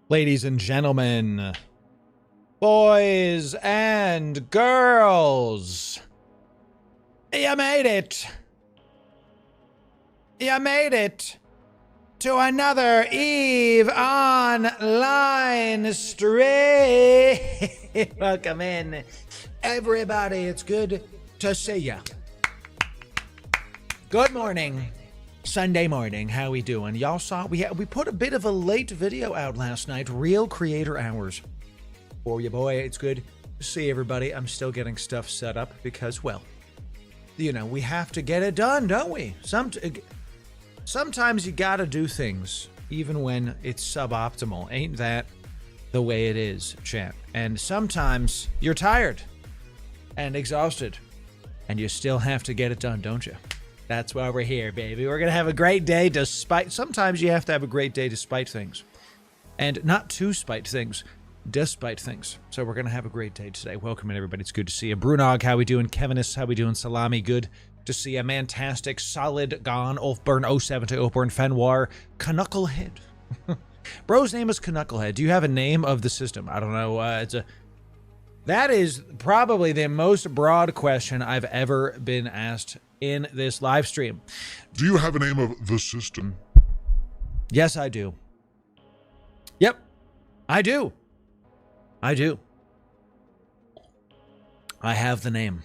Ladies and gentlemen, boys and girls, you made it. You made it to another EVE Online stream. Welcome in, everybody. It's good to see ya. Good morning. Sunday morning, how we doing? Y'all saw we put a bit of a late video out last night, real creator hours for you, boy. It's good to see everybody. I'm still getting stuff set up because, well, you know, we have to get it done, don't we? Sometimes you gotta do things even when it's suboptimal. Ain't that the way it is, chat? And sometimes you're tired and exhausted and you still have to get it done, don't you? That's why we're here, baby. We're going to have a great day despite... Sometimes you have to have a great day despite things. And not to spite things, despite things. So we're going to have a great day today. Welcome in, everybody. It's good to see you. Brunog, how we doing? Kevinus, how we doing? Salami, good to see you. Mantastic, Solid, Gone, Ulfburn, 070, Ulfburn, Fenwar, Knucklehead. Bro's name is Knucklehead. Do you have a name of the system? I don't know. That is probably the most broad question I've ever been asked in this live stream. Do you have a name of the system? Yes, I do. Yep, I do. I do. I have the name.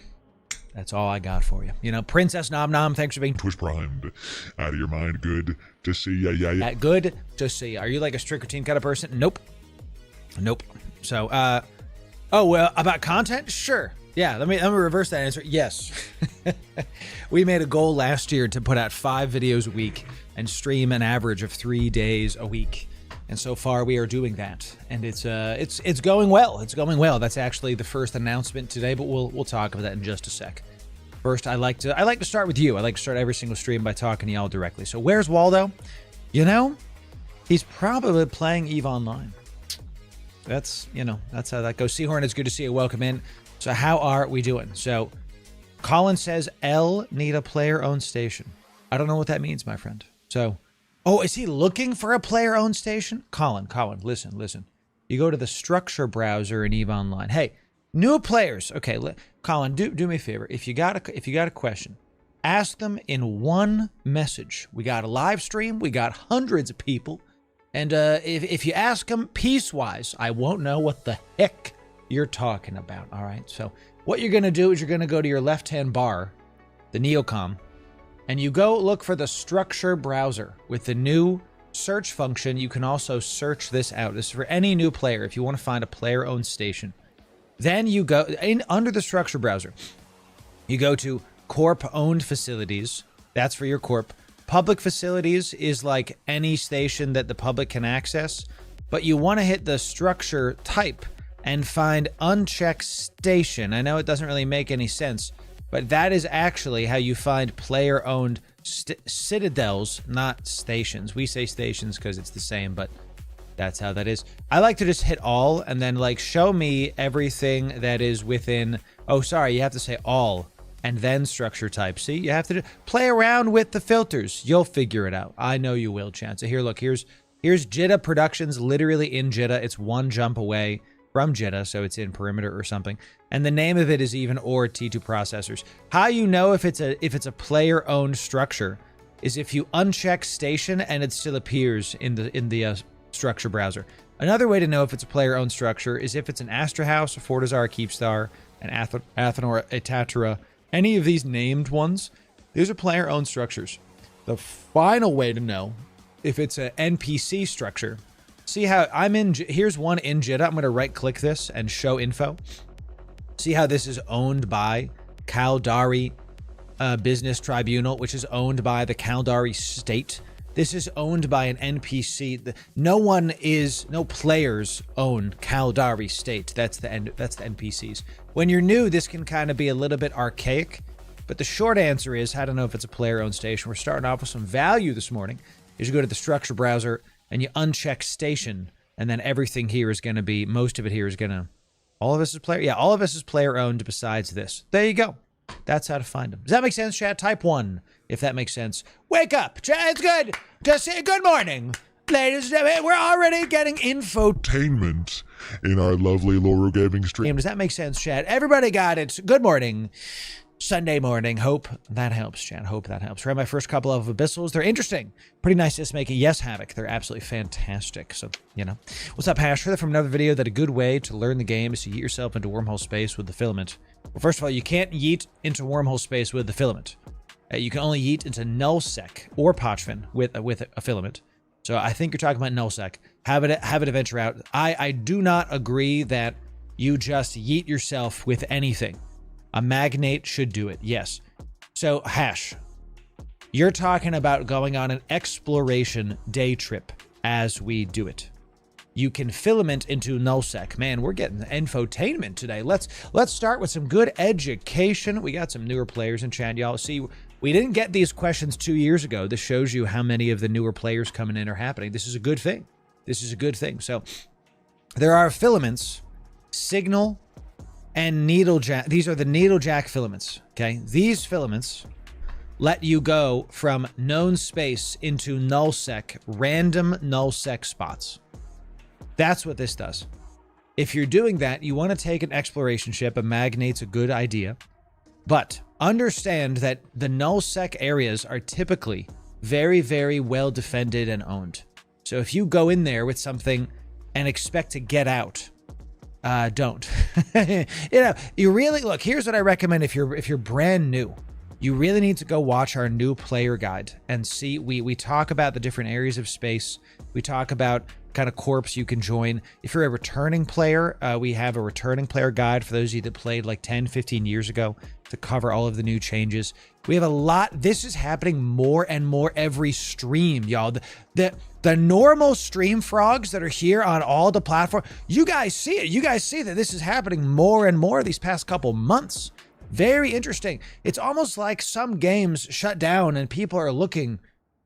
That's all I got for you. You know, Princess Nom Nom, thanks for being Twitch primed. Out of your mind. Good to see ya. Yeah. Good to see ya. Are you like a strict routine kind of person? Nope. Nope. So, oh, well, about content? Sure. Yeah, let me reverse that answer. Yes. We made a goal last year to put out 5 videos a week and stream an average of 3 days a week. And so far we are doing that. And it's going well. It's going well. That's actually the first announcement today, but we'll talk about that in just a sec. First, I like to start with you. I like to start every single stream by talking to y'all directly. So where's Waldo? You know, he's probably playing EVE Online. That's, you know, that's how that goes. Seahorn, it's good to see you. Welcome in. So how are we doing? So Colin says L need a player-owned station. I don't know what that means, my friend. So, oh, is he looking for a player-owned station? Colin, listen. You go to the structure browser in EVE Online. Hey, new players. Okay, Colin, do me a favor. If you got a question, ask them in one message. We got a live stream. We got hundreds of people. And if you ask them piecewise, I won't know what the heck you're talking about, all right? So what you're going to do is you're going to go to your left-hand bar, the Neocom, and you go look for the structure browser. With the new search function, you can also search this out. This is for any new player if you want to find a player-owned station. Then you go under the structure browser. You go to Corp-owned facilities. That's for your Corp. Public facilities is like any station that the public can access, but you want to hit the structure type and find unchecked station. I know it doesn't really make any sense, but that is actually how you find player-owned citadels, not stations. We say stations because it's the same, but that's how that is. I like to just hit all and then like show me everything that is within. Oh, sorry, you have to say all and then structure type. See, you have to play around with the filters. You'll figure it out. I know you will, Chance. So here, look, here's Jitta Productions, literally in Jitta. It's one jump away from Jitta, so it's in perimeter or something. And the name of it is even or T2 processors. How you know if it's a player-owned structure is if you uncheck station and it still appears in the structure browser. Another way to know if it's a player-owned structure is if it's an Astra House, a Fortizar, a Keepstar, an Athenor, a Tatara, any of these named ones. These are player-owned structures. The final way to know if it's an NPC structure, see how I'm in, here's one in Jitta. I'm going to right-click this and show info. See how this is owned by Caldari Business Tribunal, which is owned by the Caldari state. This is owned by an NPC. No players own Caldari state. That's the NPCs. When you're new, this can kind of be a little bit archaic, but the short answer is, I don't know if it's a player-owned station. We're starting off with some value this morning. Is you go to the structure browser and you uncheck station, and then everything here is going to be, most of it here is going to, all of this is player, yeah, all of this is player-owned besides this. There you go. That's how to find them. Does that make sense, chat? Type 1, if that makes sense. Wake up, chat. It's good to say good morning. Ladies and gentlemen, we're already getting infotainment in our lovely Loru gaming stream. Does that make sense, chat? Everybody got it. Good morning. Sunday morning. Hope that helps, chat. Hope that helps. Read my first couple of abyssals. They're interesting. Pretty nice to make a yes havoc. They're absolutely fantastic. So, you know. What's up, Hash? Heard from another video that a good way to learn the game is to yeet yourself into wormhole space with the filament. Well, first of all, you can't yeet into wormhole space with the filament. You can only yeet into nullsec or Pochvin with a filament. So I think you're talking about nullsec. Have it venture out. I do not agree that you just yeet yourself with anything. A magnate should do it, yes. So, Hash, you're talking about going on an exploration day trip as we do it. You can filament into nullsec. Man, we're getting infotainment today. Let's start with some good education. We got some newer players in chat, y'all. See, we didn't get these questions 2 years ago. This shows you how many of the newer players coming in are happening. This is a good thing. This is a good thing. So, there are filaments, signal, and needlejack. These are the needlejack filaments, okay? These filaments let you go from known space into nullsec, random nullsec spots. That's what this does. If you're doing that, you want to take an exploration ship. A magnate's a good idea. But understand that the nullsec areas are typically very, very well defended and owned. So if you go in there with something and expect to get out, don't. You really look. Here's what I recommend if you're brand new. You really need to go watch our new player guide and see. We talk about the different areas of space. We talk about kind of corps you can join. If you're a returning player, we have a returning player guide for those of you that played like 10, 15 years ago to cover all of the new changes. We have a lot. This is happening more and more every stream, y'all. The normal stream frogs that are here on all the platforms, you guys see it. You guys see that this is happening more and more these past couple months. Very interesting. It's almost like some games shut down and people are looking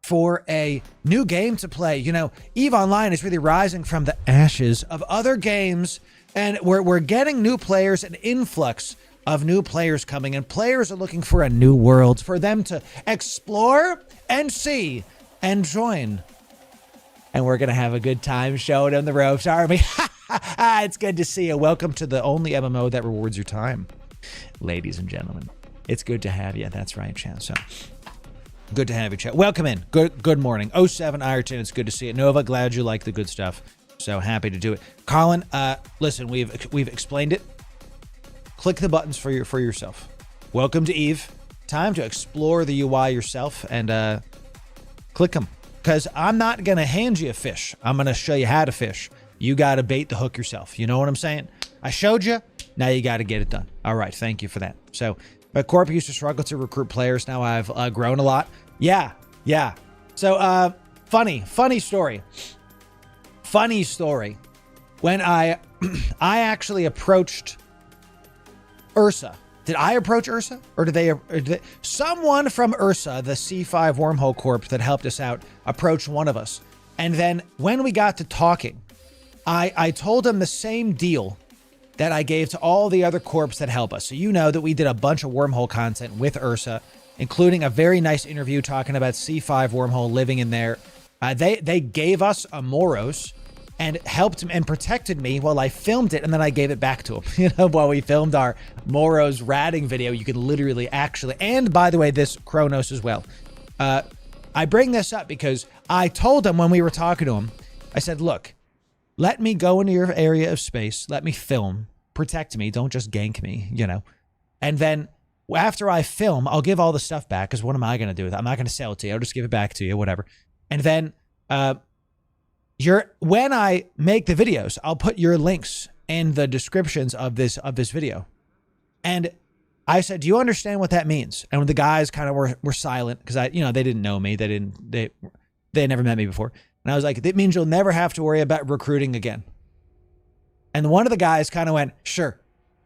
for a new game to play. You know, EVE Online is really rising from the ashes of other games, and we're getting new players, an influx of new players coming, and players are looking for a new world for them to explore and see and join. And we're going to have a good time showing them the ropes, aren't we? It's good to see you. Welcome to the only MMO that rewards your time, ladies and gentlemen. It's good to have you. That's right, chat. So good to have you, chat. Welcome in. Good morning. 07 Ireton, it's good to see you. Nova, glad you like the good stuff. So happy to do it. Colin, listen, we've explained it. Click the buttons for yourself. Welcome to EVE. Time to explore the UI yourself and click them. Because I'm not going to hand you a fish. I'm going to show you how to fish. You got to bait the hook yourself. You know what I'm saying? I showed you. Now you got to get it done. All right. Thank you for that. So, but Corp used to struggle to recruit players. Now I've grown a lot. Yeah. So, funny story. Funny story. When I actually approached Ursa Did I approach Ursa, or did they? Someone from Ursa, the C5 Wormhole Corp that helped us out, approached one of us. And then when we got to talking, I told him the same deal that I gave to all the other corps that help us. So you know that we did a bunch of wormhole content with Ursa, including a very nice interview talking about C5 Wormhole living in there. They gave us a Moros and helped him and protected me while I filmed it, and then I gave it back to him. You know, while we filmed our Moros ratting video, you can literally actually, and by the way, this Kronos as well. I bring this up because I told him when we were talking to him, I said, look, let me go into your area of space. Let me film. Protect me. Don't just gank me, you know. And then after I film, I'll give all the stuff back, because what am I going to do with it? I'm not going to sell it to you. I'll just give it back to you, whatever. And then when I make the videos, I'll put your links in the descriptions of this video. And I said, do you understand what that means? And when the guys kind of were silent, because they didn't know me. They had never met me before. And I was like, it means you'll never have to worry about recruiting again. And one of the guys kind of went, sure.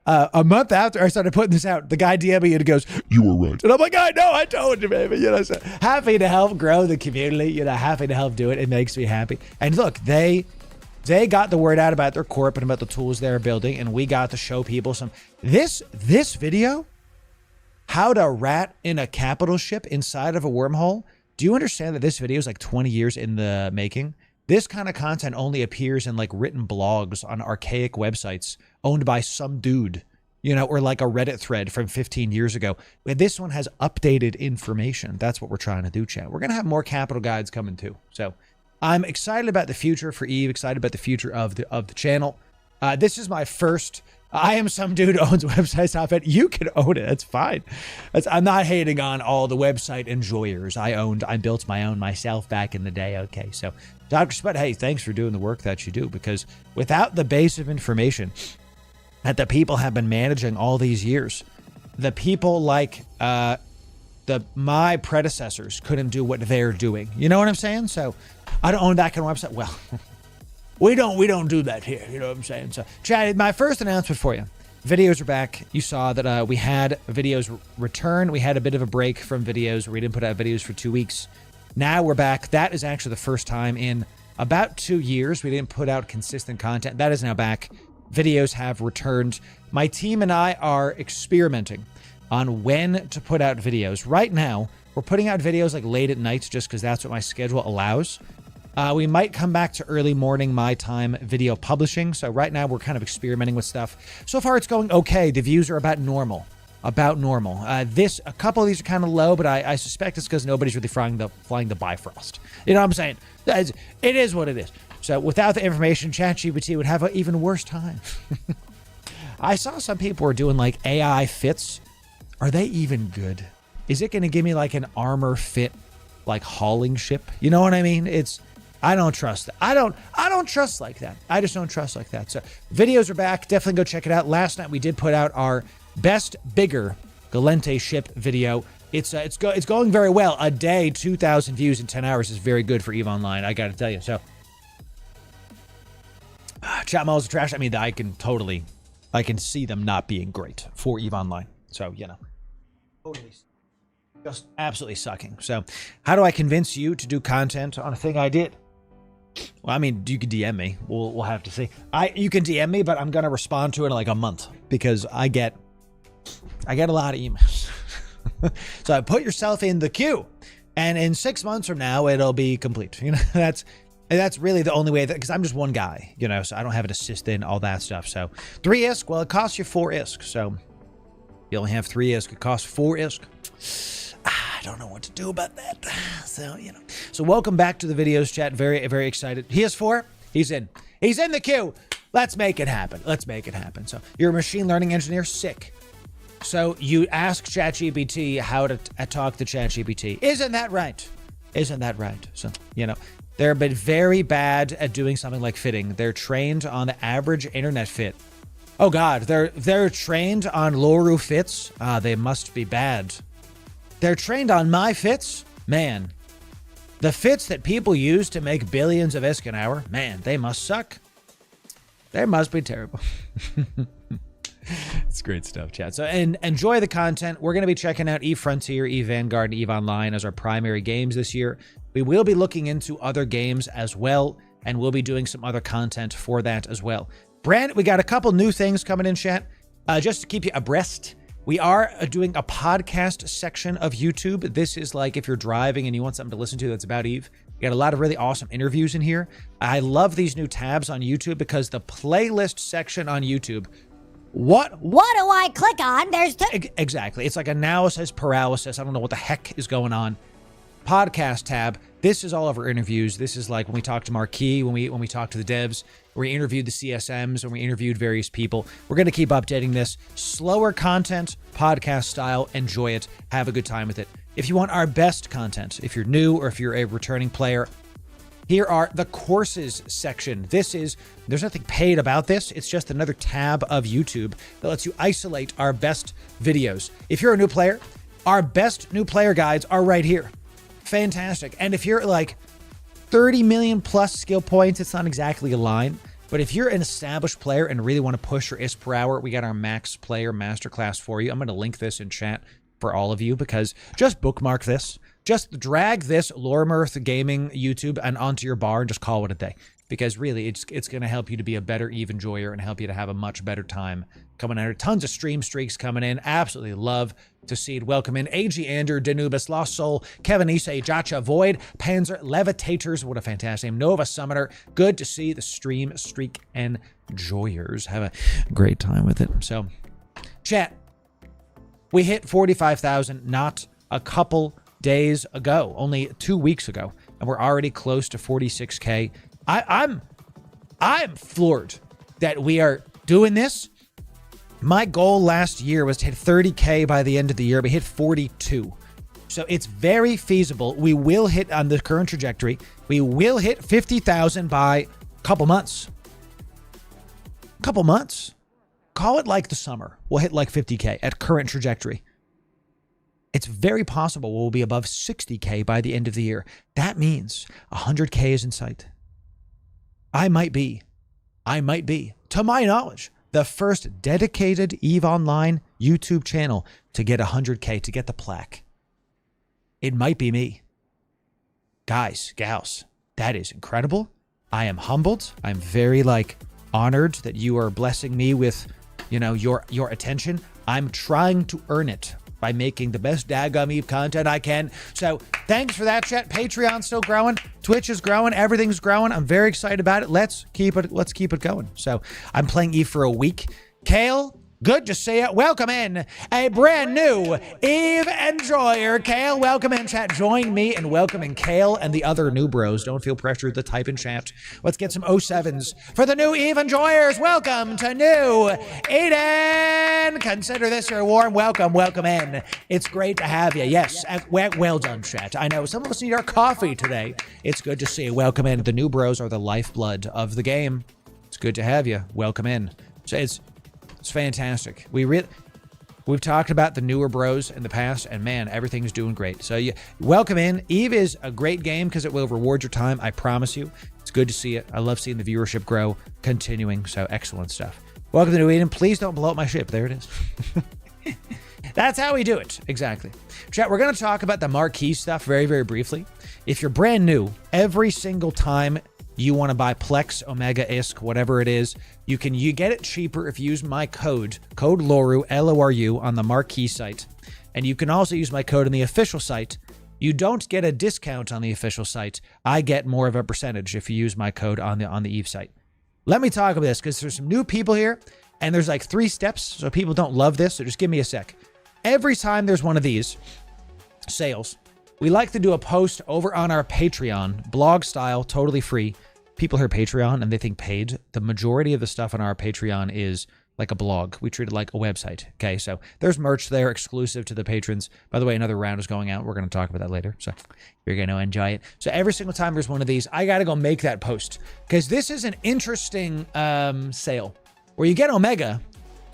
A month after I started putting this out, the guy DM'd me and goes, you were right. And I'm like, I know, I told you, baby. You know, so happy to help grow the community. You know, happy to help do it. It makes me happy. And look, they got the word out about their corp and about the tools they're building, and we got to show people some. This video, how to rat in a capital ship inside of a wormhole. Do you understand that this video is like 20 years in the making? This kind of content only appears in like written blogs on archaic websites owned by some dude, you know, or like a Reddit thread from 15 years ago. This one has updated information. That's what we're trying to do, chat. We're going to have more capital guides coming too. So I'm excited about the future for Eve, excited about the future of the channel. This is my first. I am some dude who owns websites. Not bad. You can own it. That's fine. I'm not hating on all the website enjoyers. I built my own myself back in the day. Okay, so Dr. Spud, hey, thanks for doing the work that you do, because without the base of information that the people have been managing all these years, the people like my predecessors couldn't do what they're doing. You know what I'm saying? So I don't own that kind of website. Well. We don't do that here. You know what I'm saying? So, Chad, my first announcement for you. Videos are back. You saw that we had videos return. We had a bit of a break from videos where we didn't put out videos for 2 weeks. Now we're back. That is actually the first time in about 2 years we didn't put out consistent content. That is now back. Videos have returned. My team and I are experimenting on when to put out videos. Right now, we're putting out videos like late at night just because that's what my schedule allows. We might come back to early morning my time video publishing. So right now we're kind of experimenting with stuff. So far it's going okay. The views are about normal. A couple of these are kind of low, but I suspect it's because nobody's really flying the Bifrost. You know what I'm saying? It is what it is. So without the information, ChatGPT would have an even worse time. I saw some people were doing like AI fits. Are they even good? Is it going to give me like an armor fit, like hauling ship? You know what I mean? I don't trust that. I don't trust like that. I just don't trust like that. So videos are back. Definitely go check it out. Last night we did put out our best bigger Galente ship video. It's going very well. A day, 2,000 views in 10 hours is very good for EVE Online. I got to tell you. So chat models are trash. I mean, I can see them not being great for EVE Online. So, you know, totally. Just absolutely sucking. So how do I convince you to do content on a thing I did? Well, I mean, you can DM me. We'll have to see. You can DM me, but I'm gonna respond to it in like a month because I get a lot of emails. So I put yourself in the queue, and in 6 months from now it'll be complete. You know, that's really the only way because I'm just one guy. You know, so I don't have an assistant, all that stuff. So 3 ISK. Well, it costs you 4 ISK. So you only have 3 ISK. It costs 4 ISK. I don't know what to do about that. So, you know. So welcome back to the videos, chat. Very, very excited. PS4, he's in. He's in the queue. Let's make it happen. Let's make it happen. So you're a machine learning engineer? Sick. So you ask ChatGPT how to talk to ChatGPT. Isn't that right? Isn't that right? So, you know, they're been very bad at doing something like fitting. They're trained on the average internet fit. Oh, God. They're trained on Loru fits. They must be bad. They're trained on my fits? Man, the fits that people use to make billions of ISK an hour, man, they must suck. They must be terrible. It's great stuff, chat. So, and enjoy the content. We're going to be checking out Eve Frontier, Eve Vanguard, and Eve Online as our primary games this year. We will be looking into other games as well, and we'll be doing some other content for that as well. Brand, we got a couple new things coming in, chat. Just to keep you abreast, we are doing a podcast section of YouTube. This is like if you're driving and you want something to listen to that's about Eve. We got a lot of really awesome interviews in here. I love these new tabs on YouTube because the playlist section on YouTube, what do I click on? There's exactly. It's like analysis paralysis. I don't know what the heck is going on. Podcast tab. This is all of our interviews. This is like when we talk to Marquis, when we talk to the devs, we interviewed the CSMs, and we interviewed various people. We're going to keep updating this. Slower content, podcast style. Enjoy it. Have a good time with it. If you want our best content, if you're new or if you're a returning player, here are the courses section. There's nothing paid about this. It's just another tab of YouTube that lets you isolate our best videos. If you're a new player, our best new player guides are right here. Fantastic. And if you're like 30 million plus skill points, it's not exactly a line, but if you're an established player and really want to push your ISP per hour, we got our max player masterclass for you. I'm going to link this in chat for all of you because just bookmark this. Just drag this Loremirth Gaming YouTube and onto your bar and just call it a day. Because really, it's going to help you to be a better Eve enjoyer and help you to have a much better time coming out. Tons of stream streaks coming in. Absolutely love to see it. Welcome in AG Ander, Danubis, Lost Soul, Kevin Issei, Jacha, Void, Panzer, Levitators. What a fantastic name. Nova Summoner. Good to see the stream streak enjoyers. Have a great time with it. So, chat. We hit 45,000 not a couple days ago, only 2 weeks ago, and we're already close to 46K. I'm floored that we are doing this. My goal last year was to hit 30K by the end of the year. We hit 42. So it's very feasible. We will hit on the current trajectory. We will hit 50,000 by a couple months. Couple months. Call it like the summer. We'll hit like 50K at current trajectory. It's very possible we'll be above 60K by the end of the year. That means 100K is in sight. I might be, to my knowledge, the first dedicated EVE Online YouTube channel to get 100K, to get the plaque. It might be me. Guys, gals, that is incredible. I am humbled. I'm very, honored that you are blessing me with, your attention. I'm trying to earn it by making the best daggum Eve content I can. So thanks for that, chat. Patreon's still growing. Twitch is growing. Everything's growing. I'm very excited about it. Let's keep it going. So I'm playing Eve for a week. Kale, good to see you. Welcome in a brand new Eve enjoyer. Kale, welcome in, chat. Join me in welcoming Kale and the other new bros. Don't feel pressured to type in chat. Let's get some 07s for the new Eve enjoyers. Welcome to new Eden. Consider this your warm welcome. Welcome in. It's great to have you. Yes, well done, chat. I know some of us need our coffee today. It's good to see you. Welcome in. The new bros are the lifeblood of the game. It's good to have you. Welcome in. So it's fantastic. We've talked about the newer bros in the past, and man, everything's doing great. So welcome in. Eve is a great game because it will reward your time. I promise you. It's good to see it. I love seeing the viewership grow, continuing. So excellent stuff. Welcome to New Eden. Please don't blow up my ship. There it is. That's how we do it. Exactly. Chat, we're going to talk about the marquee stuff very, very briefly. If you're brand new, every single time you want to buy Plex, Omega, ISK, whatever it is, you get it cheaper if you use my code Loru, L-O-R-U, on the marquee site. And you can also use my code on the official site. You don't get a discount on the official site. I get more of a percentage if you use my code on the Eve site. Let me talk about this because there's some new people here, and there's 3 steps, so people don't love this, so just give me a sec. Every time there's one of these sales, we like to do a post over on our Patreon, blog style, totally free. People hear Patreon and they think paid. The majority of the stuff on our Patreon is like a blog. We treat it like a website. Okay, so there's merch there exclusive to the patrons. By the way, another round is going out. We're going to talk about that later, so you're going to enjoy it. So every single time there's one of these, I got to go make that post because this is an interesting sale where you get Omega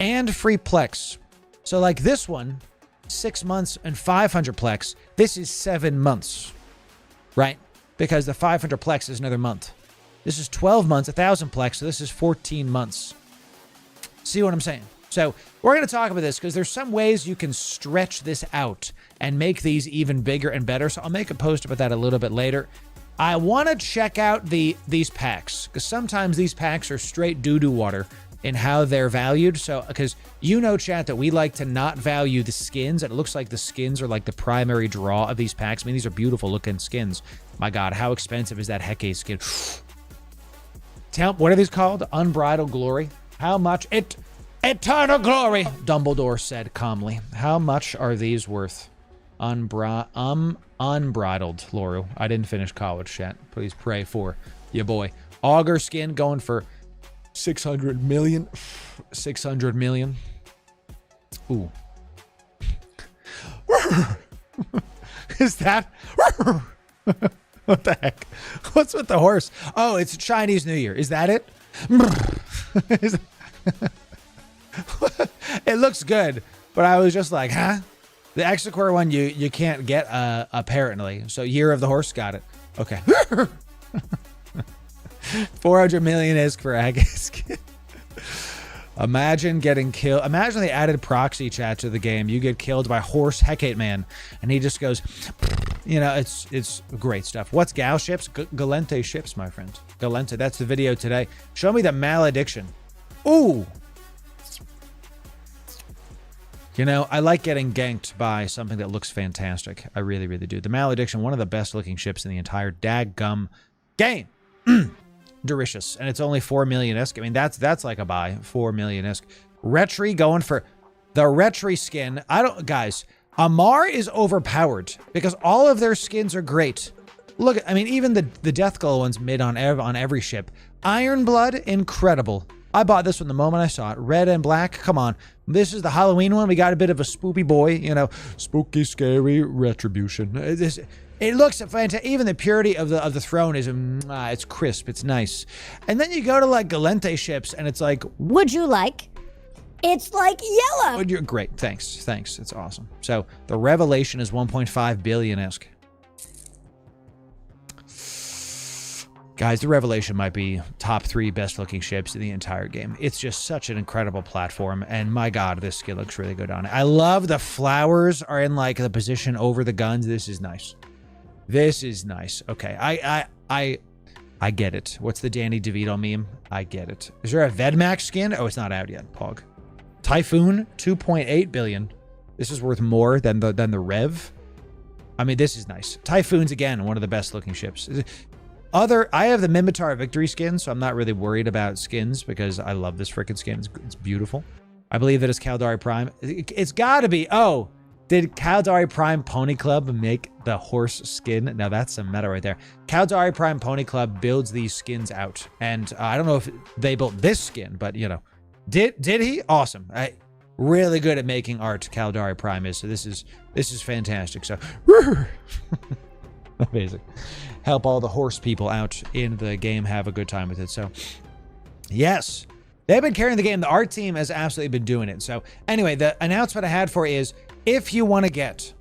and free Plex. So like this one, 6 months and 500 Plex. This is 7 months, right? Because the 500 Plex is another month. This is 12 months, 1,000 Plex, so this is 14 months. See what I'm saying? So we're going to talk about this because there's some ways you can stretch this out and make these even bigger and better. So I'll make a post about that a little bit later. I want to check out these packs because sometimes these packs are straight doo-doo water in how they're valued. So, because you know, chat, that we like to not value the skins. And it looks like the skins are like the primary draw of these packs. I mean, these are beautiful looking skins. My God, how expensive is that Hecate skin? What are these called? Unbridled glory. How much? Eternal glory, Dumbledore said calmly. How much are these worth? Unbridled, Loru. I didn't finish college, chat. Please pray for your boy. Augur skin going for 600 million. 600 million. Ooh. Is that? What the heck? What's with the horse? Oh, it's Chinese New Year. Is that it? It looks good, but I was just like, huh? The Exequer one you can't get apparently. So Year of the Horse, got it. Okay. 400 million ISK for Agaskin. Imagine getting killed. Imagine they added proxy chat to the game. You get killed by Horse Hecate Man, and he just goes, you know, it's great stuff. What's Gal ships? Galente ships, my friend. Galente. That's the video today. Show me the malediction. Ooh. You know, I like getting ganked by something that looks fantastic. I really, really do. The malediction, one of the best looking ships in the entire daggum game. Delicious. And it's only 4 million ISK. I mean, that's like a buy. 4 million ISK. Retri going for the Retri skin. Guys, Amar is overpowered because all of their skins are great. Look, I mean, even the Death Glow one's mid on every ship. Iron Blood, incredible. I bought this one the moment I saw it. Red and black, come on. This is the Halloween one. We got a bit of a spoopy boy, you know, spooky, scary retribution. It looks fantastic. Even the purity of the throne is, it's crisp. It's nice. And then you go to like Galente ships, and it's like, would you like? It's like yellow. You're great. Thanks. It's awesome. So the Revelation is 1.5 billion ISK. Guys, the Revelation might be top 3 best looking ships in the entire game. It's just such an incredible platform. And my God, this skin looks really good on it. I love the flowers are in like the position over the guns. This is nice. This is nice. Okay. I get it. What's the Danny DeVito meme? I get it. Is there a Vedmax skin? Oh, it's not out yet. Pog. Typhoon, 2.8 billion. This is worth more than the Rev. I mean, this is nice. Typhoon's again one of the best looking ships. I have the Mimitar Victory skin, so I'm not really worried about skins because I love this freaking skin. It's beautiful. I believe that it's Caldari Prime. It's got to be. Oh, did Caldari Prime Pony Club make the horse skin? Now that's some meta right there. Caldari Prime Pony Club builds these skins out, and I don't know if they built this skin, but you know, did he? Awesome. Really good at making art. Caldari Prime is. So this is fantastic. So amazing. Help all the horse people out in the game have a good time with it. So, yes, they've been carrying the game. The art team has absolutely been doing it. So, anyway, the announcement I had for you is if you want to get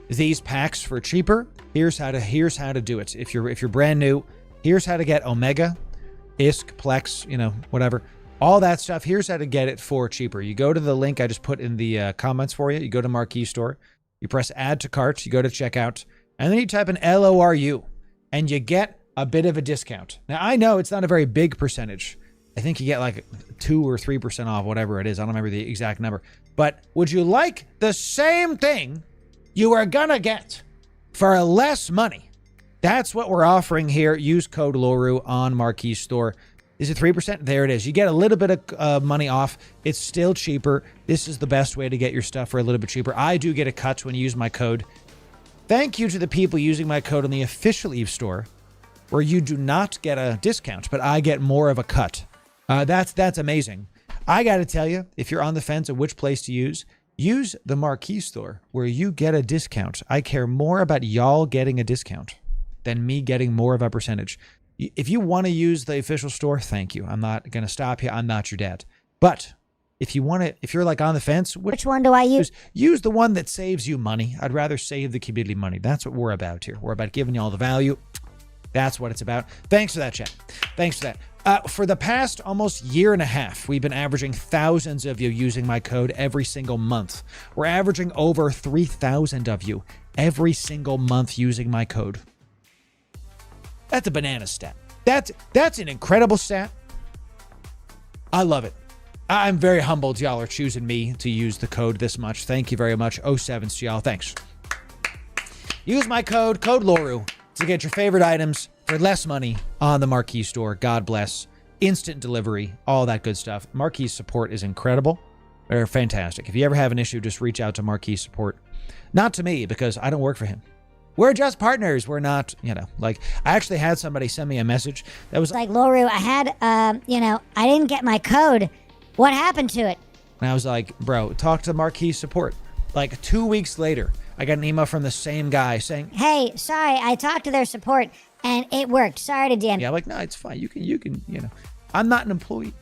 these packs for cheaper, here's how to do it. If you're brand new, here's how to get Omega, ISK, Plex, you know, whatever, all that stuff. Here's how to get it for cheaper. You go to the link I just put in the comments for you. You go to Marquee Store, you press Add to Cart, you go to Checkout, and then you type in LORU. And you get a bit of a discount. Now, I know it's not a very big percentage. I think you get like 2 or 3% off, whatever it is. I don't remember the exact number. But would you like the same thing you are going to get for less money? That's what we're offering here. Use code LORU on Marquee Store. Is it 3%? There it is. You get a little bit of money off. It's still cheaper. This is the best way to get your stuff for a little bit cheaper. I do get a cut when you use my code. Thank you to the people using my code on the official Eve store, where you do not get a discount, but I get more of a cut. That's amazing. I got to tell you, if you're on the fence of which place to use the Marquee Store, where you get a discount. I care more about y'all getting a discount than me getting more of a percentage. If you want to use the official store, thank you. I'm not going to stop you. I'm not your dad. But if you're like on the fence, which one do I use? Use the one that saves you money. I'd rather save the community money. That's what we're about here. We're about giving you all the value. That's what it's about. Thanks for that, chat. Thanks for that. For the past almost year and a half, we've been averaging thousands of you using my code every single month. We're averaging over 3,000 of you every single month using my code. That's a banana stat. That's an incredible stat. I love it. I'm very humbled y'all are choosing me to use the code this much. Thank you very much. 07s to y'all. Thanks. Use my code Loru, to get your favorite items for less money on the Marquee store. God bless. Instant delivery, all that good stuff. Marquee support is incredible. They're fantastic. If you ever have an issue, just reach out to Marquee support. Not to me, because I don't work for him. We're just partners. We're not, I actually had somebody send me a message that was Like, Loru, I had, I didn't get my code. What happened to it? and I was like, bro, talk to Marquee support. Like 2 weeks later, I got an email from the same guy saying, Hey, sorry, I talked to their support and it worked. Sorry to DM. yeah, I'm like, no, it's fine. You can, I'm not an employee.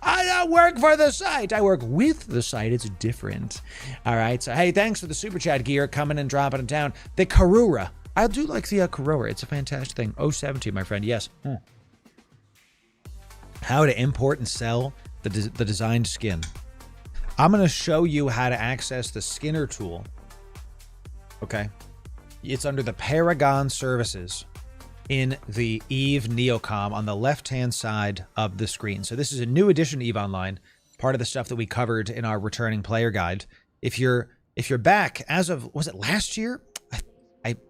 I don't work for the site. I work with the site. It's different. All right. So, hey, thanks for the super chat gear coming and dropping it down. The Karura. I do like the Karura. It's a fantastic thing. 070, my friend. Yes. How to import and sell the designed skin. I'm going to show you how to access the Skinner tool. Okay. It's under the Paragon services in the EVE Neocom on the left-hand side of the screen. So this is a new edition of EVE Online, part of the stuff that we covered in our returning player guide. If you're back as of, was it last year?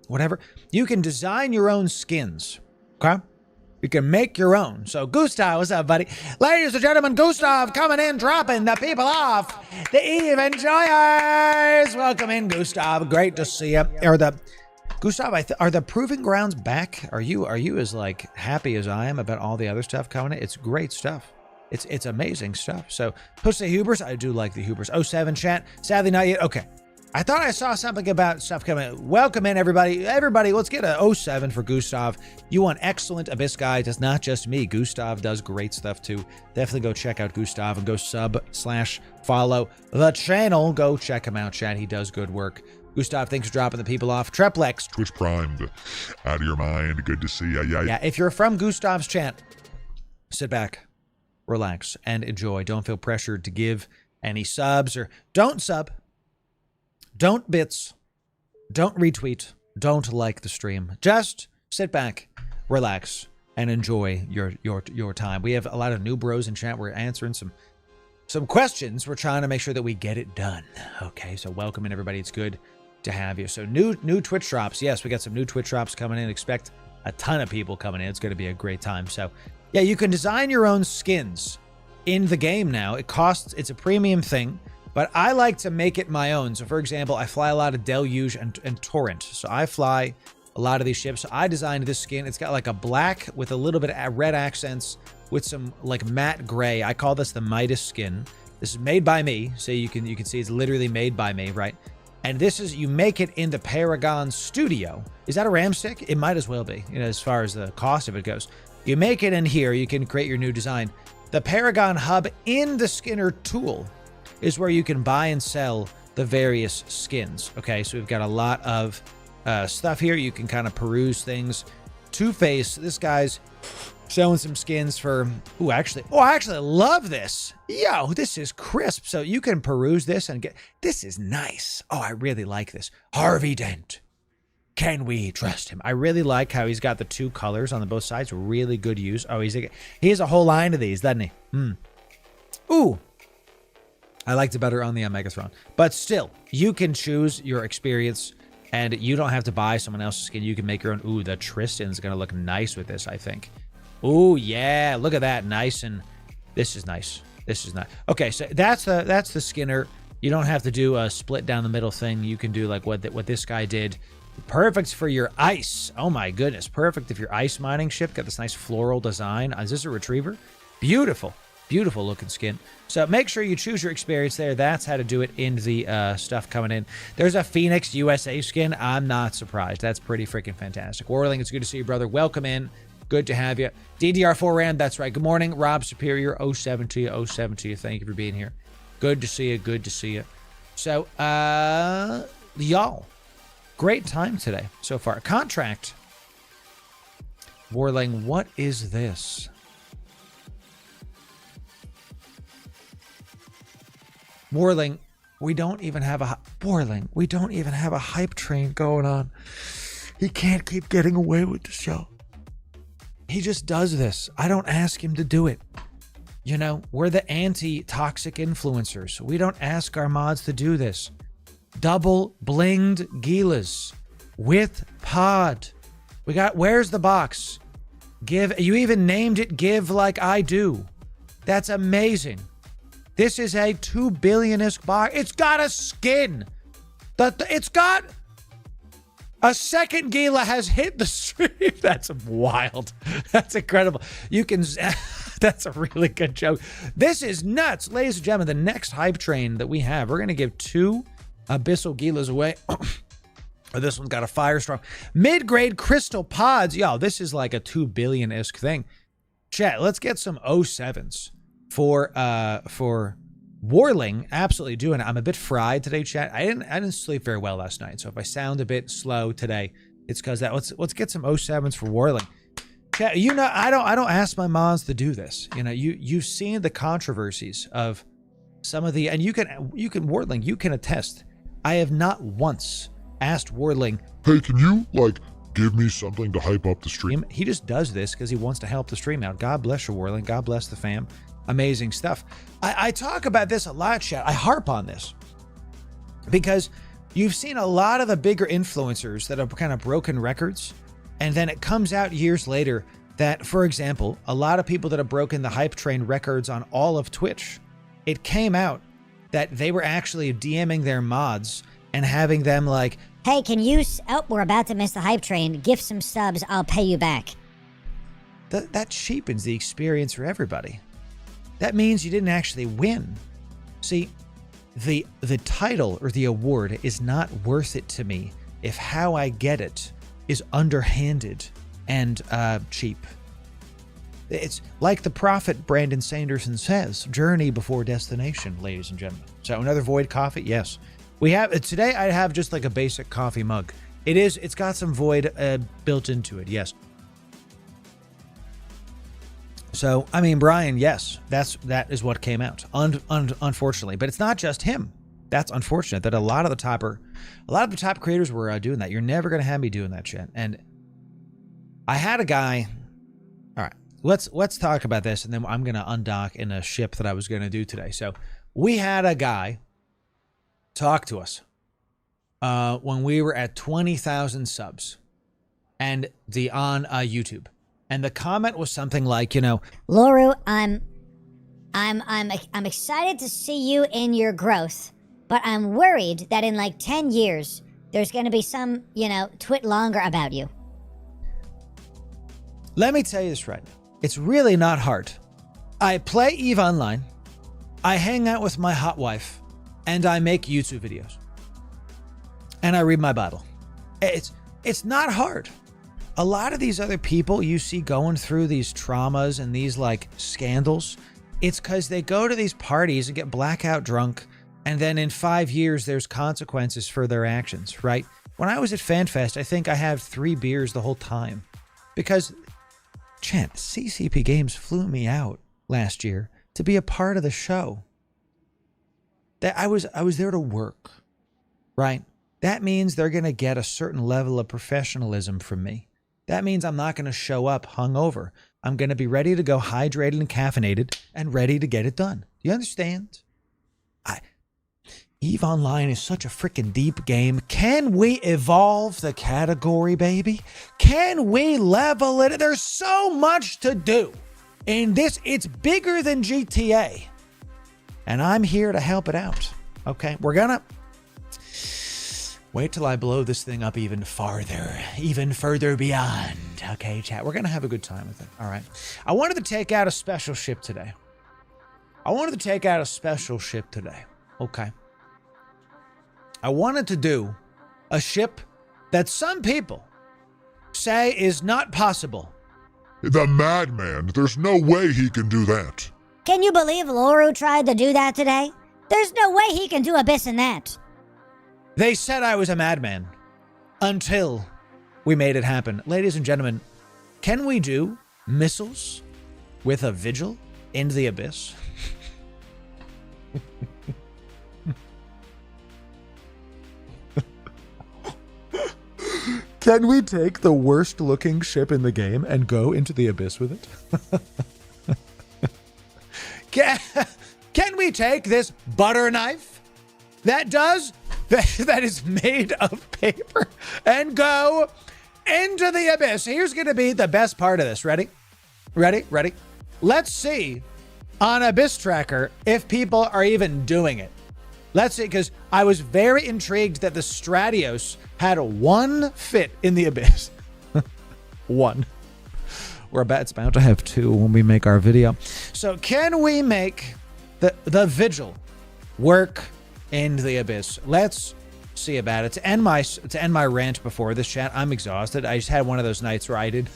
Whatever. You can design your own skins, okay? You can make your own. So Gustav, what's up, buddy? Ladies and gentlemen, Gustav coming in, dropping the people off. The EVE enjoyers. Welcome in, Gustav. Great to see you. Gustav, are the Proving Grounds back? Are you as happy as I am about all the other stuff coming in? It's great stuff. It's amazing stuff. So Pussy Hubers, I do like the Hubers. 07 chat, sadly not yet. Okay. I thought I saw something about stuff coming. Welcome in, everybody. Everybody, let's get a 07 for Gustav. You want excellent Abyss guides. It's not just me. Gustav does great stuff too. Definitely go check out Gustav and go sub/follow the channel. Go check him out, chat. He does good work. Gustav, thanks for dropping the people off. Treplex. Twitch primed. Out of your mind. Good to see ya. Yeah, if you're from Gustav's chat, sit back, relax, and enjoy. Don't feel pressured to give any subs or don't sub. Don't bits, don't retweet, don't like the stream. Just sit back, relax, and enjoy your time. We have a lot of new bros in chat. We're answering some questions. We're trying to make sure that we get it done. Okay, so welcome in, everybody. It's good to have you. So new Twitch drops. Yes, we got some new Twitch drops coming in. Expect a ton of people coming in. It's going to be a great time. So yeah, you can design your own skins in the game now. It's a premium thing. But I like to make it my own. So, for example, I fly a lot of Deluge and Torrent. So I fly a lot of these ships. So I designed this skin. It's got like a black with a little bit of red accents with some like matte gray. I call this the Midas skin. This is made by me. So you can see it's literally made by me, right? And this is, you make it in the Paragon Studio. Is that a RAM stick? It might as well be, as far as the cost of it goes. You make it in here. You can create your new design. The Paragon Hub in the Skinner tool is where you can buy and sell the various skins. Okay, so we've got a lot of stuff here. You can kind of peruse things. Two-Face, this guy's showing some skins for... I actually love this. Yo, this is crisp. So you can peruse this and get... This is nice. Oh, I really like this. Harvey Dent. Can we trust him? I really like how he's got the two colors on the both sides. Really good use. Oh, he has a whole line of these, doesn't he? Ooh. I liked it better on the Megatron. But still, you can choose your experience, and you don't have to buy someone else's skin. You can make your own. Ooh, the Tristan's going to look nice with this, I think. Ooh, yeah. Look at that. Nice. And this is nice. This is nice. Okay, so that's the Skinner. You don't have to do a split down the middle thing. You can do like what this guy did. Perfect for your ice. Oh, my goodness. Perfect if your ice mining ship. Got this nice floral design. Is this a retriever? Beautiful. Beautiful looking skin. So make sure you choose your experience there. That's how to do it in the stuff coming in. There's a Phoenix USA skin. I'm not surprised. That's pretty freaking fantastic. Warling, it's good to see you, brother. Welcome in. Good to have you. DDR4 Ram, that's right. Good morning. Rob Superior, 07 to you, 07 to you. Thank you for being here. Good to see you. Good to see you. So, y'all, great time today so far. Contract. Warling, what is this? Warling, we don't even have a hype train going on. He can't keep getting away with the show. He just does this. I don't ask him to do it. You know, we're the anti-toxic influencers. We don't ask our mods to do this. Double blinged Gilas with pod. We got, where's the box? Give, you even named it Give Like I Do. That's amazing. This is a 2 billion-isk box. It's got a skin. It's got a second Gila has hit the stream. That's wild. That's incredible. You can, that's a really good joke. This is nuts. Ladies and gentlemen, the next hype train that we have, we're going to give 2 Abyssal Gilas away. This one's got a Firestorm. Mid-grade crystal pods. Yo, this is like a 2 billion-isk thing. Chat, let's get some 07s for Warling. Absolutely doing it. I'm a bit fried today, chat. I didn't sleep very well last night. So if I sound a bit slow today, it's because that. Let's get some 07s for Warling. Chat, you know, I don't ask my mods to do this. You know, you've seen the controversies of some of the, and you can Warling, you can attest. I have not once asked Warling, hey, can you, like, give me something to hype up the stream? He just does this because he wants to help the stream out. God bless you, Warling. God bless the fam. Amazing stuff. I talk about this a lot, chat. I harp on this because you've seen a lot of the bigger influencers that have kind of broken records, and then it comes out years later that, for example, a lot of people that have broken the hype train records on all of Twitch, it came out that they were actually DMing their mods and having them like, hey, can you... Oh, we're about to miss the hype train. Gift some subs, I'll pay you back. That cheapens the experience for everybody. That means you didn't actually win. See, the title or the award is not worth it to me if how I get it is underhanded and cheap. It's like the prophet Brandon Sanderson says, journey before destination, ladies and gentlemen. So another Void coffee? Yes. We have today. I have just like a basic coffee mug. It's got some Void built into it. Yes. So, I mean, Brian, yes, that is what came out, unfortunately. But it's not just him. That's unfortunate that a lot of the top creators were doing that. You're never going to have me doing that shit. And I had a guy. All right, let's talk about this, and then I'm going to undock in a ship that I was going to do today. So we had a guy talk to us when we were at 20,000 subs and on YouTube. And the comment was something like, you know, Loru, I'm excited to see you in your growth, but I'm worried that in like 10 years there's going to be some, you know, twit longer about you. Let me tell you this right now. It's really not hard. I play EVE Online, I hang out with my hot wife, and I make YouTube videos. And I read my Bible. It's not hard. A lot of these other people you see going through these traumas and these like scandals, it's because they go to these parties and get blackout drunk, and then in 5 years there's consequences for their actions, right? When I was at FanFest, I think I had 3 beers the whole time because, chat, CCP Games flew me out last year to be a part of the show. That I was there to work, right? That means they're going to get a certain level of professionalism from me. That means I'm not going to show up hungover. I'm going to be ready to go hydrated and caffeinated and ready to get it done. Do you understand? EVE Online is such a freaking deep game. Can we evolve the category, baby? Can we level it? There's so much to do in this. It's bigger than GTA. And I'm here to help it out. Okay, we're gonna wait till I blow this thing up even farther, even further beyond. Okay, chat, we're gonna have a good time with it. All right. I wanted to take out a special ship today. Okay. I wanted to do a ship that some people say is not possible. The madman. There's no way he can do that. Can you believe Loru tried to do that today? There's no way he can do Abyss in that. They said I was a madman until we made it happen. Ladies and gentlemen, can we do missiles with a vigil into the Abyss? Can we take the worst looking ship in the game and go into the abyss with it? Can we take this butter knife that is made of paper and go into the abyss? Here's going to be the best part of this. Ready? Let's see on Abyss Tracker if people are even doing it. Let's see, because I was very intrigued that the Stratios had one fit in the abyss. One. It's about to have two when we make our video. So can we make the vigil work in the abyss? Let's see about it. To end my rant before this, chat, I'm exhausted. I just had one of those nights where I did.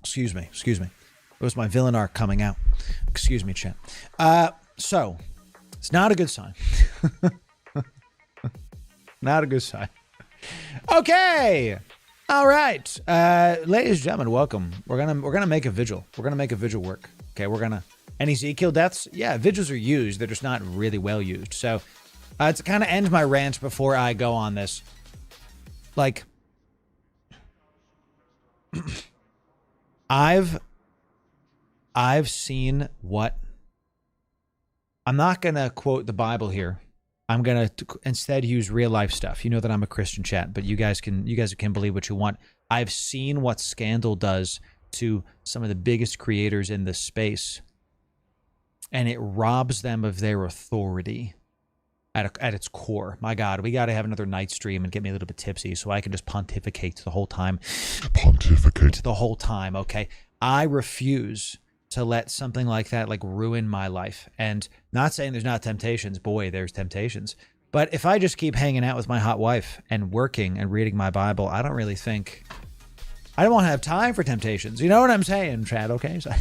Excuse me. It was my villain arc coming out. Excuse me, chat. So it's not a good sign. Not a good sign. Okay. All right. Ladies and gentlemen, welcome. We're gonna make a vigil. We're gonna make a vigil work. Okay, any Ezekiel deaths? Yeah, vigils are used. They're just not really well used. So to kind of end my rant before I go on this, like, I've seen what. I'm not gonna quote the Bible here. I'm gonna instead use real life stuff. You know that I'm a Christian, chat, but you guys can believe what you want. I've seen what scandal does to some of the biggest creators in this space, and it robs them of their authority at its core. My God, we got to have another night stream and get me a little bit tipsy so I can just pontificate the whole time. Pontificate the whole time. Okay, I refuse to let something like that ruin my life. And not saying there's not temptations. Boy, there's temptations. But if I just keep hanging out with my hot wife and working and reading my Bible, I don't want to have time for temptations. You know what I'm saying, Chad? Okay, so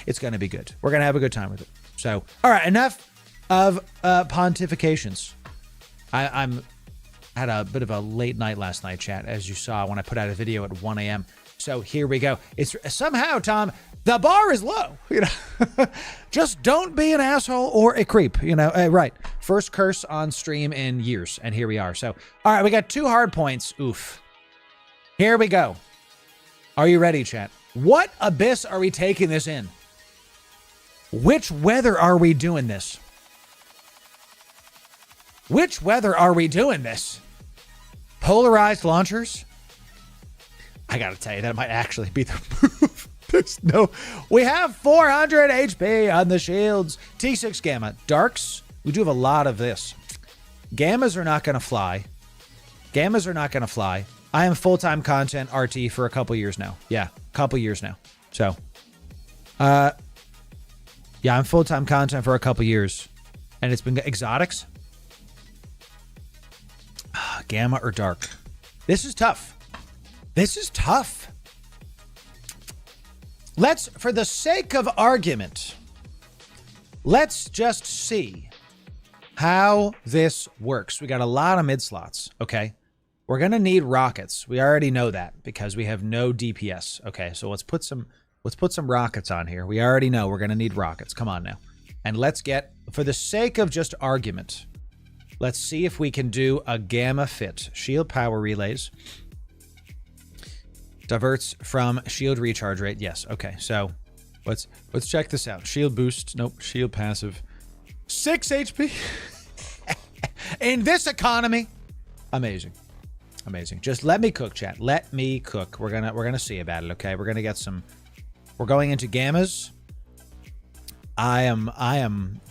it's going to be good. We're going to have a good time with it. So, all right, enough of pontifications. I'm had a bit of a late night last night, chat, as you saw when I put out a video at 1 a.m. So here we go. It's somehow, Tom, the bar is low. You know, just don't be an asshole or a creep. You know, right? First curse on stream in years, and here we are. So, all right, we got 2 hard points. Oof. Here we go. Are you ready, chat? What abyss are we taking this in? Which weather are we doing this? Which weather are we doing this? Polarized launchers? I gotta tell you, that might actually be the move. We have 400 HP on the shields. T6 Gamma. Darks, we do have a lot of this. Gammas are not gonna fly. I am full-time content RT for a couple years now. Yeah, couple years now. So, yeah, I'm full-time content for a couple years. And it's been exotics. Gamma or dark? This is tough. Let's, for the sake of argument, let's just see how this works. We got a lot of mid slots, okay? We're going to need rockets. We already know that because we have no DPS. Okay, so let's put some rockets on here. We already know we're going to need rockets. Come on now. And let's get, for the sake of just argument, let's see if we can do a gamma fit. Shield power relays. Diverts from shield recharge rate. Yes. Okay. So let's check this out. Shield boost. Nope. Shield passive. 6 HP. In this economy. Amazing. Just let me cook, chat. Let me cook. We're gonna see about it, okay? We're gonna get some. We're going into gammas. I am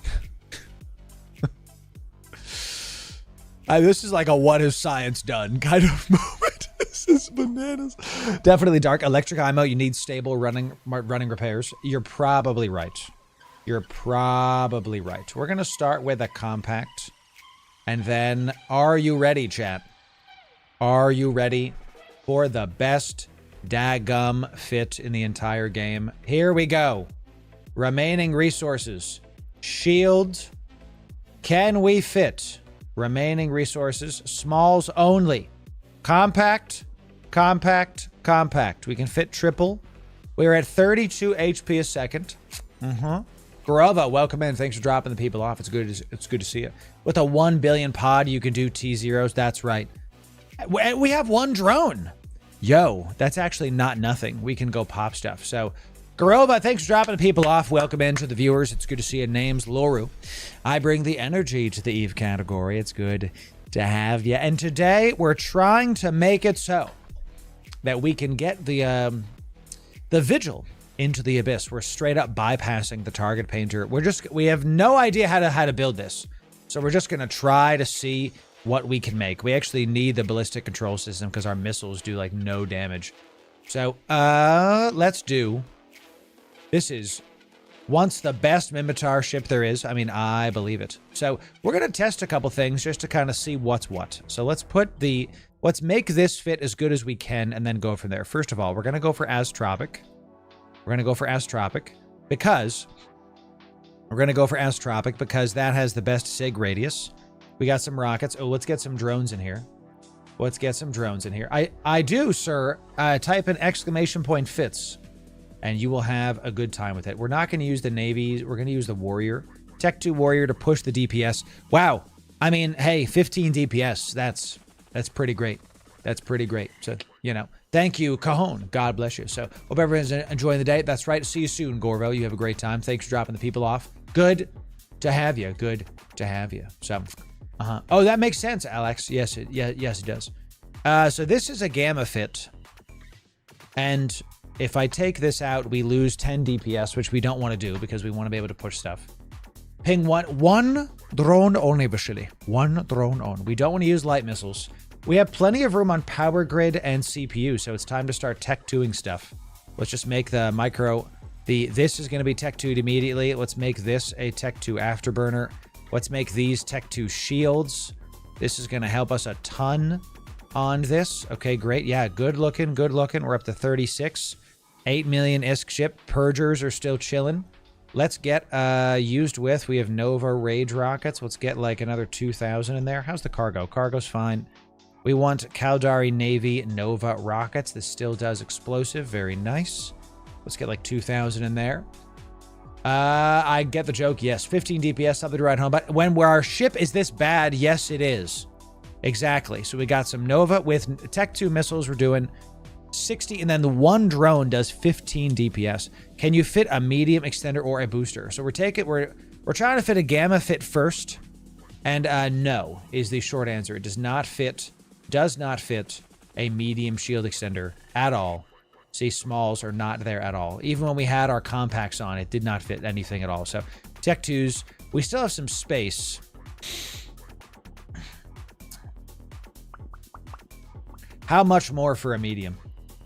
this is like a what has science done kind of moment. This is bananas. Definitely dark. Electric IMO, you need stable running repairs. You're probably right. We're going to start with a compact. And then, are you ready, chat? Are you ready for the best daggum fit in the entire game? Here we go. Remaining resources. Shield. Can we fit? Remaining resources. Smalls only. Compact. We can fit triple. We're at 32 HP a second. Garova, welcome in. Thanks for dropping the people off. It's good to see you. With a 1 billion pod, you can do T0s. That's right. We have one drone. Yo, that's actually not nothing. We can go pop stuff. So, Garova, thanks for dropping the people off. Welcome in to the viewers. It's good to see you. Name's Loru. I bring the energy to the Eve category. It's good to have you. And today, we're trying to make it so that we can get the Vigil into the Abyss. We're straight up bypassing the target painter. We have no idea how to build this. So we're just going to try to see what we can make. We actually need the ballistic control system because our missiles do like no damage. So let's do, this is once the best Mimitar ship there is. I mean, I believe it. So we're going to test a couple things just to kind of see what's what. So let's make this fit as good as we can and then go from there. First of all, we're going to go for Astropic. We're going to go for Astropic because that has the best SIG radius. We got some rockets. Oh, let's get some drones in here. I do, sir. Type in ! Fits, and you will have a good time with it. We're not going to use the Navy. We're going to use the Warrior. Tech 2 Warrior to push the DPS. Wow. I mean, hey, 15 DPS. That's pretty great. That's pretty great. So, thank you, Cajon. God bless you. So, hope everyone's enjoying the day. That's right. See you soon, Gorvo. You have a great time. Thanks for dropping the people off. Good to have you. Good to have you. So, Oh, that makes sense, Alex. Yes, it does. So this is a gamma fit. And if I take this out, we lose 10 DPS, which we don't want to do because we want to be able to push stuff. Ping one drone only, Vasily. One drone only. We don't want to use light missiles. We have plenty of room on power grid and CPU, so it's time to start tech 2ing stuff. Let's just make the micro, this is going to be tech 2'd immediately. Let's make this a tech 2 afterburner. Let's make these tech 2 shields. This is going to help us a ton on this. Okay, great. Yeah, good looking. We're up to 36. 8 million ISK ship. Purgers are still chilling. Let's get used with. We have Nova Rage rockets. Let's get like another 2,000 in there. How's the cargo? Cargo's fine. We want Caldari Navy Nova rockets. This still does explosive. Very nice. Let's get like 2,000 in there. I get the joke. Yes, 15 DPS, something to ride home. But where our ship is this bad, yes, it is. Exactly. So we got some Nova with Tech 2 missiles. We're doing 60, and then the one drone does 15 DPS. Can you fit a medium extender or a booster? So we're trying to fit a gamma fit first, and no is the short answer. It does not fit a medium shield extender at all. See, smalls are not there at all. Even when we had our compacts on, it did not fit anything at all. So Tech 2s, we still have some space. How much more for a medium?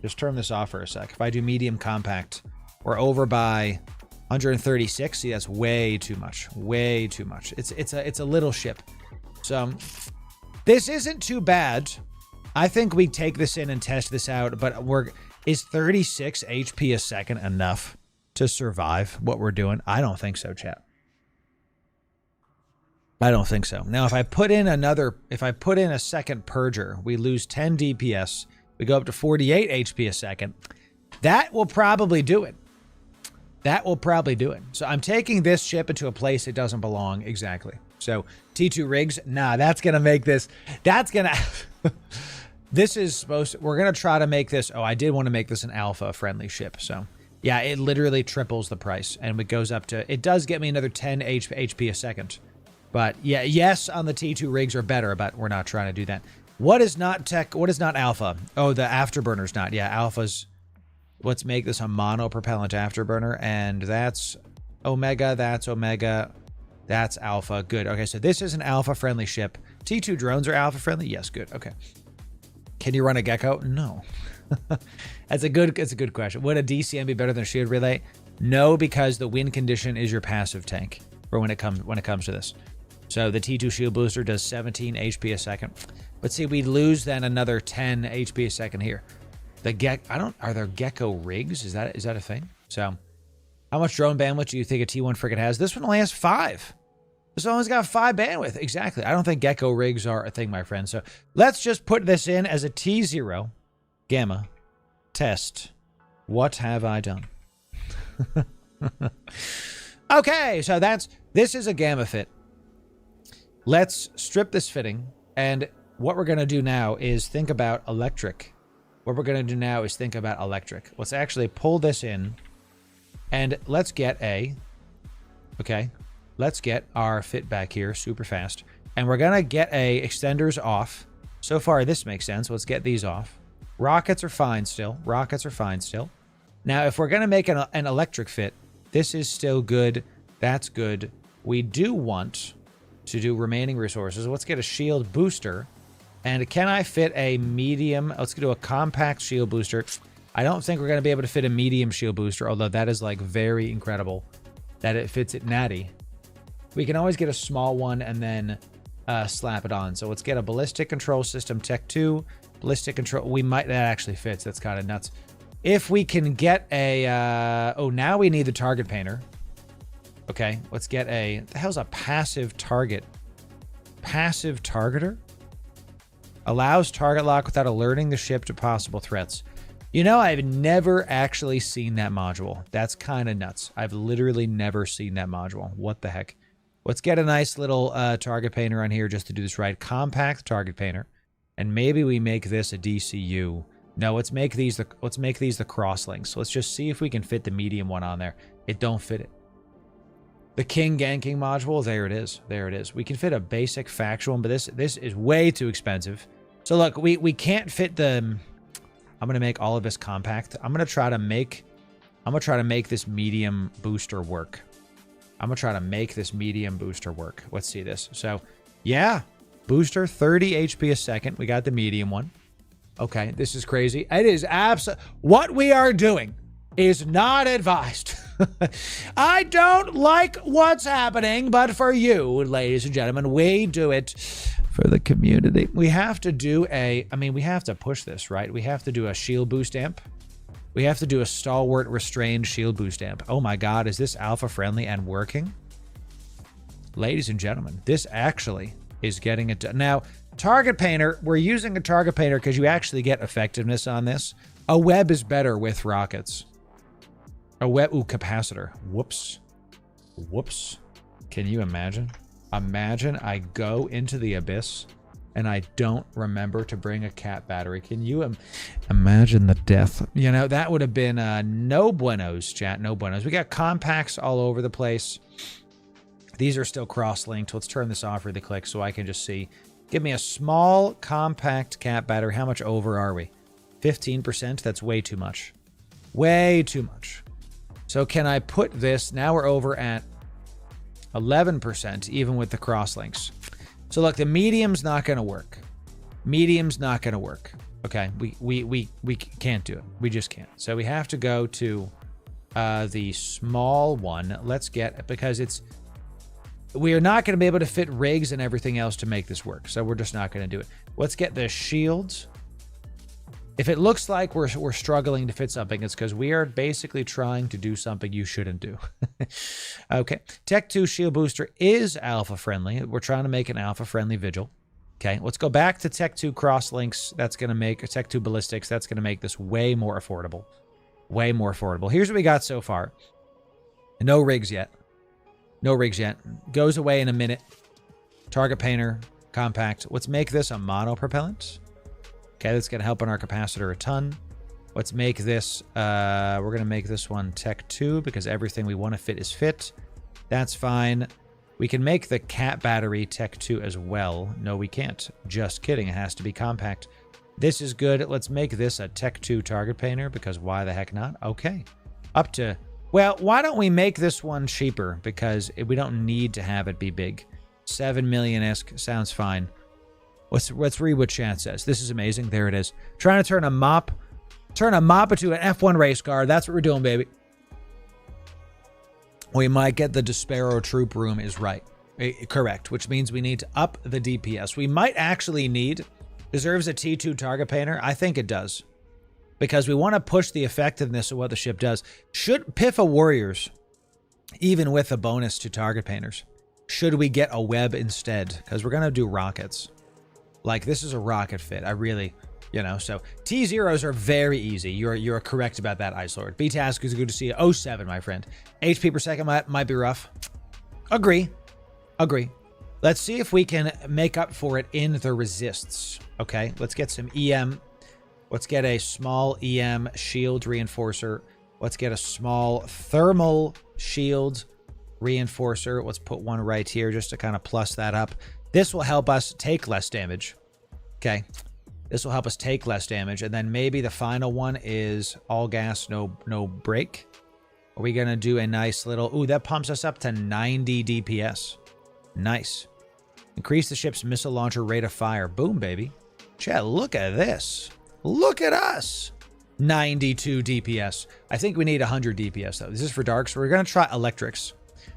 Just turn this off for a sec. If I do medium compact, we're over by 136. See, that's way too much. Way too much. It's a little ship. So this isn't too bad. I think we take this in and test this out, but is 36 HP a second enough to survive what we're doing? I don't think so, chat. I don't think so. Now, if I put in a second Purger, we lose 10 DPS. We go up to 48 HP a second. That will probably do it. So I'm taking this ship into a place it doesn't belong. Exactly. So T2 rigs. Nah, that's going to make this. That's going to. We're going to try to make this. Oh, I did want to make this an alpha friendly ship. So yeah, it literally triples the price and it goes up to, it does get me another 10 HP a second. But yeah, yes, on the T2 rigs are better, but we're not trying to do that. What is not tech? What is not alpha? Oh, the afterburner's not. Yeah, alpha's. Let's make this a mono propellant afterburner, and that's omega. That's omega. That's alpha. Good. Okay, so this is an alpha friendly ship. T2 drones are alpha friendly. Yes, good. Okay. Can you run a Gecko? No. It's a good question. Would a DCM be better than a shield relay? No, because the win condition is your passive tank. Or when it comes to this. So the T2 shield booster does 17 HP a second. But see, we lose then another 10 HP a second here. Are there Gecko rigs? Is that a thing? So how much drone bandwidth do you think a T1 frigate has? This one only has 5. This one's got 5 bandwidth. Exactly. I don't think Gecko rigs are a thing, my friend. So let's just put this in as a T0 gamma test. What have I done? Okay, so this is a gamma fit. Let's strip this fitting, and what we're going to do now is think about electric. Let's actually pull this in, and let's get our fit back here super fast. And we're going to get extenders off. So far, this makes sense. Let's get these off. Rockets are fine still. Now, if we're going to make an electric fit, this is still good. That's good. We do want to do remaining resources. Let's get a shield booster. And can I fit a medium? Let's do a compact shield booster. I don't think we're going to be able to fit a medium shield booster, although that is like very incredible that it fits it natty. We can always get a small one and then slap it on. So let's get a ballistic control system tech 2. Ballistic control. That actually fits. That's kind of nuts. If we can get a... now we need the target painter. Okay, let's get the hell's a passive target? Passive targeter? Allows target lock without alerting the ship to possible threats. You know, I've never actually seen that module. That's kind of nuts. I've literally never seen that module. What the heck? Let's get a nice little target painter on here just to do this right. Compact target painter. And maybe we make this a DCU. No, let's make these the crosslinks. Let's just see if we can fit the medium one on there. It don't fit it. The King ganking module, there it is. We can fit a basic factual one, but this is way too expensive. So look, we can't fit the... I'm gonna make all of this compact. I'm gonna try to make this medium booster work. Let's see this. So yeah, booster 30 HP a second. We got the medium one. Okay, this is crazy. It is what we are doing is not advised. I don't like what's happening, but for you, ladies and gentlemen, we do it for the community. We have to do we have to push this, right? We have to do a shield boost amp. We have to do a stalwart restrained shield boost amp. Oh my God, is this alpha friendly and working? Ladies and gentlemen, this actually is getting it done. Now, target painter, we're using a target painter because you actually get effectiveness on this. A web is better with rockets. Capacitor. Whoops. Can you imagine? Imagine I go into the abyss and I don't remember to bring a cat battery. Can you imagine the death? You know, that would have been no buenos, chat. No buenos. We got compacts all over the place. These are still cross-linked. Let's turn this off really quick so I can just see. Give me a small compact cat battery. How much over are we? 15%? That's way too much. Way too much. So can I put this? Now we're over at 11%, even with the crosslinks. So look, the medium's not going to work. Okay, we can't do it. We just can't. So we have to go to the small one. Let's get, because we are not going to be able to fit rigs and everything else to make this work. So we're just not going to do it. Let's get the shields. If it looks like we're struggling to fit something, it's because we are basically trying to do something you shouldn't do. Okay. Tech 2 shield booster is alpha friendly. We're trying to make an alpha friendly vigil. Okay. Let's go back to Tech 2 crosslinks. That's going to make Tech 2 ballistics. That's going to make this way more affordable. Here's what we got so far. No rigs yet. Goes away in a minute. Target painter, compact. Let's make this a mono propellant. Okay, that's going to help on our capacitor a ton. Let's make this, we're going to make this one Tech 2 because everything we want to fit is fit. That's fine. We can make the cat battery Tech 2 as well. No, we can't. Just kidding. It has to be compact. This is good. Let's make this a Tech 2 target painter because why the heck not? Okay. Up to, well, why don't we make this one cheaper because we don't need to have it be big. 7 million-esque sounds fine. Let's read what chat says. This is amazing. There it is. Trying to turn a mop into an F1 race car. That's what we're doing, baby. We might get the Despero troop room is right. Correct, which means we need to up the DPS. We might actually need, deserves a T2 target painter. I think it does. Because we want to push the effectiveness of what the ship does. Should PIFA warriors, even with a bonus to target painters, should we get a web instead? Because we're going to do rockets. Like, this is a rocket fit. I really You know, so T0s are very easy. You're correct about that, Ice Lord. B-Task is good to see you. Oh 07, my friend. HP per second might be rough. Agree. Let's see if we can make up for it in the resists. Okay, let's get some EM. Let's get a small EM shield reinforcer. Let's get a small thermal shield reinforcer. Let's put one right here just to kind of plus that up. This will help us take less damage. Okay. This will help us take less damage. And then maybe the final one is all gas, no break. Are we going to do a nice little... Ooh, that pumps us up to 90 DPS. Nice. Increase the ship's missile launcher rate of fire. Boom, baby. Chat, look at this. Look at us. 92 DPS. I think we need 100 DPS, though. This is for dark, so we're going to try electrics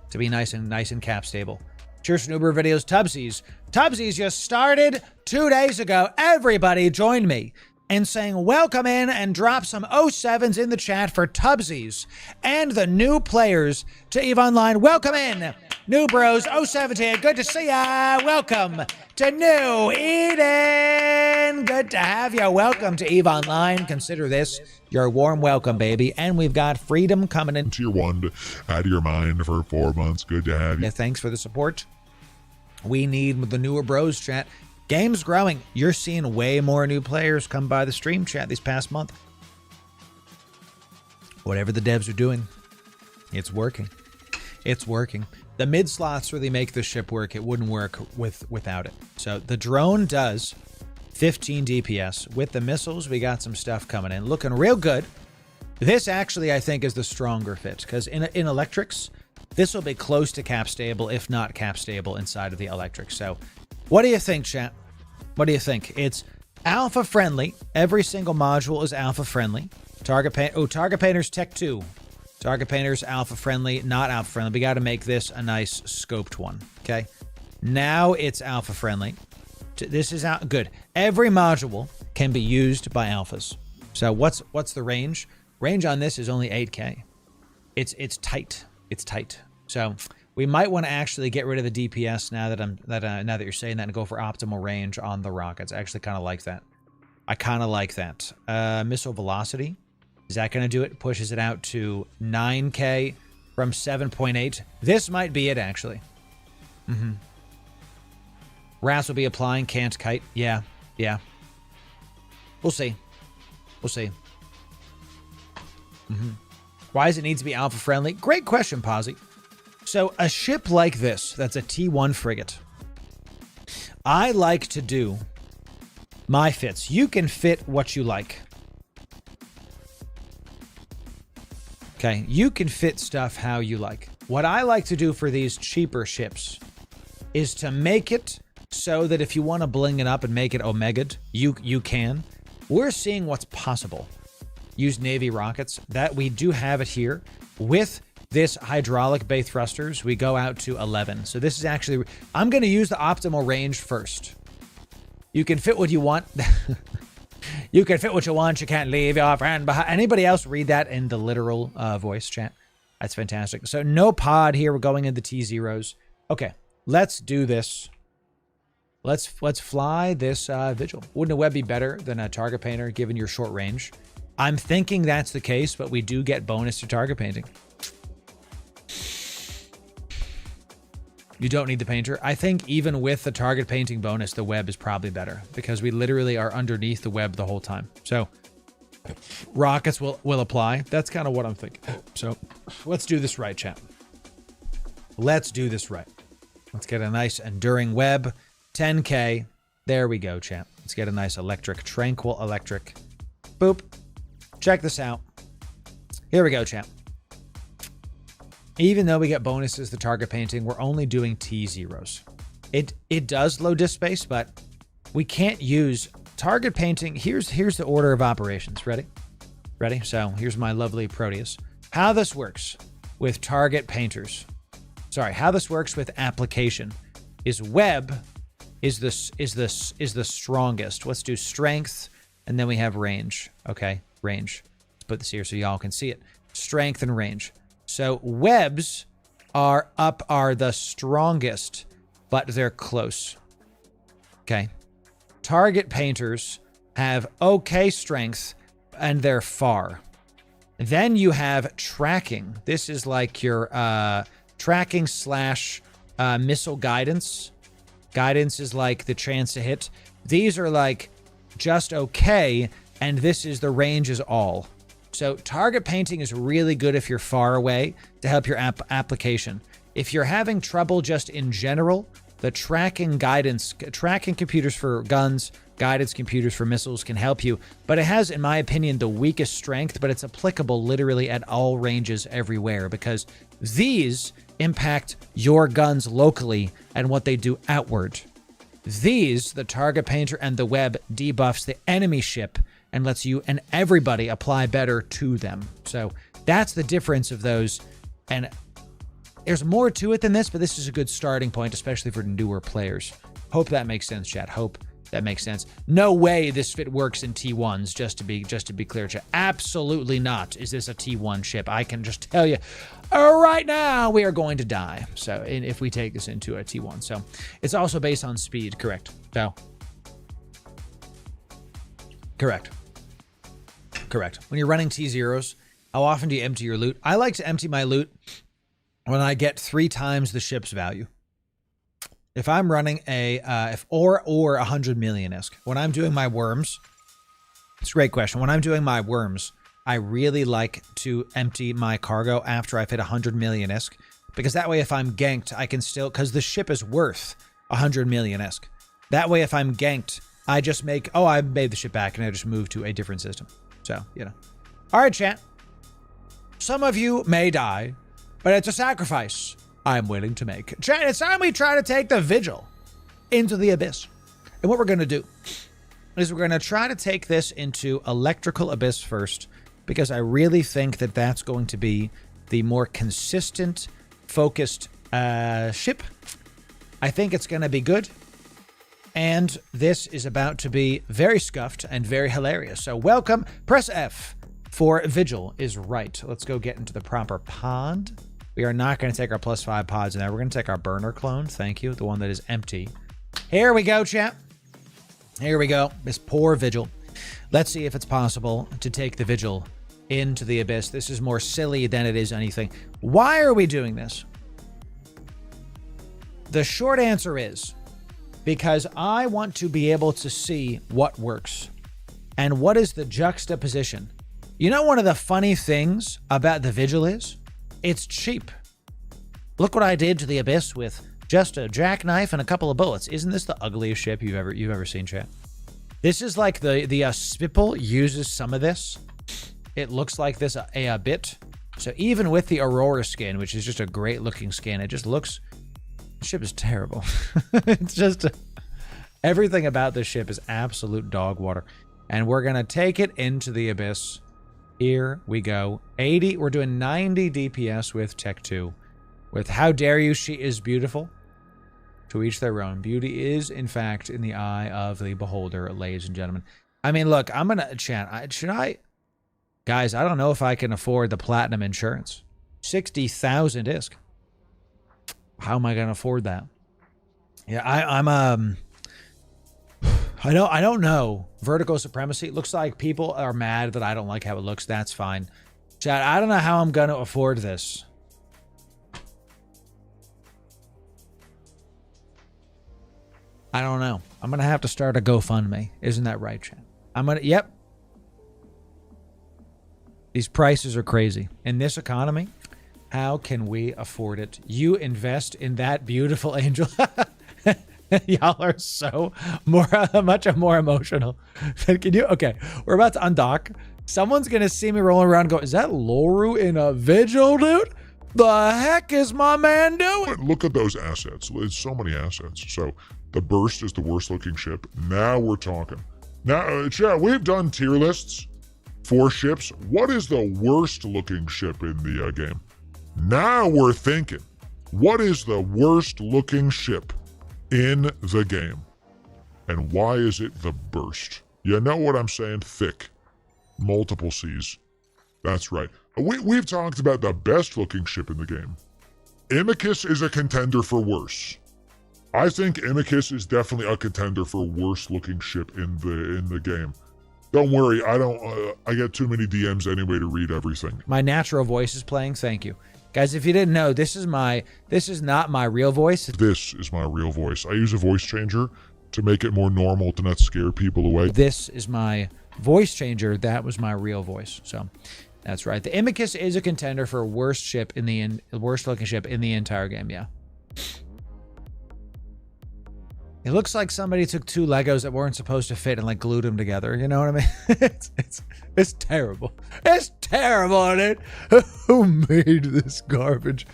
to be nice and cap stable. Cheers to Uber videos. Tubsies. Tubsies just started 2 days ago. Everybody joined me in saying welcome in and drop some 07s in the chat for Tubsies and the new players to EVE Online. Welcome in, new bros. 07 here. Good to see ya. Welcome to New Eden. Good to have you. Welcome to EVE Online. Consider this your warm welcome, baby. And we've got Freedom coming in. Tier 1 out of your mind for 4 months. Good to have you. Yeah, thanks for the support. We need the newer bros, chat. Game's growing. You're seeing way more new players come by the stream, chat, this past month. Whatever the devs are doing, it's working. It's working. The mid slots really make the ship work. It wouldn't work without it. So the drone does 15 DPS. With the missiles, we got some stuff coming in. Looking real good. This actually, I think, is the stronger fit. Because in electrics, this will be close to cap stable, if not cap stable, inside of the electric. So what do you think, chat? What do you think? It's alpha friendly. Every single module is alpha friendly. Target Painter's Tech 2. Target Painter's alpha friendly, not alpha friendly. We got to make this a nice scoped one. Okay. Now it's alpha friendly. This is out good. Every module can be used by alphas. So what's the range? Range on this is only 8K. It's tight. It's tight. So we might want to actually get rid of the DPS now that you're saying that and go for optimal range on the rockets. I actually kind of like that. I kind of like that. Missile velocity. Is that going to do it? Pushes it out to 9K from 7.8. This might be it, actually. Ras will be applying. Can't kite. Yeah. We'll see. We'll see. Why does it need to be alpha friendly? Great question, Posy. So a ship like this, that's a T1 frigate. I like to do my fits. You can fit what you like. Okay, you can fit stuff how you like. What I like to do for these cheaper ships is to make it so that if you want to bling it up and make it omega'd, you can. We're seeing what's possible. Use Navy rockets. That we do have it here. With this hydraulic bay thrusters, we go out to 11. So this is actually... I'm going to use the optimal range first. You can fit what you want. You can fit what you want. You can't leave your friend behind. Anybody else read that in the literal voice chat? That's fantastic. So no pod here. We're going into T0s. Okay, let's do this. Let's fly this Vigil. Wouldn't a web be better than a target painter given your short range? I'm thinking that's the case, but we do get bonus to target painting. You don't need the painter. I think even with the target painting bonus, the web is probably better because we literally are underneath the web the whole time. So rockets will apply. That's kind of what I'm thinking. So let's do this right, chat. Let's do this right. Let's get a nice enduring web. 10K. There we go, chat. Let's get a nice electric, tranquil electric. Boop. Check this out. Here we go, chat. Even though we get bonuses to target painting, we're only doing T0s. It does low disk space, but we can't use target painting. Here's the order of operations. Ready? Ready? So here's my lovely Proteus. How this works with target painters. Sorry, how this works with application is web is the strongest. Let's do strength, and then we have range. Okay, range. Let's put this here so y'all can see it. Strength and range. So webs are the strongest, but they're close. Okay. Target painters have okay strength, and they're far. Then you have tracking. This is like your tracking slash missile guidance. Guidance is like the chance to hit. These are like just okay, and this is the range is all. So target painting is really good if you're far away to help your application. If you're having trouble just in general, the tracking computers for guns, guidance computers for missiles can help you. But it has, in my opinion, the weakest strength, but it's applicable literally at all ranges everywhere because these impact your guns locally and what they do outward. These, the target painter and the web, debuffs the enemy ship and lets you and everybody apply better to them. So that's the difference of those. And there's more to it than this, but this is a good starting point, especially for newer players. Hope that makes sense, chat. Hope that makes sense. No way this fit works in T1s, just to be clear, chat. Absolutely not is this a T1 ship. I can just tell you right now we are going to die. So if we take this into a T1. So it's also based on speed, correct? So correct. When you're running T0s, how often do you empty your loot? I like to empty my loot when I get 3 times the ship's value. If I'm running or 100 million-esque, when I'm doing my worms, it's a great question. When I'm doing my worms, I really like to empty my cargo after I've hit 100 million-esque, because that way if I'm ganked, I can still, because the ship is worth 100 million-esque. That way if I'm ganked, I just make, I made the ship back and I just move to a different system. So, All right, chat. Some of you may die, but it's a sacrifice I'm willing to make. Chat, it's time we try to take the Vigil into the Abyss. And what we're going to do is we're going to try to take this into Electrical Abyss first, because I really think that that's going to be the more consistent, focused ship. I think it's going to be good. And this is about to be very scuffed and very hilarious. So welcome. Press F for Vigil is right. Let's go get into the proper pod. We are not going to take our +5 pods now. We're going to take our burner clone. Thank you. The one that is empty. Here we go, chat. Here we go. This poor Vigil. Let's see if it's possible to take the Vigil into the Abyss. This is more silly than it is anything. Why are we doing this? The short answer is because I want to be able to see what works and what is the juxtaposition. You know, one of the funny things about the Vigil is it's cheap. Look what I did to the Abyss with just a jackknife and a couple of bullets. Isn't this the ugliest ship you've ever seen, chat? This is like the Spipple uses some of this. It looks like this a bit. So even with the Aurora skin, which is just a great looking skin, it just looks, the ship is terrible. It's just, everything about this ship is absolute dog water. And we're going to take it into the Abyss. Here we go. 80, we're doing 90 DPS with Tech 2. With How Dare You, She Is Beautiful. To each their own. Beauty is, in fact, in the eye of the beholder, ladies and gentlemen. I mean, look, I'm going to chat. Should I? Guys, I don't know if I can afford the platinum insurance. 60,000 ISK. How am I going to afford that? Yeah, I don't know. Vertical supremacy. Looks like people are mad that I don't like how it looks. That's fine. Chat, I don't know how I'm going to afford this. I don't know. I'm going to have to start a GoFundMe. Isn't that right, chat? Yep. These prices are crazy. In this economy, how can we afford it? You invest in that beautiful angel. Y'all are so much more emotional. Can you? Okay, we're about to undock. Someone's going to see me rolling around and go, is that Loru in a Vigil, dude? The heck is my man doing? Look at those assets. It's so many assets. So the Burst is the worst looking ship. Now we're talking. Now, chat, we've done tier lists for ships. What is the worst looking ship in the game? Now we're thinking, what is the worst looking ship in the game? And why is it the Burst? You know what I'm saying? Thick. Multiple C's. That's right. We've talked about the best looking ship in the game. Imicus is a contender for worse. I think Imicus is definitely a contender for worst looking ship in the game. Don't worry, I get too many DMs anyway to read everything. My natural voice is playing. Thank you. Guys, if you didn't know, this is not my real voice. This is my real voice. I use a voice changer to make it more normal, to not scare people away. This is my voice changer. That was my real voice. So that's right. The Imicus is a contender for worst ship in the worst looking ship in the entire game. Yeah. It looks like somebody took two Legos that weren't supposed to fit and like glued them together. You know what I mean? It's terrible. It's terrible, dude. Who made this garbage?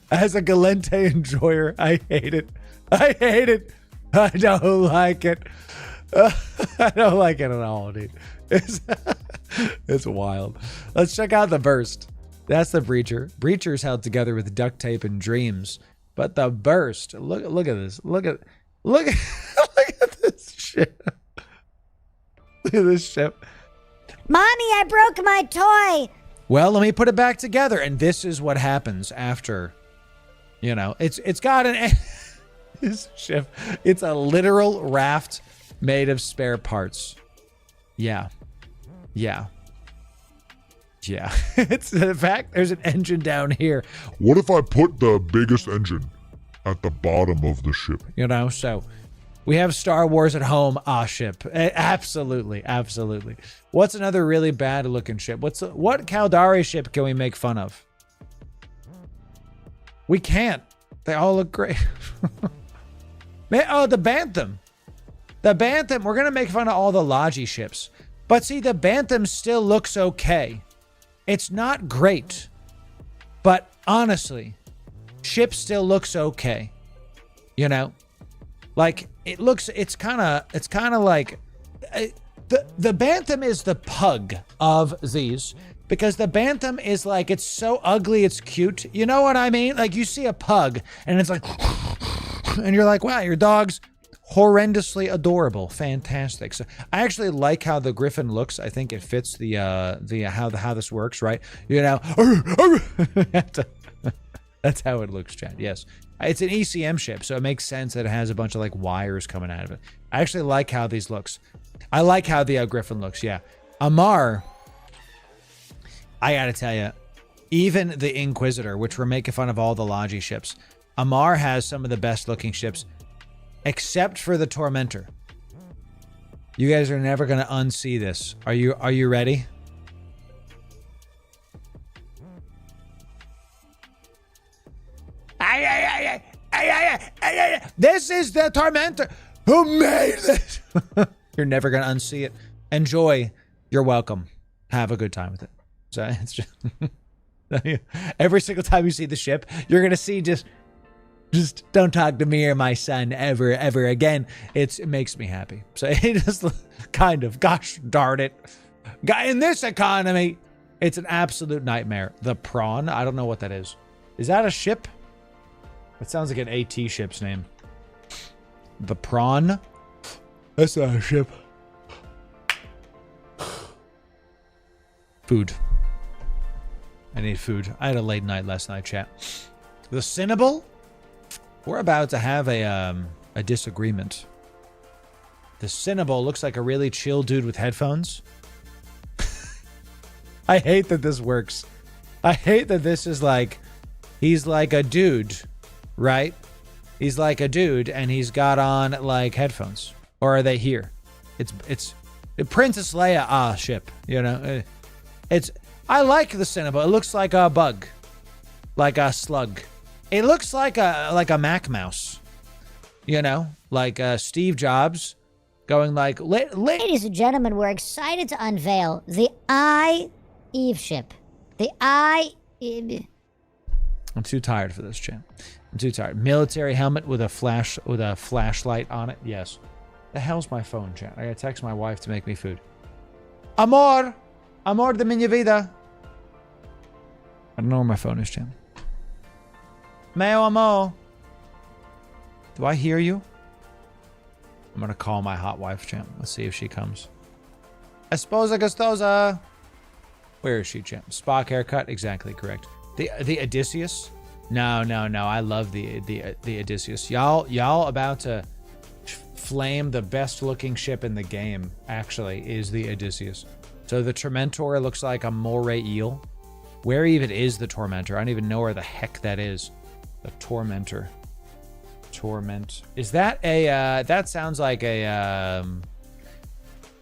As a Galente enjoyer, I hate it. I hate it. I don't like it. I don't like it at all, dude. It's wild. Let's check out the burst. That's the breacher. Breacher's held together with duct tape and dreams, but the burst. Look at this. Look at this ship. Look at this ship. Mommy, I broke my toy. Well, let me put it back together, and this is what happens after. You know, it's got an this ship. It's a literal raft made of spare parts. Yeah. It's in fact there's an engine down here. What if I put the biggest engine at the bottom of the ship? You know, so we have Star Wars at home. Ship. Absolutely. What's another really bad looking ship? What Caldari ship can we make fun of? We can't. They all look great. The Bantam. The Bantam. We're gonna make fun of all the Logi ships, but see, the Bantam still looks okay. It's not great, but honestly, ship still looks okay. You know, like it's kind of like the Bantam is the pug of these, because the Bantam is like, it's so ugly, it's cute. You know what I mean? Like you see a pug and it's like, and you're like, wow, your dog's horrendously adorable, fantastic. So I actually like how the Griffin looks. I think it fits the how this works, right? You know, that's how it looks, Chad. Yes, it's an ECM ship, so it makes sense that it has a bunch of like wires coming out of it. I actually like how these looks. I like how the Griffin looks. Yeah, Amar. I gotta tell you, even the Inquisitor, which we're making fun of all the Logi ships, Amar has some of the best looking ships. Except for the Tormentor. You guys are never going to unsee this. Are you ready? This is the Tormentor. Who made this? You're never going to unsee it. Enjoy. You're welcome. Have a good time with it. So it's just every single time you see the ship, you're going to see just don't talk to me or my son ever again. It makes me happy. So it just kind of, gosh darn it. In this economy, it's an absolute nightmare. The Prawn, I don't know what that is. Is that a ship? It sounds like an AT ship's name. The Prawn? That's not a ship. Food. I need food. I had a late night last night, chat. The Cinnable? We're about to have a disagreement. The Cinnable looks like a really chill dude with headphones. I hate that this works. I hate that this is like, he's like a dude, right? He's like a dude and he's got on like headphones. Or are they here? It's Princess Leia ship, you know? I like the Cinnable. It looks like a bug. Like a slug. It looks like a Mac mouse, you know, like Steve Jobs going like, Ladies and gentlemen, we're excited to unveil the Eve ship. The I'm too tired for this, Jim. I'm too tired. Military helmet with a flashlight on it. Yes. The hell's my phone, chat? I gotta text my wife to make me food. Amor de minha vida. I don't know where my phone is, Jim. Meu amor. Do I hear you? I'm gonna call my hot wife, champ. Let's see if she comes. Esposa gustosa. Where is she, champ? Spock haircut. Exactly correct. The Odysseus. No. I love the Odysseus. Y'all about to flame the best looking ship in the game, actually, is the Odysseus. So the Tormentor looks like a moray eel. Where even is the Tormentor? I don't even know where the heck that is. The Tormentor. Torment. Is that a, that sounds like a,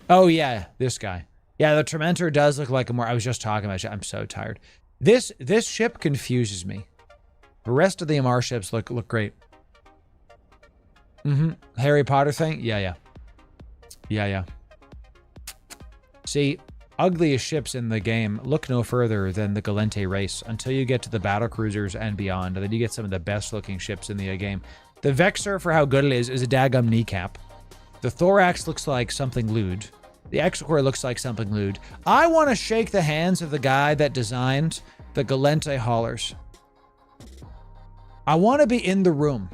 oh yeah, this guy. Yeah, the Tormentor does look like a more, I was just talking about it. I'm so tired. This ship confuses me. The rest of the MR ships look great. Harry Potter thing? Yeah. See, ugliest ships in the game look no further than the Galente race until you get to the battle cruisers and beyond, and then you get some of the best looking ships in the game. The Vexor, for how good it is a daggum kneecap. The Thorax looks like something lewd. The Exocor looks like something lewd. I want to shake the hands of the guy that designed the Galente haulers. I want to be in the room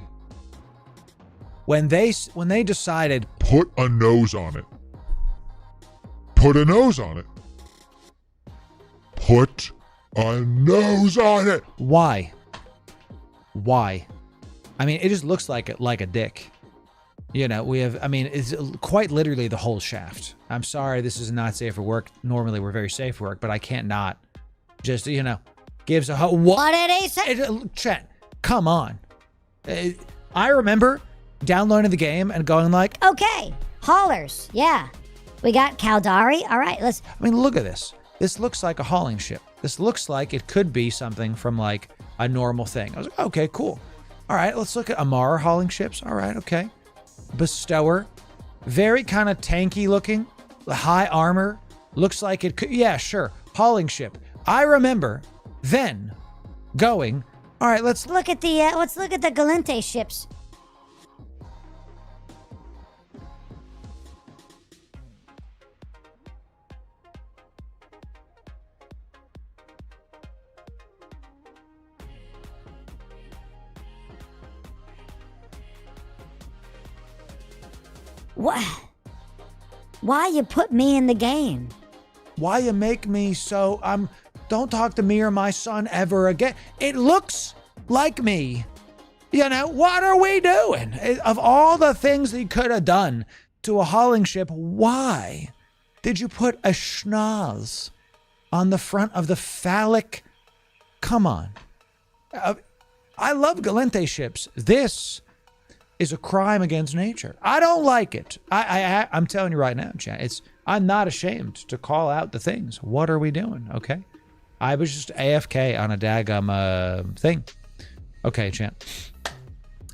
when they decided, put a nose on it. Put a nose on it. Put a nose on it. Why? I mean, it just looks like a dick. You know, we have, I mean, it's quite literally the whole shaft. I'm sorry, this is not safe for work. Normally, we're very safe for work, but I can't not. Just, you know, gives a... What did he say? Chat, come on. I remember downloading the game and going like... Okay, haulers, yeah. We got Caldari. All right, let's... I mean, look at this. This looks like a hauling ship. This looks like it could be something from like a normal thing. I was like, okay, cool. All right, let's look at Amara hauling ships. All right, okay. Bestower, very kind of tanky looking, high armor, looks like it could, yeah, sure, hauling ship. I remember then going, all right, let's look at the Galente ships. What? Why you put me in the game? Why you make me so, don't talk to me or my son ever again. It looks like me. You know, what are we doing? Of all the things that you could have done to a hauling ship, why did you put a schnoz on the front of the phallic? Come on. I love Galente ships. This is a crime against nature. I don't like it. I'm telling you right now, chat. I'm not ashamed to call out the things. What are we doing? Okay. I was just AFK on a daggum thing. Okay, chat.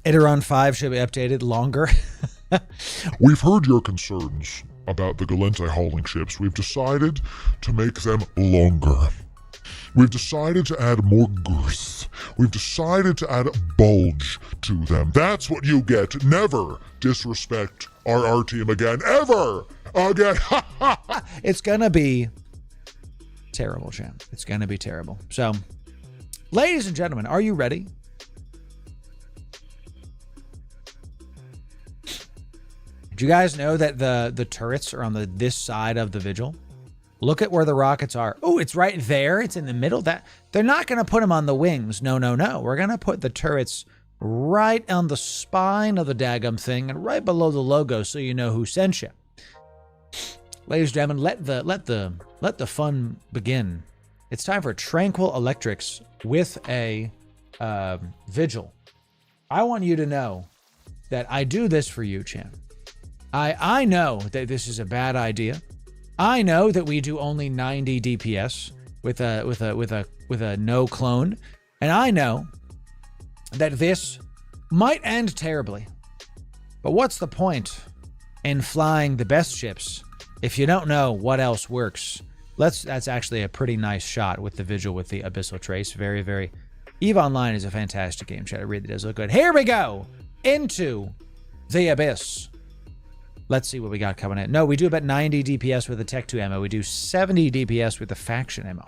Iteron 5 should be updated longer. We've heard your concerns about the Galente hauling ships. We've decided to make them longer. We've decided to add more girth. We've decided to add bulge to them. That's what you get. Never disrespect our team again. Ever again. It's gonna be terrible, champ. It's gonna be terrible. So, ladies and gentlemen, are you ready? Did you guys know that the turrets are on this side of the Vigil? Look at where the rockets are. Oh, it's right there. It's in the middle. That they're not going to put them on the wings. No. We're going to put the turrets right on the spine of the daggum thing and right below the logo, so you know who sent you. Ladies and gentlemen, let the fun begin. It's time for Tranquil Electrics with a Vigil. I want you to know that I do this for you, champ. I know that this is a bad idea. I know that we do only 90 DPS with a no clone, and I know that this might end terribly. But what's the point in flying the best ships if you don't know what else works? That's actually a pretty nice shot with the Vigil with the Abyssal Trace. Very, very. EVE Online is a fantastic game, chat. It really does look good. Here we go into the Abyss. Let's see what we got coming in. No, we do about 90 DPS with the Tech 2 ammo. We do 70 DPS with the Faction ammo.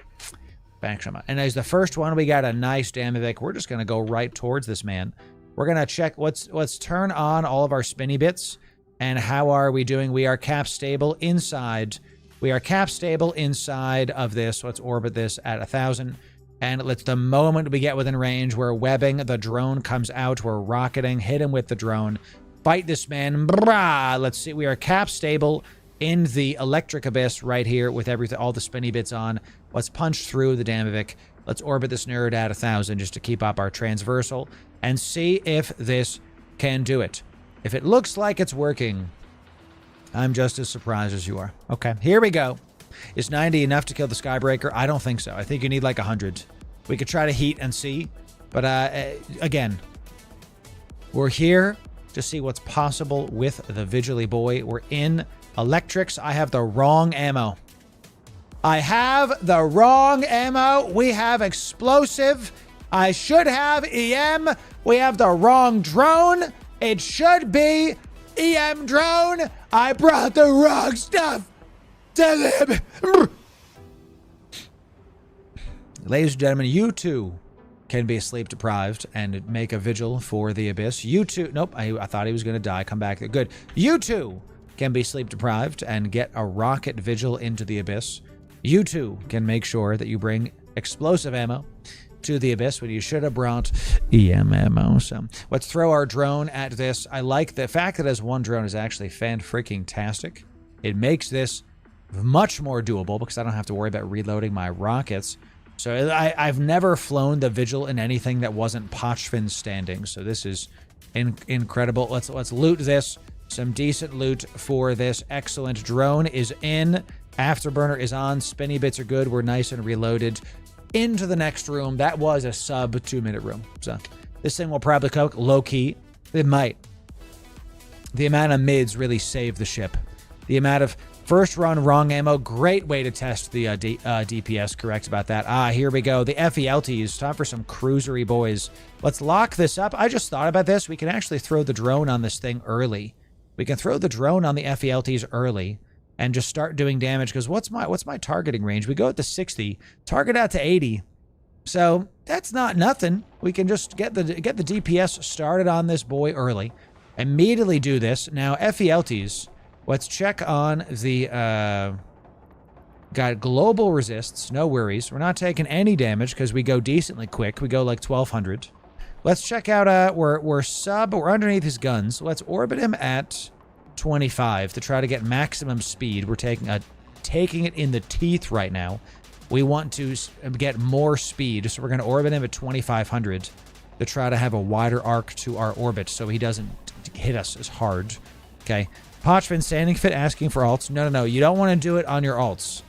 And as the first one, we got a nice Damivic. We're just going to go right towards this man. We're going to check, let's turn on all of our spinny bits. And how are we doing? We are cap stable inside. We are cap stable inside of this. Let's orbit this at 1,000. And let's, the moment we get within range, we're webbing. The drone comes out. We're rocketing. Hit him with the drone. Fight this man. Brah! Let's see. We are cap stable in the electric abyss right here with everything, all the spinny bits on. Let's punch through the Damavik. Let's orbit this nerd at 1,000 just to keep up our transversal and see if this can do it. If it looks like it's working, I'm just as surprised as you are. Okay, here we go. Is 90 enough to kill the Skybreaker? I don't think so. I think you need like 100. We could try to heat and see. But again, we're here to see what's possible with the Vigily Boy. We're in electrics. I have the wrong ammo. I have the wrong ammo. We have explosive. I should have EM. We have the wrong drone. It should be EM drone. I brought the wrong stuff to them. Ladies and gentlemen, you too can be sleep deprived and make a vigil for the abyss. You too. Nope, I thought he was going to die. Come back. Good. You too can be sleep deprived and get a rocket vigil into the abyss. You too can make sure that you bring explosive ammo to the abyss when you should have brought EM ammo. So let's throw our drone at this. I like the fact that as one drone is actually fan-freaking-tastic. It makes this much more doable because I don't have to worry about reloading my rockets. So I've never flown the Vigil in anything that wasn't Pochfin standing. So this is incredible. Let's loot this. Some decent loot for this. Excellent. Drone is in. Afterburner is on. Spinny bits are good. We're nice and reloaded. Into the next room. That was a sub 2-minute room. So this thing will probably cook low-key. It might. The amount of mids really saved the ship. The amount of first run wrong ammo. Great way to test the DPS. Correct about that. Here we go. The FELTs. Time for some cruisery boys. Let's lock this up. I just thought about this. We can actually throw the drone on this thing early. We can throw the drone on the FELTs early and just start doing damage, because what's my targeting range? We go at the 60, target out to 80. So that's not nothing. We can just get the DPS started on this boy early. Immediately do this. Now, FELTs, let's check on the got global resists, no worries. We're not taking any damage because we go decently quick. We go like 1,200. Let's check out, we're underneath his guns. Let's orbit him at 25 to try to get maximum speed. We're taking it in the teeth right now. We want to get more speed, so we're going to orbit him at 2,500 to try to have a wider arc to our orbit so he doesn't hit us as hard. Okay. Pochfin standing fit asking for alts. No. You don't want to do it on your alts.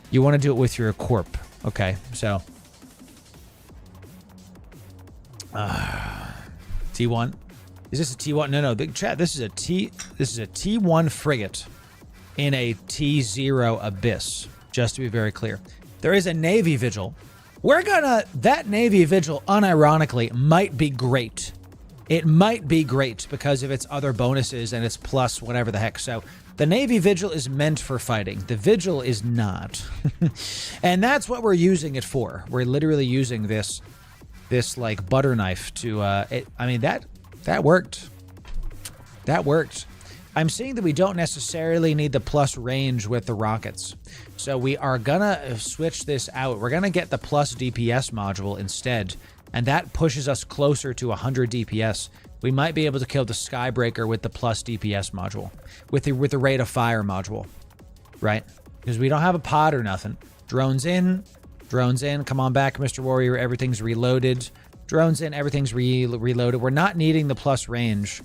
You want to do it with your Corp. Okay. So T1. Is this a T1? No, big chat. This is a T1 frigate in a T0 abyss. Just to be very clear, there is a Navy Vigil. That Navy Vigil, unironically, might be great. It might be great because of its other bonuses and its plus whatever the heck. So the Navy Vigil is meant for fighting. The Vigil is not, and that's what we're using it for. We're literally using this like butter knife to. I mean that worked. That worked. I'm seeing that we don't necessarily need the plus range with the rockets. So we are gonna switch this out. We're gonna get the plus DPS module instead. And that pushes us closer to 100 DPS. We might be able to kill the Skybreaker with the plus DPS module. With the rate of fire module. Right? Because we don't have a pod or nothing. Drones in. Come on back, Mr. Warrior. Everything's reloaded. Drones in, everything's reloaded. We're not needing the plus range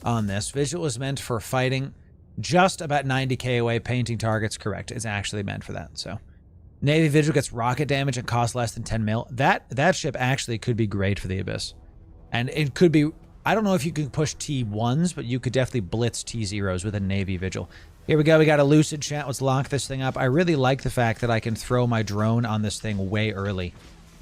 on this. Visual is meant for fighting. Just about 90k away, painting targets. Correct. It's actually meant for that. So, Navy Vigil gets rocket damage and costs less than 10 mil. That ship actually could be great for the Abyss. And it could be, I don't know if you can push T1s, but you could definitely blitz T0s with a Navy Vigil. Here we go. We got a Lucid chat. Let's lock this thing up. I really like the fact that I can throw my drone on this thing way early.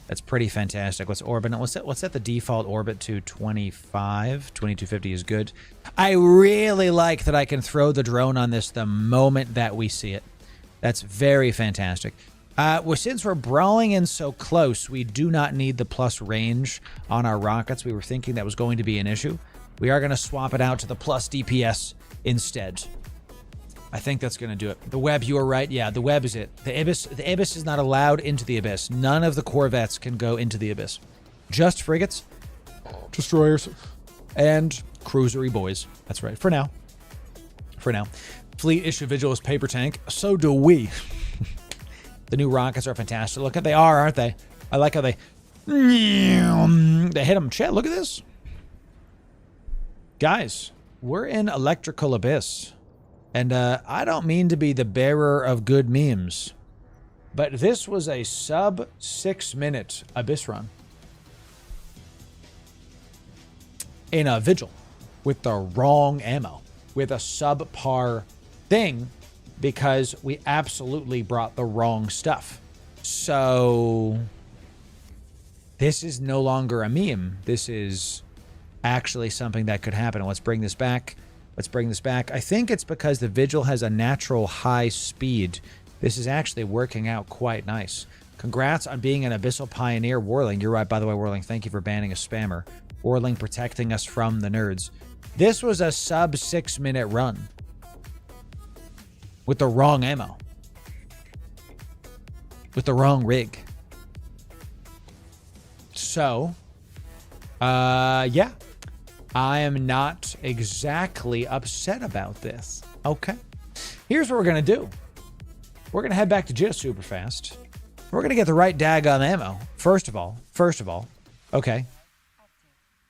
That's pretty fantastic. Let's orbit it. Let's set the default orbit to 25. 2250 is good. I really like that I can throw the drone on this the moment that we see it. That's very fantastic. Since we're brawling in so close, we do not need the plus range on our rockets. We were thinking that was going to be an issue. We are going to swap it out to the plus DPS instead. I think that's going to do it. The web, you are right. Yeah, the web is it. The Ibis is not allowed into the Abyss. None of the corvettes can go into the Abyss. Just frigates, destroyers, and cruisery boys. That's right. For now. For now. Fleet issue Vigilus paper tank. So do we. The new rockets are fantastic. Look at they are, aren't they? I like how they hit them. Chat, look at this. Guys, we're in electrical abyss. And I don't mean to be the bearer of good memes, but this was a sub 6-minute abyss run in a Vigil with the wrong ammo, with a subpar thing, because we absolutely brought the wrong stuff. So this is no longer a meme. This is actually something that could happen. Let's bring this back. Let's bring this back. I think it's because the Vigil has a natural high speed. This is actually working out quite nice. Congrats on being an Abyssal Pioneer, Warling. You're right, by the way, Warling. Thank you for banning a spammer. Warling protecting us from the nerds. This was a sub 6-minute run with the wrong ammo, with the wrong rig. So, yeah. I am not exactly upset about this. Okay. Here's what we're going to do. We're going to head back to JIT super fast. We're going to get the right daggone ammo. First of all. Okay.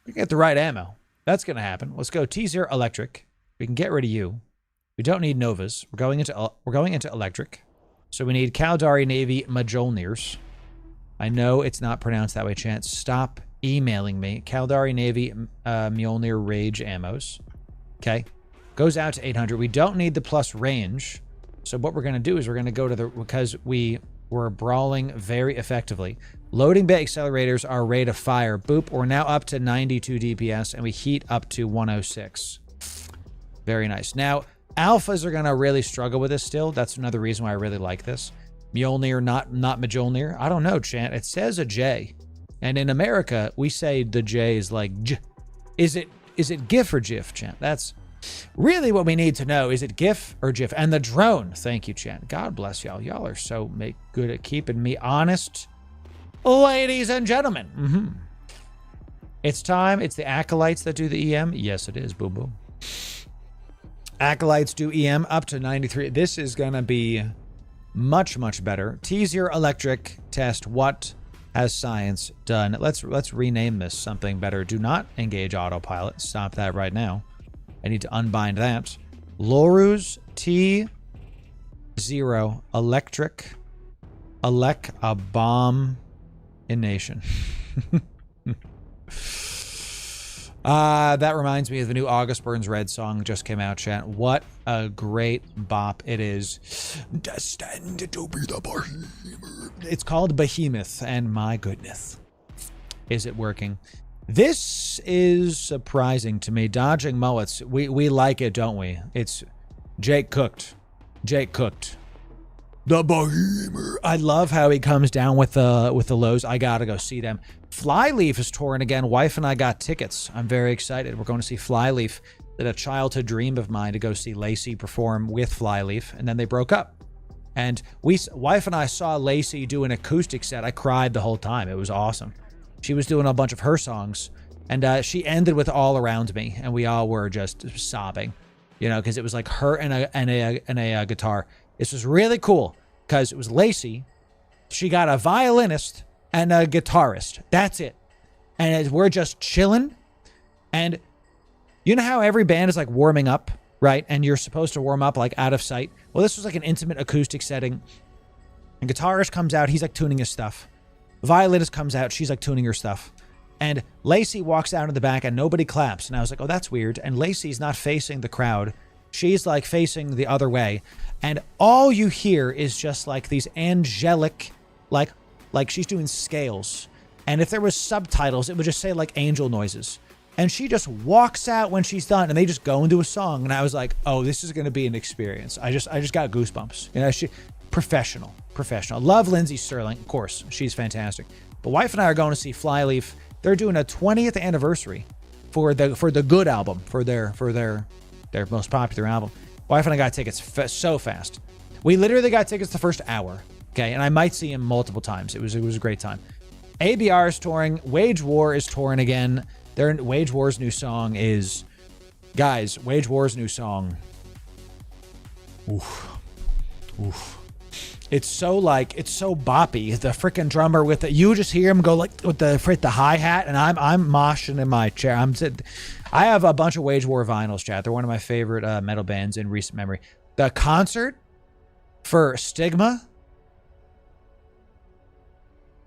We get the right ammo. That's going to happen. Let's go T0 electric. We can get rid of you. We don't need Novas. We're going into electric. So we need Caldari Navy Majolnirs. I know it's not pronounced that way, Chance. Stop emailing me. Caldari Navy Mjolnir Rage ammos. Okay. Goes out to 800. We don't need the plus range. So what we're going to do is we're going to go to the, because we were brawling very effectively. Loading bay accelerators are rate of fire. Boop. We're now up to 92 DPS and we heat up to 106. Very nice. Now, alphas are going to really struggle with this still. That's another reason why I really like this. Mjolnir, not Mjolnir. I don't know, Chant. It says a J. And in America, we say the J is like J. Is it GIF or GIF, Chant? That's really what we need to know. Is it GIF or GIF? And the drone. Thank you, Chant. God bless y'all. Y'all are so good at keeping me honest. Ladies and gentlemen. It's time. It's the Acolytes that do the EM. Yes, it is. Boom, boom. Acolytes do EM up to 93. This is going to be much, much better. T0 electric test. What has science done? Let's rename this something better. Do not engage autopilot. Stop that right now. I need to unbind that. Loru's T0 electric a bomb in nation. That reminds me of the new August Burns Red song just came out, chat. What a great bop it is. Destined to be the behemoth. It's called Behemoth, and my goodness, is it working? This is surprising to me. Dodging mullets. We like it, don't we? It's Jake cooked. Jake cooked. The behemoth. I love how he comes down with the lows. I gotta go see them. Flyleaf is touring again. Wife and I got tickets. I'm very excited. We're going to see Flyleaf. That a childhood dream of mine to go see Lacey perform with Flyleaf, and then they broke up. And wife and I saw Lacey do an acoustic set. I cried the whole time. It was awesome. She was doing a bunch of her songs, and she ended with All Around Me, and we all were just sobbing, you know, because it was like her and a guitar. This was really cool because it was Lacey. She got a violinist and a guitarist. That's it. And we're just chilling. And you know how every band is like warming up, right? And you're supposed to warm up like out of sight. Well, this was like an intimate acoustic setting. And guitarist comes out. He's like tuning his stuff. Violinist comes out. She's like tuning her stuff. And Lacey walks out in the back and nobody claps. And I was like, oh, that's weird. And Lacey's not facing the crowd. She's like facing the other way. And all you hear is just like these angelic, like she's doing scales. And if there was subtitles, it would just say like angel noises. And she just walks out when she's done, and they just go into a song. And I was like, oh, this is going to be an experience. I just got goosebumps. You know, she professional. Love Lindsay Sterling, of course. She's fantastic. But wife and I are going to see Flyleaf. They're doing a 20th anniversary for the good album, for their most popular album. Wife and I got tickets so fast. We literally got tickets the first hour. Okay, and I might see him multiple times. It was a great time. ABR is touring. Wage War is touring again. Wage War's new song is, guys. Wage War's new song. Oof. It's so boppy. The freaking drummer with you just hear him go like with the hi-hat, and I'm moshing in my chair. I have a bunch of Wage War vinyls, chat. They're one of my favorite metal bands in recent memory. The concert for Stigma,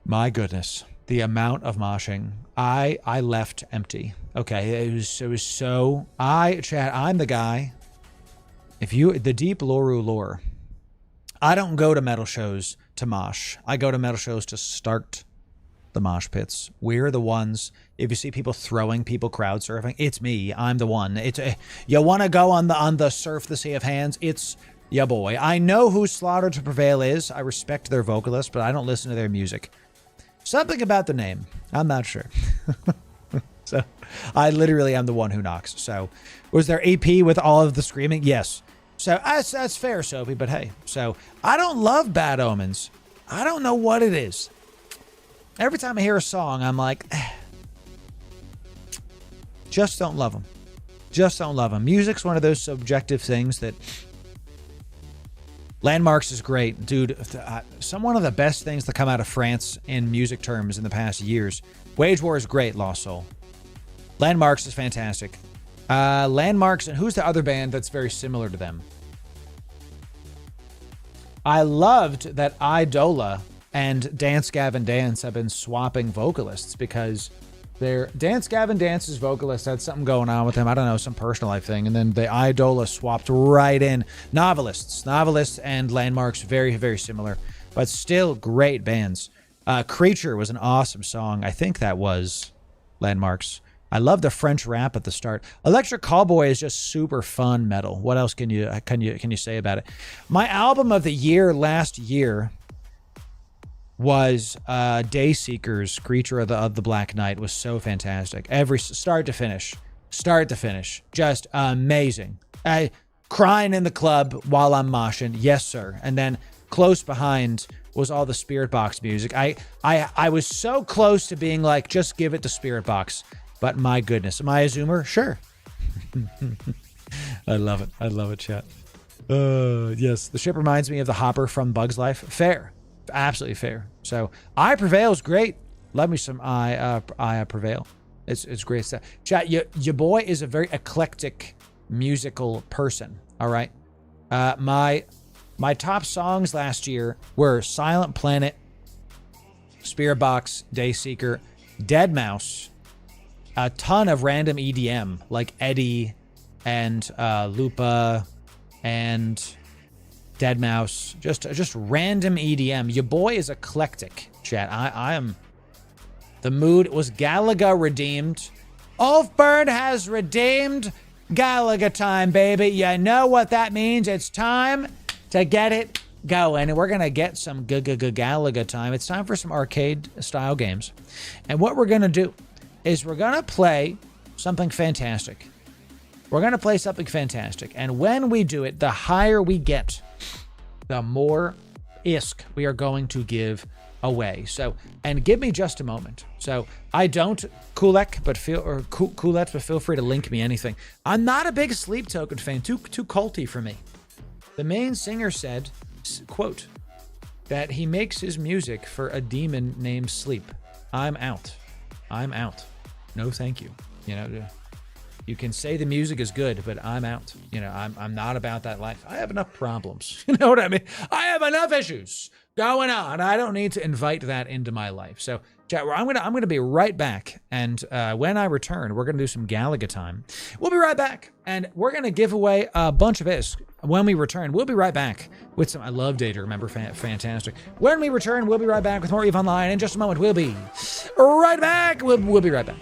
my goodness, the amount of moshing. I left empty. Okay, it was so chat, I'm the guy. The deep Loru lore. I don't go to metal shows to mosh. I go to metal shows to start the mosh pits. We're the ones. If you see people throwing, people crowd surfing, it's me. I'm the one. You want to go on the surf the sea of hands? It's ya boy. I know who Slaughter to Prevail is. I respect their vocalist, but I don't listen to their music. Something about the name. I'm not sure. So I literally am the one who knocks. So was there EP with all of the screaming? Yes. So that's fair, Sophie, but hey. So I don't love Bad Omens. I don't know what it is. Every time I hear a song, I'm like, just don't love them. Just don't love them. Music's one of those subjective things that Landmarks is great. Dude, one of the best things to come out of France in music terms in the past years. Wage War is great, Lost Soul. Landmarks is fantastic. Landmarks, and who's the other band that's very similar to them? I loved that Idola and Dance Gavin Dance have been swapping vocalists because Dance Gavin Dance's vocalist had something going on with him. I don't know, some personal life thing. And then the Idola swapped right in. Novelists and Landmarks, very, very similar, but still great bands. Creature was an awesome song. I think that was Landmarks. I love the French rap at the start. Electric Callboy is just super fun metal. What else can you say about it? My album of the year last year was Dayseeker's Creature of the Black Knight. Was so fantastic. Every start to finish, just amazing. Crying in the club while I'm moshing, yes sir. And then close behind was all the Spirit Box music. I was so close to being like, just give it to Spirit Box. But my goodness, am I a Zoomer? Sure. I love it, chat. Yes, the ship reminds me of the Hopper from Bug's Life. Fair. Absolutely fair. So, I Prevail is great. Love me some I Prevail. It's great stuff. Chat, your boy is a very eclectic musical person, all right? My top songs last year were Silent Planet, Spirit Box, Dayseeker, Deadmau5, a ton of random EDM like Eddie and Lupa and Deadmau5, just random EDM. Your boy is eclectic, chat. I am. The mood was Galaga redeemed. Ulfburn has redeemed Galaga time, baby. You know what that means. It's time to get it going, and we're gonna get some Galaga time. It's time for some arcade style games, and what we're gonna do is we're going to play something fantastic. And when we do it, the higher we get, the more ISK we are going to give away. So, and give me just a moment. So, I don't Kulek, but feel free to link me anything. I'm not a big Sleep Token fan. Too culty for me. The main singer said, quote, that he makes his music for a demon named Sleep. I'm out. No, thank you. You know, you can say the music is good, but I'm out. You know, I'm not about that life. I have enough problems. You know what I mean? I have enough issues going on. I don't need to invite that into my life. So, chat, I'm gonna be right back. And when I return, we're gonna do some Galaga time. We'll be right back, and we're gonna give away a bunch of ISK. When we return, we'll be right back with some. I love Data. Remember, fantastic. When we return, we'll be right back with more EVE Online. In just a moment, we'll be right back. We'll be right back.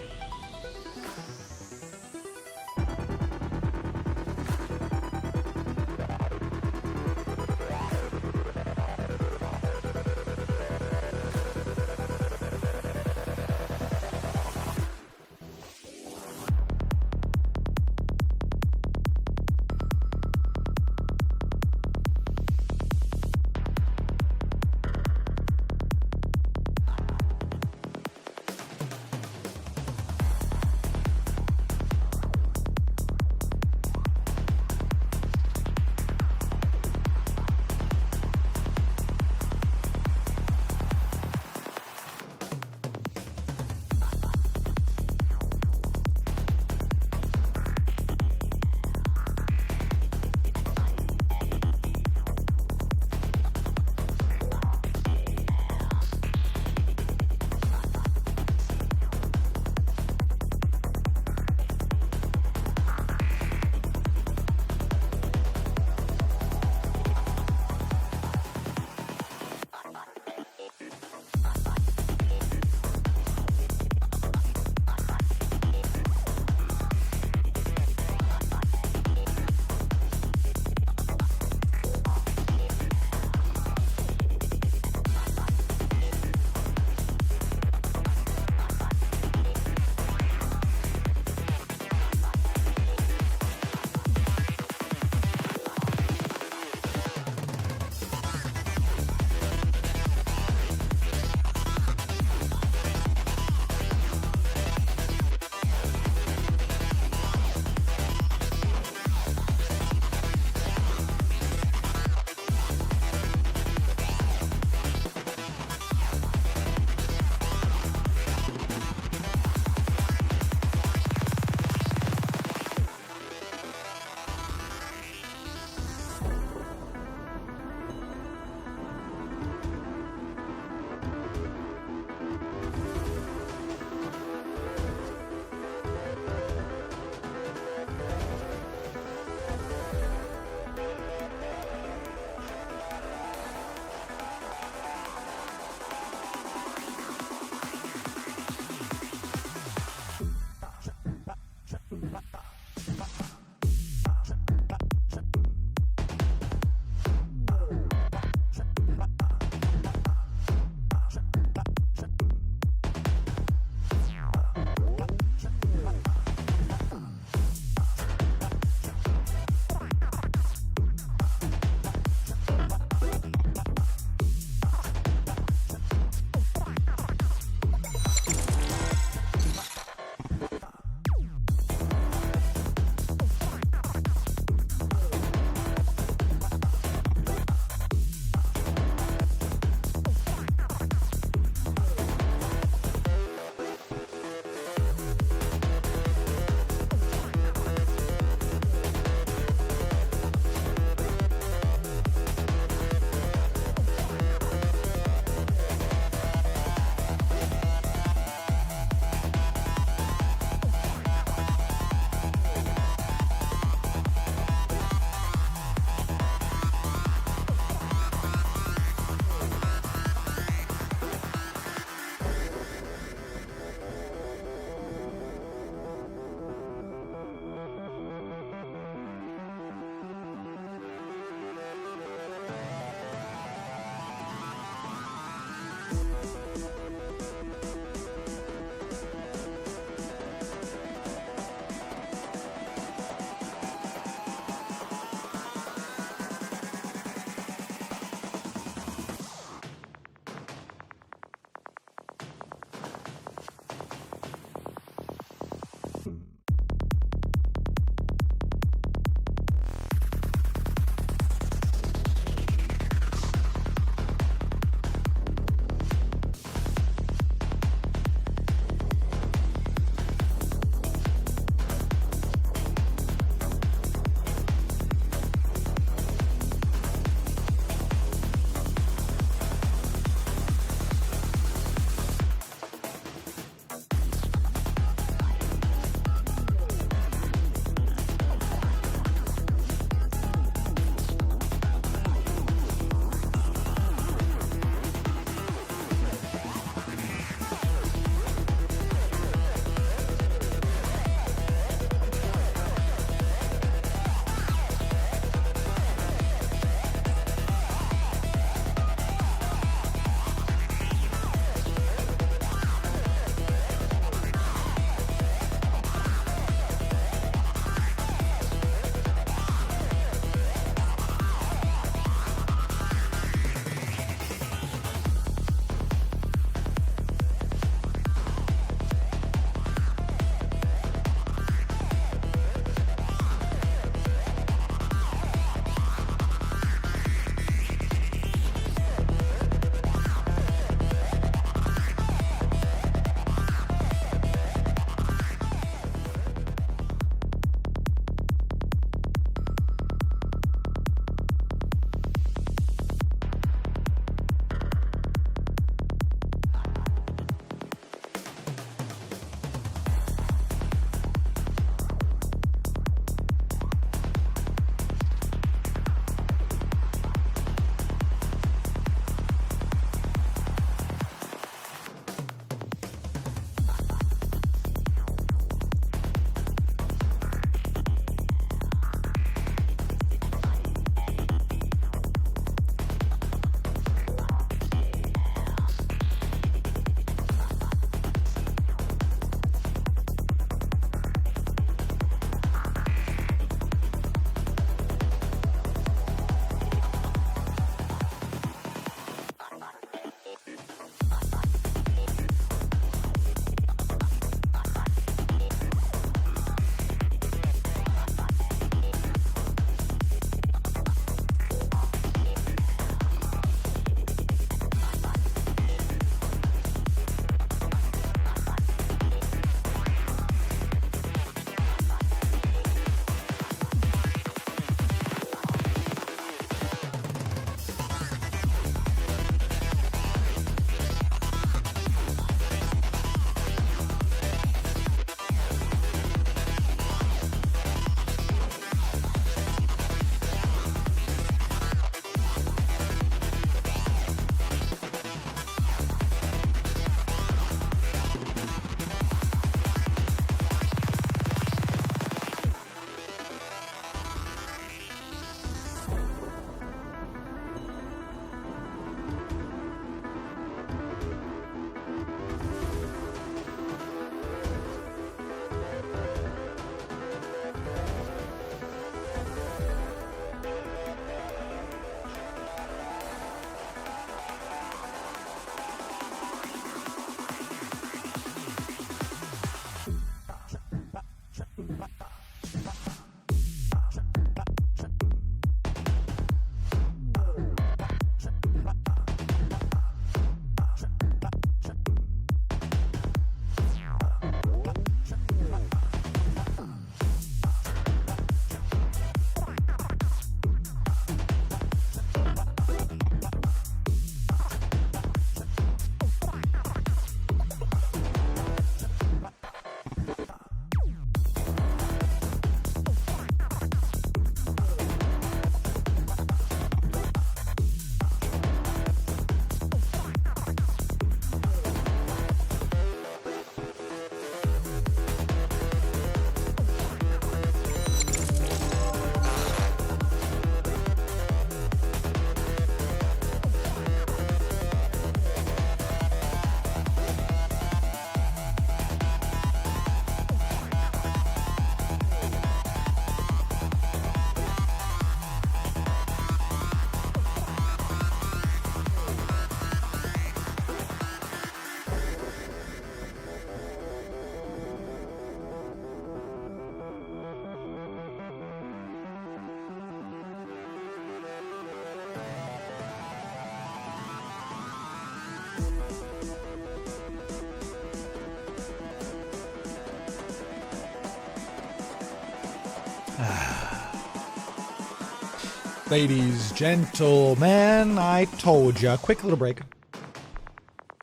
Ladies, gentlemen, I told ya. Quick little break.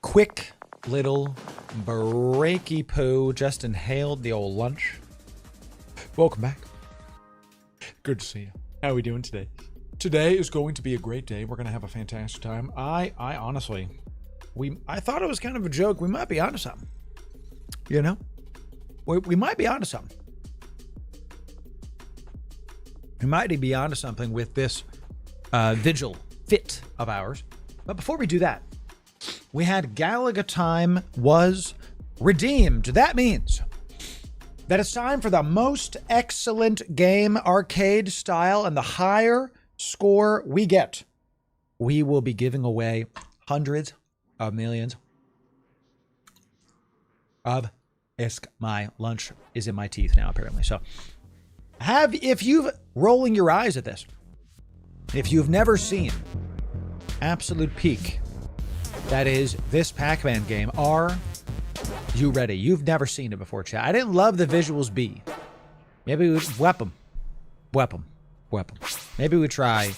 Quick little breaky poo. Just inhaled the old lunch. Welcome back. Good to see you. How are we doing today? Today is going to be a great day. We're going to have a fantastic time. I honestly, I thought it was kind of a joke. We might be onto something. You know? We might be onto something. We might be onto something with this vigil fit of ours. But before we do that, we had Galaga time was redeemed. That means that it's time for the most excellent game arcade style, and the higher score we get, we will be giving away hundreds of millions of ISK. My lunch is in my teeth now, apparently. So if you've rolling your eyes at this, if you've never seen absolute peak, that is this Pac-Man game, are you ready? You've never seen it before, chat. I didn't love the visuals B. Maybe we would wep them. Maybe we try.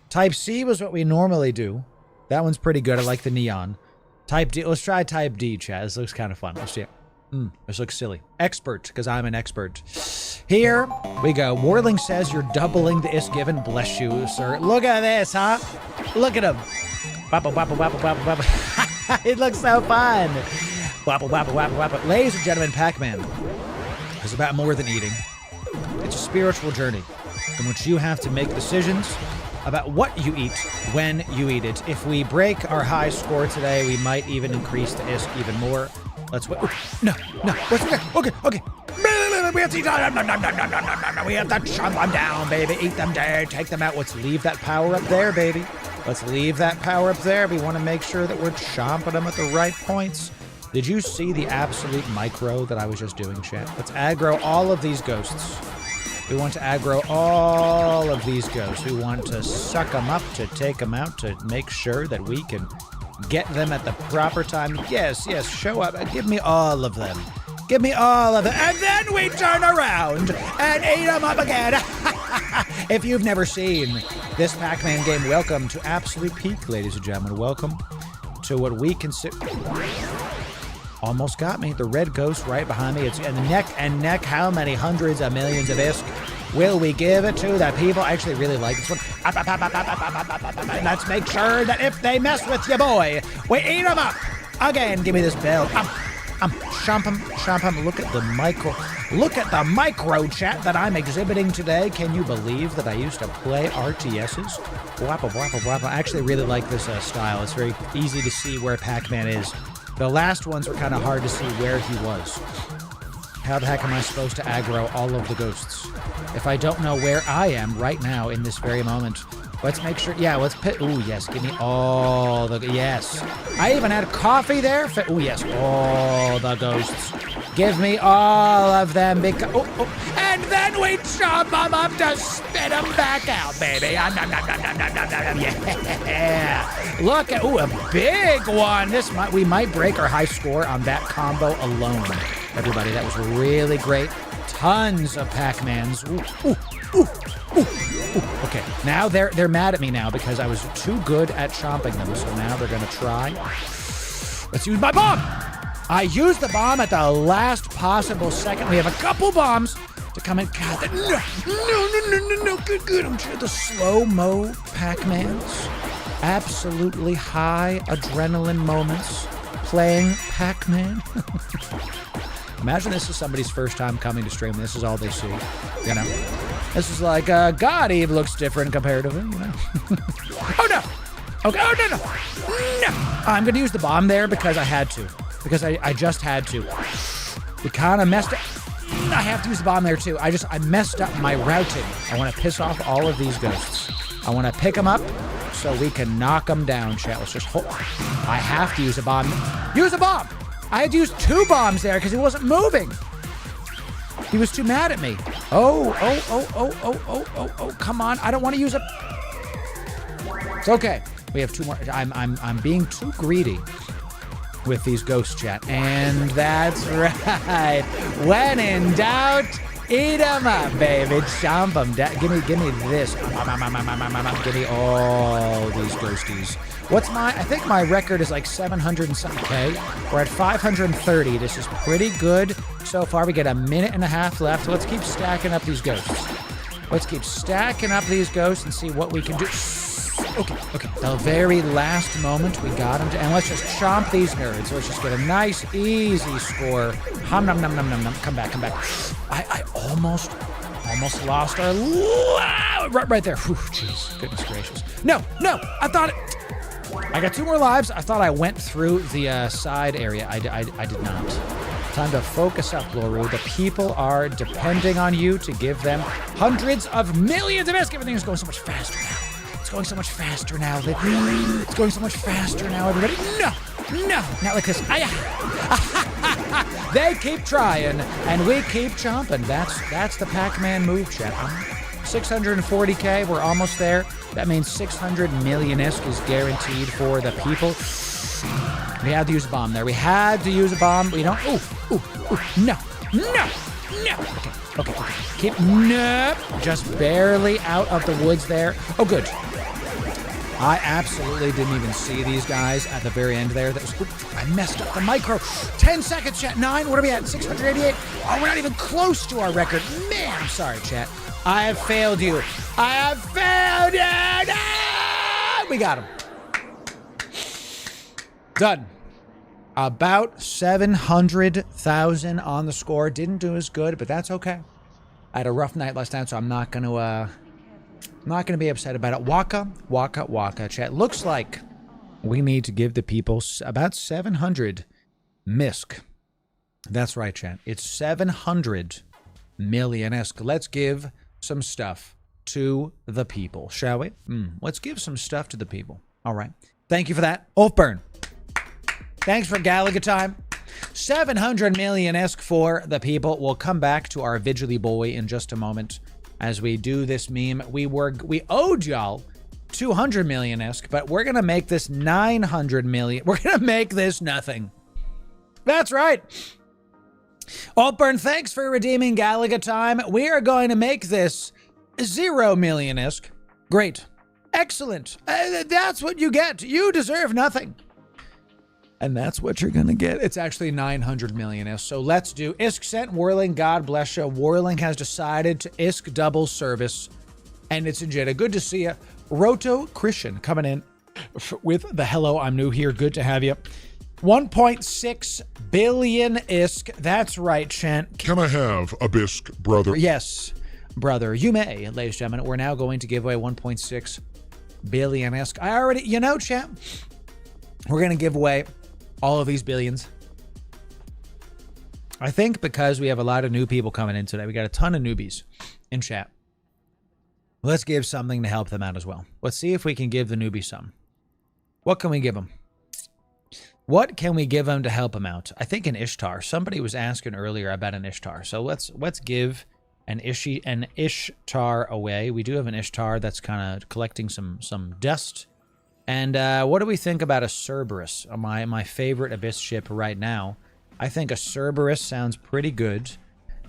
Type C was what we normally do. That one's pretty good. I like the neon. Type D. Let's try Type D, chat. This looks kind of fun. Let's see it. This looks silly. Expert, because I'm an expert. Here we go. Warling says you're doubling the ISK given. Bless you, sir. Look at this, huh? Look at him. Wapple, wapple, wapple, wapple, wapple. It looks so fun. Wapple, wapple, wapple, wapple. Ladies and gentlemen, Pac-Man is about more than eating. It's a spiritual journey in which you have to make decisions about what you eat when you eat it. If we break our high score today, we might even increase the ISK even more. Let's wait. No. Okay. We have to eat them. No. We have to chomp them down, baby. Eat them down. Take them out. Let's leave that power up there, baby. Let's leave that power up there. We want to make sure that we're chomping them at the right points. Did you see the absolute micro that I was just doing, chat? Let's aggro all of these ghosts. We want to aggro all of these ghosts. We want to suck them up, to take them out, to make sure that we can get them at the proper time. Yes, show up. Give me all of them. Give me all of them. And then we turn around and eat them up again. If you've never seen this Pac-Man game, welcome to Absolute Peak, ladies and gentlemen. Welcome to what we consider... Almost got me. The red ghost right behind me. It's neck and neck. How many hundreds of millions of ISK will we give it to the people? I actually really like this one. Let's make sure that if they mess with you, boy, we eat them up. Again, give me this bell. Chomp them. Look at the micro chat that I'm exhibiting today. Can you believe that I used to play RTSs? Wapple. I actually really like this style. It's very easy to see where Pac-Man is. The last ones were kind of hard to see where he was. How the heck am I supposed to aggro all of the ghosts if I don't know where I am right now in this very moment? Let's make sure. Yeah, let's pit. Ooh, yes. Give me all the. Yes. I even had coffee there. Ooh, yes. All the ghosts. Give me all of them. Because, and then we chop them up to spit them back out, baby. Yeah. Look at. Ooh, a big one. We might break our high score on that combo alone. Everybody, that was really great. Tons of Pac-Mans. Okay, now they're mad at me now because I was too good at chomping them. So now they're gonna try. Let's use my bomb. I used the bomb at the last possible second. We have a couple bombs to come in. God, no, good. I'm sure the slow-mo Pac-Mans. Absolutely high adrenaline moments playing Pac-Man. Imagine this is somebody's first time coming to stream. This is all they see, you know? This is like, God, Eve looks different comparatively, you know? Oh, no. Okay, oh, no. I'm going to use the bomb there because I had to. Because I just had to. We kind of messed up. I have to use the bomb there, too. I messed up my routing. I want to piss off all of these ghosts. I want to pick them up so we can knock them down, chat. Let's just hold. I have to use a bomb. Use a bomb! I had to use 2 bombs there because he wasn't moving. He was too mad at me. Oh, come on. I don't want to use it. It's okay. We have 2 more. I'm being too greedy with these ghosts, chat. And that's right. When in doubt, eat 'em up, baby. Chomp 'em down. Give me this. Give me all these ghosties. I think my record is like 700 and something K. We're at 530. This is pretty good so far. We get a minute and a half left. Let's keep stacking up these ghosts. Let's keep stacking up these ghosts and see what we can do. Okay. The very last moment we got them. And let's just chomp these nerds. Let's just get a nice, easy score. Hum, num, num, num, num, num. Come back. I almost lost our... Right there. Whew, jeez. Goodness gracious. No. I thought... I got 2 more lives. I thought I went through the side area. I did not. Time to focus up, Loru. The people are depending on you to give them hundreds of millions of ISK. Everything is going so much faster now. It's going so much faster now. It's going so much faster now, everybody. No, not like this. They keep trying, and we keep chomping. That's the Pac-Man move, chat. 640K, we're almost there. That means 600 million ISK is guaranteed for the people. We had to use a bomb there. We had to use a bomb. We don't. No. Okay. Nope. Just barely out of the woods there. Oh, good. I absolutely didn't even see these guys at the very end there. I messed up the micro. 10 seconds, chat. 9. What are we at? 688. Oh, we're not even close to our record. Man, I'm sorry, chat. I have failed you. No! We got him. Done. About 700,000 on the score. Didn't do as good, but that's okay. I had a rough night last night, so I'm not gonna be upset about it. Waka, chat. Looks like we need to give the people about 700 MISK. That's right, chat. It's 700 million ISK. Let's give some stuff to the people, shall we? Let's give some stuff to the people. All right. Thank you for that. Ulfburn. Thanks for Galaga time. 700 million ISK for the people. We'll come back to our Vigily boy in just a moment as we do this meme. We owed y'all 200 million ISK, but we're going to make this 900 million. We're going to make this nothing. That's right. Altburn, thanks for redeeming Galaga time. We are going to make this 0 million ISK. Great. Excellent. That's what you get. You deserve nothing. And that's what you're going to get. It's actually 900 million ISK. So let's do ISK sent. Whirling, God bless you. Whirling has decided to ISK double service. And it's in Jeddah. Good to see you. Roto Christian coming in with the hello, I'm new here. Good to have you. 1.6 billion ISK. That's right, Chant. Can I have a bisque, brother? Yes, brother. You may, ladies and gentlemen. We're now going to give away 1.6 billion ISK. I already, Chant, we're going to give away all of these billions. I think because we have a lot of new people coming in today. We got a ton of newbies in chat. Let's give something to help them out as well. Let's see if we can give the newbie some. What can we give them? What can we give them to help them out? I think an Ishtar. Somebody was asking earlier about an Ishtar. So let's give an Ishtar away. We do have an Ishtar that's kind of collecting some dust. And what do we think about a Cerberus? My favorite Abyss ship right now. I think a Cerberus sounds pretty good.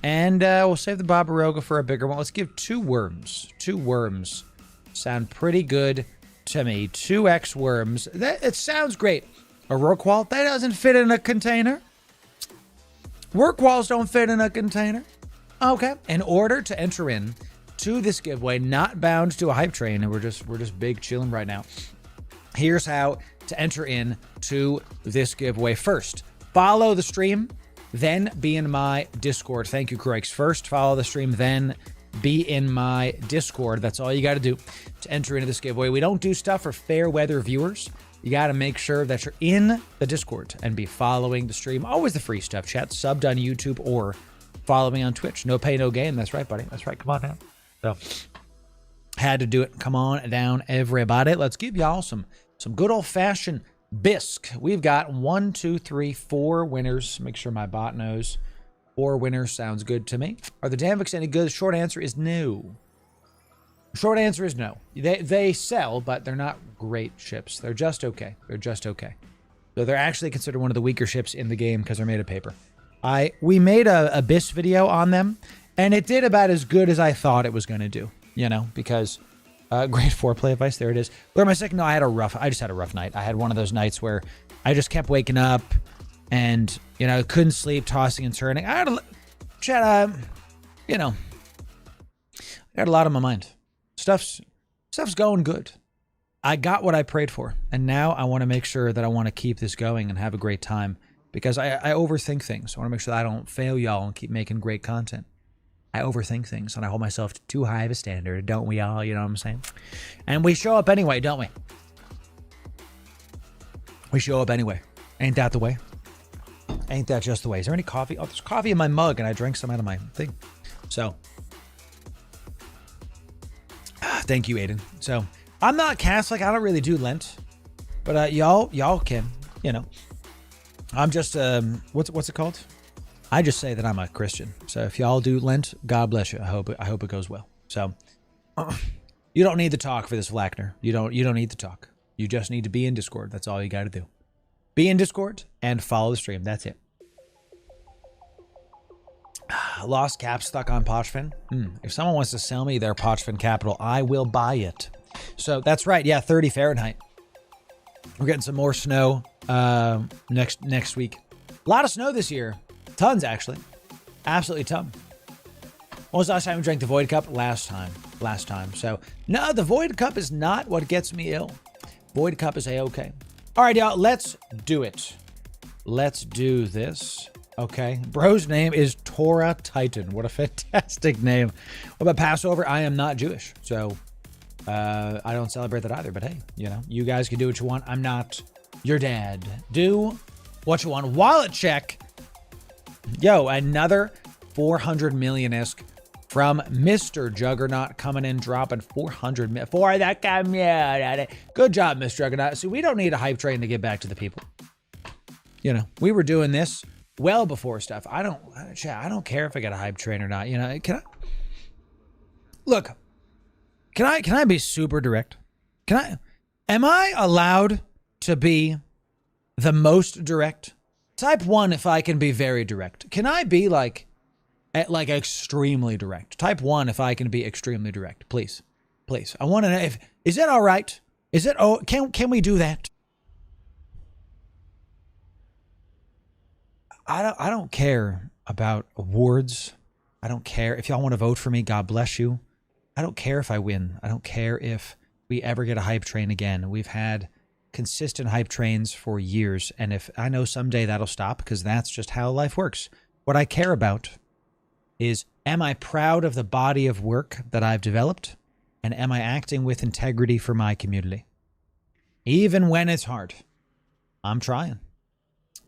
And we'll save the Barbaroga for a bigger one. Let's give 2 worms. 2 worms sound pretty good to me. 2x worms. It sounds great. A Rorqual? That doesn't fit in a container. Rorquals don't fit in a container. Okay. In order to enter in to this giveaway, not bound to a hype train, and we're just big chilling right now. Here's how to enter in to this giveaway. First, follow the stream, then be in my Discord. Thank you, Croix. First, follow the stream, then be in my Discord. That's all you got to do to enter into this giveaway. We don't do stuff for fair weather viewers. You got to make sure that you're in the Discord and be following the stream. Always the free stuff, chat. Subbed on YouTube or follow me on Twitch. No pay, no gain. That's right, buddy. That's right. Come on down. So, had to do it. Come on down, everybody. Let's give y'all some good old-fashioned bisque. We've got 1, 2, 3, 4 winners. Make sure my bot knows. 4 winners sounds good to me. Are the Danvix any good? Short answer is no. Short answer is no. They sell, but they're not great ships. They're just okay. They're just okay. So they're actually considered one of the weaker ships in the game because they're made of paper. We made a Abyss video on them, and it did about as good as I thought it was going to do, you know, because great foreplay advice. There it is. Where my second? No, I just had a rough night. I had one of those nights where I just kept waking up and, you know, couldn't sleep, tossing and turning. I had you know, I got a lot on my mind. Stuff's going good. I got what I prayed for, and now I want to make sure that I want to keep this going and have a great time because I overthink things. I want to make sure that I don't fail y'all and keep making great content. I overthink things, and I hold myself to too high of a standard, don't we all? You know what I'm saying? And we show up anyway, don't we? We show up anyway. Ain't that the way? Ain't that just the way? Is there any coffee? Oh, there's coffee in my mug, and I drank some out of my thing. So, thank you, Aiden. So, I'm not Catholic. I don't really do Lent. But y'all can, you know. I'm just, what's it called? I just say that I'm a Christian. So if y'all do Lent, God bless you. I hope it goes well. So you don't need to talk for this, Vlackner. You don't need to talk. You just need to be in Discord. That's all you got to do. Be in Discord and follow the stream. That's it. Lost cap stuck on Pochfin. If someone wants to sell me their Pochfin capital, I will buy it. So that's right. Yeah, 30 Fahrenheit. We're getting some more snow next week. A lot of snow this year. Tons, actually. Absolutely ton. When was the last time we drank the Void Cup? Last time. So, no, the Void Cup is not what gets me ill. Void Cup is A-okay. All right, y'all, let's do it. Let's do this. Okay. Bro's name is Torah Titan. What a fantastic name. What about Passover? I am not Jewish, so I don't celebrate that either. But hey, you know, you guys can do what you want. I'm not your dad. Do what you want. Wallet check. Yo, another 400 million-esque from Mr. Juggernaut coming in, dropping 400 million for that guy. Yeah, good job, Mr. Juggernaut. See, we don't need a hype train to get back to the people. You know, we were doing this well before stuff. I don't care if I got a hype train or not. You know, can I be super direct? Am I allowed to be the most direct? Type 1 if I can be very direct. Can I be like extremely direct? Type 1 if I can be extremely direct. Please. I want to know is that all right? Can we do that? I don't care about awards. I don't care if y'all want to vote for me. God bless you. I don't care if I win. I don't care if we ever get a hype train again. We've had consistent hype trains for years, and if I know someday that'll stop because that's just how life works. What I care about is, am I proud of the body of work that I've developed, and am I acting with integrity for my community? Even when it's hard, I'm trying.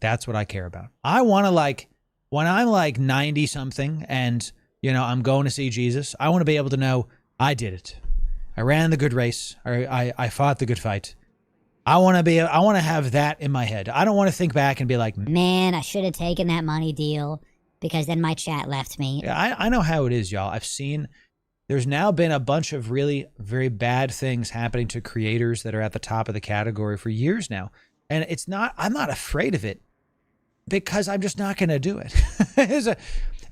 That's what I care about. I want to, when I'm 90 something and, you know, I'm going to see Jesus, I want to be able to know I did it. I ran the good race. I fought the good fight. I want to have that in my head. I don't want to think back and be like, Man, I should have taken that money deal because then my chat left me. yeah, I know how it is, y'all. I've seen there's now been a bunch of really very bad things happening to creators that are at the top of the category for years now. And I'm not afraid of it because I'm just not going to do it.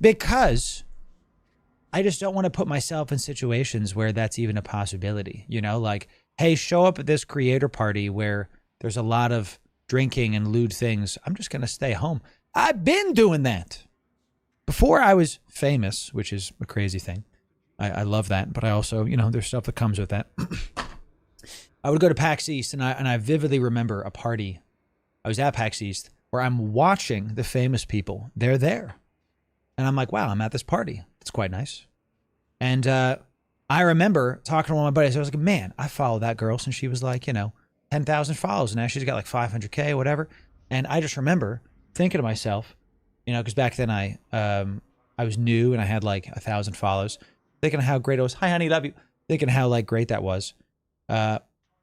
Because I just don't want to put myself in situations where that's even a possibility. You know, like, hey, show up at this creator party where there's a lot of drinking and lewd things. I'm just going to stay home. I've been doing that before I was famous, which is a crazy thing. I love that. But I also, you know, there's stuff that comes with that. I would go to PAX East, and I vividly remember a party. I was at PAX East where I'm watching the famous people. They're there. And I'm like, wow, I'm at this party. It's quite nice. And I remember talking to one of my buddies. I was like, man, I followed that girl since she was like, 10,000 follows. And now she's got like 500K, whatever. And I just remember thinking to myself, because back then I was new and I had like 1,000 follows. Thinking of how great it was. Hi, honey, love you. Thinking how like great that was.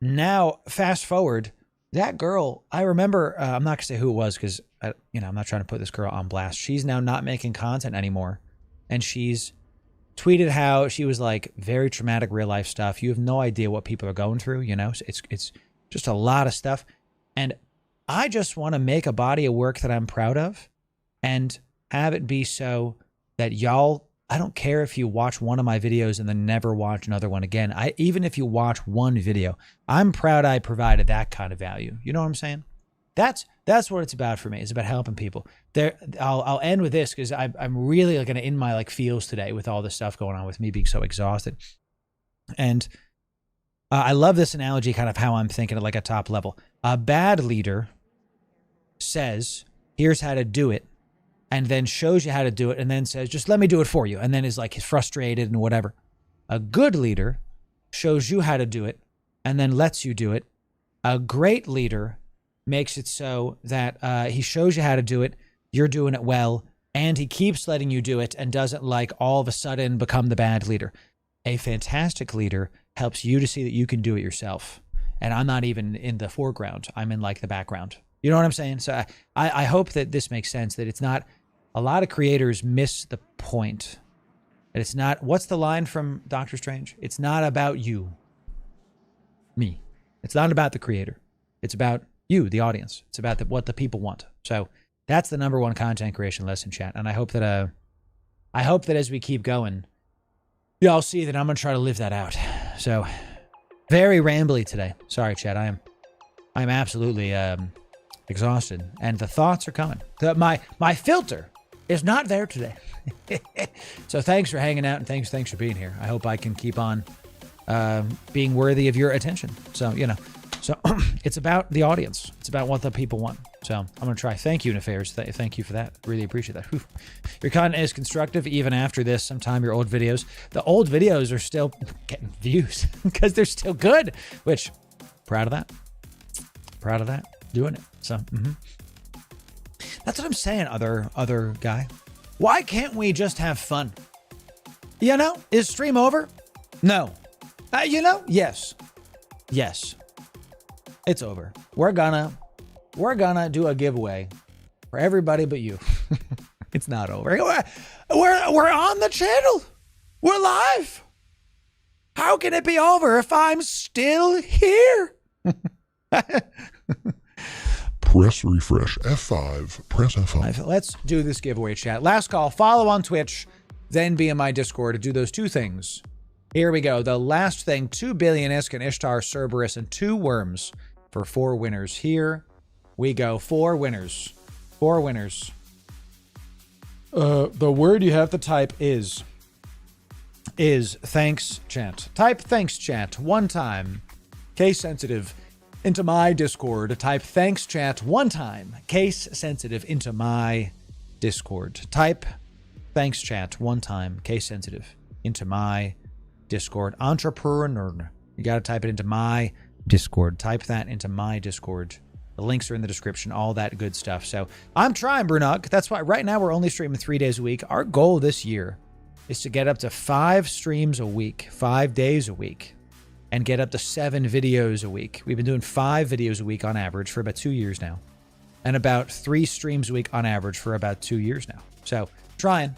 Now, fast forward, that girl, I remember, I'm not going to say who it was because, I'm not trying to put this girl on blast. She's now not making content anymore. And she's tweeted how she was like very traumatic real life stuff. You have no idea what people are going through, It's just a lot of stuff. And I just want to make a body of work that I'm proud of and have it be so that y'all, I don't care if you watch one of my videos and then never watch another one again. Even if you watch one video, I'm proud I provided that kind of value. You know what I'm saying? That's what it's about for me. It's about helping people. I'll end with this because I'm really going to in my like feels today with all this stuff going on with me being so exhausted. And I love this analogy, kind of how I'm thinking at like a top level. A bad leader says, here's how to do it, and then shows you how to do it, and then says, just let me do it for you, and then is like frustrated and whatever. A good leader shows you how to do it, and then lets you do it. A great leader makes it so that he shows you how to do it, you're doing it well, and he keeps letting you do it and doesn't like all of a sudden become the bad leader. A fantastic leader helps you to see that you can do it yourself. And I'm not even in the foreground. I'm in like the background. You know what I'm saying? So I hope that this makes sense, that it's not, a lot of creators miss the point. That it's not, what's the line from Doctor Strange? It's not about you, me. It's not about the creator. It's about you, the audience. It's about what the people want. So that's the number one content creation lesson, chat. And I hope that as we keep going, y'all see that I'm going to try to live that out. So very rambly today. Sorry, chat. I'm absolutely exhausted, and the thoughts are coming. My filter is not there today. So thanks for hanging out, and thanks for being here. I hope I can keep on being worthy of your attention. So, so it's about the audience. It's about what the people want. So I'm going to try. Thank you, Nefairs. Thank you for that. Really appreciate that. Whew. Your content is constructive even after this. Sometime your old videos. The old videos are still getting views because they're still good, which proud of that. Proud of that. Doing it. So that's what I'm saying, other guy. Why can't we just have fun? Is stream over? No. Yes. Yes. It's over. We're gonna do a giveaway for everybody but you. It's not over. We're on the channel. We're live. How can it be over if I'm still here? Press refresh. F5. Press F5. Let's do this giveaway, chat. Last call. Follow on Twitch, then be in my Discord to do those two things. Here we go. The last thing. 2 billion Isk and Ishtar, Cerberus, and 2 worms for 4 winners. Here we go. 4 winners. 4 winners. The word you have to type is thanks chat. Type thanks chat one time. Case sensitive into my Discord. Type thanks chat one time. Case sensitive into my Discord. Type thanks chat one time. Case sensitive into my Discord. Entrepreneur. You got to type it into my Discord. Type that into my Discord. The links are in the description, all that good stuff. So I'm trying, Brunok. That's why right now we're only streaming 3 days a week. Our goal this year is to get up to 5 streams a week, 5 days a week. and get up to 7 videos a week. We've been doing 5 videos a week on average for about 2 years now, and about 3 streams a week on average for about 2 years now. So trying.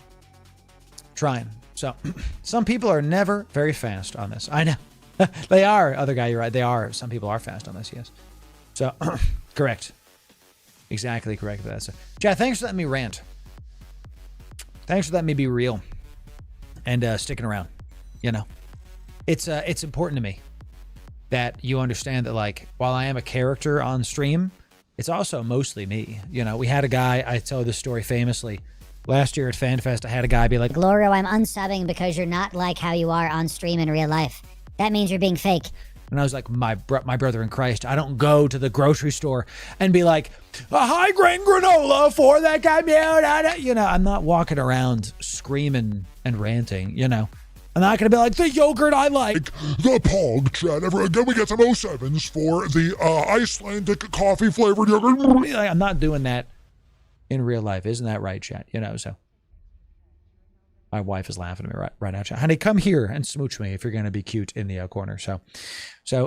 So some people are never very fast on this. I know. They are. Other guy, you're right. They are. Some people are fast on this, yes. So, correct. Exactly correct for that. So, Chad, thanks for letting me rant. Thanks for letting me be real and sticking around. You know, it's important to me that you understand that, like, while I am a character on stream, it's also mostly me. You know, we had a guy, I tell this story famously, last year at FanFest, I had a guy be like, Loru, I'm unsubbing because you're not like how you are on stream in real life. That means you're being fake. and I was like, my brother in Christ, I don't go to the grocery store and be like, a high grain granola for that guy. You know, I'm not walking around screaming and ranting, you know. I'm not going to be like, the yogurt I like. The Pog, Chad. Can we get some 07s for the Icelandic coffee-flavored yogurt? I'm not doing that in real life. Isn't that right, Chad? You know, so. My wife is laughing at me right now. Honey, come here and smooch me if you're going to be cute in the corner. So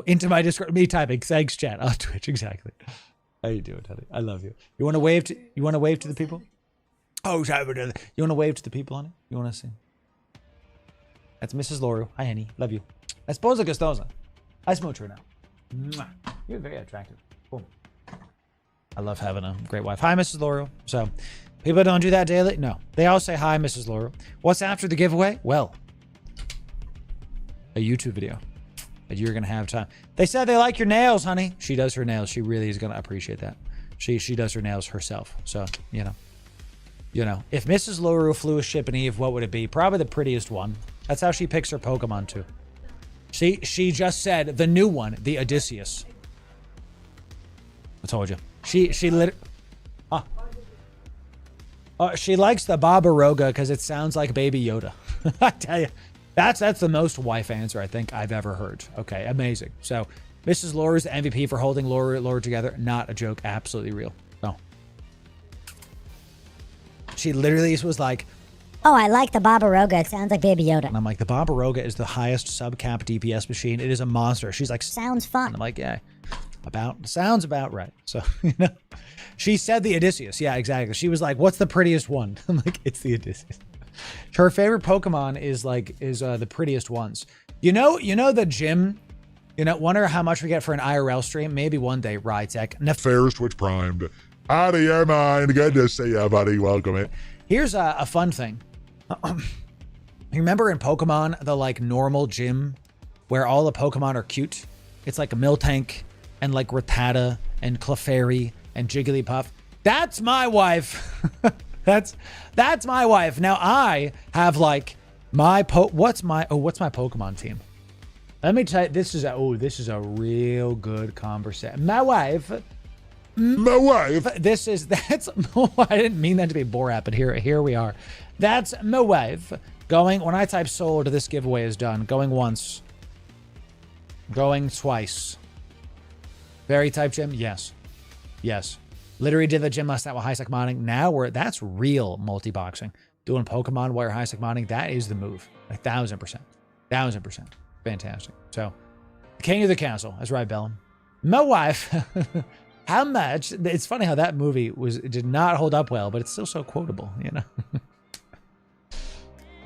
into my Discord, me typing, thanks, chat on Twitch. Exactly. How you doing, honey? I love you. You want to wave to the people? Oh, you want to wave to the people, honey? You want to see? That's Mrs. Loru. Hi, honey. Love you. Esposa gustosa. I smooch her now. Mwah. You're very attractive. Boom. I love having a great wife. Hi, Mrs. Loru. So, people don't do that daily? No. They all say, hi, Mrs. Loru. What's after the giveaway? Well, a YouTube video that you're going to have time. They said they like your nails, honey. She does her nails. She really is going to appreciate that. She does her nails herself. So, you know, if Mrs. Loru flew a ship in Eve, what would it be? Probably the prettiest one. That's how she picks her Pokemon, too. She just said the new one, the Odysseus. I told you. She likes the Babaroga because it sounds like Baby Yoda. I tell you, that's the most wife answer I think I've ever heard. Okay, amazing. So, Mrs. Loru's the MVP for holding Loru together. Not a joke, absolutely real. No. She literally was like, oh, I like the Babaroga. It sounds like Baby Yoda. and I'm like, the Babaroga is the highest sub-cap DPS machine. It is a monster. She's like, Sounds fun. I'm like, yeah, sounds about right. So, you know, she said the Odysseus. Yeah, exactly. She was like, what's the prettiest one? I'm like, it's the Odysseus. Her favorite Pokemon is the prettiest ones. You know the gym, wonder how much we get for an IRL stream. Maybe one day, Rytech. Fair's Twitch primed. Out of your mind. Good to see you, buddy. Welcome in. Here's a fun thing. You remember in Pokemon, the normal gym where all the Pokemon are cute? It's like a Miltank and like Rattata and Clefairy and Jigglypuff. That's my wife. That's my wife. Now I have what's my Pokemon team? Let me tell you, this is a real good conversation. My wife. That's I didn't mean that to be Borat, but here we are. That's my wife. When I type sold, this giveaway is done. Going once. Going twice. Very type gym? Yes. Literally did the gym last night with high-sec modding. Now that's real multi-boxing. Doing Pokemon while you're high-sec modding, that is the move. 1,000%. 1,000%. Fantastic. So, King of the Castle. That's right, Bellum. My wife. How much? It's funny how that movie did not hold up well, but it's still so quotable,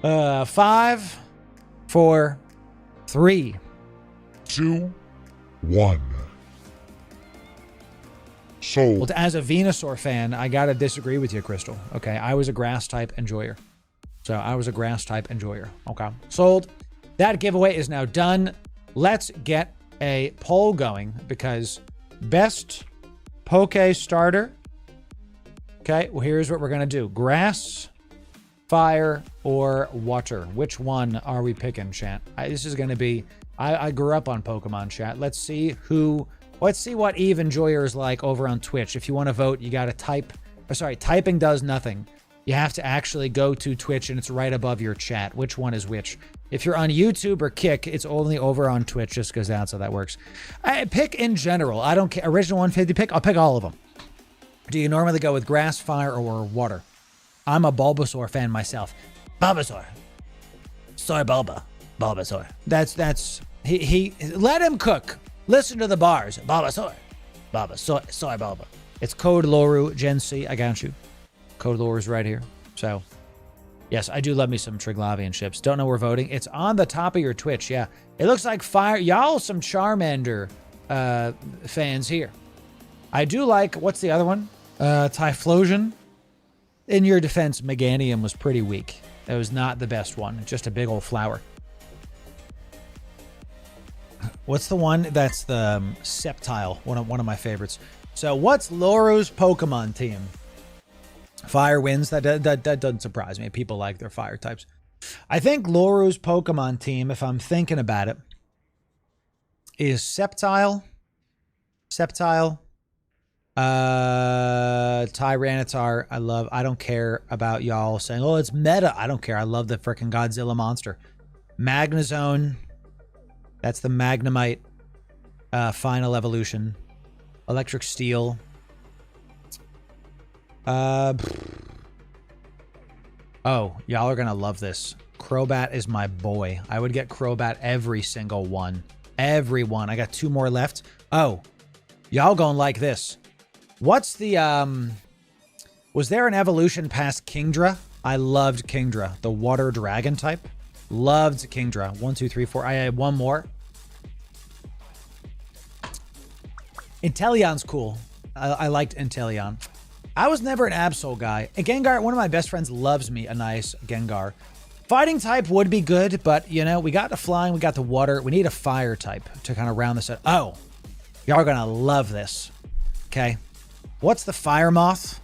5, 4, 3, 2, 1. Sold. Well, as a Venusaur fan, I gotta disagree with you, Crystal. Okay, I was a grass type enjoyer. Okay, sold. That giveaway is now done. Let's get a poll going because best Poke starter. Okay, well, here's what we're gonna do: grass, fire, or water. Which one are we picking, chat? This is gonna be. I grew up on Pokemon, chat. Let's see what Eve Enjoyer is like over on Twitch. If you want to vote, you gotta type. Typing does nothing. You have to actually go to Twitch, and it's right above your chat. Which one is which? If you're on YouTube or Kick, it's only over on Twitch, just because that's how that works. I pick in general. I don't care. Original 150 pick, I'll pick all of them. Do you normally go with grass, fire, or water? I'm a Bulbasaur fan myself. Bulbasaur. Soy Bulba. Bulbasaur. That's He let him cook. Listen to the bars. Baba soy. Baba soy baba. It's code Loru Gen C. I got you. Code Loru's right here. So, yes, I do love me some Triglavian ships. Don't know we're voting. It's on the top of your Twitch. Yeah. It looks like fire. Y'all some Charmander fans here. I do like, what's the other one? Typhlosion. In your defense, Meganium was pretty weak. It was not the best one. Just a big old flower. What's the one? That's the Sceptile. One of my favorites. So what's Loru's Pokemon team? Fire wins. That doesn't surprise me. People like their fire types. I think Loru's Pokemon team, if I'm thinking about it, is Sceptile, Tyranitar. I don't care about y'all saying, oh, it's meta. I don't care. I love the freaking Godzilla monster. Magnezone. That's the Magnemite final evolution. Electric Steel. Oh, y'all are going to love this. Crobat is my boy. I would get Crobat every single one. Every one. I got 2 more left. Oh, y'all gonna like this. What's the, was there an evolution past Kingdra? I loved Kingdra, the water dragon type. Loved Kingdra. 1, 2, 3, 4. I had one more. Inteleon's cool. I liked Inteleon. I was never an Absol guy. And Gengar, one of my best friends loves me a nice Gengar. Fighting type would be good, but, you know, we got the flying, we got the water. We need a fire type to kind of round this out. Oh, y'all are going to love this. Okay. What's the fire moth?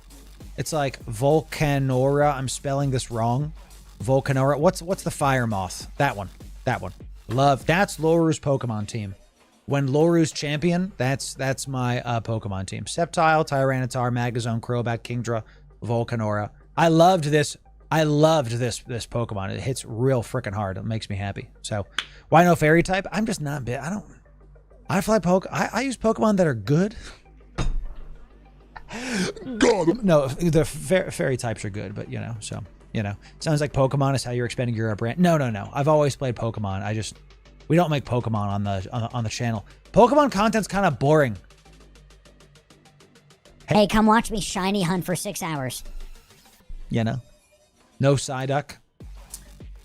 It's like Volcanora. I'm spelling this wrong. Volcanora. What's the fire moth? That one. Love. That's Loru's Pokemon team. When Loru's champion, that's my Pokemon team. Sceptile, Tyranitar, Magnezone, Crobat, Kingdra, Volcanora. I loved this Pokemon. It hits real freaking hard. It makes me happy. So, why no fairy type? I'm just not bit. I use Pokemon that are good. God. No, the fairy types are good, but sounds like Pokemon is how you're expanding your brand. No. I've always played Pokemon. We don't make Pokemon on the channel. Pokemon content's kind of boring. Hey, come watch me shiny hunt for 6 hours. No Psyduck.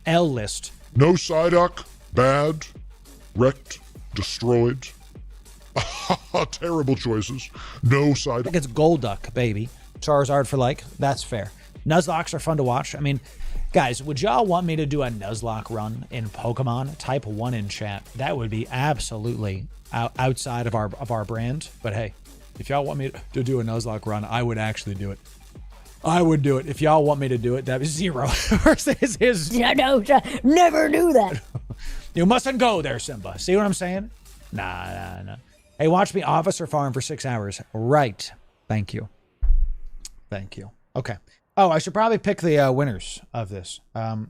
L list. No Psyduck. Bad. Wrecked. Destroyed. Terrible choices. No Psyduck. I think it's Golduck, baby. Charizard for that's fair. Nuzlocks are fun to watch. I mean, guys, would y'all want me to do a Nuzlocke run in Pokemon? Type 1 in chat. That would be absolutely outside of our brand. But hey, if y'all want me to do a Nuzlocke run, I would actually do it. I would do it. If y'all want me to do it, that is 0 versus his. No, never do that. You mustn't go there, Simba. See what I'm saying? Nah. Hey, watch me Officer Farm for 6 hours. Right. Thank you. Okay. Oh, I should probably pick the winners of this. I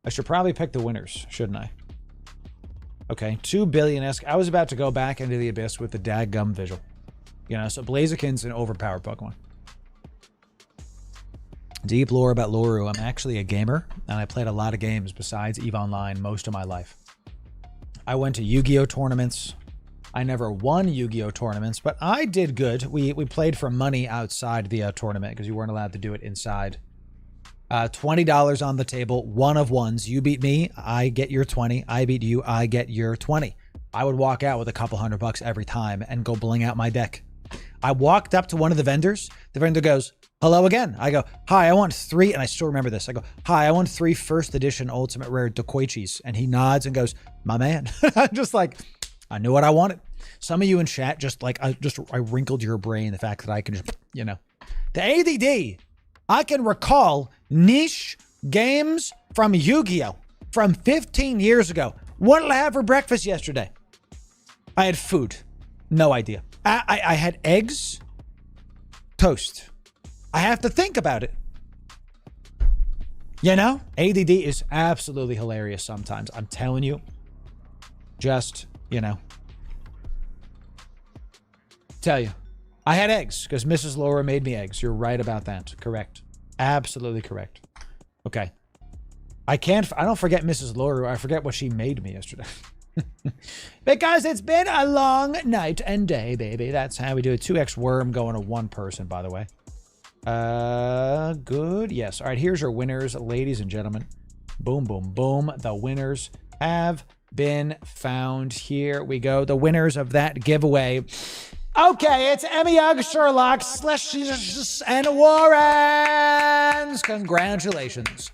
should probably pick the winners, shouldn't I? Okay, 2 billion-esque. I was about to go back into the abyss with the daggum visual. So Blaziken's an overpowered Pokemon. Deep lore about Loru. I'm actually a gamer, and I played a lot of games besides EVE Online most of my life. I went to Yu-Gi-Oh! Tournaments. I never won Yu-Gi-Oh! Tournaments, but I did good. We played for money outside the tournament because you weren't allowed to do it inside. $20 on the table, 1 of 1s. You beat me, I get your 20. I beat you, I get your 20. I would walk out with a couple $100 every time and go bling out my deck. I walked up to one of the vendors. The vendor goes, hello again. I go, hi, I want 3, and I still remember this. I go, hi, I want 3 first edition ultimate rare Dokoichis. And he nods and goes, my man. I'm just like, I knew what I wanted. Some of you in chat I wrinkled your brain, the fact that I can just, The ADD, I can recall niche games from Yu-Gi-Oh! From 15 years ago. What did I have for breakfast yesterday? I had food. No idea. I had eggs, toast. I have to think about it. ADD is absolutely hilarious sometimes. I'm telling you. Just, tell you. I had eggs because Mrs. Laura made me eggs. You're right about that. Correct. Absolutely correct. Okay. I don't forget Mrs. Loru. I forget what she made me yesterday. Because it's been a long night and day, baby. That's how we do it. 2x worm going to one person, by the way. Good. Yes. All right, here's your winners, ladies and gentlemen. Boom, boom, boom. The winners have been found. Here we go. The winners of that giveaway. Okay, it's Emmy Ugg, Sherlock, Slashes, and Warrens. Congratulations.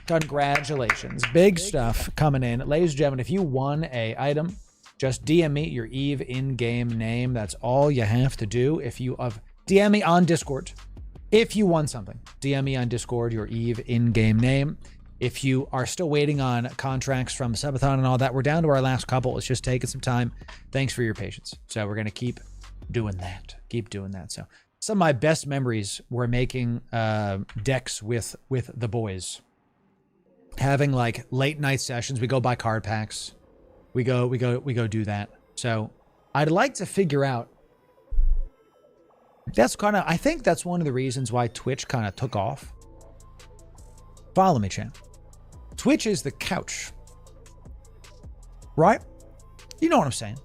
Congratulations. Big stuff coming in. Ladies and gentlemen, if you won a item, just DM me your Eve in-game name. That's all you have to do. If you DM me on Discord. If you won something, DM me on Discord your Eve in-game name. If you are still waiting on contracts from Subathon and all that, we're down to our last couple. It's just taking some time. Thanks for your patience. So we're going to keep doing that. Keep doing that. So some of my best memories were making decks with the boys. Having like late night sessions. We go buy card packs. We go do that. So I'd like to figure out. I think that's one of the reasons why Twitch kind of took off. Follow me, champ. Twitch is the couch. Right? You know what I'm saying.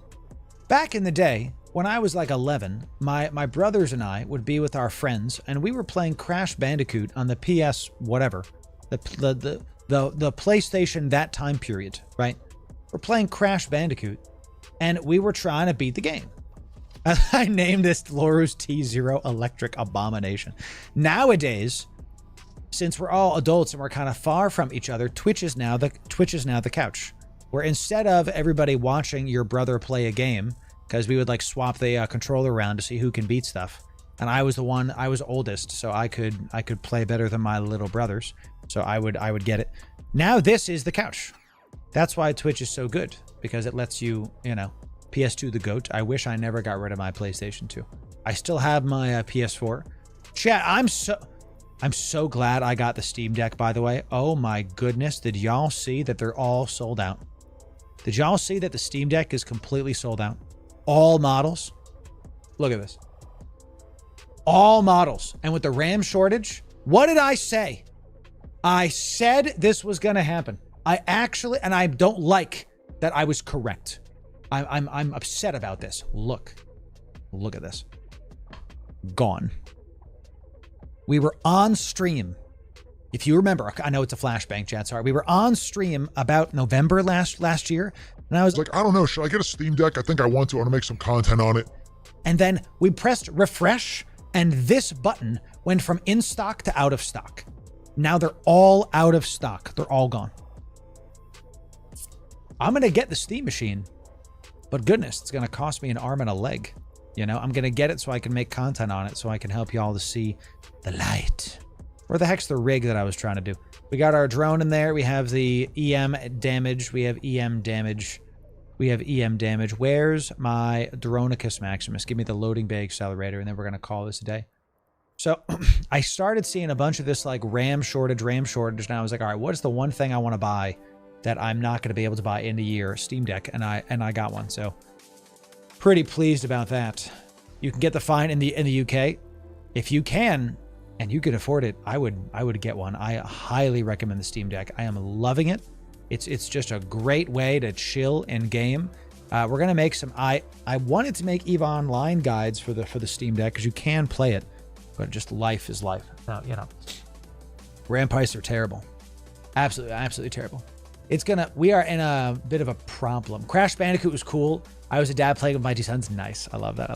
Back in the day, when I was like 11, my brothers and I would be with our friends, and we were playing Crash Bandicoot on the PS whatever. The PlayStation that time period, right? We're playing Crash Bandicoot, and we were trying to beat the game. I named this Loru's T0 Electric Abomination. Nowadays, since we're all adults and we're kind of far from each other, Twitch is now the couch, where instead of everybody watching your brother play a game, because we would like swap the controller around to see who can beat stuff, and I was oldest, so I could play better than my little brothers, so I would get it. Now this is the couch. That's why Twitch is so good, because it lets you, PS2 the GOAT. I wish I never got rid of my PlayStation 2. I still have my PS4. Chat, I'm so glad I got the Steam Deck, by the way. Oh my goodness. Did y'all see that they're all sold out? Did y'all see that the Steam Deck is completely sold out? All models. Look at this. All models. And with the RAM shortage, what did I say? I said this was going to happen. And I don't like that I was correct. I'm upset about this. Look at this. Gone. We were on stream. If you remember, I know it's a flashbang, chat. Sorry. We were on stream about November last year. And I was like, I don't know. Should I get a Steam Deck? I think I want to. I want to make some content on it. And then we pressed refresh, and this button went from in stock to out of stock. Now they're all out of stock. They're all gone. I'm going to get the Steam machine. But goodness, it's going to cost me an arm and a leg. I'm going to get it so I can make content on it, so I can help y'all to see the light. Where the heck's the rig that I was trying to do? We got our drone in there. We have the EM damage. We have EM damage. Where's my Dronicus Maximus? Give me the loading bay accelerator, and then we're going to call this a day. So I started seeing a bunch of this like RAM shortage, and I was like, all right, what is the one thing I want to buy that I'm not going to be able to buy in a year? Steam Deck, and I got one. So pretty pleased about that. You can get the fine in the UK. If you can and you can afford it, I would get one. I highly recommend the Steam Deck. I am loving it. It's just a great way to chill in game. We're gonna make some. I wanted to make EVE Online guides for the Steam Deck because you can play it, but just life is life. RAM prices are terrible. Absolutely terrible. We are in a bit of a problem. Crash Bandicoot was cool. I was a dad playing with my two sons. Nice. I love that.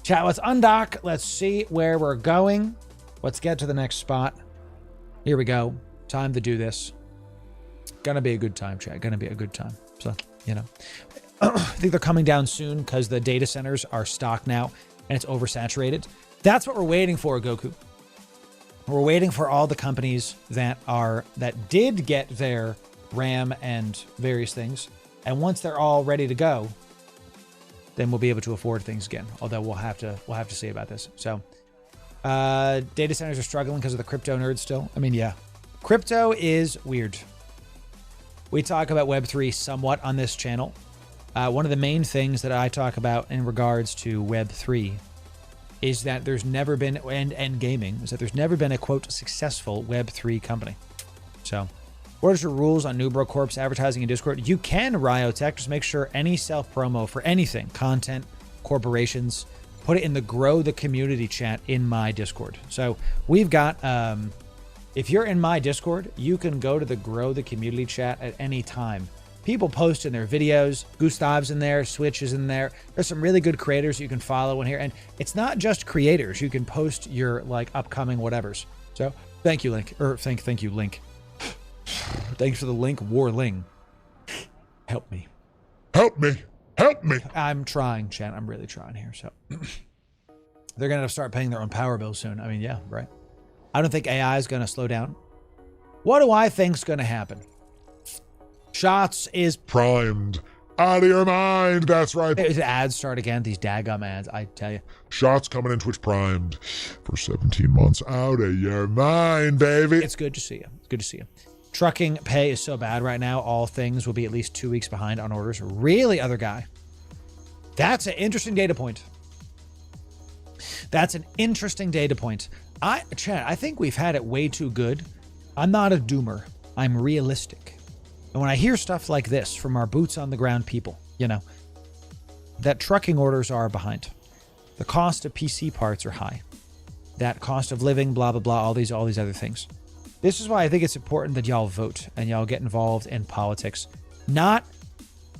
Chat, let's undock. Let's see where we're going. Let's get to the next spot. Here we go. Time to do this. Gonna be a good time, chat. Gonna be a good time. So, I think they're coming down soon because the data centers are stocked now and it's oversaturated. That's what we're waiting for, Goku. We're waiting for all the companies that did get their RAM and various things. And once they're all ready to go, then we'll be able to afford things again. Although we'll have to see about this. So data centers are struggling because of the crypto nerds still. I mean, yeah. Crypto is weird. We talk about Web3 somewhat on this channel. One of the main things that I talk about in regards to Web3 is that there's never been, and gaming, is that there's never been a, quote, successful Web3 company. So What is your rules on Nubro Corp's advertising in Discord? You can Ryotech. Just make sure any self-promo for anything, content, corporations, put it in the Grow the Community chat in my Discord. So we've got, if you're in my Discord, you can go to the Grow the Community chat at any time. People post in their videos. Gustav's in there. Switch is in there. There's some really good creators you can follow in here. And it's not just creators. You can post your like upcoming whatevers. So thank you, Link. Or thank you, Link. Thanks for the link, Warling. Help me. Help me. Help me. I'm trying, chat. I'm really trying here. So they're going to start paying their own power bill soon. I mean, yeah, right. I don't think AI is going to slow down. What do I think's going to happen? Shots is primed. Out of your mind. That's right. The ads start again. These daggum ads, I tell you. Shots coming in Twitch primed for 17 months. Out of your mind, baby. It's good to see you. It's good to see you. Trucking pay is so bad right now. All things will be at least 2 weeks behind on orders. Really, other guy? That's an interesting data point. That's an interesting data point. Chad, I think we've had it way too good. I'm not a doomer. I'm realistic. And when I hear stuff like this from our boots on the ground people, you know, that trucking orders are behind. The cost of PC parts are high. That cost of living, blah, blah, blah, all these other things. This is why I think it's important that y'all vote and y'all get involved in politics. Not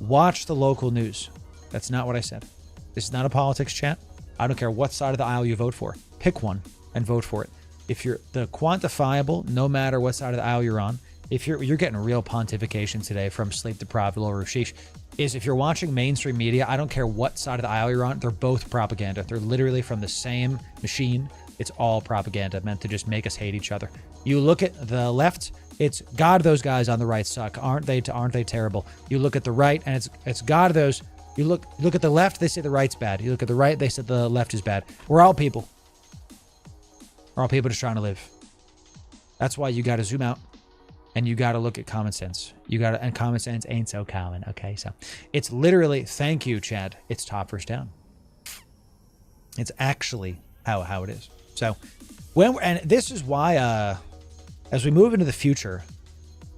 watch the local news. That's not what I said. This is not a politics chat. I don't care what side of the aisle you vote for. Pick one and vote for it. If you're the quantifiable, no matter what side of the aisle you're on, if you're getting real pontification today from sleep-deprived Loru Sheesh, is if you're watching mainstream media, I don't care what side of the aisle you're on, they're both propaganda. They're literally from the same machine. It's all propaganda meant to just make us hate each other. You look at the left, it's God, those guys on the right suck. Aren't they terrible? You look at the right, and it's God, those. You look at the left, they say the right's bad. You look at the right, they say the left is bad. We're all people. We're all people just trying to live. That's why you got to zoom out. And you got to look at common sense. And common sense ain't so common. Okay, so it's literally, thank you, Chad. It's top first down. It's actually how it is. So and this is why, as we move into the future,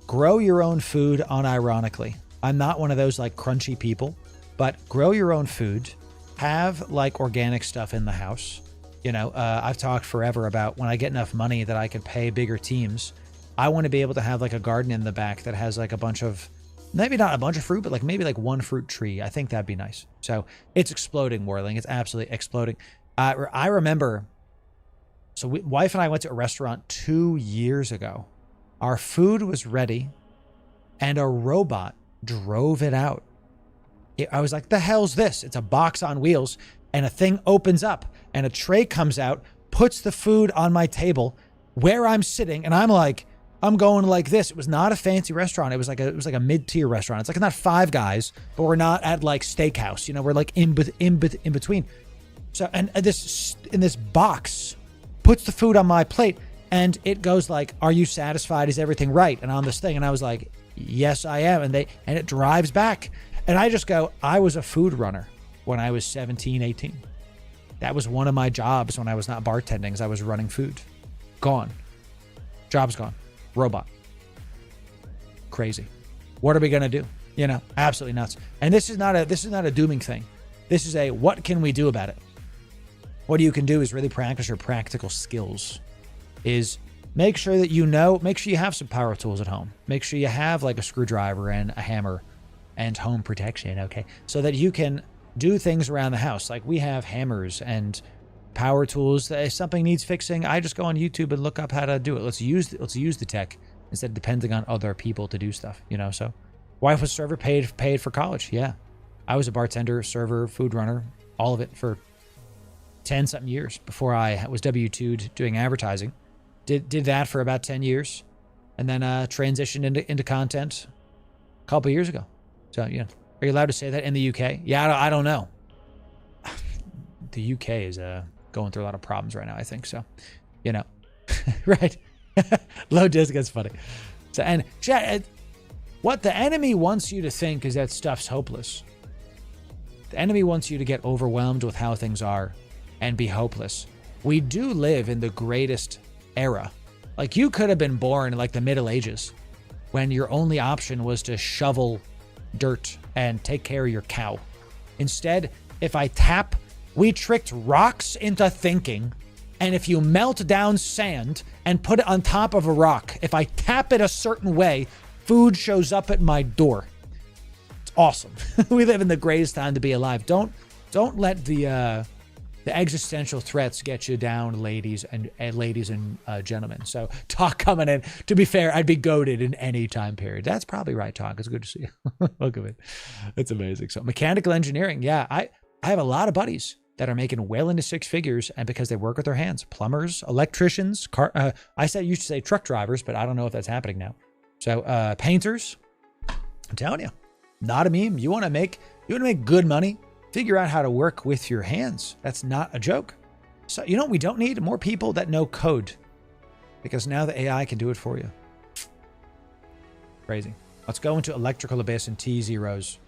grow your own food unironically. I'm not one of those like crunchy people, but grow your own food. Have like organic stuff in the house. You know, I've talked forever about when I get enough money that I can pay bigger teams. I want to be able to have like a garden in the back that has like a bunch of, maybe not a bunch of fruit, but like maybe like one fruit tree. I think that'd be nice. So it's exploding, Warling. It's absolutely exploding. I remember, so wife and I went to a restaurant 2 years ago. Our food was ready and a robot drove it out. I was like, the hell's this? It's a box on wheels and a thing opens up and a tray comes out, puts the food on my table where I'm sitting. And I'm like, I'm going like this. It was not a fancy restaurant. It was like a mid-tier restaurant. It's like not Five Guys, but we're not at like Steakhouse. You know, we're like in between. So, and this box puts the food on my plate and it goes like, are you satisfied? Is everything right? And on this thing. And I was like, yes, I am. And it drives back. And I just go, I was a food runner when I was 17, 18. That was one of my jobs when I was not bartending, is I was running food. Gone. Job's gone. Robot. Crazy. What are we going to do? You know, absolutely nuts. And this is not a dooming thing. This is a, what can we do about it? What you can do is really practice your practical skills. Is make sure that make sure you have some power tools at home. Make sure you have like a screwdriver and a hammer and home protection, okay? So that you can do things around the house. Like we have hammers and power tools. If something needs fixing, I just go on YouTube and look up how to do it. Let's use the tech instead of depending on other people to do stuff, you know? So wife was server, paid for college. Yeah. I was a bartender, server, food runner, all of it for 10 something years before I was W2'd doing advertising. Did that for about 10 years and then transitioned into content a couple years ago. So, yeah. Are you allowed to say that in the UK? Yeah, I don't know. The UK is going through a lot of problems right now, I think. So, you know, right. Low disc is funny. So, and chat, what the enemy wants you to think is that stuff's hopeless. The enemy wants you to get overwhelmed with how things are and be hopeless. We do live in the greatest era. Like you could have been born in like the Middle Ages when your only option was to shovel dirt and take care of your cow. Instead, if I tap, we tricked rocks into thinking, and if you melt down sand and put it on top of a rock, if I tap it a certain way, food shows up at my door. It's awesome. We live in the greatest time to be alive. Don't let the existential threats get you down, ladies and gentlemen. So Talk coming in. To be fair, I'd be goated in any time period. That's probably right, Talk. It's good to see you. Look at it. It's amazing. So mechanical engineering. Yeah, I have a lot of buddies that are making well into six figures, and because they work with their hands. Plumbers, electricians, I used to say truck drivers, but I don't know if that's happening now. So painters. I'm telling you, not a meme. You want to make good money? Figure out how to work with your hands. That's not a joke. So, you know what we don't need? More people that know code. Because now the AI can do it for you. Crazy. Let's go into Electrical Abyss and T-Zeros.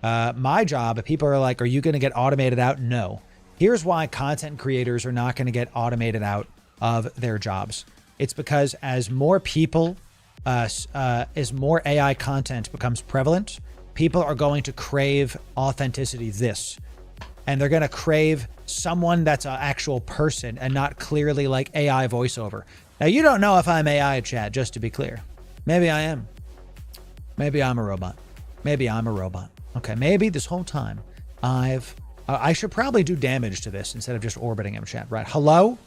My job, people are like, are you going to get automated out? No. Here's why content creators are not going to get automated out of their jobs. It's because as more people, as more AI content becomes prevalent, people are going to crave authenticity, and they're going to crave someone that's an actual person and not clearly like AI voiceover. Now, you don't know if I'm AI, chat, just to be clear. Maybe I am. Maybe I'm a robot. Maybe I'm a robot. Okay, maybe this whole time I should probably do damage to this instead of just orbiting him, chat. Right? Hello?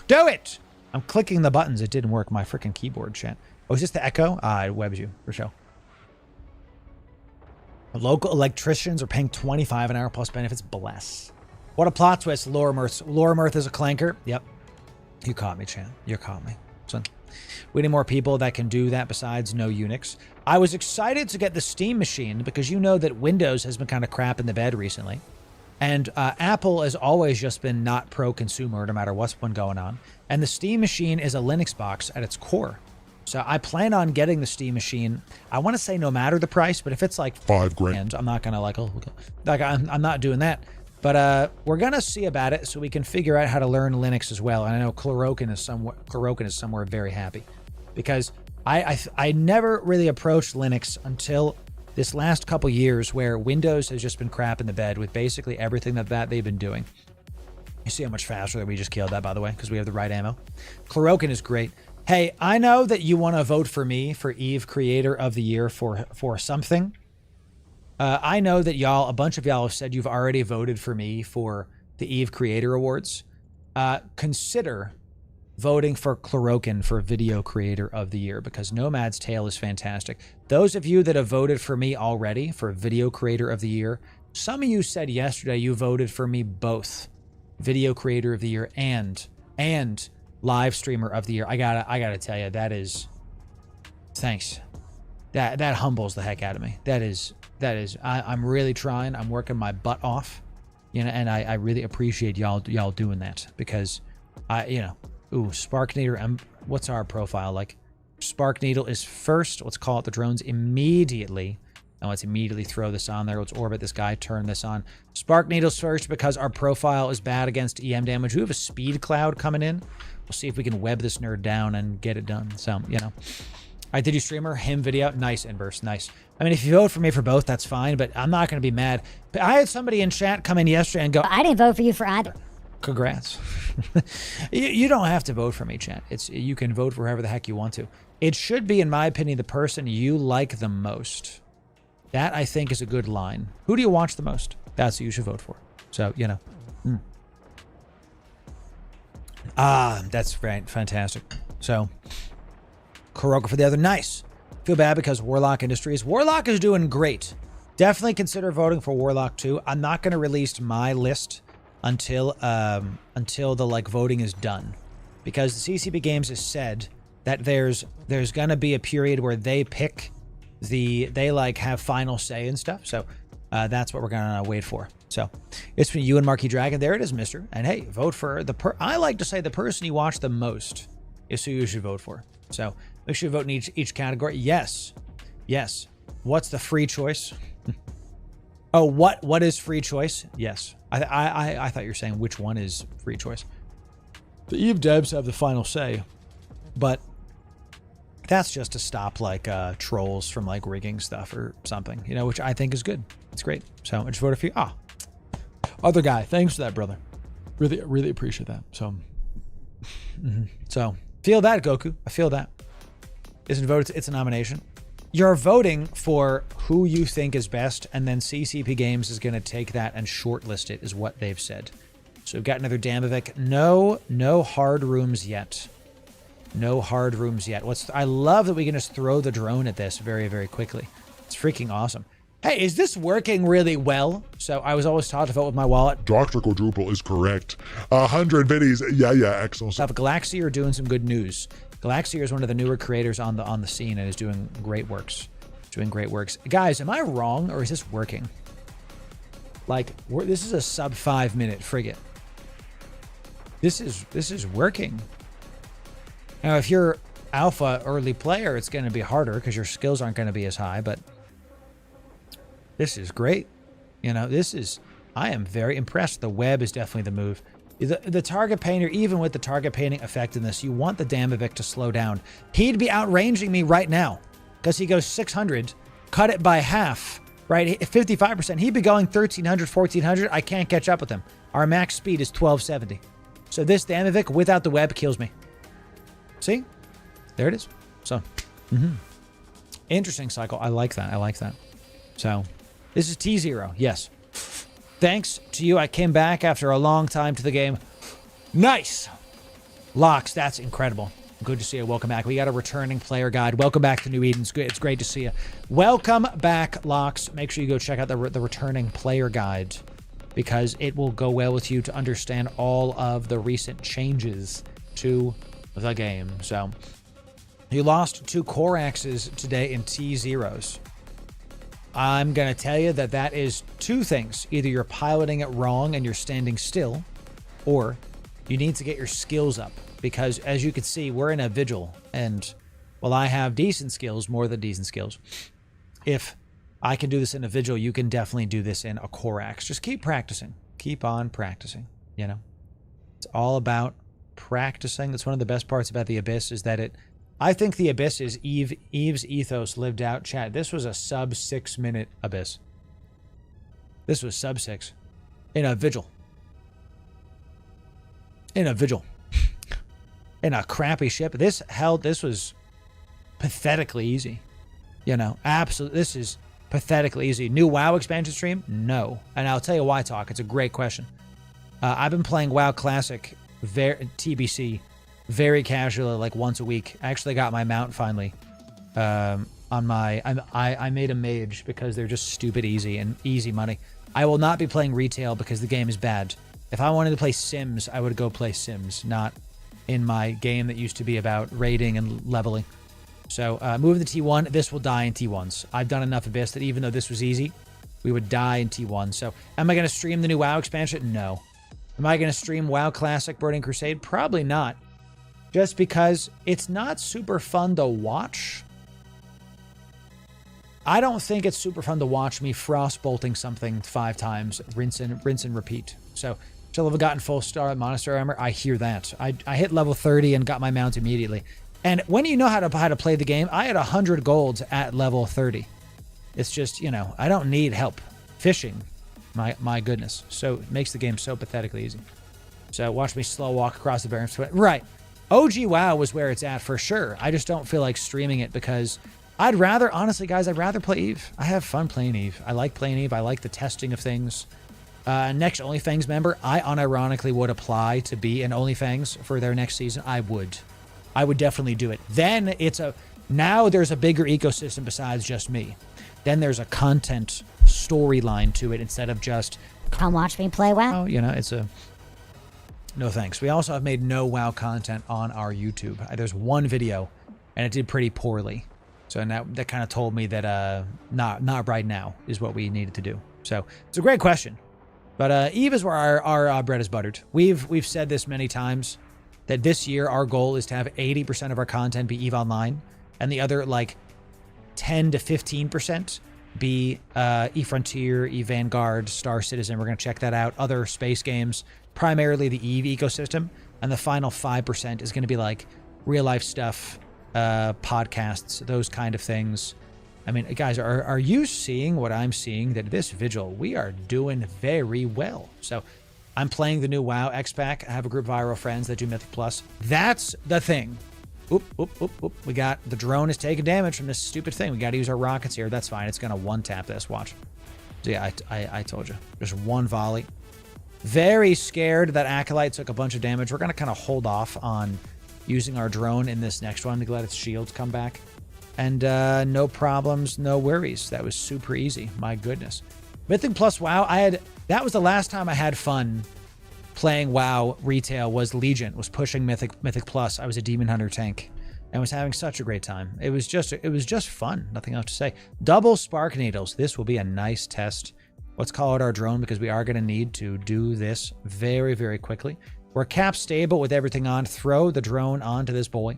Do it! I'm clicking the buttons. It didn't work. My freaking keyboard, chat. Oh, is this the echo? It webs you, for sure. Local electricians are paying $25 an hour plus benefits. Bless. What a plot twist. Loremirth is a clanker. Yep. You caught me, chan. You caught me. So we need more people that can do that besides no Unix. I was excited to get the Steam machine because you know that Windows has been kind of crap in the bed recently. And Apple has always just been not pro-consumer no matter what's been going on. And the Steam machine is a Linux box at its core. So I plan on getting the Steam machine. I want to say no matter the price, but if it's like $5,000, I'm not gonna I'm not doing that. But we're gonna see about it so we can figure out how to learn Linux as well. And I know Chlorokin is somewhere very happy because I never really approached Linux until this last couple years where Windows has just been crap in the bed with basically everything that they've been doing. You see how much faster that we just killed that, by the way, because we have the right ammo. Chlorokin is great. Hey, I know that you want to vote for me for Eve Creator of the Year for something. I know that a bunch of y'all have said you've already voted for me for the Eve Creator Awards. Consider voting for Chlorokin for Video Creator of the Year because Nomad's Tale is fantastic. Those of you that have voted for me already for Video Creator of the Year, some of you said yesterday you voted for me both Video Creator of the Year and Live Streamer of the Year. I gotta tell you, that is, thanks. That humbles the heck out of me. I'm really trying. I'm working my butt off, and I really appreciate y'all doing that because Spark Needle. What's our profile like? Spark Needle is first. Let's call it the drones immediately. Now let's immediately throw this on there. Let's orbit this guy, turn this on. Spark Needle's first because our profile is bad against EM damage. We have a speed cloud coming in. We'll see if we can web this nerd down and get it done. So, did you streamer? Him video? Nice, Inverse. Nice. I mean, if you vote for me for both, that's fine, but I'm not going to be mad. But I had somebody in chat come in yesterday and go, I didn't vote for you for either. Congrats. You don't have to vote for me, chat. You can vote for whoever the heck you want to. It should be, in my opinion, the person you like the most. That, I think, is a good line. Who do you watch the most? That's who you should vote for. So, that's fantastic. So, Kuroka for the other. Nice. Feel bad because Warlock Industries. Warlock is doing great. Definitely consider voting for Warlock too. I'm not going to release my list until the voting is done, because the CCP Games has said that there's going to be a period where they pick they have final say and stuff. So that's what we're going to wait for. So it's for you and Marquis Dragon. There it is, mister. And hey, vote for I like to say the person you watch the most is who you should vote for. So make sure you vote in each category. Yes. What's the free choice? Oh, what is free choice? Yes. I thought you were saying which one is free choice. The Eve devs have the final say, but That's just to stop like trolls from like rigging stuff or something, you know, which I think is good. It's great. So I just voted for you. Other guy, thanks for that, brother. Really appreciate that. So, so feel that, Goku. I feel that. Isn't voted? It's a nomination. You're voting for who you think is best, and then CCP Games is going to take that and shortlist it, is what they've said. So we've got another Damavic. No hard rooms yet. No hard rooms yet. I love that we can just throw the drone at this very, very quickly. It's freaking awesome. Hey, is this working really well? So I was always taught to vote with my wallet. Dr. Quadruple is correct. 100 biddies. Yeah, excellent. Galaxier doing some good news. Galaxier is one of the newer creators on the scene and is doing great works. Guys, am I wrong or is this working? Like, this is a sub 5 minute frigate. This is working. Now, if you're alpha early player, it's going to be harder because your skills aren't going to be as high, but this is great. You know, I am very impressed. The web is definitely the move. The target painter, even with the target painting effectiveness, you want the Damavic to slow down. He'd be outranging me right now because he goes 600, cut it by half, right? 55%. He'd be going 1300, 1400. I can't catch up with him. Our max speed is 1270. So this Damavic without the web kills me. See? There it is. So, interesting cycle. I like that. So, this is T0. Yes. Thanks to you, I came back after a long time to the game. Nice! Locks, that's incredible. Good to see you. Welcome back. We got a returning player guide. Welcome back to New Eden. It's great to see you. Welcome back, Locks. Make sure you go check out the returning player guide because it will go well with you to understand all of the recent changes to the game. So, you lost 2 Coraxes today in T0s. I'm going to tell you that is 2 things. Either you're piloting it wrong and you're standing still, or you need to get your skills up. Because as you can see, we're in a vigil. And while I have decent skills, more than decent skills, if I can do this in a vigil, you can definitely do this in a Corax. Just keep practicing. Keep on practicing, you know. It's all about practicing. That's one of the best parts about the Abyss is that I think the Abyss is Eve's ethos lived out. Chat, this was a sub 6 minute Abyss. This was sub 6. In a vigil. In a crappy ship. This was pathetically easy. You know, absolutely. This is pathetically easy. New WoW expansion stream? No. And I'll tell you why, Talk. It's a great question. I've been playing WoW Classic, TBC, very casually, like once a week. I actually got my mount finally. On my, I made a mage because they're just stupid easy and easy money. I will not be playing retail because the game is bad. If I wanted to play Sims, I would go play Sims, not in my game that used to be about raiding and leveling. So moving to T1, this will die in T1s. I've done enough Abyss that even though this was easy, we would die in T1. So am I going to stream the new WoW expansion? No. Am I going to stream WoW Classic Burning Crusade? Probably not. Just because it's not super fun to watch. I don't think it's super fun to watch me frostbolting something 5 times, rinse and repeat. So, till I've gotten full star at Monastery Armor, I hear that. I hit level 30 and got my mount immediately. And when you know how to play the game, I had 100 golds at level 30. It's just, you know, I don't need help. Fishing, my goodness. So it makes the game so pathetically easy. So watch me slow walk across the barren. Right. OG WoW was where it's at for sure. I just don't feel like streaming it because I'd rather, honestly, guys, I'd rather play Eve. I have fun playing Eve. I like playing Eve. I like the testing of things. Next OnlyFans member, I unironically would apply to be an OnlyFans for their next season. I would definitely do it. Then now there's a bigger ecosystem besides just me. Then there's a content storyline to it instead of just come watch me play WoW. Oh, you know, no thanks. We also have made no WoW content on our YouTube. There's one video, and it did pretty poorly. So that kind of told me that not right now is what we needed to do. So it's a great question. But Eve is where our bread is buttered. We've said this many times that this year our goal is to have 80% of our content be Eve Online, and the other like 10 to 15% be E-Frontier, E-Vanguard, Star Citizen. We're going to check that out. Other space games, primarily the Eve ecosystem. And the final 5% is going to be like real life stuff, podcasts, those kind of things. I mean, guys, are you seeing what I'm seeing? That this Vigil, we are doing very well. So I'm playing the new WoW X-Pack. I have a group of viral friends that do Mythic Plus. That's the thing. Oop, oop, oop, oop. We got the drone is taking damage from this stupid thing. We got to use our rockets here. That's fine. It's going to one-tap this. Watch. So yeah, I told you. Just one volley. Very scared that Acolyte took a bunch of damage. We're going to kind of hold off on using our drone in this next one to let its shields come back. And no problems, no worries. That was super easy. My goodness. Mythic Plus WoW, that was the last time I had fun playing WoW retail. Was Legion, was pushing Mythic Plus. I was a Demon Hunter tank and was having such a great time. It was just fun. Nothing else to say. Double Spark Needles. This will be a nice test. Let's call it our drone because we are going to need to do this very, very quickly. We're cap stable with everything on. Throw the drone onto this boy.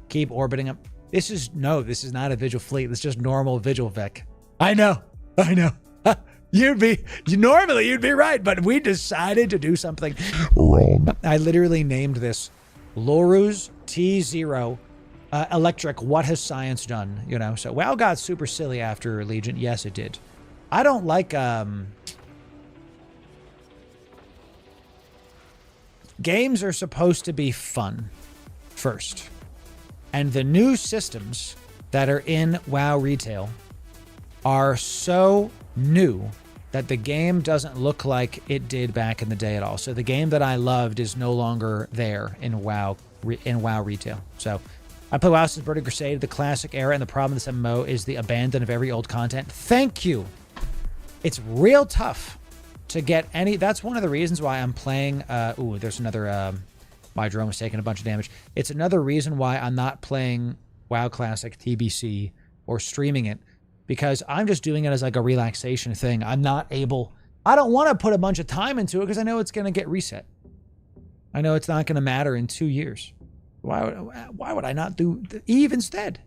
Keep orbiting him. This is not a Vigil fleet. This is just normal Vigil Vec. I know. Normally you'd be right, but we decided to do something Wrong. I literally named this Loru's T0 electric. What has science done? You know, so WoW got super silly after Legion. Yes, it did. I don't like, games are supposed to be fun first. And the new systems that are in WoW retail are so new that the game doesn't look like it did back in the day at all. So the game that I loved is no longer there in WoW retail. So I play WoW since Burning Crusade, the classic era, and the problem with this MMO is the abandon of every old content. Thank you. It's real tough to get any. That's one of the reasons why I'm playing. There's another. My drone was taking a bunch of damage. It's another reason why I'm not playing WoW Classic TBC or streaming it, because I'm just doing it as like a relaxation thing. I don't want to put a bunch of time into it because I know it's going to get reset. I know it's not going to matter in 2 years. Why would I not do Eve instead?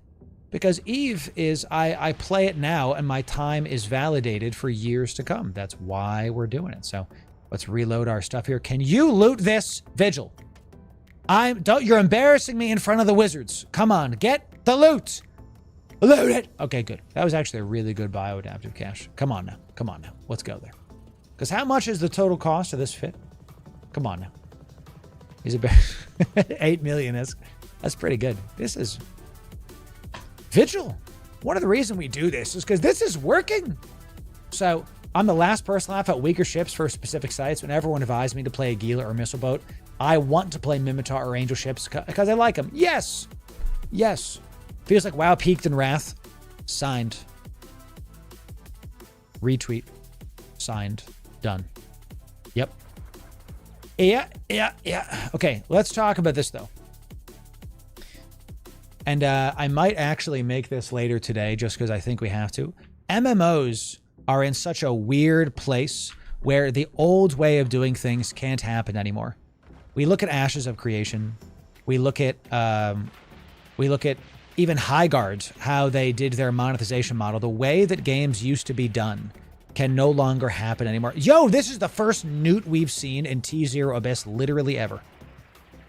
Because Eve is, I play it now and my time is validated for years to come. That's why we're doing it. So let's reload our stuff here. Can you loot this Vigil? You're embarrassing me in front of the wizards. Come on, get the loot. Loot it. Okay, good. That was actually a really good bioadaptive cache. Come on now. Let's go there. Because how much is the total cost of this fit? Come on now. He's about 8 million. That's pretty good. This is Vigil. One of the reasons we do this is because this is working. So I'm the last person laugh at weaker ships for specific sites. When everyone advised me to play a Gila or Missile Boat, I want to play Mimitar or Angel ships because I like them. Yes. Feels like WoW peaked in wrath. Signed. Retweet. Signed. Done. Yep. Yeah. Okay, let's talk about this though. And I might actually make this later today just because I think we have to. MMOs are in such a weird place where the old way of doing things can't happen anymore. We look at Ashes of Creation. We look at even High Guard, how they did their monetization model. The way that games used to be done can no longer happen anymore. Yo, this is the first newt we've seen in T0 Abyss literally ever.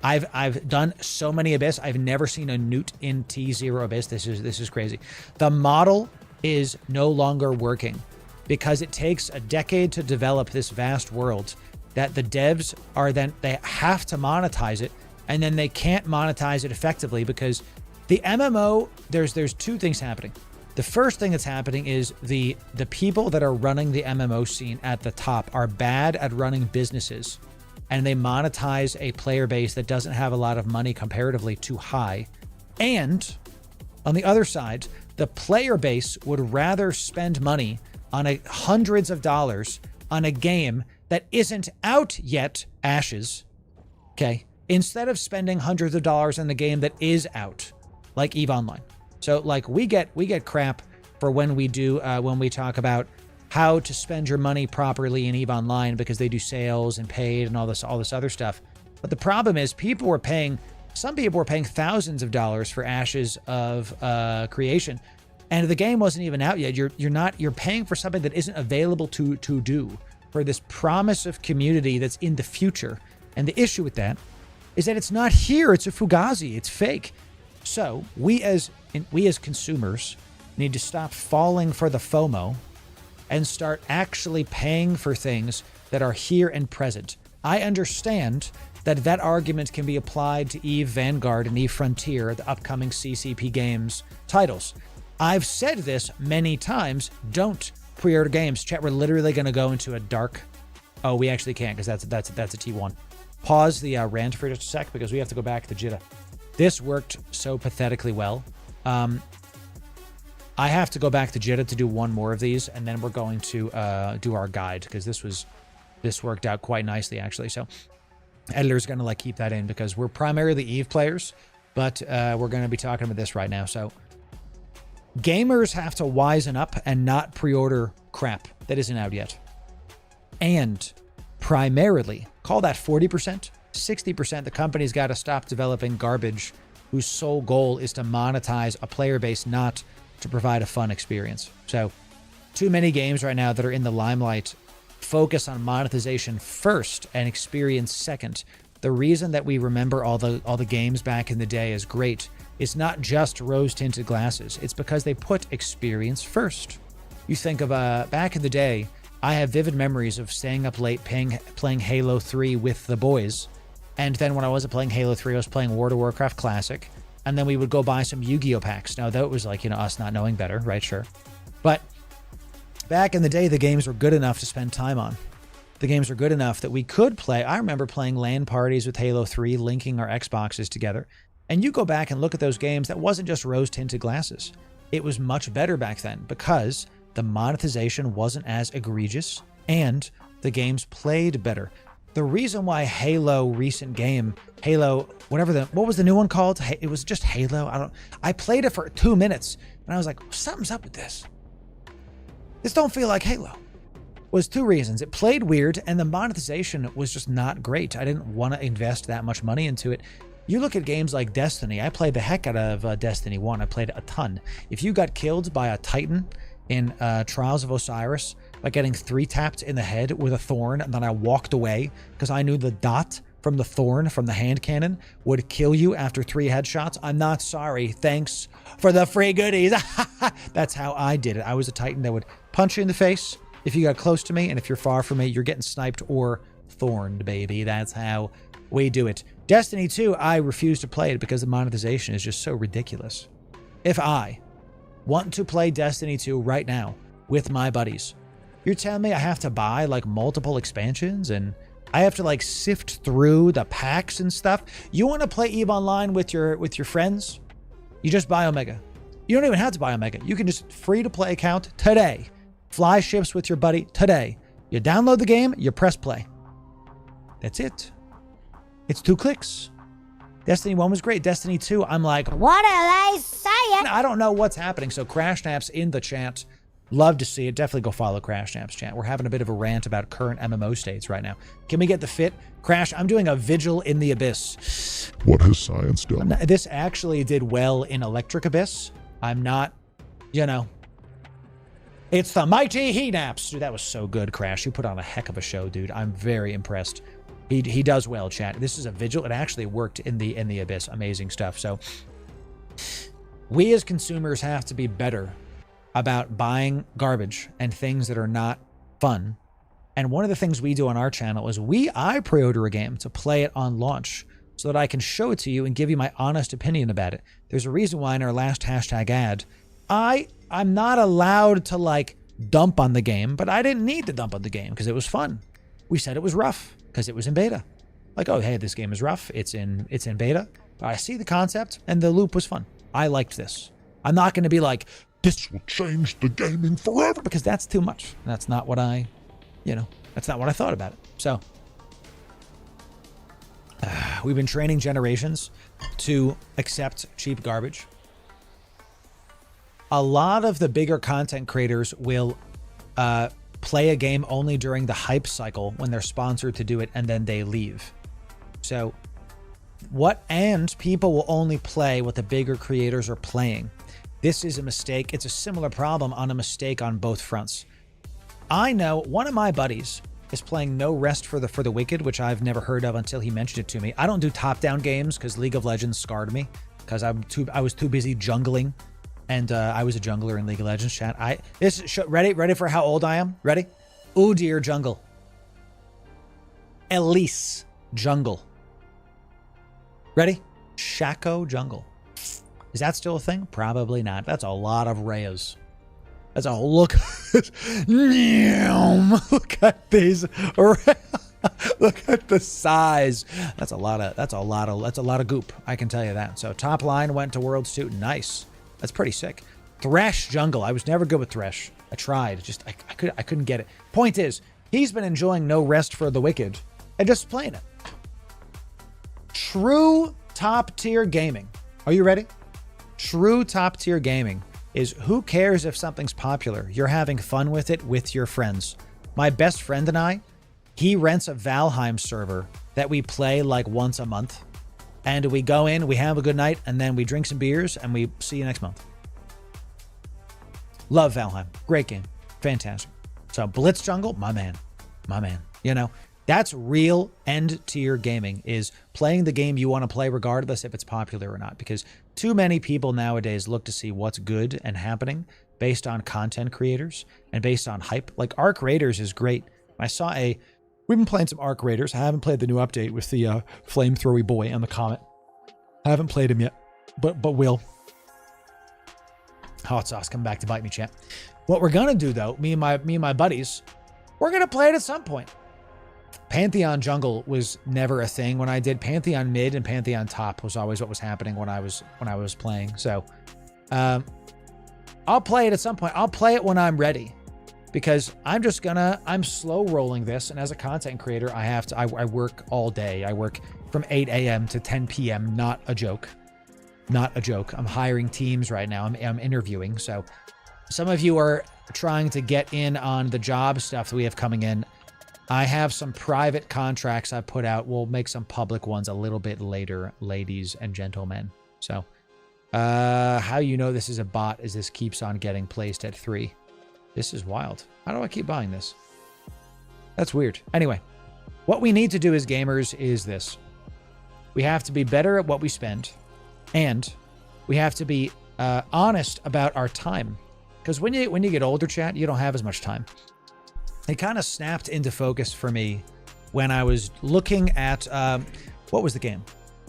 I've done so many Abyss. I've never seen a newt in T0 Abyss. This is crazy. The model is no longer working because it takes a decade to develop this vast world that the devs they have to monetize it, and then they can't monetize it effectively because the MMO, there's two things happening. The first thing that's happening is the people that are running the MMO scene at the top are bad at running businesses, and they monetize a player base that doesn't have a lot of money comparatively too high. And on the other side, the player base would rather spend money on hundreds of dollars on a game that isn't out yet, Ashes, okay, instead of spending hundreds of dollars on the game that is out, like EVE Online. So like we get crap for when we talk about how to spend your money properly in EVE Online because they do sales and paid and all this other stuff. But the problem is some people were paying thousands of dollars for Ashes of Creation, and the game wasn't even out yet. You're paying for something that isn't available to do, for this promise of community that's in the future. And the issue with that is that it's not here. It's a fugazi. It's fake. So we as consumers need to stop falling for the FOMO and start actually paying for things that are here and present. I understand that argument can be applied to EVE Vanguard and EVE Frontier, the upcoming CCP Games titles. I've said this many times, don't pre-order games. Chat, we're literally going to go into a dark... Oh, we actually can't because that's a T1. Pause the rant for just a sec because we have to go back to Jitta. This worked so pathetically well. I have to go back to Jitta to do one more of these, and then we're going to do our guide because this worked out quite nicely actually. So editor's going to like keep that in because we're primarily EVE players, but we're going to be talking about this right now. So gamers have to wisen up and not pre-order crap that isn't out yet. And primarily, call that 40%, 60%, the company's got to stop developing garbage whose sole goal is to monetize a player base, not to provide a fun experience. So too many games right now that are in the limelight focus on monetization first and experience second. The reason that we remember all the games back in the day as great is not just rose-tinted glasses. It's because they put experience first. You think of back in the day, I have vivid memories of staying up late playing Halo 3 with the boys. And then when I wasn't playing Halo 3, I was playing World of Warcraft Classic. And then we would go buy some Yu-Gi-Oh packs. Now, that was like, us not knowing better, right? Sure. But back in the day, the games were good enough to spend time on. The games were good enough that we could play. I remember playing LAN parties with Halo 3, linking our Xboxes together. And you go back and look at those games, that wasn't just rose-tinted glasses. It was much better back then because the monetization wasn't as egregious and the games played better. The reason why Halo recent game, Halo, what was the new one called? It was just Halo. I played it for 2 minutes and I was like, something's up with this. This don't feel like Halo. Was 2 reasons. It played weird and the monetization was just not great. I didn't want to invest that much money into it. You look at games like Destiny. I played the heck out of Destiny 1. I played a ton. If you got killed by a Titan in Trials of Osiris by getting 3-tapped in the head with a thorn, and then I walked away because I knew the dot from the thorn from the hand cannon would kill you after 3 headshots, I'm not sorry. Thanks for the free goodies. That's how I did it. I was a Titan that would punch you in the face if you got close to me, and if you're far from me, you're getting sniped or thorned, baby. That's how we do it. Destiny 2, I refuse to play it because the monetization is just so ridiculous. If I want to play Destiny 2 right now with my buddies, you're telling me I have to buy like multiple expansions and I have to like sift through the packs and stuff? You want to play EVE Online with your friends? You just buy Omega. You don't even have to buy Omega. You can just free to play account today. Fly ships with your buddy today. You download the game, you press play. That's it. It's 2 clicks. Destiny 1 was great. Destiny 2, I'm like, what are they saying? I don't know what's happening. So Crashnaps in the chat. Love to see it. Definitely go follow Crashnaps chat. We're having a bit of a rant about current MMO states right now. Can we get the fit? Crash, I'm doing a Vigil in the Abyss. What has science done? This actually did well in Electric Abyss. I'm not, it's the mighty He-Naps. Dude, that was so good, Crash. You put on a heck of a show, dude. I'm very impressed. He does well, chat. This is a Vigil. It actually worked in the Abyss. Amazing stuff. So we as consumers have to be better about buying garbage and things that are not fun. And one of the things we do on our channel is I pre-order a game to play it on launch so that I can show it to you and give you my honest opinion about it. There's a reason why in our last hashtag ad, I'm not allowed to like dump on the game, but I didn't need to dump on the game because it was fun. We said it was rough because it was in beta. Like, oh, hey, this game is rough. It's in beta. But I see the concept and the loop was fun. I liked this. I'm not going to be like, this will change the gaming forever, because that's too much. That's not what that's not what I thought about it. So we've been training generations to accept cheap garbage. A lot of the bigger content creators will play a game only during the hype cycle when they're sponsored to do it, and then they leave. So people will only play what the bigger creators are playing. This is a mistake. It's a similar problem on a mistake on both fronts. I know one of my buddies is playing No Rest for the Wicked, which I've never heard of until he mentioned it to me. I don't do top-down games because League of Legends scarred me. because I was too busy jungling, and I was a jungler in League of Legends chat. Ready for how old I am? Ready? Udyr jungle. Elise jungle. Ready? Shaco jungle. Is that still a thing? Probably not. That's a lot of Reyes. That's a look. Look at these. Look at the size. That's a lot of goop. I can tell you that. So top line went to Worlds 2. Nice. That's pretty sick. Thresh jungle. I was never good with Thresh. I tried. Just I couldn't get it. Point is, he's been enjoying No Rest for the Wicked and just playing it. True top tier gaming. Are you ready? True top tier gaming is who cares if something's popular? You're having fun with it with your friends. My best friend and I, he rents a Valheim server that we play like once a month. And we go in, we have a good night, and then we drink some beers, and we see you next month. Love Valheim. Great game. Fantastic. So Blitz Jungle, my man. My man. You know, that's real end tier gaming, is playing the game you want to play regardless if it's popular or not. Because too many people nowadays look to see what's good and happening based on content creators and based on hype. Like Arc Raiders is great. We've been playing some Arc Raiders. I haven't played the new update with the flamethrowy boy and the comet. I haven't played him yet, but will. Hot sauce coming back to bite me, chat. What we're gonna do though, me and my buddies, we're gonna play it at some point. Pantheon jungle was never a thing when I did. Pantheon mid and Pantheon top was always what was happening when I was playing. So I'll play it at some point. I'll play it when I'm ready, because I'm slow rolling this. And as a content creator, I work all day. I work from 8 a.m. to 10 p.m. Not a joke. Not a joke. I'm hiring teams right now. I'm interviewing. So some of you are trying to get in on the job stuff that we have coming in. I have some private contracts I put out. We'll make some public ones a little bit later, ladies and gentlemen. So how you know this is a bot is this keeps on getting placed at 3. This is wild. How do I keep buying this? That's weird. Anyway, what we need to do as gamers is this. We have to be better at what we spend, and we have to be honest about our time. Because when you get older, chat, you don't have as much time. It kind of snapped into focus for me when I was looking at, what was the game?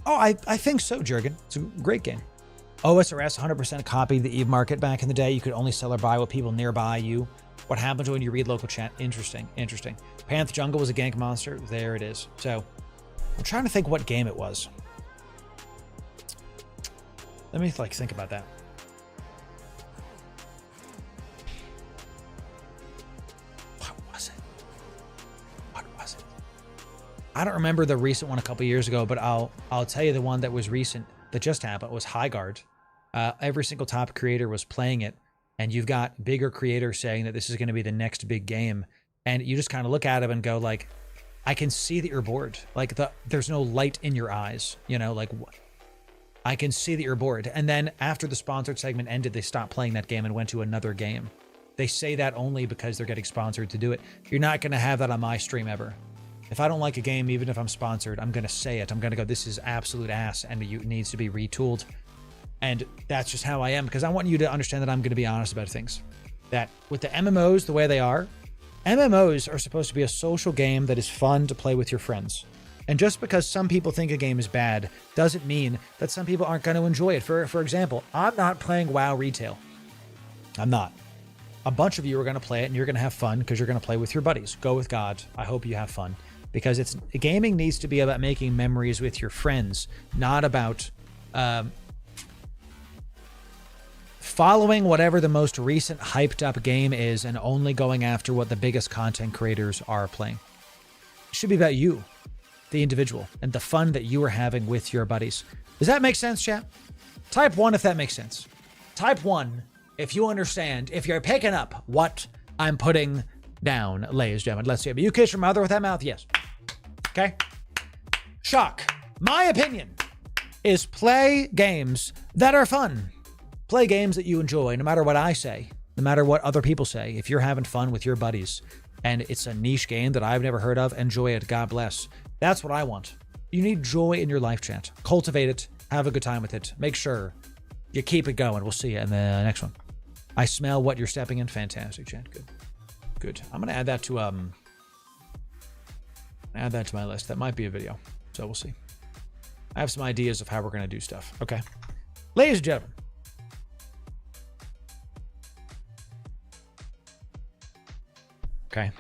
Oh, I think so, Jurgen. It's a great game. OSRS 100% copied the EVE market back in the day. You could only sell or buy with people nearby you. What happens when you read local chat? Interesting. Panth Jungle was a gank monster. There it is. So I'm trying to think what game it was. Let me think about that. What was it? I don't remember the recent one a couple years ago, but I'll tell you the one that was recent that just happened was Highguard. Every single top creator was playing it, and you've got bigger creators saying that this is going to be the next big game, and you just kind of look at them and go like, I can see that you're bored. Like there's no light in your eyes, you know, like I can see that you're bored. And then after the sponsored segment ended, they stopped playing that game and went to another game. They say that only because they're getting sponsored to do it. You're not going to have that on my stream ever. If I don't like a game, even if I'm sponsored, I'm going to say it. I'm going to go, this is absolute ass and it needs to be retooled. And that's just how I am, because I want you to understand that I'm going to be honest about things. That with the MMOs the way they are, MMOs are supposed to be a social game that is fun to play with your friends. And just because some people think a game is bad doesn't mean that some people aren't going to enjoy it. For example, I'm not playing WoW retail. I'm not. A bunch of you are going to play it and you're going to have fun because you're going to play with your buddies. Go with God. I hope you have fun, because gaming needs to be about making memories with your friends, not about following whatever the most recent hyped up game is and only going after what the biggest content creators are playing. It should be about you, the individual, and the fun that you are having with your buddies. Does that make sense, chat? Type 1 if that makes sense. Type 1 if you understand, if you're picking up what I'm putting down, ladies and gentlemen. Let's see. You kiss your mother with that mouth? Yes. Okay. Shock. My opinion is play games that are fun. Play games that you enjoy, no matter what I say, no matter what other people say. If you're having fun with your buddies and it's a niche game that I've never heard of, enjoy it. God bless. That's what I want. You need joy in your life, chat. Cultivate it. Have a good time with it. Make sure you keep it going. We'll see you in the next one. I smell what you're stepping in. Fantastic, chat. Good. Good. I'm going to add that to my list. That might be a video. So we'll see. I have some ideas of how we're going to do stuff. Okay. Ladies and gentlemen. Okay.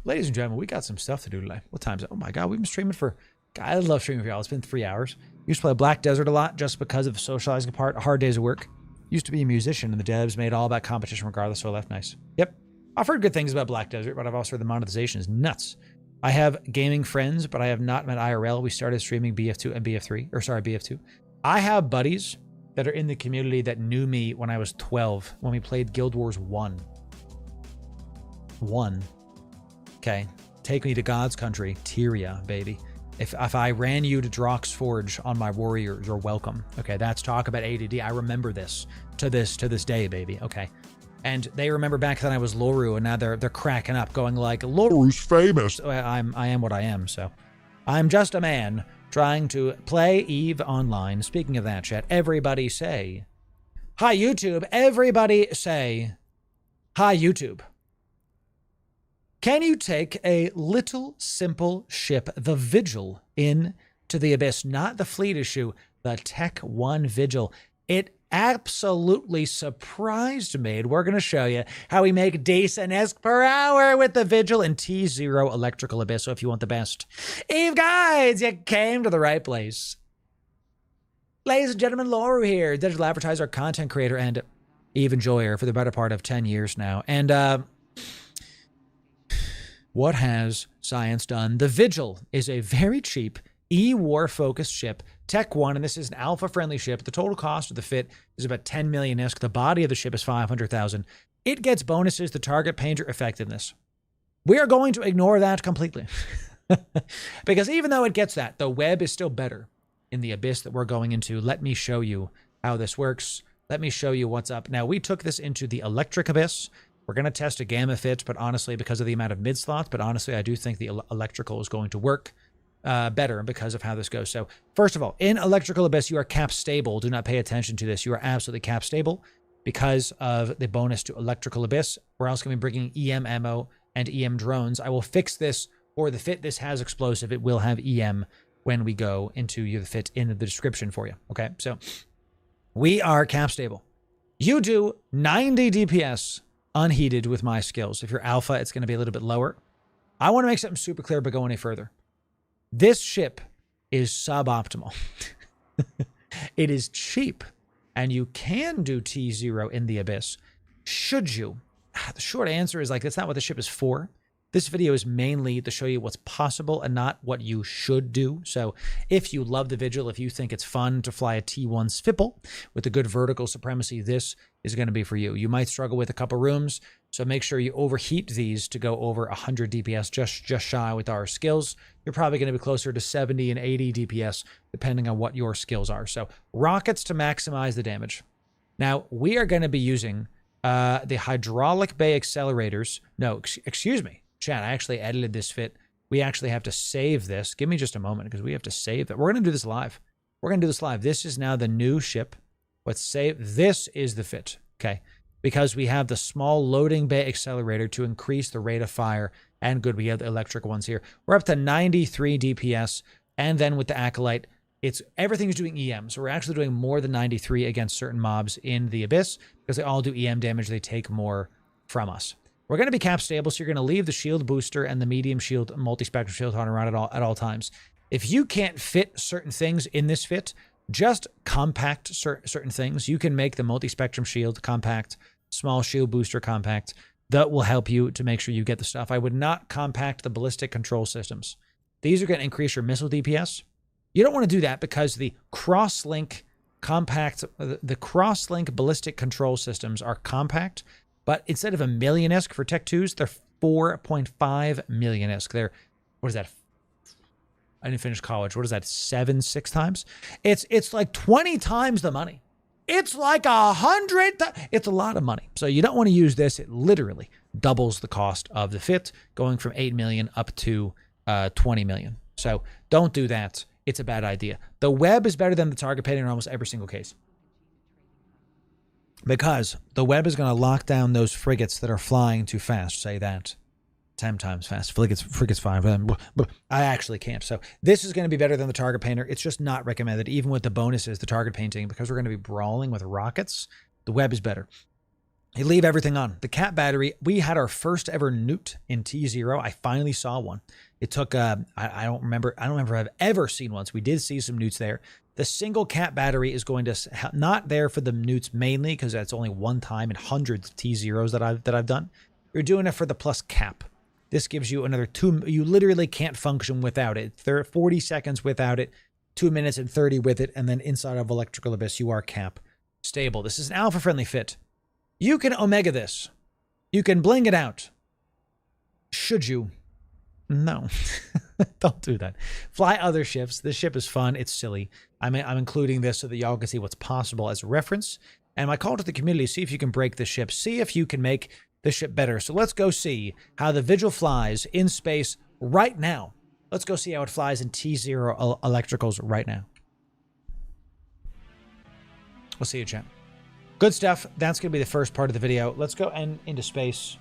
Ladies and gentlemen, we got some stuff to do today. What time is it? Oh my God, we've been streaming for... God, I love streaming for y'all. It's been 3 hours. Used to play Black Desert a lot just because of the socializing part. Hard days of work. Used to be a musician, and the devs made it all about competition regardless, so I left. Nice. Yep. I've heard good things about Black Desert, but I've also heard the monetization is nuts. I have gaming friends, but I have not met IRL. We started streaming BF2 and BF3. Or sorry, BF2. I have buddies that are in the community that knew me when I was 12, when we played Guild Wars 1. Okay. Take me to God's country. Tyria, baby. If I ran you to Drox Forge on my warriors, you're welcome. Okay, that's talk about ADD. I remember this to this day, baby. Okay. And they remember back then I was Loru, and now they're cracking up, going like, Loru's famous. I am what I am, so. I'm just a man trying to play EVE Online. Speaking of that, chat, everybody say, hi, YouTube. Everybody say, hi, YouTube. Can you take a little simple ship, the Vigil, into the Abyss? Not the fleet issue, the Tech 1 Vigil. It absolutely surprised me. We're going to show you how we make decent ESC per hour with the Vigil and T0 Electrical Abyss. So if you want the best EVE guides, you came to the right place. Ladies and gentlemen, Loru here, digital advertiser, content creator, and EVE enjoyer for the better part of 10 years now. And, what has science done? The Vigil is a very cheap E-War-focused ship, Tech 1, and this is an alpha-friendly ship. The total cost of the fit is about 10 million ISK. The body of the ship is 500,000. It gets bonuses to target painter effectiveness. We are going to ignore that completely. Because even though it gets that, the web is still better in the Abyss that we're going into. Let me show you how this works. Let me show you what's up. Now, we took this into the Electric Abyss. We're going to test a gamma fit, but honestly, because of the amount of mid slots, but honestly, I do think the electrical is going to work better because of how this goes. So first of all, in Electrical Abyss, you are cap stable. Do not pay attention to this. You are absolutely cap stable because of the bonus to Electrical Abyss. We're also going to be bringing EM ammo and EM drones. I will fix this for the fit. This has explosive. It will have EM when we go into the fit in the description for you. Okay, so we are cap stable. You do 90 DPS unheated with my skills. If you're alpha, it's going to be a little bit lower. I want to make something super clear, but go any further. This ship is suboptimal. It is cheap, and you can do T0 in the Abyss. Should you? The short answer is like, that's not what the ship is for. This video is mainly to show you what's possible and not what you should do. So if you love the Vigil, if you think it's fun to fly a T1 Sfipple with a good vertical supremacy, this is going to be for you. You might struggle with a couple rooms, so make sure you overheat these to go over 100 DPS, just shy with our skills. You're probably going to be closer to 70 and 80 DPS, depending on what your skills are. So rockets to maximize the damage. Now, we are going to be using the hydraulic bay accelerators. No, excuse me. Chat, I actually edited this fit. We actually have to save this. Give me just a moment because we have to save that. We're going to do this live. We're going to do this live. This is now the new ship. Let's save. This is the fit, okay? Because we have the small loading bay accelerator to increase the rate of fire. And good, we have the electric ones here. We're up to 93 DPS. And then with the Acolyte, everything is doing EM. So we're actually doing more than 93 against certain mobs in the Abyss because they all do EM damage. They take more from us. We're going to be cap stable, so you're going to leave the shield booster and the medium shield, multi-spectrum shield on around at all times. If you can't fit certain things in this fit, just compact certain things. You can make the multi-spectrum shield compact, small shield booster compact. That will help you to make sure you get the stuff. I would not compact the ballistic control systems. These are going to increase your missile DPS. You don't want to do that because the cross-link ballistic control systems are compact. But instead of 1 million ISK for Tech 2s, they're 4.5 million ISK. They're, what is that? I didn't finish college. What is that? 6 times? It's like 20 times the money. It's like 100. It's a lot of money. So you don't want to use this. It literally doubles the cost of the fit, going from 8 million up to 20 million. So don't do that. it's a bad idea. The web is better than the target painting in almost every single case. Because the web is going to lock down those frigates that are flying too fast. Say that 10 times fast. Frigates fine. But I actually can't. So this is going to be better than the target painter. It's just not recommended. Even with the bonuses, the target painting, because we're going to be brawling with rockets, the web is better. You leave everything on. The cat battery, we had our first ever newt in T0. I finally saw one. It took, I don't remember if I've ever seen one. So we did see some newts there. The single cat battery is going to, not there for the newts mainly, because that's only one time in hundreds of T0s that I've done. You're doing it for the plus cap. This gives you another 2, you literally can't function without it. 40 seconds without it, 2 minutes and 30 with it, and then inside of Electrical Abyss, you are cap stable. This is an alpha-friendly fit. You can Omega this. You can bling it out. Should you? No. Don't do that. Fly other ships. This ship is fun. It's silly. I'm including this so that y'all can see what's possible as a reference. And my call to the community, see if you can break the ship. See if you can make the ship better. So let's go see how the Vigil flies in space right now. Let's go see how it flies in T0 electricals right now. We'll see you, chat. Good stuff. That's going to be the first part of the video. Let's go into space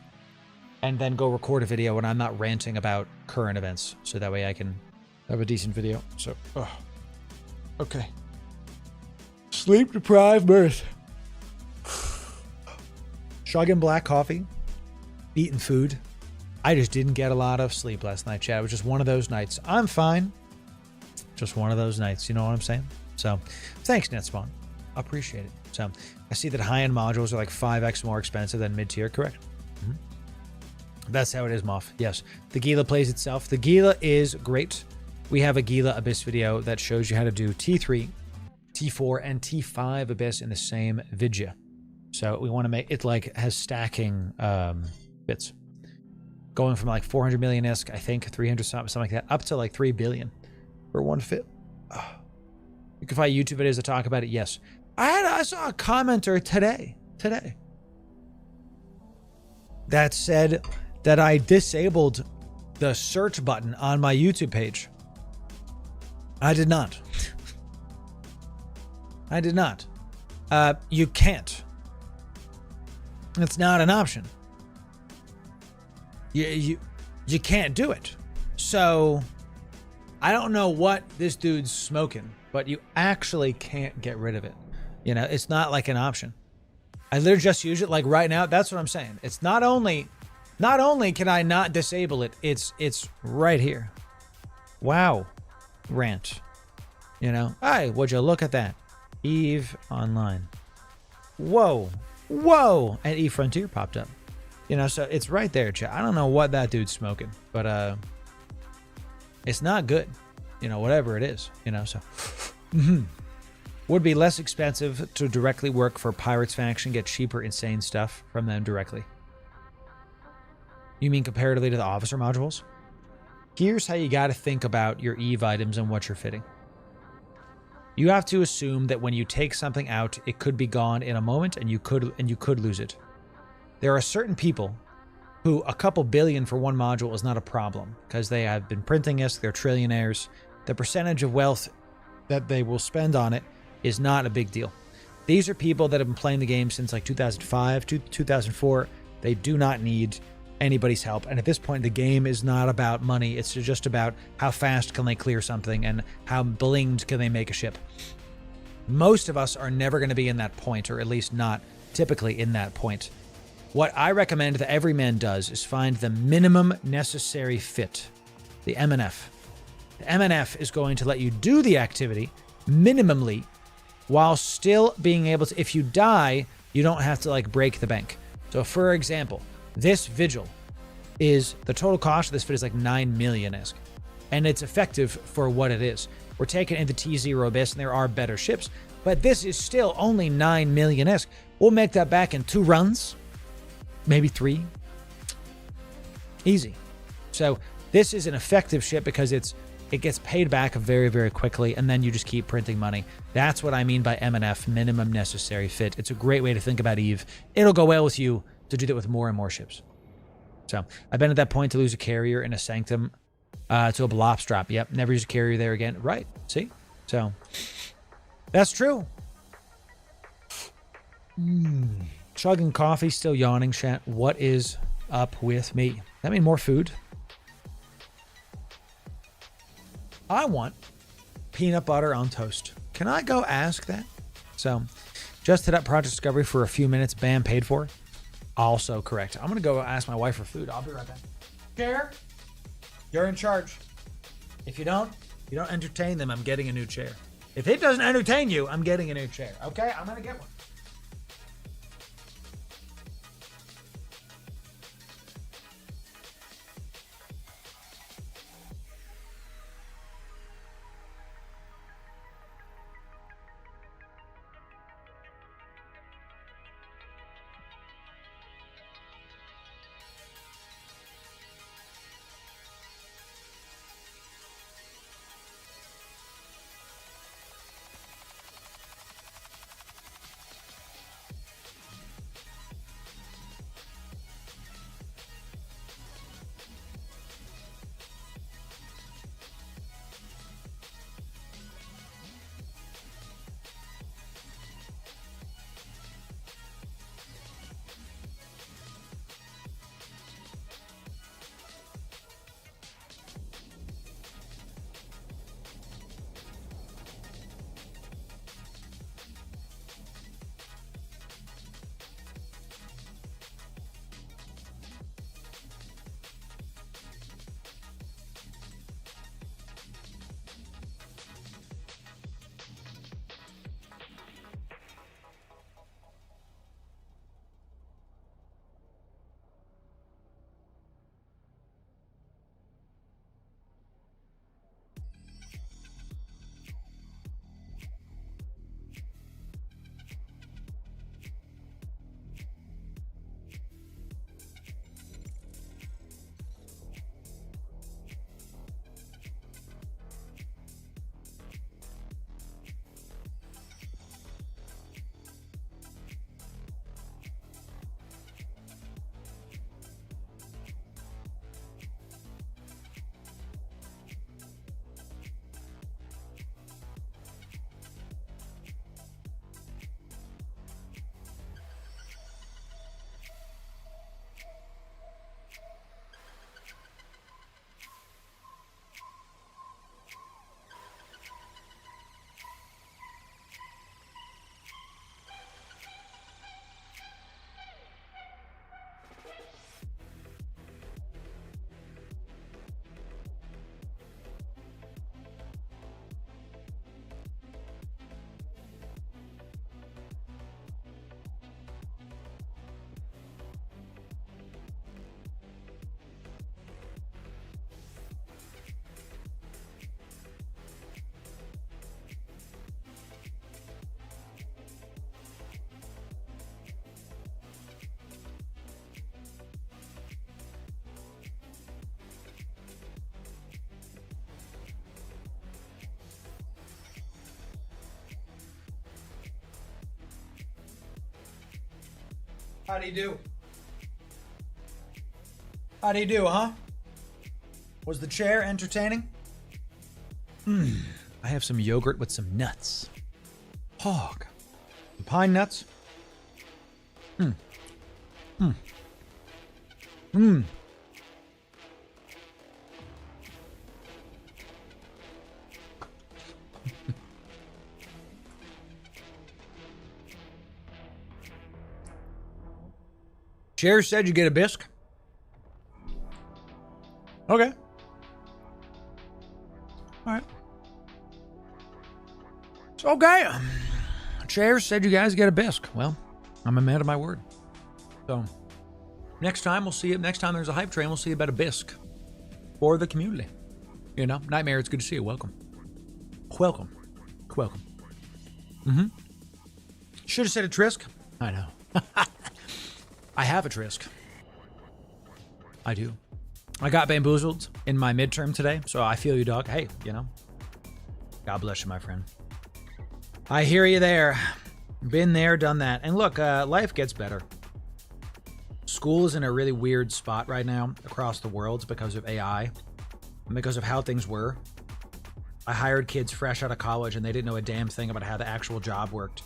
and then go record a video when I'm not ranting about current events. So that way I can have a decent video. So, okay. Sleep deprived birth. Chugging black coffee. Eating food. I just didn't get a lot of sleep last night, chat. It was just one of those nights. I'm fine. Just one of those nights. You know what I'm saying? So, thanks, NetSpawn. Appreciate it. So, I see that high-end modules are like 5x more expensive than mid-tier, correct? Mm-hmm. That's how it is, Moff. Yes. The Gila plays itself. The Gila is great. We have a Gila Abyss video that shows you how to do T3, T4, and T5 Abyss in the same vidya. So we want to make it like has stacking bits. Going from like 400 million ISK, I think 300 something like that, up to like 3 billion for one fit. Oh. You can find YouTube videos that talk about it. Yes. I saw a commenter today that said that I disabled the search button on my YouTube page. I did not. I did not. You can't. It's not an option. You can't do it. So I don't know what this dude's smoking, but you actually can't get rid of it. You know, it's not like an option. I literally just use it like right now. That's what I'm saying. It's not only can I not disable it, it's right here. Wow. Rant. You know, hey, would you look at that? Eve Online. Whoa. Whoa. And Eve Frontier popped up. You know, so it's right there, chat. I don't know what that dude's smoking, but it's not good. You know, whatever it is, you know, so would be less expensive to directly work for Pirates faction, get cheaper, insane stuff from them directly. You mean comparatively to the officer modules? Here's how you got to think about your Eve items and what you're fitting. You have to assume that when you take something out, it could be gone in a moment and you could lose it. There are certain people who a couple billion for one module is not a problem because they have been printing this, they're trillionaires. The percentage of wealth that they will spend on it is not a big deal. These are people that have been playing the game since like 2005 to 2004. They do not need anybody's help. And at this point, the game is not about money. It's just about how fast can they clear something and how blinged can they make a ship. Most of us are never going to be in that point, or at least not typically in that point. What I recommend that every man does is find the minimum necessary fit, the MNF. The MNF is going to let you do the activity minimally while still being able to, if you die, you don't have to like break the bank. So for example, this Vigil is, the total cost of this fit is like 9 million-esque. And it's effective for what it is. We're taking it into T0 Abyss and there are better ships, but this is still only 9 million-esque. We'll make that back in 2 runs, maybe 3. Easy. So this is an effective ship because it gets paid back very, very quickly, and then you just keep printing money. That's what I mean by MNF, minimum necessary fit. It's a great way to think about Eve. It'll go well with you to do that with more and more ships. So I've been at that point to lose a carrier in a Sanctum To a Blops drop. Yep, never use a carrier there again. Right, see? So, that's true. Chugging coffee, still yawning, chat. What is up with me? That mean more food? I want peanut butter on toast. Can I go ask that? So, just hit up Project Discovery for a few minutes. Bam, paid for. Also correct. I'm going to go ask my wife for food. I'll be right back. Chair, you're in charge. If you don't entertain them, I'm getting a new chair. If it doesn't entertain you, I'm getting a new chair. Okay? I'm going to get one. How do you do? How do you do, huh? Was the chair entertaining? I have some yogurt with some nuts. Hog. Some pine nuts. Chair said you get a bisque. Okay. All right. It's okay. Chair said you guys get a bisque. Well, I'm a man of my word. So next time we'll see it. Next time there's a hype train, we'll see about a bisque for the community. You know, Nightmare, it's good to see you. Welcome. Welcome. Welcome. Should have said a Trisk. I know. I have a Trisk. I do. I got bamboozled in my midterm today, so I feel you, dog. Hey, you know. God bless you, my friend. I hear you there. Been there, done that. And look, life gets better. School is in a really weird spot right now across the world because of AI. because of how things were. I hired kids fresh out of college and they didn't know a damn thing about how the actual job worked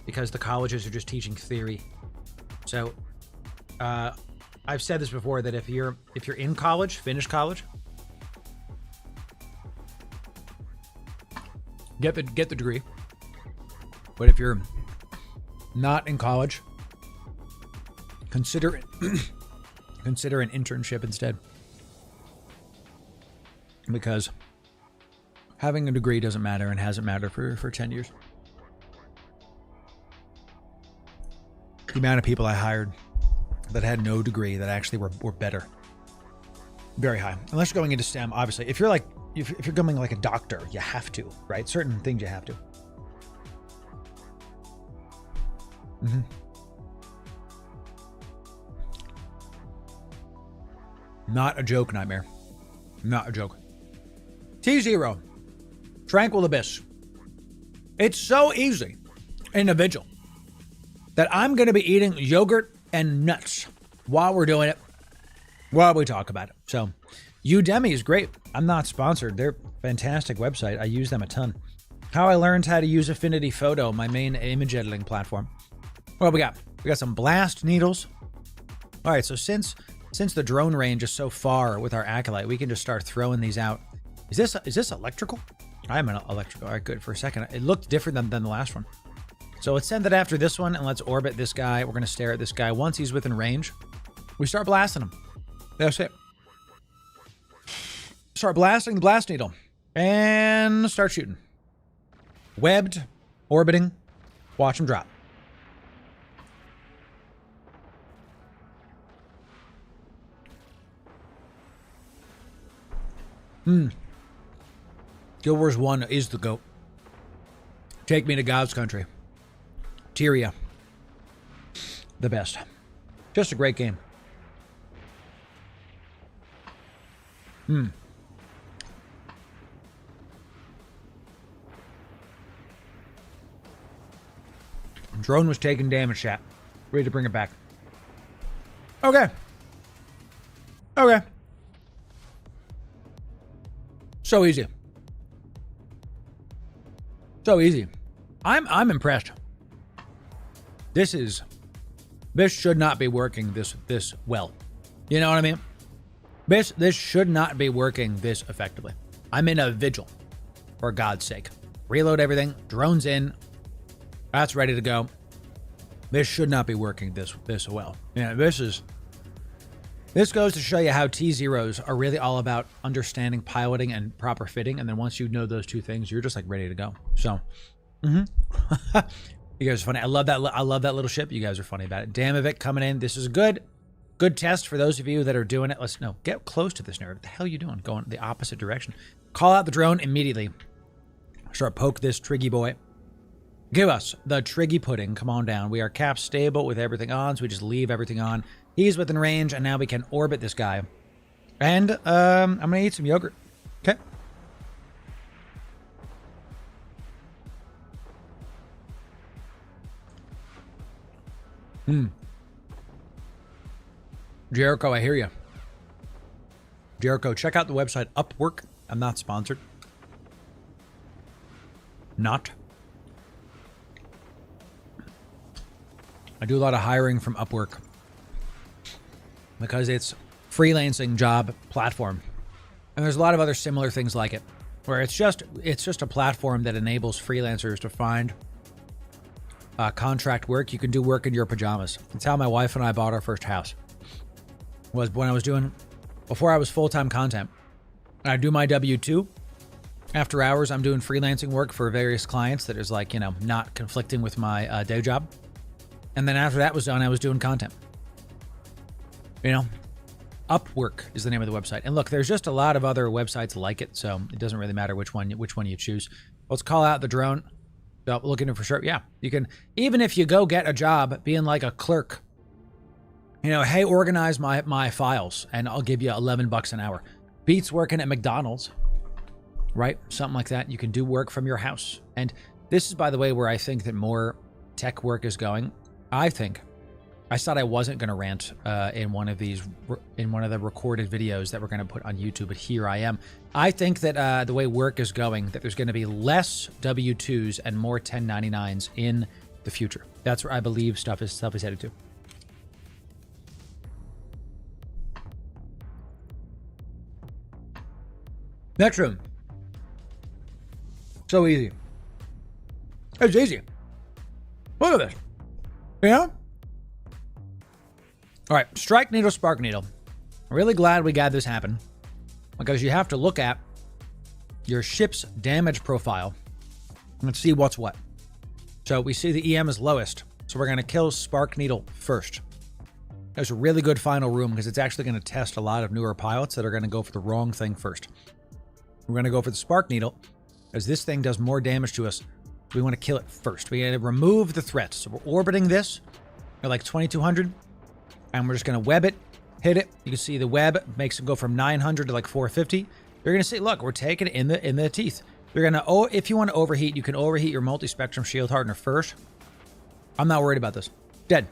because the colleges are just teaching theory. So I've said this before that if you're in college, finish college, get the degree. But if you're not in college, consider an internship instead. Because having a degree doesn't matter and hasn't mattered for 10 years. The amount of people I hired that had no degree that actually were better. Very high. Unless you're going into STEM, obviously. If you're becoming like a doctor, you have to, right? Certain things you have to. Mm-hmm. Not a joke, Nightmare. Not a joke. T0. Tranquil Abyss. It's so easy in a vigil that I'm going to be eating yogurt and nuts while we're doing it, while we talk about it. So Udemy is great. I'm not sponsored. They're a fantastic website. I use them a ton. How I learned how to use Affinity Photo, my main image editing platform. What we got? We got some blast needles. All right, so since the drone range is so far with our Acolyte, we can just start throwing these out. Is this electrical? I'm an electrical. All right, good. For a second, it looked different than the last one. So let's send it after this one, and let's orbit this guy. We're going to stare at this guy. Once he's within range, we start blasting him. That's it. Start blasting the blast needle. And start shooting. Webbed, orbiting. Watch him drop. Guild Wars 1 is the GOAT. Take me to God's country. Tyria. The best. Just a great game. Drone was taking damage, chat. Ready to bring it back. Okay. Okay. So easy. So easy. I'm impressed. This should not be working this well. You know what I mean? This should not be working this effectively. I'm in a vigil, for God's sake. Reload everything. Drones in. That's ready to go. This should not be working this well. Yeah, this goes to show you how T0s are really all about understanding piloting and proper fitting. And then once you know those two things, you're just like ready to go. So, you guys are funny. I love that little ship. You guys are funny about it. Damovic coming in. This is a good test for those of you that are doing it. Get close to this nerd. What the hell are you doing? Going the opposite direction. Call out the drone immediately. Start poke this Triggy boy. Give us the Triggy pudding. Come on down. We are cap stable with everything on, so we just leave everything on. He's within range, and now we can orbit this guy. And I'm going to eat some yogurt. Okay. Jericho, I hear you. Jericho, check out the website Upwork. I'm not sponsored. Not. I do a lot of hiring from Upwork because it's freelancing job platform. And there's a lot of other similar things like it, where it's just a platform that enables freelancers to find contract work. You can do work in your pajamas. It's how my wife and I bought our first house. Was when I was before I was full-time content. I do my W-2. After hours, I'm doing freelancing work for various clients that is like, not conflicting with my day job. And then after that was done, I was doing content. Upwork is the name of the website. And look, there's just a lot of other websites like it, so it doesn't really matter which one you choose. Let's call out the drone. So looking for sure. Yeah, you can, even if you go get a job being like a clerk, hey, organize my files and I'll give you $11 an hour. Beats working at McDonald's, right? Something like that. You can do work from your house. And this is, by the way, where I think that more tech work is going. I think I said I wasn't going to rant in one of the recorded videos that we're going to put on YouTube, but here I am. I think that the way work is going, that there's going to be less W-2s and more 1099s in the future. That's where I believe stuff is headed to. Next room. So easy. It's easy. Look at this. Yeah? All right, strike needle, spark needle. I'm really glad we got this happen because you have to look at your ship's damage profile and see what's what. So we see the EM is lowest, so we're going to kill spark needle first. There's a really good final room because it's actually going to test a lot of newer pilots that are going to go for the wrong thing first. We're going to go for the spark needle because this thing does more damage to us. We want to kill it first. We got to remove the threat. So we're orbiting this at like 2200. And we're just going to web it, hit it. You can see the web makes it go from 900 to like 450. You're going to see, look, we're taking it in the teeth. You're going to, if you want to overheat, you can overheat your multi-spectrum shield hardener first. I'm not worried about this. Dead.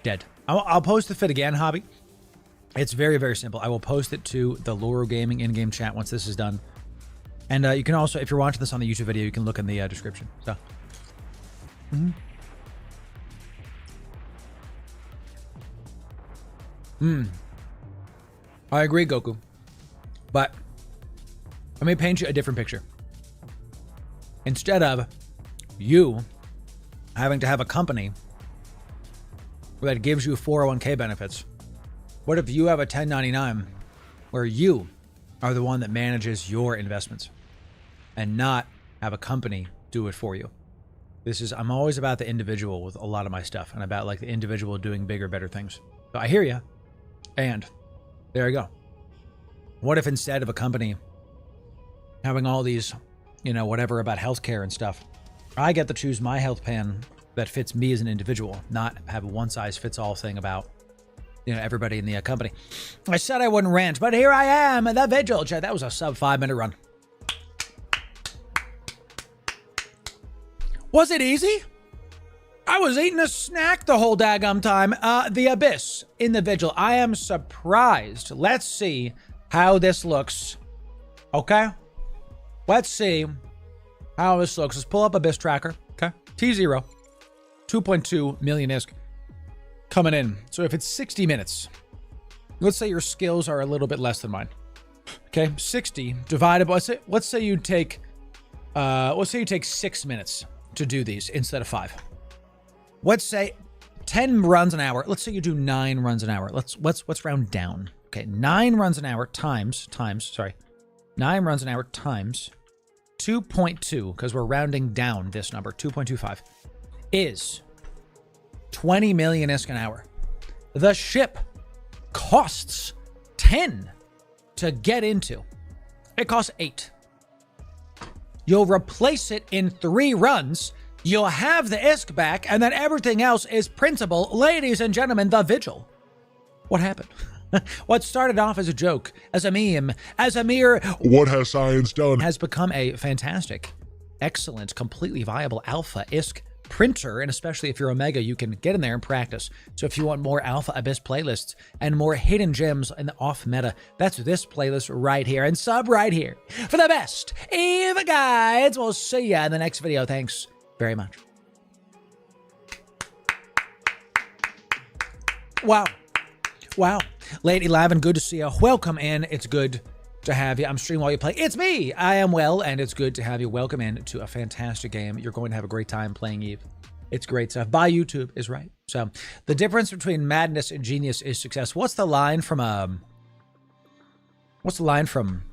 Dead. I'll post the fit again, Hobby. It's very, very simple. I will post it to the Loru Gaming in-game chat once this is done. And you can also, if you're watching this on the YouTube video, you can look in the description. So. I agree, Goku. But let me paint you a different picture. Instead of you having to have a company that gives you 401k benefits, what if you have a 1099 where you are the one that manages your investments and not have a company do it for you? I'm always about the individual with a lot of my stuff and about like the individual doing bigger, better things. So I hear you. And there you go. What if instead of a company having all these, whatever about healthcare and stuff, I get to choose my health plan that fits me as an individual, not have a one-size-fits-all thing about, everybody in the company. I said I wouldn't rant, but here I am, the vigil. That was a sub 5-minute run. Was it easy? I was eating a snack the whole daggum time. The Abyss in the Vigil. I am surprised. Let's see how this looks. Okay? Let's see how this looks. Let's pull up Abyss Tracker. Okay? T0. 2.2 million ISK coming in. So if it's 60 minutes, let's say your skills are a little bit less than mine. Okay? 60 divided by, let's say you take 6 minutes to do these instead of 5. Let's say 10 runs an hour. Let's say you do 9 runs an hour. Let's round down. Okay, 9 runs an hour times 9 runs an hour times 2.2, because we're rounding down this number, 2.25, is 20 million ISK an hour. The ship costs 10 to get into. It costs 8. You'll replace it in 3 runs. You'll have the ISK back, and then everything else is printable. Ladies and gentlemen, the Vigil. What happened? What started off as a joke, as a meme, as a mere "what has science done?" has become a fantastic, excellent, completely viable alpha ISK printer, and especially if you're Omega, you can get in there and practice. So if you want more Alpha Abyss playlists and more hidden gems in the off meta, that's this playlist right here, and sub right here for the best EVE guides. We'll see ya in the next video. Thanks very much. Wow. Wow. Lady Lavin, good to see you. Welcome in. It's good to have you. I'm streaming while you play. It's me. I am well, and it's good to have you. Welcome in to a fantastic game. You're going to have a great time playing EVE. It's great stuff. By YouTube is right. So the difference between madness and genius is success. What's the line from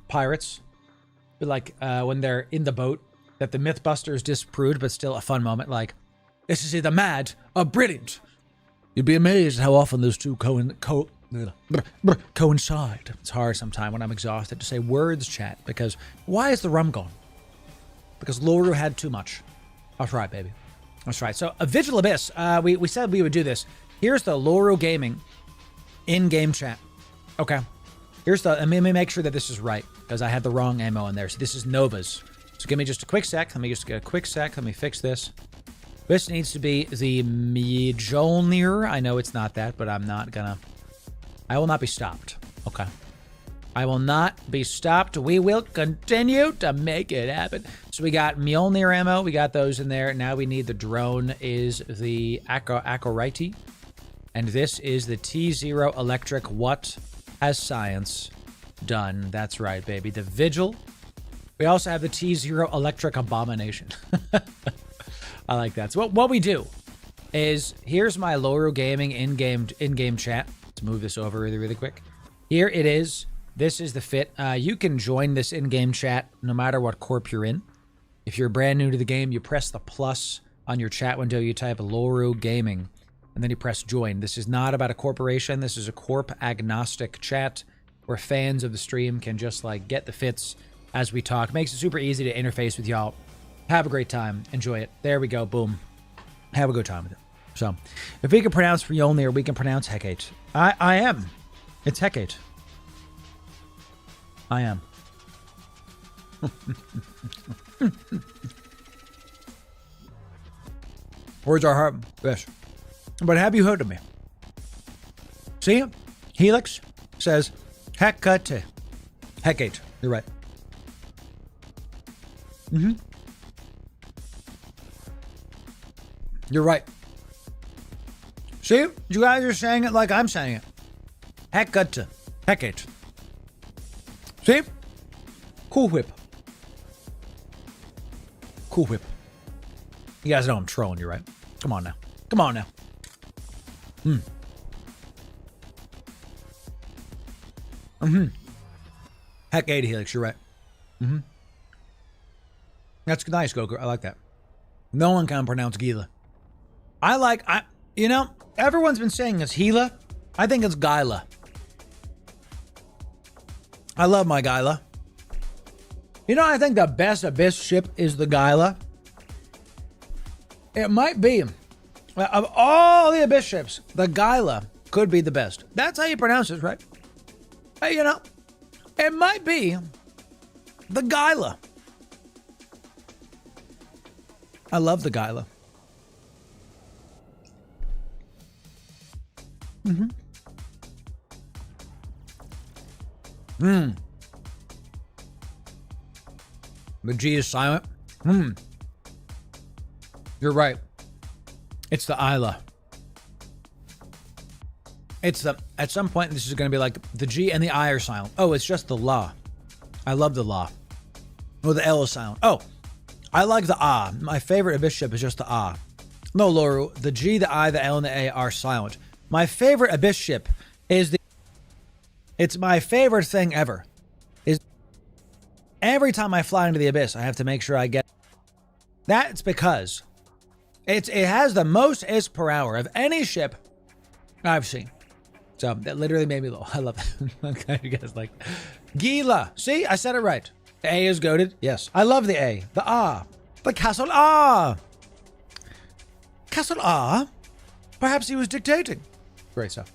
Pirates? Like when they're in the boat that the Mythbusters disproved, but still a fun moment. Like, this is either mad or brilliant. You'd be amazed how often those two coincide. It's hard sometimes when I'm exhausted to say words, chat, because why is the rum gone? Because Loru had too much. That's right, baby. That's right. So, a Vigil Abyss. We said we would do this. Here's the Loru Gaming in-game chat. Okay. Let me make sure that this is right, because I had the wrong ammo in there. So this is Nova's. So give me just a quick sec. Let me just get a quick sec. Let me fix this. This needs to be the Mjolnir. I know it's not that, but I will not be stopped. Okay. I will not be stopped. We will continue to make it happen. So we got Mjolnir ammo. We got those in there. Now we need the drone is the Akorite. And this is the T0 electric. What has science done? That's right, baby. The Vigil. We also have the T0 electric abomination. I like that. So what we do is, here's my Loru Gaming in-game chat. Let's move this over really quick. Here it is. This is the fit. You can join this in-game chat no matter what corp you're in. If you're brand new to the game, you press the plus on your chat window. You type Loru Gaming, and then you press join. This is not about a corporation. This is a corp agnostic chat where fans of the stream can just like get the fits as we talk. Makes it super easy to interface with y'all. Have a great time. Enjoy it. There we go. Boom. Have a good time with it. So, if we can pronounce Mjolnir, we can pronounce Hecate. I am. It's Hecate. I am. Words are hard. Yes. But have you heard of me? See? Helix says Hecate. Hecate. You're right. Mm-hmm. You're right. See? You guys are saying it like I'm saying it. Hecate. Hecate. See? Cool whip. Cool whip. You guys know I'm trolling you, right? Come on now. Come on now. Hecate Helix, you're right. That's nice, Goku. I like that. No one can pronounce Gila. Everyone's been saying it's Gila. I think it's Gila. I love my Gila. I think the best Abyss ship is the Gila. It might be. Of all the Abyss ships, the Gila could be the best. That's how you pronounce it, right? Hey, it might be the Gila. I love the Gila. The G is silent. You're right. It's the Isla. At some point this is going to be like the G and the I are silent. Oh, it's just the La. I love the La. Oh, the L is silent. Oh, I like the Ah. My favorite Abyss ship is just the Ah. No, Loru, the G, the I, the L, and the A are silent. My favorite Abyss ship is it's my favorite thing ever. Is every time I fly into the Abyss, I have to make sure I get. That's because it has the most is per hour of any ship I've seen. So that literally made me I love that. Okay, you guys like Gila. See, I said it right. The A is goated. Yes, I love the A. The Ah. The Castle Ah. Castle Ah. Perhaps he was dictating. Great stuff.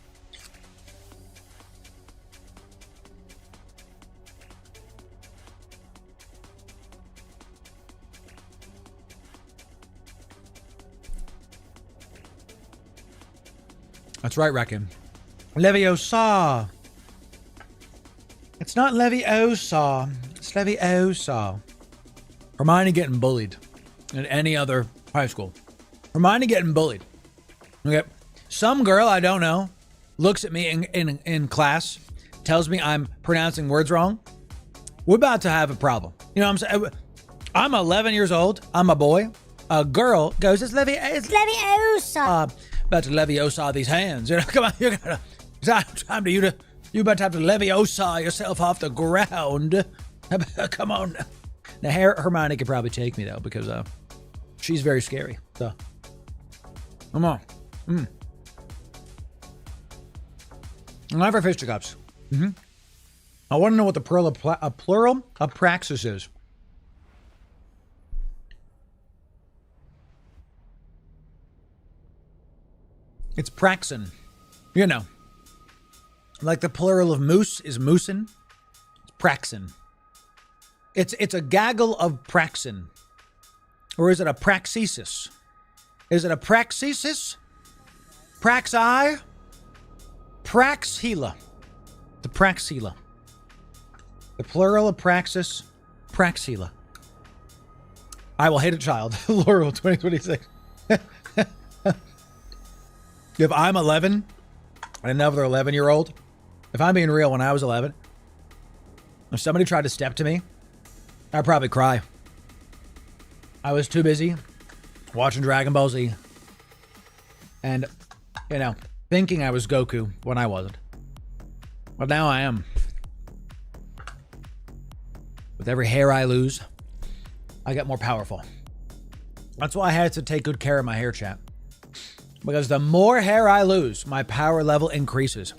That's right, Reckon. Leviosa. It's not Leviosa. It's Leviosa. Hermione getting bullied in any other high school. Hermione getting bullied. Okay. Some girl I don't know looks at me in class, tells me I'm pronouncing words wrong. We're about to have a problem. You know what I'm saying? I'm 11 years old. I'm a boy. A girl goes, it's Leviosa. About to Leviosa these hands. Come on, you about to have to Leviosa yourself off the ground. Come on. Now, Hermione could probably take me though, because she's very scary. So, come on. I never fisticuffs. I want to know what the plural of praxis is. It's praxin. Like the plural of moose is moosin. It's praxin. It's a gaggle of praxin. Or is it a praxesis? Is it a praxesis? Praxi? Praxhela. The praxhela. The plural of praxis, praxhela. I will hate a child. Loru 2026. If I'm 11 and another 11-year-old, if I'm being real, when I was 11, if somebody tried to step to me, I'd probably cry. I was too busy watching Dragon Ball Z and, you know, thinking I was Goku when I wasn't. But now I am. With every hair I lose, I get more powerful. That's why I had to take good care of my hair, chat. Because the more hair I lose, my power level increases.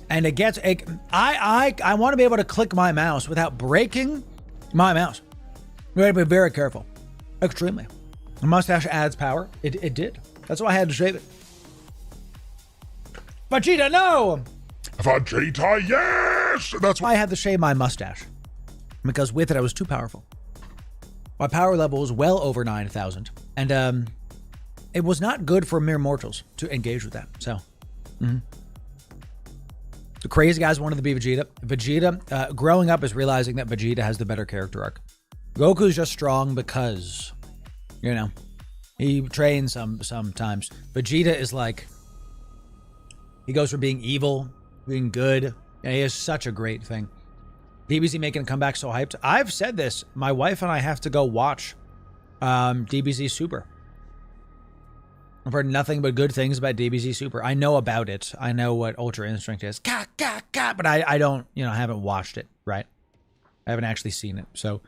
And I want to be able to click my mouse without breaking my mouse. You have to be very careful. Extremely. A mustache adds power. It did. That's why I had to shave it. Vegeta, no! Vegeta, yes! That's why I had to shave my mustache. Because with it, I was too powerful. My power level was well over 9,000. And it was not good for mere mortals to engage with that. So, The crazy guys wanted to be Vegeta. Vegeta, growing up, is realizing that Vegeta has the better character arc. Goku's just strong because, you know, he trains sometimes. Vegeta is like, he goes from being evil, being good. And he is such a great thing. DBZ making a comeback, so hyped. I've said this. My wife and I have to go watch DBZ Super. I've heard nothing but good things about DBZ Super. I know about it. I know what Ultra Instinct is. But I don't, you know, I haven't watched it, right? I haven't actually seen it. So,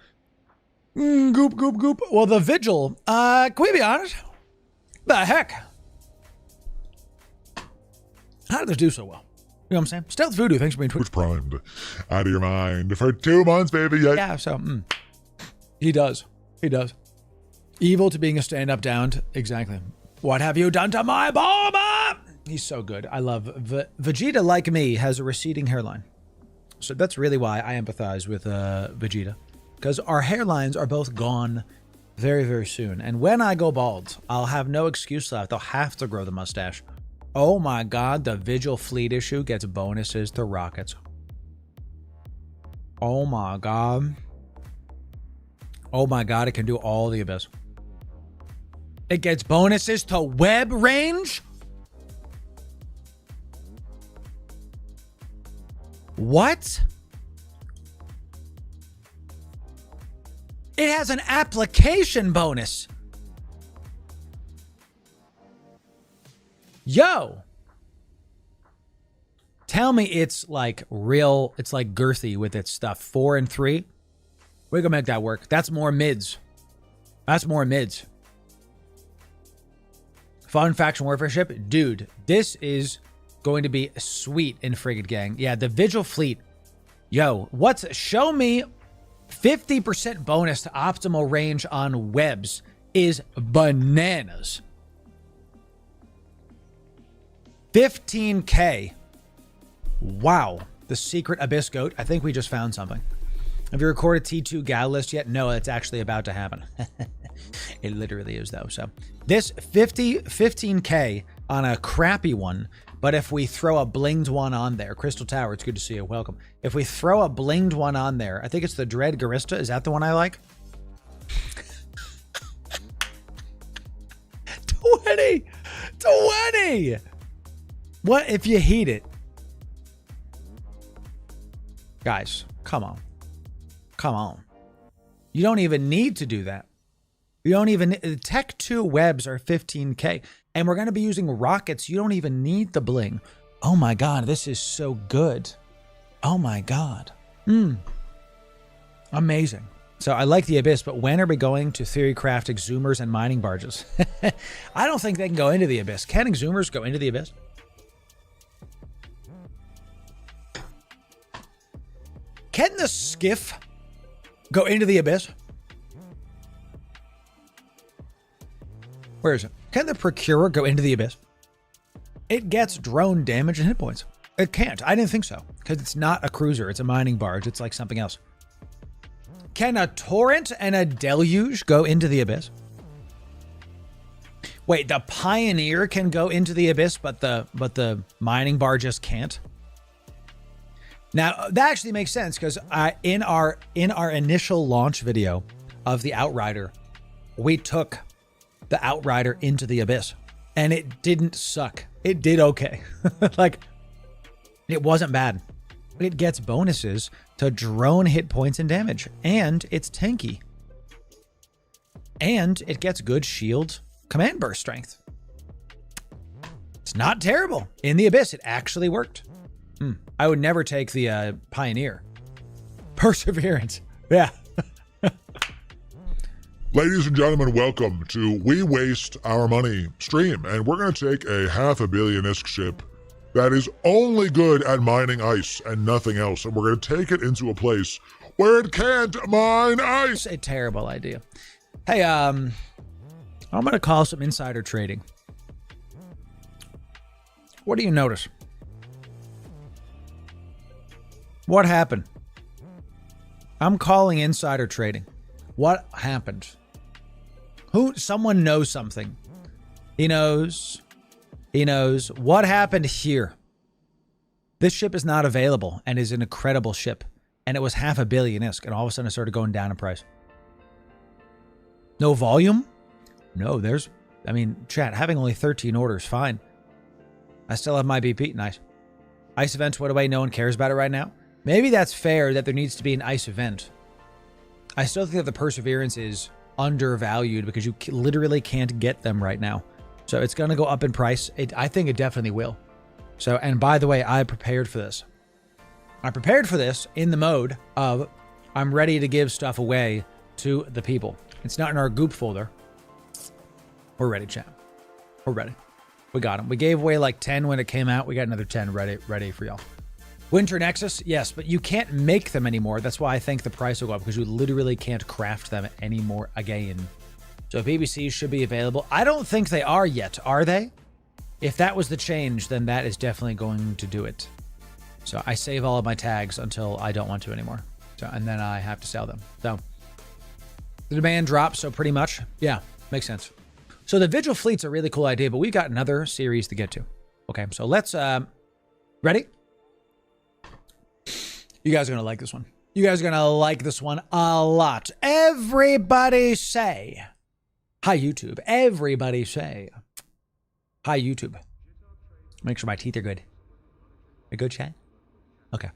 goop. Well, the Vigil, can we be honest? The heck? How did this do so well? You know what I'm saying? Stealth Voodoo, thanks for being Twitch primed out of your mind for 2 months, baby. Yeah, so he does. Evil to being a stand-up down. Exactly. What have you done to my Bulma? He's so good. I love Vegeta, like me, has a receding hairline. So that's really why I empathize with Vegeta. Because our hairlines are both gone very, very soon. And when I go bald, I'll have no excuse left. I'll have to grow the mustache. Oh my god, the Vigil Fleet issue gets bonuses to rockets. Oh my god. Oh my god, it can do all the Abyss. It gets bonuses to web range? What? It has an application bonus. Yo. Tell me it's like real, it's like girthy with its stuff. 4 and 3. We're gonna make that work. That's more mids. Fun faction warfare ship. Dude, this is going to be sweet in Frigate Gang. Yeah, the Vigil Fleet. Yo, show me 50% bonus to optimal range on webs is bananas. 15K. Wow. The secret Abyss Goat. I think we just found something. Have you recorded T2 Gal list yet? No, it's actually about to happen. It literally is though. So this 15K on a crappy one, but if we throw a blinged one on there, Crystal Tower, it's good to see you. Welcome. If we throw a blinged one on there, I think it's the Dread Garista. Is that the one I like? 20! What if you heat it? Guys, come on. You don't even need to do that. Tech 2 webs are 15K. And we're going to be using rockets. You don't even need the bling. Oh my god, this is so good. Oh my god. Amazing. So I like the Abyss, but when are we going to theory-craft exhumers and mining barges? I don't think they can go into the Abyss. Can exhumers go into the Abyss? Can the skiff go into the Abyss? Where is it? Can the Procurer go into the Abyss? It gets drone damage and hit points. It can't. I didn't think so. Because it's not a cruiser. It's a mining barge. It's like something else. Can a Torrent and a Deluge go into the Abyss? Wait, the Pioneer can go into the abyss, but the mining bar just can't? Now, that actually makes sense because in our initial launch video of the Outrider, we took the Outrider into the abyss and it didn't suck. It did okay. Like, it wasn't bad. It gets bonuses to drone hit points and damage, and it's tanky. And it gets good shield command burst strength. It's not terrible. In the abyss, it actually worked. I would never take the Pioneer. Perseverance. Yeah. Ladies and gentlemen, welcome to We Waste Our Money stream. And we're going to take a 500 million-isk ship that is only good at mining ice and nothing else. And we're going to take it into a place where it can't mine ice. It's a terrible idea. Hey, I'm going to call some insider trading. What do you notice? What happened? I'm calling insider trading. What happened? Someone knows something. He knows. What happened here? This ship is not available and is an incredible ship. And it was 500 million-isk, and all of a sudden it started going down in price. No volume? No, chat, having only 13 orders, fine. I still have my BP, nice. Ice events went away, no one cares about it right now. Maybe that's fair that there needs to be an ice event. I still think that the Perseverance is undervalued because you literally can't get them right now. So it's going to go up in price. I think it definitely will. So, and by the way, I prepared for this. I prepared for this in the mode of I'm ready to give stuff away to the people. It's not in our goop folder. We're ready, chat. We're ready. We got them. We gave away like 10 when it came out. We got another 10 ready for y'all. Winter Nexus, yes, but you can't make them anymore. That's why I think the price will go up, because you literally can't craft them anymore again. So BBCs should be available. I don't think they are yet, are they? If that was the change, then that is definitely going to do it. So I save all of my tags until I don't want to anymore. So, and then I have to sell them. So the demand drops, so pretty much, yeah, makes sense. So the Vigil Fleet's a really cool idea, but we've got another series to get to. Okay, so let's, ready? You guys are going to like this one. You guys are going to like this one a lot. Everybody say, hi, YouTube. Everybody say, hi, YouTube. Make sure my teeth are good. A good chat? Okay.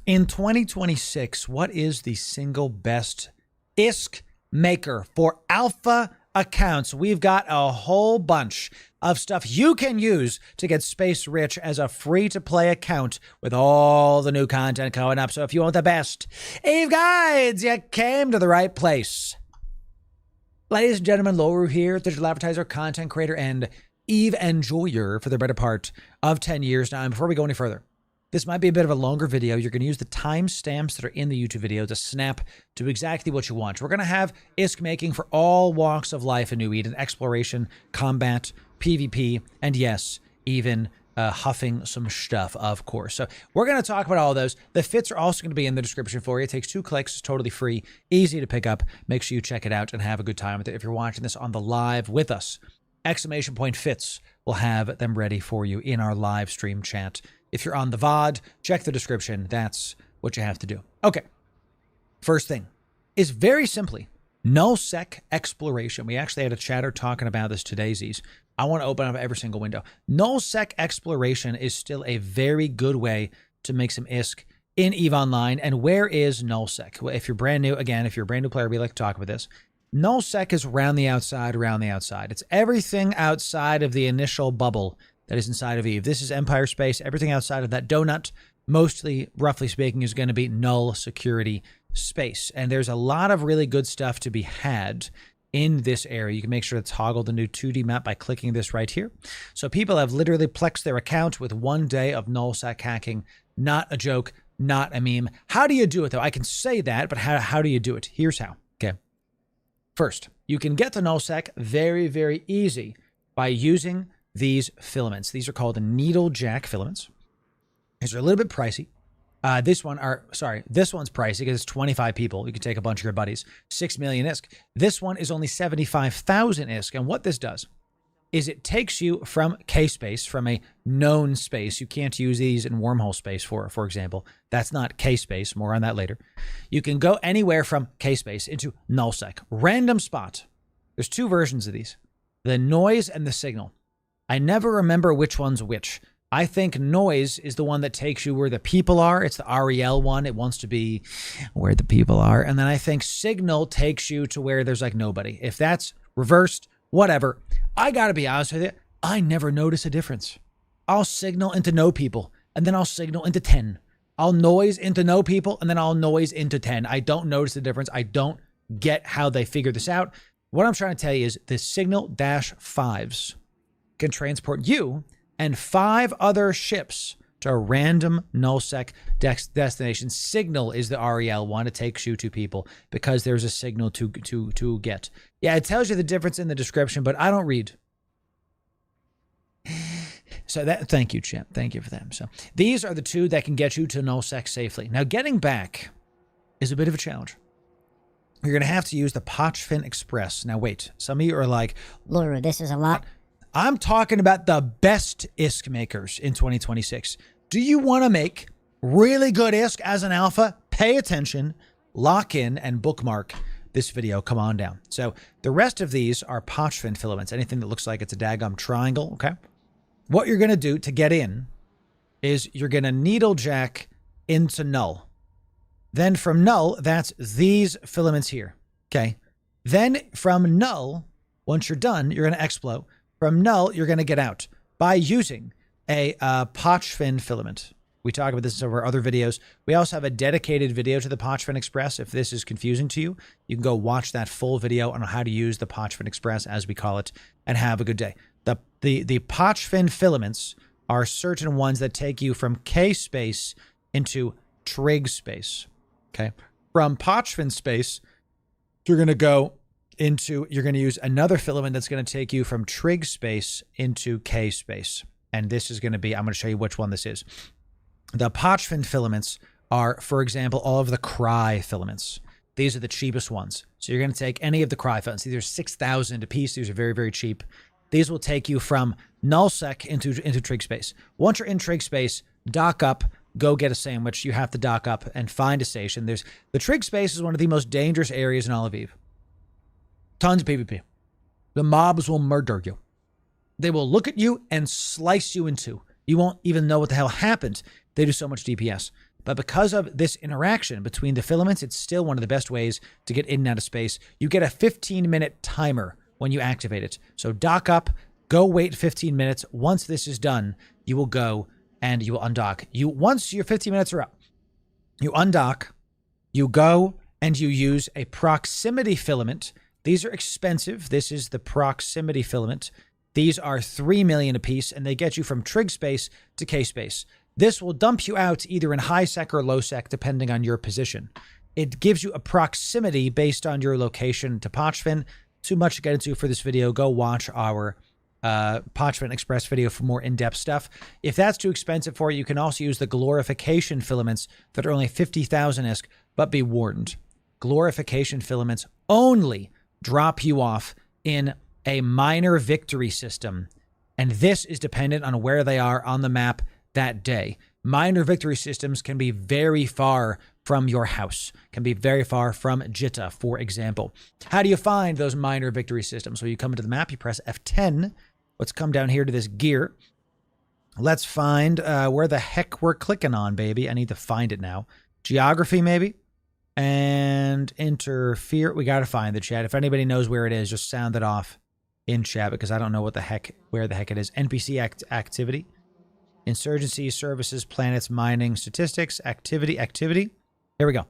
In 2026, what is the single best ISK maker for alpha accounts? We've got a whole bunch of stuff you can use to get space rich as a free-to-play account with all the new content coming up. So if you want the best Eve guides, you came to the right place. Ladies and gentlemen, Loru here, digital advertiser, content creator, and Eve enjoyer for the better part of 10 years now. And before we go any further, this might be a bit of a longer video. You're going to use the timestamps that are in the YouTube video to snap to exactly what you want. We're going to have ISK making for all walks of life in New Eden: exploration, combat, PvP, and yes, even huffing some stuff, of course. So we're going to talk about all of those. The fits are also going to be in the description for you. It takes 2 clicks. It's totally free, easy to pick up. Make sure you check it out and have a good time with it. If you're watching this on the live with us, exclamation point fits, we'll have them ready for you in our live stream chat. If you're on the VOD, check the description. That's what you have to do. Okay. First thing is very simply nullsec exploration. We actually had a chatter talking about this today, Z's. I want to open up every single window. Nullsec exploration is still a very good way to make some ISK in EVE Online. And where is nullsec? Well, if you're brand new, again, if you're a brand new player, we like to talk about this. Nullsec is around the outside, around the outside. It's everything outside of the initial bubble that is inside of EVE. This is Empire space. Everything outside of that donut, mostly, roughly speaking, is going to be null security space. And there's a lot of really good stuff to be had in this area. You can make sure to toggle the new 2D map by clicking this right here. So people have literally plexed their account with 1 day of nullsec hacking. Not a joke, not a meme. How do you do it, though? I can say that, but how do you do it? Here's how. Okay. First, you can get the nullsec very, very easy by using these filaments. These are called the needle jack filaments. These are a little bit pricey. This one's pricey because it's 25 people. You can take a bunch of your buddies. 6 million ISK. This one is only 75,000 ISK. And what this does is it takes you from K-space, from a known space. You can't use these in wormhole space, for example. That's not K-space. More on that later. You can go anywhere from K-space into nullsec. Random spot. There's 2 versions of these. The noise and the signal. I never remember which one's which. I think noise is the one that takes you where the people are. It's the REL one. It wants to be where the people are. And then I think signal takes you to where there's like nobody. If that's reversed, whatever. I got to be honest with you. I never notice a difference. I'll signal into no people, and then I'll signal into 10. I'll noise into no people, and then I'll noise into 10. I don't notice the difference. I don't get how they figure this out. What I'm trying to tell you is the signal-5s can transport you and 5 other ships to a random nullsec destination. Signal is the REL one. It takes you to people because there's a signal to get. Yeah, it tells you the difference in the description, but I don't read. So thank you, champ. Thank you for them. So these are the 2 that can get you to nullsec safely. Now, getting back is a bit of a challenge. You're going to have to use the Pochfin Express. Now, wait. Some of you are like, Loru, this is a lot. I'm talking about the best ISK makers in 2026. Do you want to make really good ISK as an alpha? Pay attention, lock in, and bookmark this video. Come on down. So the rest of these are Pochfin filaments. Anything that looks like it's a daggum triangle, okay? What you're going to do to get in is you're going to needle jack into null. Then from null, that's these filaments here, okay? Then from null, once you're done, you're going to explode. From null, you're going to get out by using a Pochfin filament. We talk about this in our other videos. We also have a dedicated video to the Pochfin Express. If this is confusing to you, you can go watch that full video on how to use the Pochfin Express, as we call it, and have a good day. The Pochfin filaments are certain ones that take you from K space into trig space. Okay. From Pochfin space, you're going to use another filament that's going to take you from trig space into K space. And this is going to be, I'm going to show you which one this is. The Pochfin filaments are, for example, all of the cry filaments. These are the cheapest ones. So you're going to take any of the cry filaments. These are 6,000 a piece. These are very, very cheap. These will take you from nullsec into trig space. Once you're in trig space, dock up, go get a sandwich. You have to dock up and find a station. The trig space is one of the most dangerous areas in all of Eve. Tons of PvP. The mobs will murder you. They will look at you and slice you in 2. You won't even know what the hell happened. They do so much DPS. But because of this interaction between the filaments, it's still one of the best ways to get in and out of space. You get a 15-minute timer when you activate it. So dock up, go wait 15 minutes. Once this is done, you will go and you will undock. Once your 15 minutes are up, you undock, you go and you use a proximity filament. These are expensive. This is the proximity filament. These are 3 million apiece, and they get you from trig space to K space. This will dump you out either in high sec or low sec, depending on your position. It gives you a proximity based on your location to Pochfin. Too much to get into for this video. Go watch our Pochfin Express video for more in-depth stuff. If that's too expensive for you, you can also use the glorification filaments that are only 50,000 ISK, but be warned. Glorification filaments only drop you off in a minor victory system, and this is dependent on where they are on the map that day. Minor victory systems can be very far from your house, can be very far from Jitta, for example. How do you find those minor victory systems? So you come into the map, you press F10. Let's come down here to this gear. Let's find where the heck we're clicking on, baby. I need to find it now. Geography, maybe? And interfere. We got to find the chat. If anybody knows where it is, just sound it off in chat, because I don't know where the heck it is. NPC activity. Insurgency, services, planets, mining, statistics, activity. Here we go.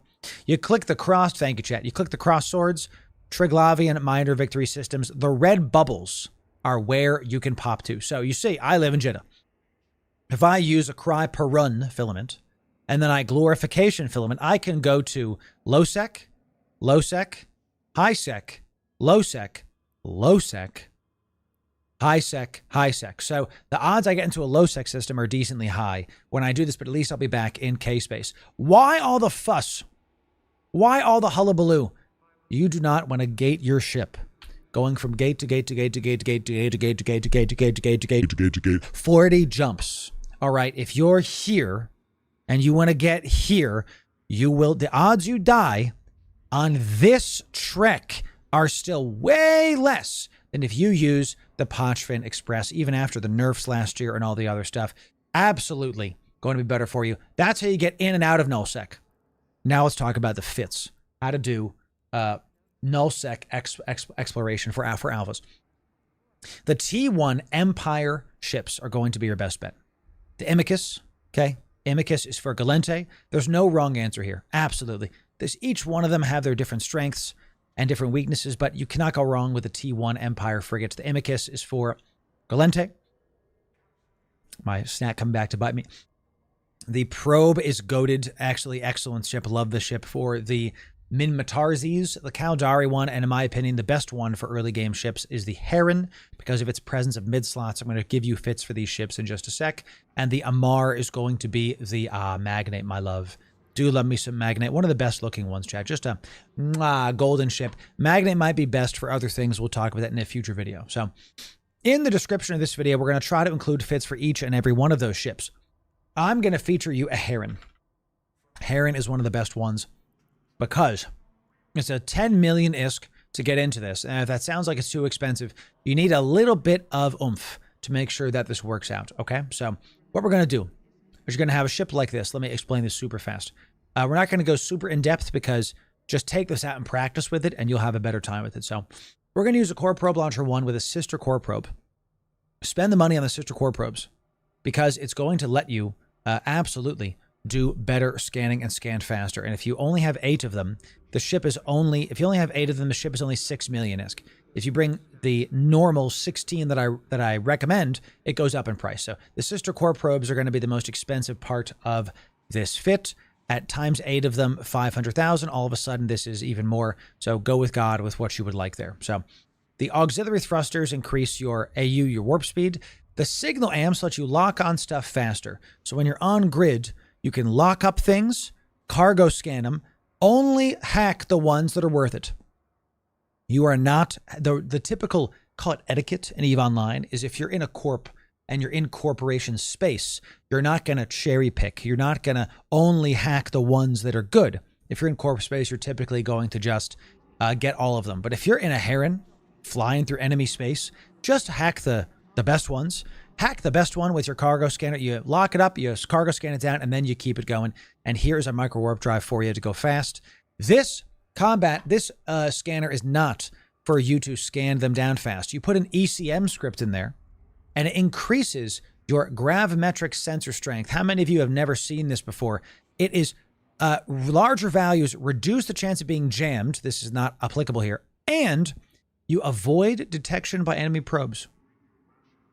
You click the cross. Thank you, chat. You click the cross swords, Triglavian minor victory systems. The red bubbles are where you can pop to. So you see, I live in Jitta. If I use a cry per run filament, and then I glorification filament, I can go to low sec, high sec, low sec, High sec, high sec. So the odds I get into a low sec system are decently high when I do this, but at least I'll be back in K-space. Why all the fuss? Why all the hullabaloo? You do not want to gate your ship. Going from gate to gate to gate to gate to gate to gate to gate to gate to gate to gate to gate to gate to gate to gate. 40 jumps. All right, if you're here and you want to get here, you will. The odds you die on this trek are still way less than if you use the Pochfin Express, even after the nerfs last year and all the other stuff. Absolutely going to be better for you. That's how you get in and out of nullsec. Now let's talk about the fits. How to do nullsec exploration for alphas. The T1 Empire ships are going to be your best bet. The Imicus, okay? Imicus is for Galente. There's no wrong answer here. Absolutely. Each one of them have their different strengths and different weaknesses, but you cannot go wrong with the T1 Empire frigates. The Imicus is for Galente. My snack coming back to bite me. The Probe is goated. Actually, excellent ship. Love the ship. For the Minmatarzes, the Caldari one, and in my opinion, the best one for early game ships is the Heron because of its presence of mid slots. I'm going to give you fits for these ships in just a sec. And the Amar is going to be the Magnate, my love. Do love me some Magnate. One of the best looking ones, Chad. Just a golden ship. Magnate might be best for other things. We'll talk about that in a future video. So in the description of this video, we're going to try to include fits for each and every one of those ships. I'm going to feature you a Heron. Heron is one of the best ones because it's a 10 million ISK to get into this. And if that sounds like it's too expensive, you need a little bit of oomph to make sure that this works out, okay? So what we're going to do is you're going to have a ship like this. Let me explain this super fast. We're not going to go super in-depth because just take this out and practice with it and you'll have a better time with it. So we're going to use a Core Probe Launcher 1 with a sister Core Probe. Spend the money on the sister Core Probes because it's going to let you absolutely do better scanning and scan faster. And if you only have 8 of them, the ship is only, if you only have 8 of them, the ship is only 6 million ISK. If you bring the normal 16 that I recommend, it goes up in price. So the sister core probes are going to be the most expensive part of this fit. At times 8 of them, 500,000. All of a sudden, this is even more. So go with God with what you would like there. So the auxiliary thrusters increase your AU, your warp speed. The signal amps let you lock on stuff faster. So when you're on grid, you can lock up things, cargo scan them, only hack the ones that are worth it. You are not, the typical, call it etiquette in EVE Online, is if you're in a corp and you're in corporation space, you're not going to cherry pick. You're not going to only hack the ones that are good. If you're in corp space, you're typically going to just get all of them. But if you're in a Heron, flying through enemy space, just hack the best ones. Hack the best one with your cargo scanner. You lock it up, you cargo scan it down, and then you keep it going. And here's a micro warp drive for you to go fast. This scanner is not for you to scan them down fast. You put an ECM script in there, and it increases your gravimetric sensor strength. How many of you have never seen this before? It is larger values reduce the chance of being jammed. This is not applicable here. And you avoid detection by enemy probes.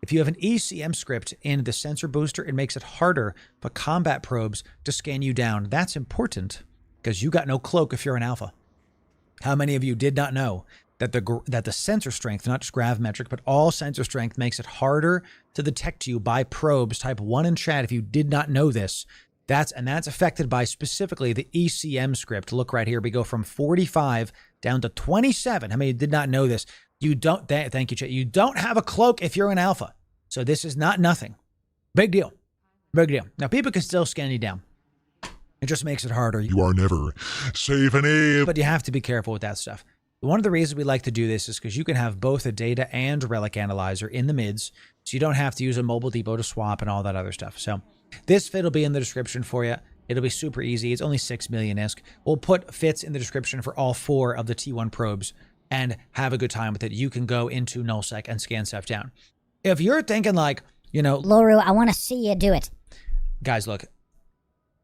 If you have an ECM script in the sensor booster, it makes it harder for combat probes to scan you down. That's important because you got no cloak if you're an alpha. How many of you did not know that the sensor strength, not just gravimetric, but all sensor strength makes it harder to detect you by probes? Type 1 in chat if you did not know this. That's affected by specifically the ECM script. Look right here. We go from 45 down to 27. How many did not know this? You don't, thank you, chat. You don't have a cloak if you're an alpha. So this is not nothing. Big deal. Big deal. Now, people can still scan you down. It just makes it harder. You are never safe and Eve. But you have to be careful with that stuff. One of the reasons we like to do this is because you can have both a data and relic analyzer in the mids, so you don't have to use a mobile depot to swap and all that other stuff. So this fit will be in the description for you. It'll be super easy. It's only 6 million ISK. We'll put fits in the description for all 4 of the T1 probes and have a good time with it. You can go into nullsec and scan stuff down. If you're thinking like, Loru, I want to see you do it. Guys, look,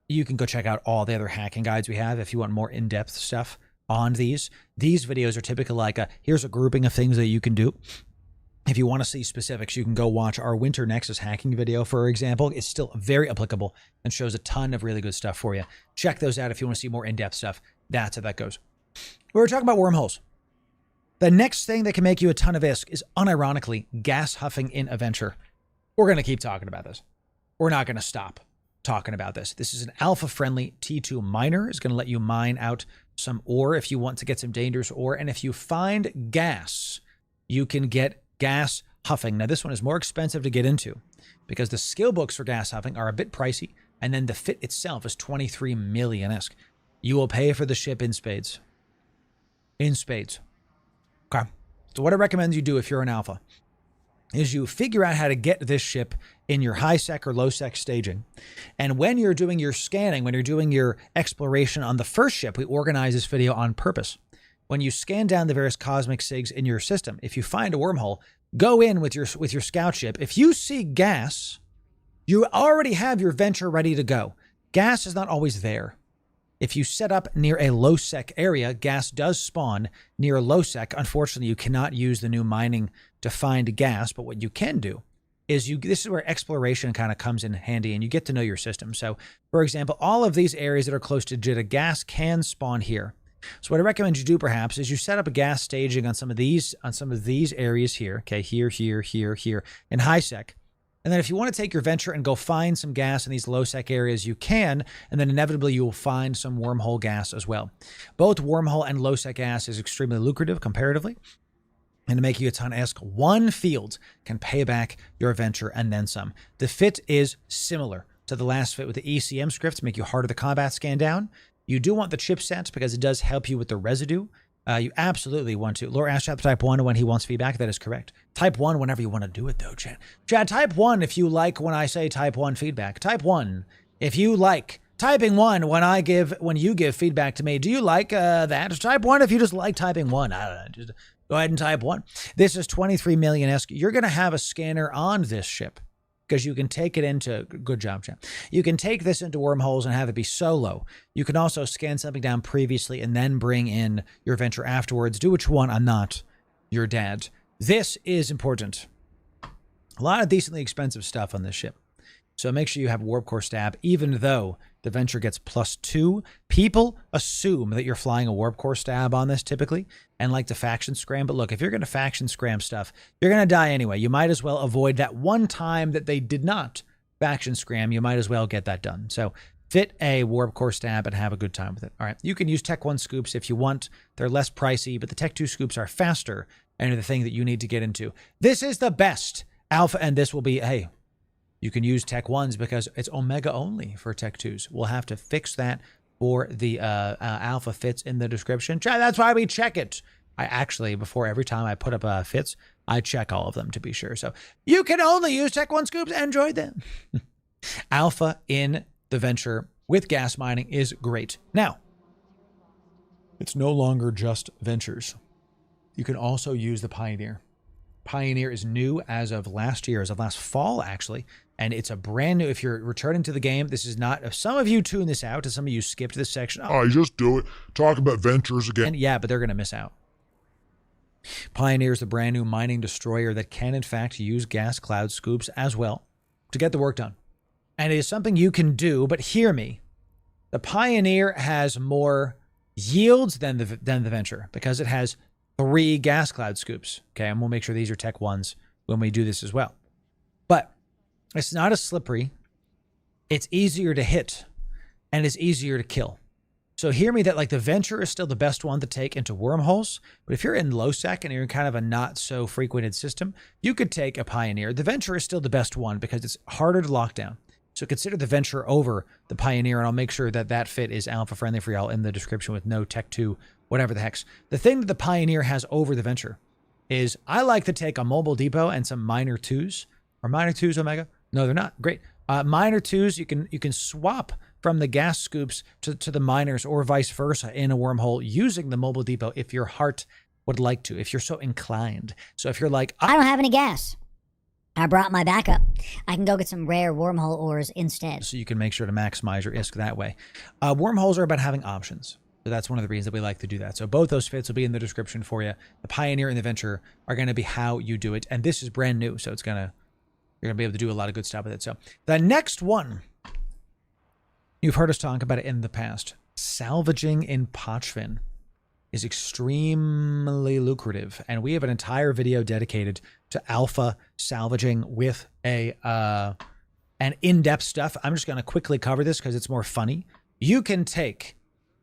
you can go check out all the other hacking guides we have if you want more in-depth stuff on these. These videos are typically like here's a grouping of things that you can do. If you want to see specifics, you can go watch our Winter Nexus hacking video, for example. It's still very applicable and shows a ton of really good stuff for you. Check those out if you want to see more in-depth stuff. That's how that goes. We were talking about wormholes. The next thing that can make you a ton of ISK is unironically gas huffing in a venture. We're going to keep talking about this. We're not going to stop talking about this. This is an alpha-friendly T2 miner. It's going to let you mine out some ore if you want to get some dangerous ore. And if you find gas, you can get gas huffing. Now, this one is more expensive to get into because the skill books for gas huffing are a bit pricey. And then the fit itself is 23 million ISK. You will pay for the ship in spades. In spades. Okay. So what I recommend you do if you're an alpha is you figure out how to get this ship in your high sec or low sec staging. And when you're doing your scanning, when you're doing your exploration on the first ship, we organize this video on purpose. When you scan down the various cosmic sigs in your system, if you find a wormhole, go in with your scout ship. If you see gas, you already have your venture ready to go. Gas is not always there. If you set up near a low sec area, gas does spawn near a low sec. Unfortunately, you cannot use the new mining to find gas, but what you can do is this is where exploration kind of comes in handy and you get to know your system. So, for example, all of these areas that are close to Jitta, gas can spawn here. So what I recommend you do perhaps is you set up a gas staging on some of these areas here. Okay, here, in high sec. And then if you want to take your venture and go find some gas in these low sec areas, you can, and then inevitably you will find some wormhole gas as well. Both wormhole and low sec gas is extremely lucrative comparatively. And to make you a ton of ISK, one field can pay back your venture and then some. The fit is similar to the last fit with the ECM script to make you harder to combat scan down. You do want the chipset because it does help you with the residue. You absolutely want to. Loru asked Chad type 1 when he wants feedback. That is correct. Type 1 whenever you want to do it, though, Chad. Chad, type 1 if you like when I say type 1 feedback. Type 1 if you like. Typing 1 when you give feedback to me. Do you like that? Type 1 if you just like typing 1. I don't know. Just go ahead and type 1. This is 23 million ISK. You're going to have a scanner on this ship because you can take it into, good job, Chad. You can take this into wormholes and have it be solo. You can also scan something down previously and then bring in your venture afterwards. Do what you want. I'm not your dad. This is important. A lot of decently expensive stuff on this ship. So make sure you have warp core stab, even though the venture gets +2. People assume that you're flying a warp core stab on this typically and like to faction scram. But look, if you're going to faction scram stuff, you're going to die anyway. You might as well avoid that one time that they did not faction scram. You might as well get that done. So fit a warp core stab and have a good time with it. All right. You can use Tech 1 scoops if you want. They're less pricey, but the Tech 2 scoops are faster and are the thing that you need to get into. This is the best alpha, and this will be, hey, you can use Tech 1s because it's Omega only for Tech 2s. We'll have to fix that for the alpha fits in the description. That's why we check it. I actually, before every time I put up fits, I check all of them to be sure. So you can only use Tech 1 scoops. Enjoy them. Alpha in the venture with gas mining is great. Now, it's no longer just ventures. You can also use the Pioneer. Pioneer is new as of last year, as of last fall, actually. And it's a brand new, if you're returning to the game, this is not, if some of you tune this out and some of you skipped this section. Oh, you just do it. Talk about ventures again. And yeah, but they're going to miss out. Pioneer is the brand new mining destroyer that can, in fact, use gas cloud scoops as well to get the work done. And it is something you can do, but hear me. The Pioneer has more yields than the Venture because it has 3 gas cloud scoops. Okay, and we'll make sure these are Tech 1s when we do this as well. But it's not as slippery. It's easier to hit, and it's easier to kill. So hear me that like the Venture is still the best one to take into wormholes, but if you're in low sec and you're in kind of a not so frequented system, you could take a Pioneer. The Venture is still the best one because it's harder to lock down. So consider the Venture over the Pioneer, and I'll make sure that that fit is alpha friendly for y'all in the description with no Tech 2, whatever the hex. The thing that the Pioneer has over the Venture is I like to take a mobile depot and some minor 2s. Are minor 2s Omega? No, they're not. Great. Minor 2s, you can swap from the gas scoops to the miners or vice versa in a wormhole using the mobile depot if your heart would like to, if you're so inclined. So if you're like, I don't have any gas. I brought my backup. I can go get some rare wormhole ores instead. So you can make sure to maximize your ISK that way. Wormholes are about having options. So that's one of the reasons that we like to do that. So both those fits will be in the description for you. The Pioneer and the Venture are going to be how you do it. And this is brand new, so you're going to be able to do a lot of good stuff with it. So the next one, you've heard us talk about it in the past. Salvaging in Pochfin. is extremely lucrative, and we have an entire video dedicated to alpha salvaging with an in-depth stuff. I'm just going to quickly cover this because it's more funny. You can take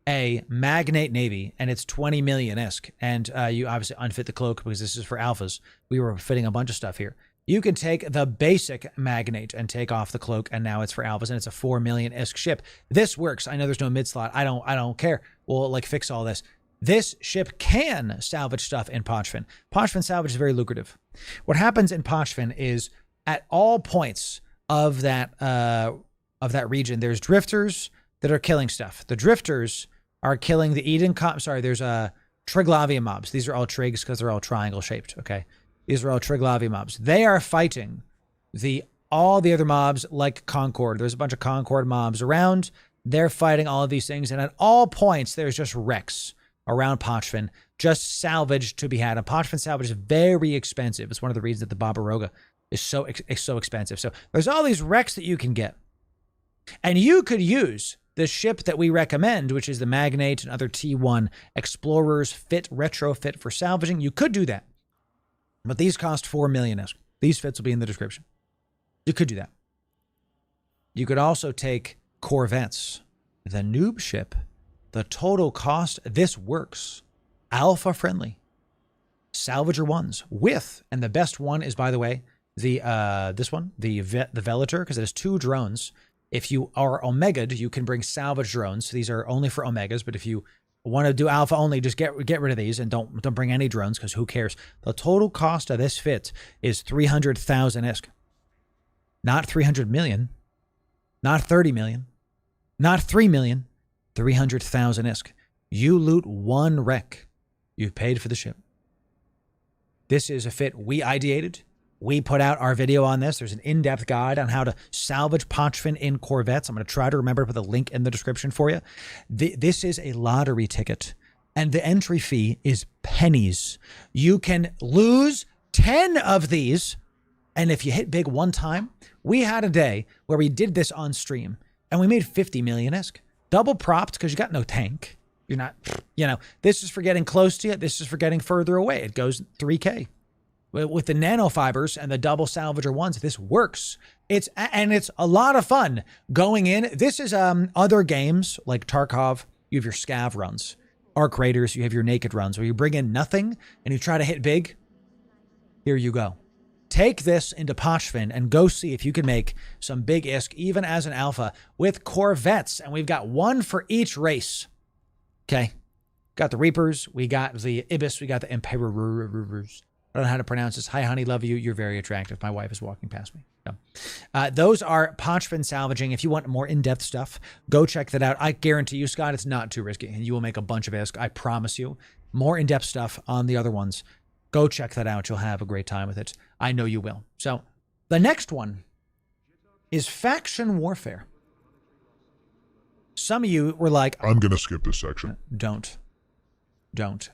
a Magnate Navy, and it's 20 million-esque, and you obviously unfit the cloak because this is for alphas. We were fitting a bunch of stuff here. You can take the basic Magnate and take off the cloak, and now it's for alphas, and it's a 4 million-esque ship. This works. I know there's no mid-slot. I don't care. We'll like fix all this. This ship can salvage stuff in Pochfin. Pochfin salvage is very lucrative. What happens in Pochfin is at all points of that region, there's drifters that are killing stuff. The drifters are killing the Eden. There's Triglavian mobs. These are all trigs because they're all triangle shaped. Okay, these are all Triglavian mobs. They are fighting all the other mobs like Concord. There's a bunch of Concord mobs around. They're fighting all of these things, and at all points there's just wrecks around Pochfin, just salvage to be had. And Pochfin salvage is very expensive. It's one of the reasons that the Barbaroga is so expensive. So there's all these wrecks that you can get. And you could use the ship that we recommend, which is the Magnate and other T1 Explorers retrofit for salvaging. You could do that. But these cost 4 million. These fits will be in the description. You could do that. You could also take Corvettes, the noob ship. The total cost, this works. Alpha friendly. Salvager ones with, and the best one is, by the way, this one, the Velator, because it has 2 drones. If you are Omega'd, you can bring salvage drones. These are only for Omegas, but if you want to do Alpha only, just get rid of these and don't bring any drones because who cares? The total cost of this fit is 300,000 ISK. Not 300 million, not 30 million, not 3 million, 300,000 ISK. You loot 1 wreck. You've paid for the ship. This is a fit we ideated. We put out our video on this. There's an in-depth guide on how to salvage Pochfin in Corvettes. I'm going to try to remember to put the link in the description for you. This is a lottery ticket, and the entry fee is pennies. You can lose 10 of these, and if you hit big one time, we had a day where we did this on stream, and we made 50 million-esque. Double propped because you got no tank. You're not, this is for getting close to you. This is for getting further away. It goes 3K. With the nanofibers and the double salvager ones, this works. It's a lot of fun going in. This is other games like Tarkov. You have your scav runs. Arc Raiders, you have your naked runs where you bring in nothing and you try to hit big. Here you go. Take this into Pochfin and go see if you can make some big ISK, even as an alpha, with Corvettes. And we've got 1 for each race. Okay. Got the Reapers. We got the Ibis. We got the Emperors. I don't know how to pronounce this. Hi, honey, love you. You're very attractive. My wife is walking past me. So, those are Pochfin salvaging. If you want more in-depth stuff, go check that out. I guarantee you, Scott, it's not too risky, and you will make a bunch of ISK. I promise you. More in-depth stuff on the other ones. Go check that out. You'll have a great time with it. I know you will. So, the next one is faction warfare. Some of you were like, I'm going to skip this section. Don't,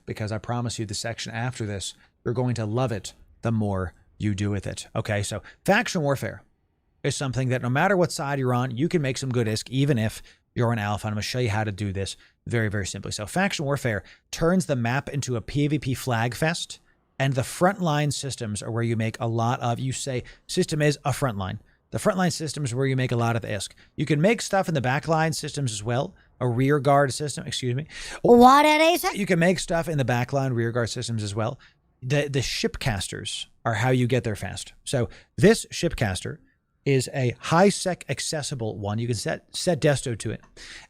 because I promise you the section after this, you're going to love it the more you do with it. Okay, so faction warfare is something that no matter what side you're on, you can make some good ISK, even if you're an alpha. I'm going to show you how to do this very, very simply. So faction warfare turns the map into a PvP flag fest, and the frontline systems are where you make a lot of, you say system is a frontline. The frontline systems are where you make a lot of ISK. You can make stuff in the backline systems as well. A rear guard system, excuse me. What did he say? You can make stuff in the backline rear guard systems as well. The shipcasters are how you get there fast. So this shipcaster is a high sec accessible one. You can set desto to it,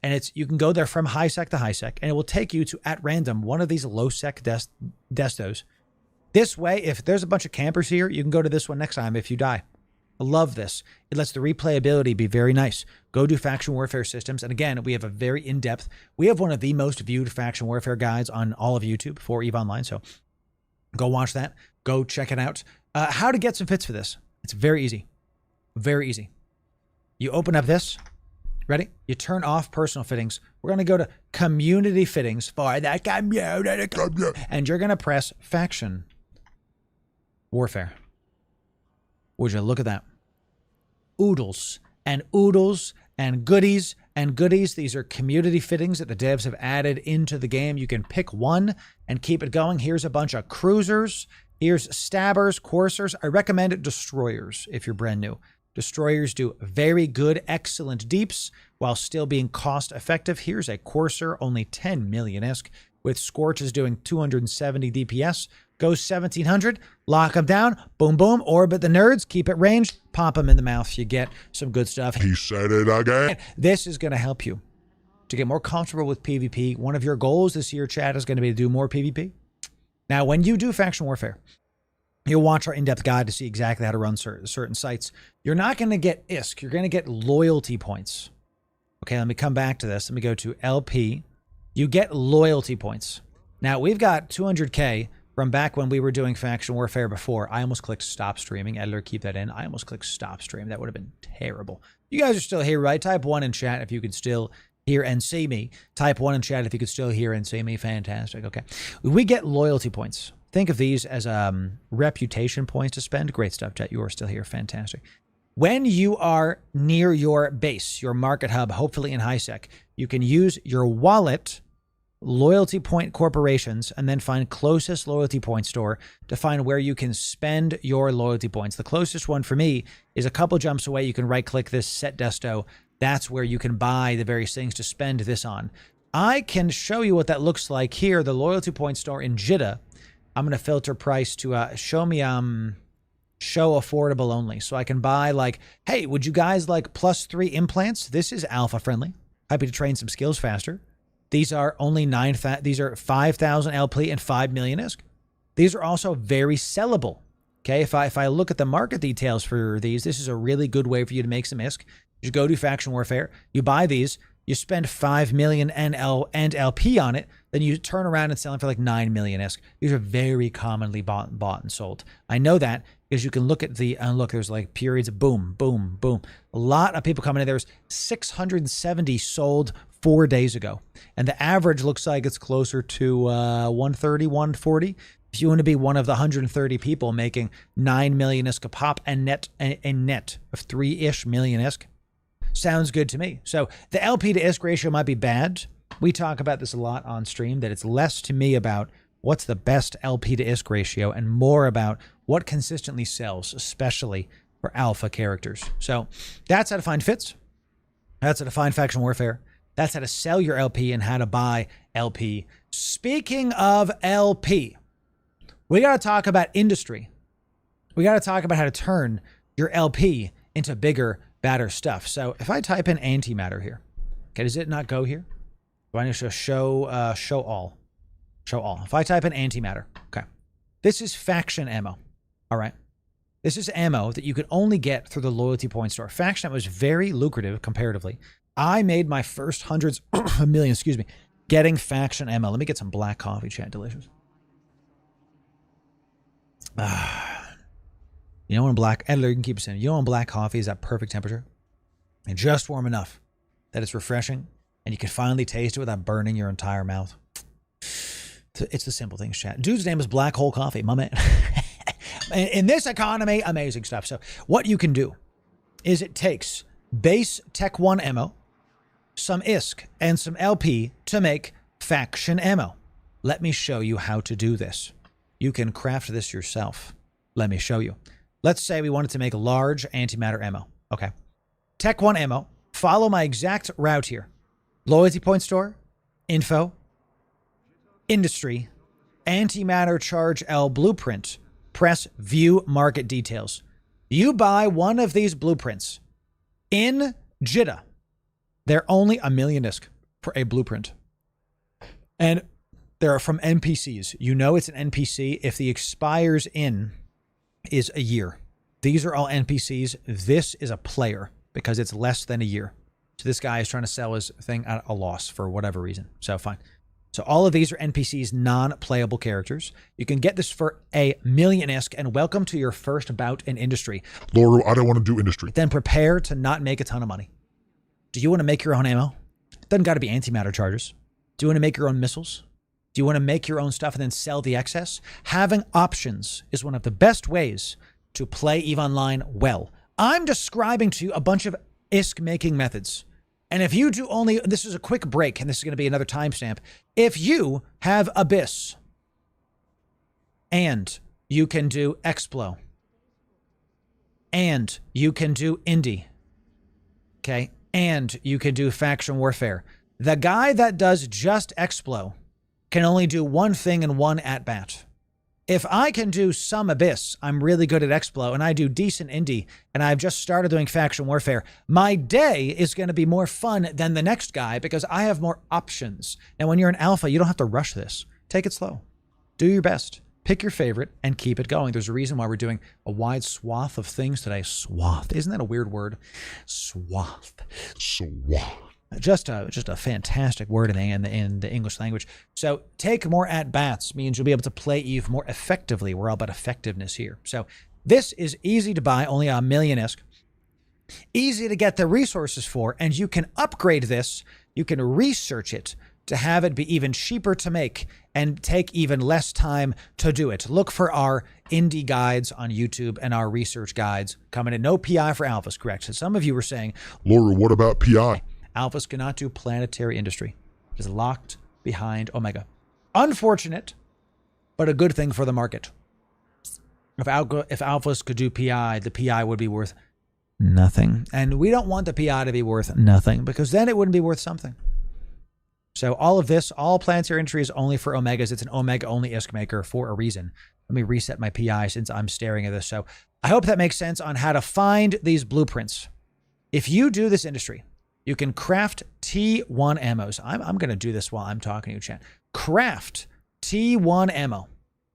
and you can go there from high sec to high sec, and it will take you to at random one of these low sec destos. This way, if there's a bunch of campers here, you can go to this one next time if you die. I love this. It lets the replayability be very nice. Go do faction warfare systems. And again, we have a very in-depth, we have one of the most viewed faction warfare guides on all of YouTube for EVE Online. So go watch that. Go check it out. How to get some fits for this. It's very easy. Very easy. You open up this. Ready? You turn off personal fittings. We're going to go to community fittings for that community. And you're going to press faction warfare. Would you look at that? Oodles and goodies and goodies. These are community fittings that the devs have added into the game. You can pick one and keep it going. Here's a bunch of cruisers. Here's stabbers, coursers. I recommend destroyers if you're brand new. Destroyers do very good, excellent deeps while still being cost effective. Here's a courser, only 10 million-isk, with Scorch is doing 270 DPS. Goes 1700, lock them down, boom, boom, orbit the nerds, keep it ranged, pop them in the mouth. You get some good stuff. He said it again. This is going to help you to get more comfortable with PvP. One of your goals this year, chat, is going to be to do more PvP. Now, when you do faction warfare, you'll watch our in-depth guide to see exactly how to run certain sites. You're not going to get ISK. You're going to get loyalty points. Okay, let me come back to this. Let me go to LP. You get loyalty points. Now, we've got 200K from back when we were doing faction warfare before. I almost clicked stop streaming. Editor, keep that in. I almost clicked stop stream. That would have been terrible. You guys are still here, right? Type 1 in chat if you could still hear and see me. Type 1 in chat if you could still hear and see me. Fantastic. Okay. We get loyalty points. Think of these as reputation points to spend. Great stuff, chat. You are still here. Fantastic. When you are near your base, your market hub, hopefully in HiSec, you can use your wallet, loyalty point corporations, and then find closest loyalty point store to find where you can spend your loyalty points. The closest one for me is a couple jumps away. You can right click this, set desto. That's where you can buy the various things to spend this on. I can show you what that looks like here. The loyalty point store in Jeddah. I'm going to filter price to show me show affordable only. So I can buy like, hey, would you guys like +3 implants? This is alpha friendly. Happy to train some skills faster. These are only 9,000. These are 5,000 LP and 5 million ISK. These are also very sellable. Okay, if I look at the market details for these, this is a really good way for you to make some ISK. You go to Faction Warfare, you buy these, you spend 5 million and LP on it, then you turn around and sell them for like 9 million ISK. These are very commonly bought and sold. I know that because you can look at the, look, there's like periods of boom, boom, boom. A lot of people coming in. There's 670 sold 4 days ago. And the average looks like it's closer to 130, 140. If you want to be one of the 130 people making 9 million ISK a pop and net of 3-ish million ISK, sounds good to me. So the LP to ISK ratio might be bad. We talk about this a lot on stream, that it's less to me about what's the best LP to ISK ratio and more about what consistently sells, especially for alpha characters. So that's how to find fits. That's how to find faction warfare. That's how to sell your LP and how to buy LP. Speaking of LP, we got to talk about industry. We got to talk about how to turn your LP into bigger, badder stuff. So if I type in antimatter here, okay, does it not go here? Do I need to show all? Show all. If I type in antimatter, okay, this is faction ammo. All right. This is ammo that you can only get through the loyalty point store. Faction ammo is very lucrative comparatively. I made my first hundreds of millions, getting faction ammo. Let me get some black coffee, chat. Delicious. You know when black, editor, you can keep it in. You know when black coffee is at perfect temperature and just warm enough that it's refreshing and you can finally taste it without burning your entire mouth. It's the simple things, chat. Dude's name is Black Hole Coffee, my man. In this economy, amazing stuff. So what you can do is it takes base Tech 1 ammo, some ISK, and some LP to make faction ammo. Let me show you how to do this. You can craft this yourself. Let me show you. Let's say we wanted to make large antimatter ammo. Okay. Tech 1 ammo. Follow my exact route here. Loyalty point store, info, industry, antimatter charge L blueprint. Press view market details. You buy one of these blueprints in Jeddah. They're only a million ISK for a blueprint. And they're from NPCs. You know it's an NPC if the expires in is a year. These are all NPCs. This is a player because it's less than a year. So this guy is trying to sell his thing at a loss for whatever reason. So fine. So all of these are NPCs, non-playable characters. You can get this for a million ISK and welcome to your first bout in industry. Loru, I don't want to do industry. Then prepare to not make a ton of money. Do you want to make your own ammo? It doesn't got to be antimatter charges. Do you want to make your own missiles? Do you want to make your own stuff and then sell the excess? Having options is one of the best ways to play EVE Online well. I'm describing to you a bunch of ISK making methods. And if you do only, this is a quick break, and this is going to be another timestamp. If you have Abyss and you can do Explo and you can do Indie, okay, and you can do Faction Warfare, the guy that does just Explo can only do one thing in one at-bat. If I can do some Abyss, I'm really good at Explo, and I do decent Indie, and I've just started doing Faction Warfare, my day is going to be more fun than the next guy because I have more options. And when you're an alpha, you don't have to rush this. Take it slow. Do your best. Pick your favorite and keep it going. There's a reason why we're doing a wide swath of things today. Swath. Isn't that a weird word? Swath. Swath. Just a fantastic word in the English language. So take more at-bats means you'll be able to play Eve more effectively. We're all about effectiveness here. So this is easy to buy, only $1 million-isk. Easy to get the resources for, and you can upgrade this. You can research it to have it be even cheaper to make and take even less time to do it. Look for our indie guides on YouTube and our research guides coming in. No PI for alphas, correct? So some of you were saying, Loru, what about PI? Alphas cannot do planetary industry. It is locked behind Omega. Unfortunate, but a good thing for the market. If alphas could do PI, the PI would be worth nothing. And we don't want the PI to be worth nothing because then it wouldn't be worth something. So all of this, all planetary industry is only for Omegas. It's an Omega-only ISK maker for a reason. Let me reset my PI since I'm staring at this. So I hope that makes sense on how to find these blueprints. If you do this industry, you can craft T1 ammos. I'm going to do this while I'm talking to you, chat. Craft T1 ammo.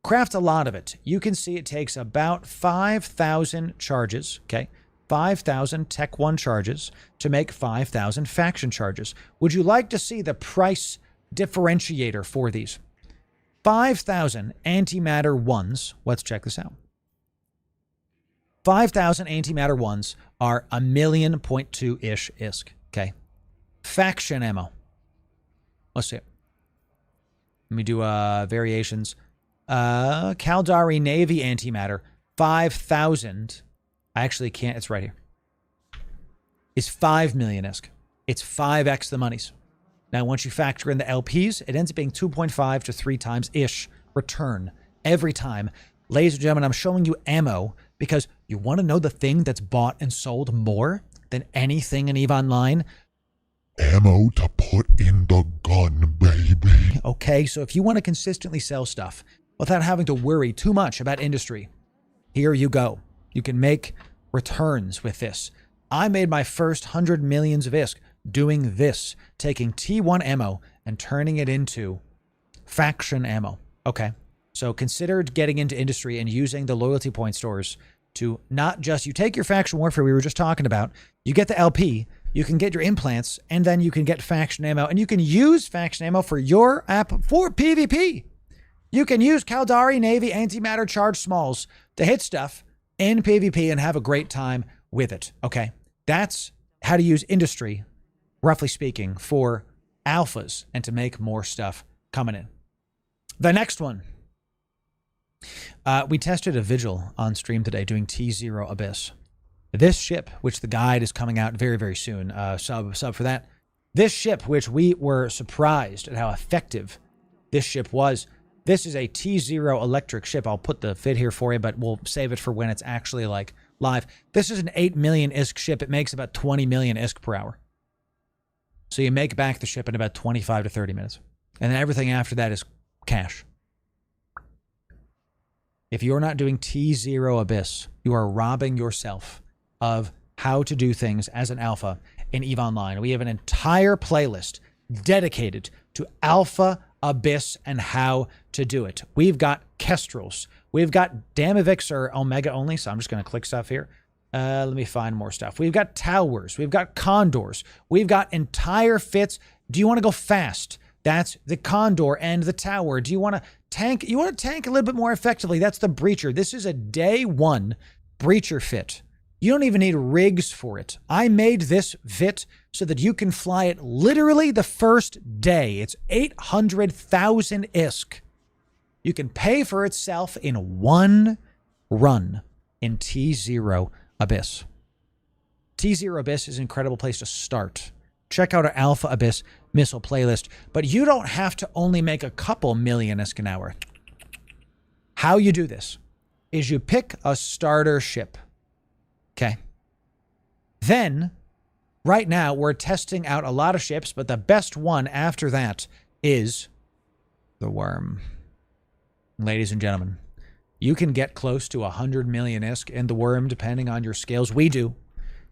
Craft a lot of it. You can see it takes about 5,000 charges, okay? 5,000 Tech 1 charges to make 5,000 faction charges. Would you like to see the price differentiator for these? 5,000 antimatter 1s. Let's check this out. 5,000 antimatter 1s are 1.2 million-ish ISK. Okay. Faction ammo. Let's see it. Let me do variations. Caldari Navy antimatter. 5,000. I actually can't. It's right here. It's 5 million ISK. It's 5x the monies. Now, once you factor in the LPs, it ends up being 2.5 to 3 times-ish return every time. Ladies and gentlemen, I'm showing you ammo because you want to know the thing that's bought and sold more than anything in EVE Online? Ammo to put in the gun, baby. Okay, so if you want to consistently sell stuff without having to worry too much about industry, here you go. You can make returns with this. I made my first 100 millions of ISK doing this, taking T1 ammo and turning it into faction ammo. Okay, so consider getting into industry and using the loyalty point stores to not just, you take your faction warfare we were just talking about, you get the LP, you can get your implants, and then you can get faction ammo, and you can use faction ammo for your app for PvP. You can use Caldari Navy antimatter charge smalls to hit stuff in PvP and have a great time with it. Okay, that's how to use industry, roughly speaking, for alphas and to make more stuff coming in. The next one. We tested a vigil on stream today doing T0 Abyss. This ship, which the guide is coming out very, very soon, sub for that. This ship, which we were surprised at how effective this ship was. This is a T0 electric ship. I'll put the fit here for you, but we'll save it for when it's actually like live. This is an 8 million ISK ship. It makes about 20 million ISK per hour. So you make back the ship in about 25 to 30 minutes. And then everything after that is cash. If you're not doing T0 Abyss, you are robbing yourself of how to do things as an alpha in EVE Online. We have an entire playlist dedicated to Alpha Abyss and how to do it. We've got Kestrels. We've got Damavix or Omega only, so I'm just going to click stuff here. Let me find more stuff. We've got Towers. We've got Condors. We've got entire fits. Do you want to go fast? That's the Condor and the Tower. Do you want to tank? You want to tank a little bit more effectively? That's the Breacher. This is a day 1 Breacher fit. You don't even need rigs for it. I made this fit so that you can fly it literally the first day. It's 800,000 ISK. You can pay for itself in one run in T0 Abyss. T0 Abyss is an incredible place to start. check out our Alpha Abyss missile playlist. But you don't have to only make a couple million ISK an hour. How you do this is you pick a starter ship. Okay. Then, right now, we're testing out a lot of ships, but the best one after that is the Worm. Ladies and gentlemen, you can get close to 100 million ISK in the Worm, depending on your skills. We do.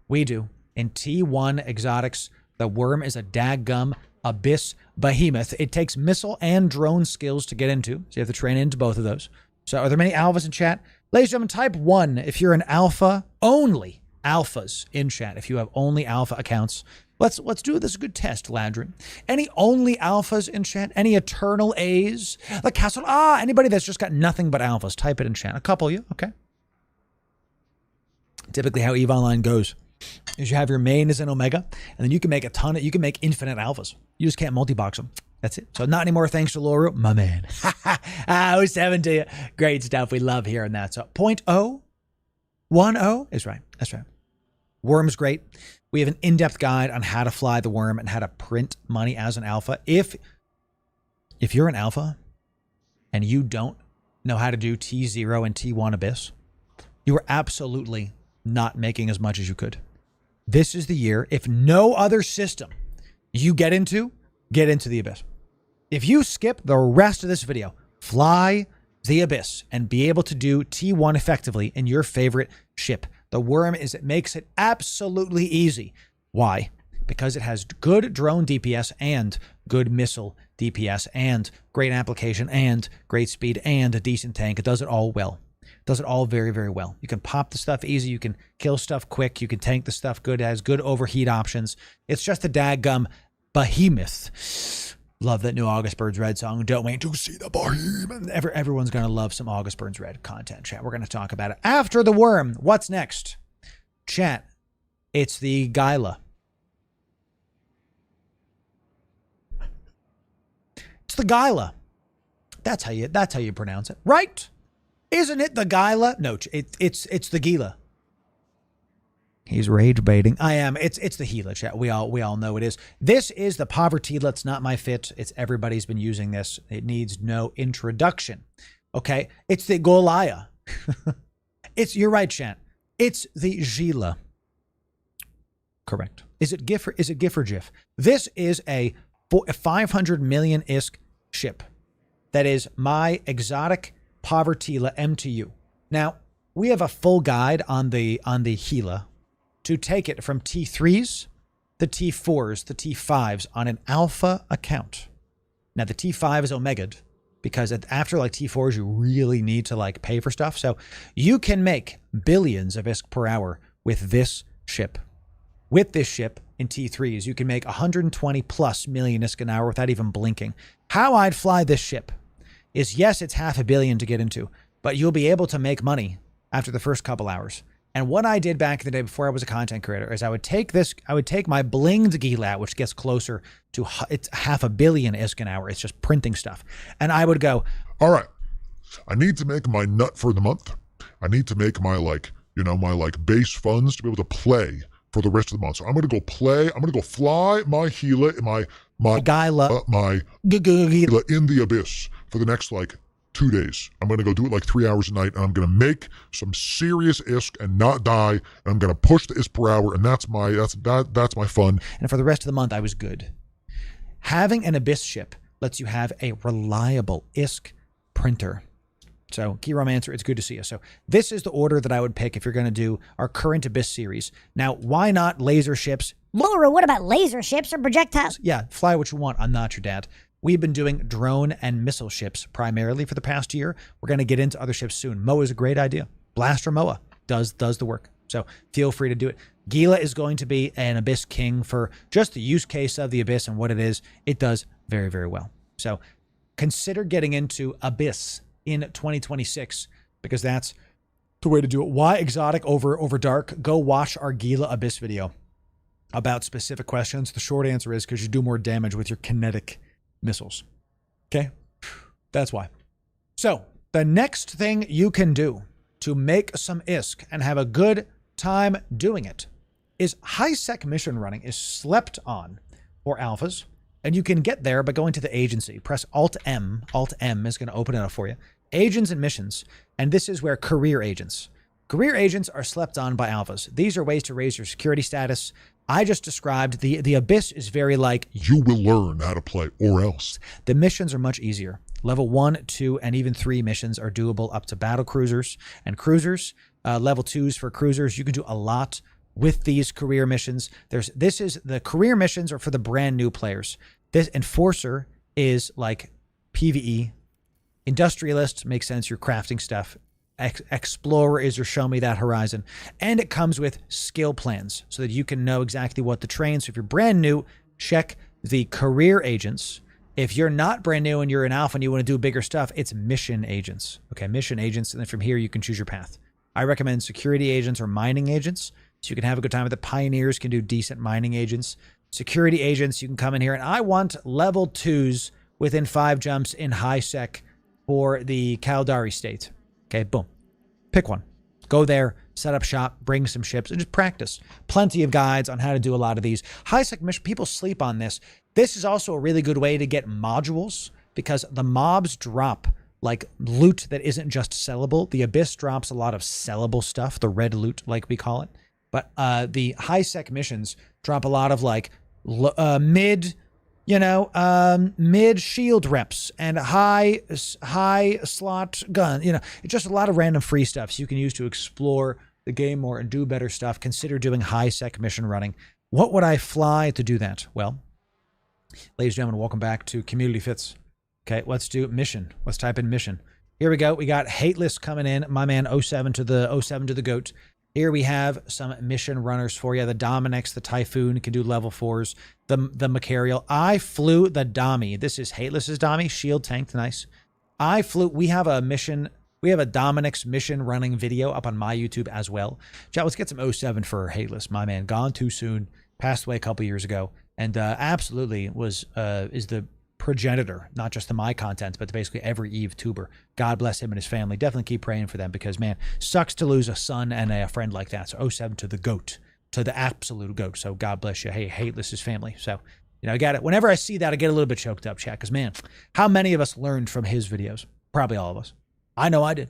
In T1 exotics, the Worm is a daggum abyss behemoth. It takes missile and drone skills to get into, so you have to train into both of those. So are there many alphas in chat? Ladies and gentlemen, type 1 if you're an alpha. Only alphas in chat if you have only alpha accounts. Let's do this good test, Ladrin. Any only alphas in chat? Any eternal A's? The castle. Anybody that's just got nothing but alphas, type it in chat. A couple of you, okay. Typically how EVE Online goes is you have your main as an Omega, and then you can make you can make infinite alphas. You just can't multi-box them. That's it. So not anymore thanks to Loru. My man. 07 to you. Great stuff. We love hearing that. So 0.010 is right. That's right. Worm's great. We have an in-depth guide on how to fly the Worm and how to print money as an alpha. If you're an alpha and you don't know how to do T0 and T1 Abyss, you are absolutely not making as much as you could. This is the year, if no other system you get into the Abyss. If you skip the rest of this video, fly the Abyss and be able to do T1 effectively in your favorite ship. The Worm makes it absolutely easy. Why? Because it has good drone DPS and good missile DPS and great application and great speed and a decent tank. It does it all well. It does it all very, very well. You can pop the stuff easy. You can kill stuff quick. You can tank the stuff good. It has good overheat options. It's just a daggum behemoth. Love that new August Burns Red song. Don't wait to see the behemoth. Everyone's going to love some August Burns Red content, chat. We're going to talk about it after the Worm. What's next? Chat. It's the Gila. It's the Gila. That's how you pronounce it, right? Isn't it the Gila? No, it's the Gila. He's rage baiting. I am. It's the Gila, chat. We all know it is. This is the Povertila. It's not my fit. It's everybody's been using this. It needs no introduction. Okay. It's the Golaya. You're right, chat. It's the Gila. Correct. Is it GIF or GIF? This is a 500 million ISK ship. That is my exotic Povertila MTU. Now, we have a full guide on the Gila to take it from T3s, the T4s, the T5s on an alpha account. Now, the T5 is Omega'd because after like T4s, you really need to like pay for stuff. So you can make billions of ISK per hour with this ship. With this ship in T3s, you can make 120 plus million ISK an hour without even blinking. How I'd fly this ship is, yes, it's $500 million to get into, but you'll be able to make money after the first couple hours. And what I did back in the day before I was a content creator is I would take my blinged Gila, which gets closer to it's $500 million ISK an hour. It's just printing stuff. And I would go, all right, I need to make my nut for the month. I need to make my base funds to be able to play for the rest of the month. So I'm going to go play. I'm going to go fly my Gila, my Gila, my Gila in the Abyss for the next 2 days. I'm going to go do it 3 hours a night, and I'm going to make some serious ISK and not die, and I'm going to push the ISK per hour, and that's my fun. And for the rest of the month, I was good. Having an Abyss ship lets you have a reliable ISK printer. So, Keyromancer, it's good to see you. So, this is the order that I would pick if you're going to do our current Abyss series. Now, why not laser ships? Loru, what about laser ships or projectiles? Yeah, fly what you want. I'm not your dad. We've been doing drone and missile ships primarily for the past year. We're going to get into other ships soon. Moa is a great idea. Blaster Moa does the work. So feel free to do it. Gila is going to be an Abyss King for just the use case of the Abyss and what it is. It does very, very well. So consider getting into Abyss in 2026 because that's the way to do it. Why exotic over dark? Go watch our Gila Abyss video about specific questions. The short answer is because you do more damage with your kinetic missiles. Okay? That's why. So, the next thing you can do to make some ISK and have a good time doing it is high-sec mission running is slept on or alphas. And you can get there by going to the agency. Press Alt-M. Alt-M is going to open it up for you. Agents and missions. And this is where career agents. Career agents are slept on by alphas. These are ways to raise your security status. I just described the Abyss is very like, you will learn how to play or else. The missions are much easier. Level 1, 2, and even 3 missions are doable up to battle cruisers and cruisers. Level 2s for cruisers. You can do a lot with these career missions. The career missions are for the brand new players. This Enforcer is like PvE. Industrialist makes sense. You're crafting stuff. Explorer is your show me that horizon. And it comes with skill plans so that you can know exactly what to train. So if you're brand new, check the career agents. If you're not brand new and you're an alpha and you want to do bigger stuff, it's mission agents. Okay, mission agents. And then from here, you can choose your path. I recommend security agents or mining agents. So you can have a good time with the pioneers, can do decent mining agents. Security agents, you can come in here. And I want level 2s within 5 jumps in high sec for the Caldari state. Okay, boom. Pick one. Go there, set up shop, bring some ships, and just practice. Plenty of guides on how to do a lot of these. High sec mission, people sleep on this. This is also a really good way to get modules because the mobs drop like loot that isn't just sellable. The Abyss drops a lot of sellable stuff, the red loot, like we call it. But the high sec missions drop a lot of like mid shield reps and high slot gun. It's just a lot of random free stuff so you can use to explore the game more and do better stuff. Consider doing high sec mission running. What would I fly to do that? Well, ladies and gentlemen, welcome back to Community Fits. Okay, let's do mission. Let's type in mission. Here we go. We got Hateless coming in. My man 07 to the goat. Here we have some mission runners for you. The Dominix, the Typhoon can do level 4s. The Macarial. I flew the Dami. This is Hateless's Dami. Shield tanked. Nice. We have a Dominix mission running video up on my YouTube as well. Chat, let's get some 07 for Hateless. My man, gone too soon. Passed away a couple years ago. And absolutely is the progenitor, not just to my content, but to basically every Eve tuber. God bless him and his family. Definitely keep praying for them because, man, sucks to lose a son and a friend like that. So 07 to the goat, to the absolute goat. So God bless you. Hey, Hateless's family. So, I got it. Whenever I see that, I get a little bit choked up, chat, because, man, how many of us learned from his videos? Probably all of us. I know I did.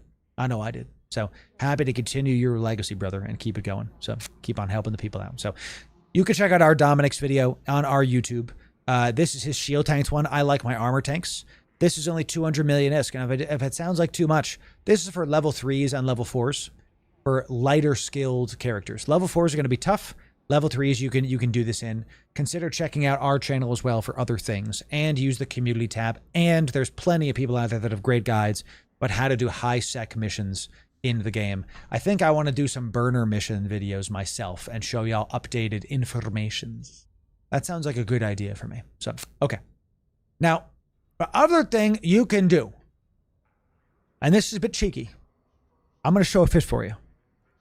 So happy to continue your legacy, brother, and keep it going. So keep on helping the people out. So you can check out our Dominix video on our YouTube. This is his shield tanks one. I like my armor tanks. This is only 200 million ISK. And if it sounds like too much, this is for level 3s and level 4s for lighter skilled characters. Level 4s are going to be tough. Level 3s you can do this in. Consider checking out our channel as well for other things and use the community tab. And there's plenty of people out there that have great guides about how to do high sec missions in the game. I think I want to do some burner mission videos myself and show y'all updated informations. That sounds like a good idea for me. So, okay. Now, the other thing you can do, and this is a bit cheeky, I'm going to show a fit for you,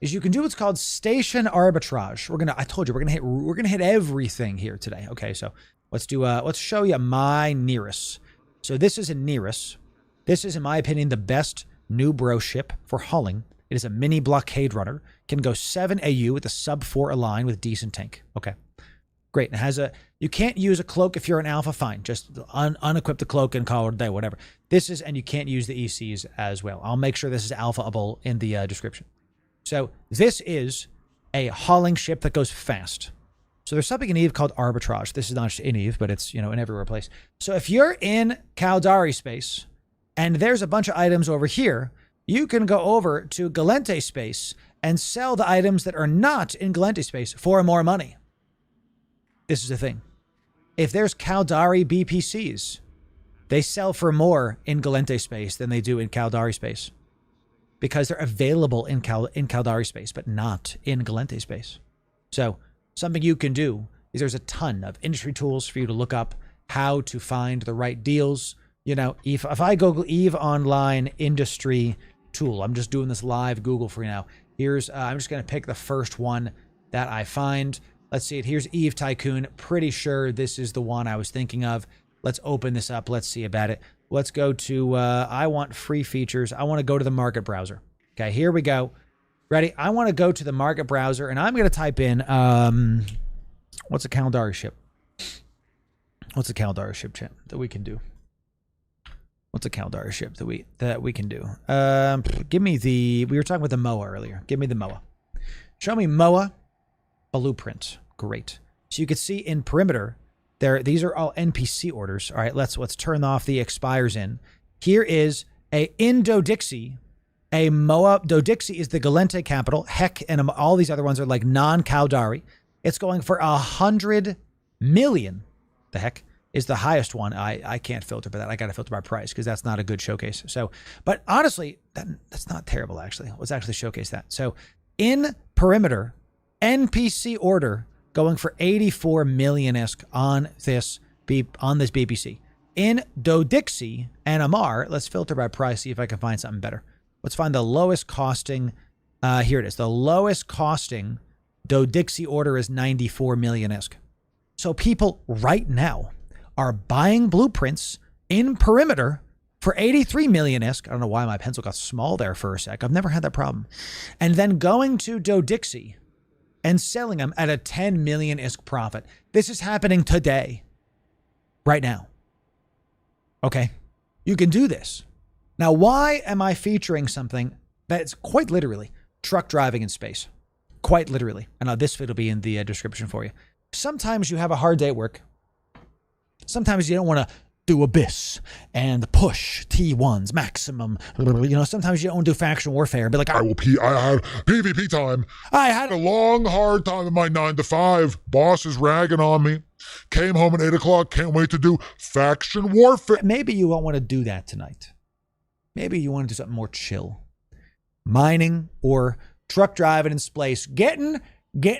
is you can do what's called station arbitrage. I told you, we're going to hit everything here today. Okay, so let's show you my Nereus. So this is a Nereus. This is, in my opinion, the best new bro ship for hulling. It is a mini blockade runner. Can go 7 AU with a sub 4 align with decent tank. Okay. Great. And it has you can't use a cloak if you're an alpha, fine. Just unequip the cloak and call it a day, whatever. And you can't use the ECs as well. I'll make sure this is alpha-able in the description. So this is a hauling ship that goes fast. So there's something in Eve called arbitrage. This is not just in Eve, but it's, in everywhere place. So if you're in Caldari space and there's a bunch of items over here, you can go over to Galente space and sell the items that are not in Galente space for more money. This is the thing. If there's Caldari BPCs, they sell for more in Galente space than they do in Caldari space. Because they're available in Caldari space, but not in Galente space. So something you can do is there's a ton of industry tools for you to look up how to find the right deals. If I Google Eve Online industry tool, I'm just doing this live Google for you now. I'm just going to pick the first one that I find. Let's see it. Here's Eve Tycoon. Pretty sure this is the one I was thinking of. Let's open this up. Let's see about it. Let's go to, I want free features. I want to go to the market browser. Okay, here we go. Ready? I want to go to the market browser and I'm going to type in, what's a Caldari ship? What's a Caldara ship, chat, that we can do? What's a Caldara ship that we can do? Give me the... We were talking about the MOA earlier. Give me the MOA. Show me MOA blueprint. Great. So you can see in perimeter, these are all NPC orders. All right, let's turn off the expires in. Here is a Indo-Dixie, a MOA. Dodixie is the Galente capital. Heck, and all these other ones are like non-Caldari. It's going for 100 million. The heck is the highest one. I can't filter by that. I got to filter by price because that's not a good showcase. So, but honestly, that's not terrible, actually. Let's actually showcase that. So in perimeter, NPC order going for 84 million-esque on this BPC. In Dodixie and Amar, let's filter by price, see if I can find something better. Let's find the lowest costing. Here it is. The lowest costing Dodixie order is 94 million-esque. So people right now are buying blueprints in perimeter for 83 million-esque. I don't know why my pencil got small there for a sec. I've never had that problem. And then going to Dodixie and selling them at a 10 million-esque profit. This is happening today. Right now. Okay? You can do this. Now, why am I featuring something that's quite literally truck driving in space? Quite literally. And this vid will be in the description for you. Sometimes you have a hard day at work. Sometimes you don't want to do Abyss and push T1s maximum. Sometimes you don't want to do faction warfare and be like, I had PvP time. I had a long, hard time in my 9 to 5. Boss is ragging on me. Came home at 8 o'clock. Can't wait to do faction warfare. Maybe you won't want to do that tonight. Maybe you want to do something more chill. Mining or truck driving in space. Getting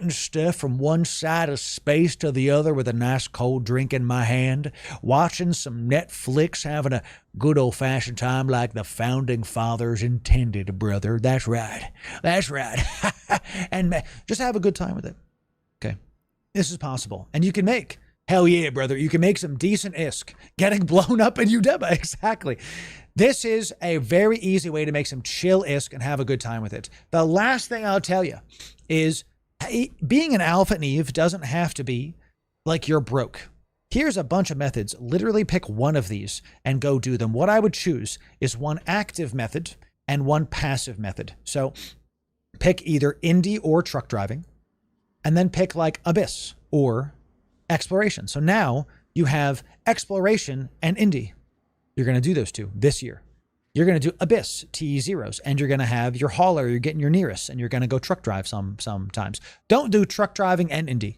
stuff from one side of space to the other with a nice cold drink in my hand. Watching some Netflix, having a good old-fashioned time like the founding fathers intended, brother. That's right. That's right. And just have a good time with it. Okay. This is possible. And you can make, hell yeah, brother, you can make some decent ISK getting blown up in Udema. Exactly. This is a very easy way to make some chill ISK and have a good time with it. The last thing I'll tell you is being an alpha and Eve doesn't have to be like you're broke. Here's a bunch of methods. Literally pick one of these and go do them. What I would choose is one active method and one passive method. So pick either indie or truck driving, and then pick like Abyss or exploration. So now you have exploration and indie. You're going to do those two this year. You're going to do Abyss, T0s, and you're going to have your hauler, you're getting your nearest, and you're going to go truck drive sometimes. Don't do truck driving and indie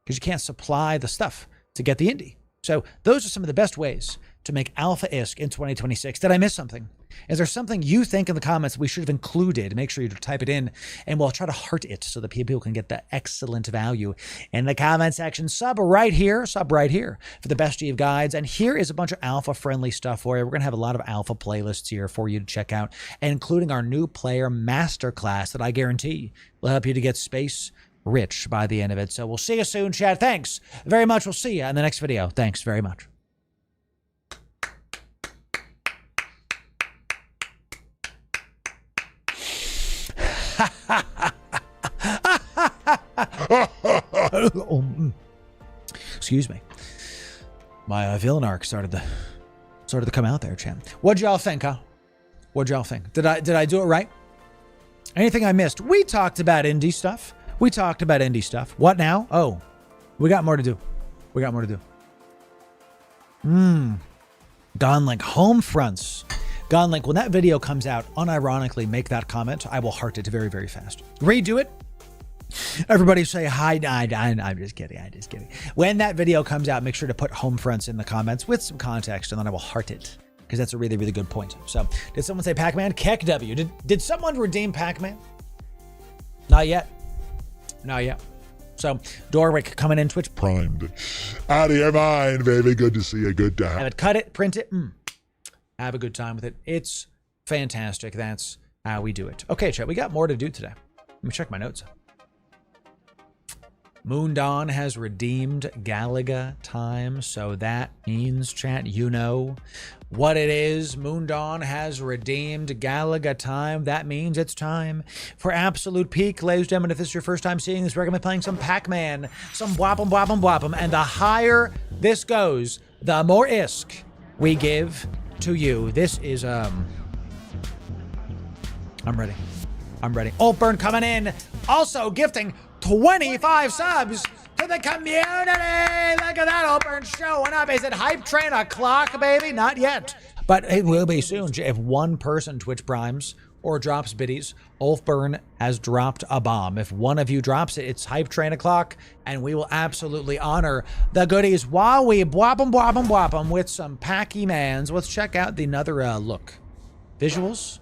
because you can't supply the stuff to get the indie. So those are some of the best ways to make Alpha ISK in 2026. Did I miss something? Is there something you think in the comments we should have included? Make sure you type it in, and we'll try to heart it so that people can get the excellent value in the comment section. Sub right here for the best Eve guides. And here is a bunch of alpha-friendly stuff for you. We're going to have a lot of alpha playlists here for you to check out, including our new player masterclass that I guarantee will help you to get space rich by the end of it. So we'll see you soon, chat. Thanks very much. We'll see you in the next video. Thanks very much. Excuse me. My villain arc started to come out there, champ. What'd y'all think, huh? What'd y'all think? Did I do it right? Anything I missed? We talked about indie stuff. What now? Oh, we got more to do. Gonlink home fronts. Gonlink, when that video comes out, unironically make that comment. I will heart it very, very fast. Redo it. Everybody say hi. I'm just kidding. When that video comes out, make sure to put home fronts in the comments with some context, and then I will heart it because that's a really, really good point. So, did someone say Pac-Man? Keck W. Did someone redeem Pac-Man? Not yet. So, Dorwick coming in Twitch. Primed. Out of your mind, baby. Good to see you. Good to have it. Cut it, print it. Have a good time with it. It's fantastic. That's how we do it. Okay, chat. We got more to do today. Let me check my notes. Moondawn has redeemed Galaga time, so that means, chat, you know what it is. Moondawn has redeemed Galaga time. That means it's time for absolute peak. Ladies and gentlemen, if this is your first time seeing this, recommend playing some Pac-Man, some Whoppum Whoppum Whoppum, and the higher this goes, the more ISK we give to you. This is, I'm ready. I'm ready. Oldburn coming in, also gifting 25 subs to the community. Look at that, Oldburn showing up. Is it hype train o'clock, baby? Not yet, but it will be soon. If one person Twitch primes or drops biddies, Ulfburn has dropped a bomb. If one of you drops it, it's hype train o'clock, and we will absolutely honor the goodies while we bwap 'em with some Pac-Mans. Let's check out the another look. Visuals.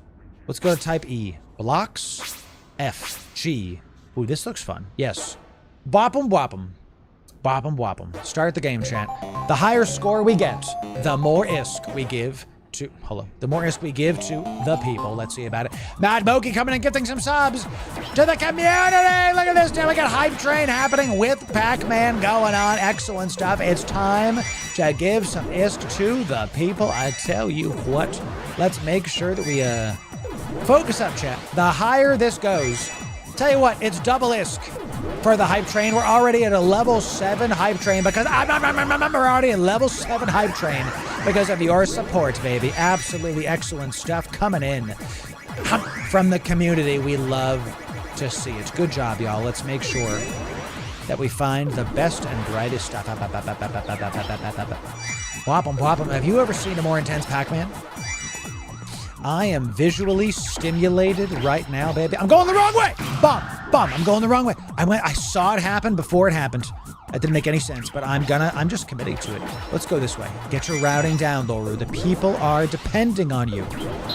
Let's go to type E. Blocks. F. G. Ooh, this looks fun. Yes. Bwap 'em. Bwap 'em. Start the game, chat. The higher score we get, the more ISK we give to... Hello. The more ISK we give to the people. Let's see about it. Mad Moki coming and gifting some subs to the community. Look at this. Now we got Hype Train happening with Pac-Man going on. Excellent stuff. It's time to give some ISK to the people. I tell you what. Let's make sure that we focus up, chat. The higher this goes... Tell you what, it's double ISK for the Hype Train. We're already at a level 7 Hype Train because we're already at level 7 Hype Train because of your support, baby. Absolutely excellent stuff coming in from the community. We love to see it. Good job, y'all. Let's make sure that we find the best and brightest stuff. Whoppum. Have you ever seen a more intense Pac-Man? I am visually stimulated right now, baby. I'm going the wrong way. Bomb. I'm going the wrong way. I saw it happen before it happened. That didn't make any sense, but I'm just committing to it. Let's go this way. Get your routing down, Loru. The people are depending on you.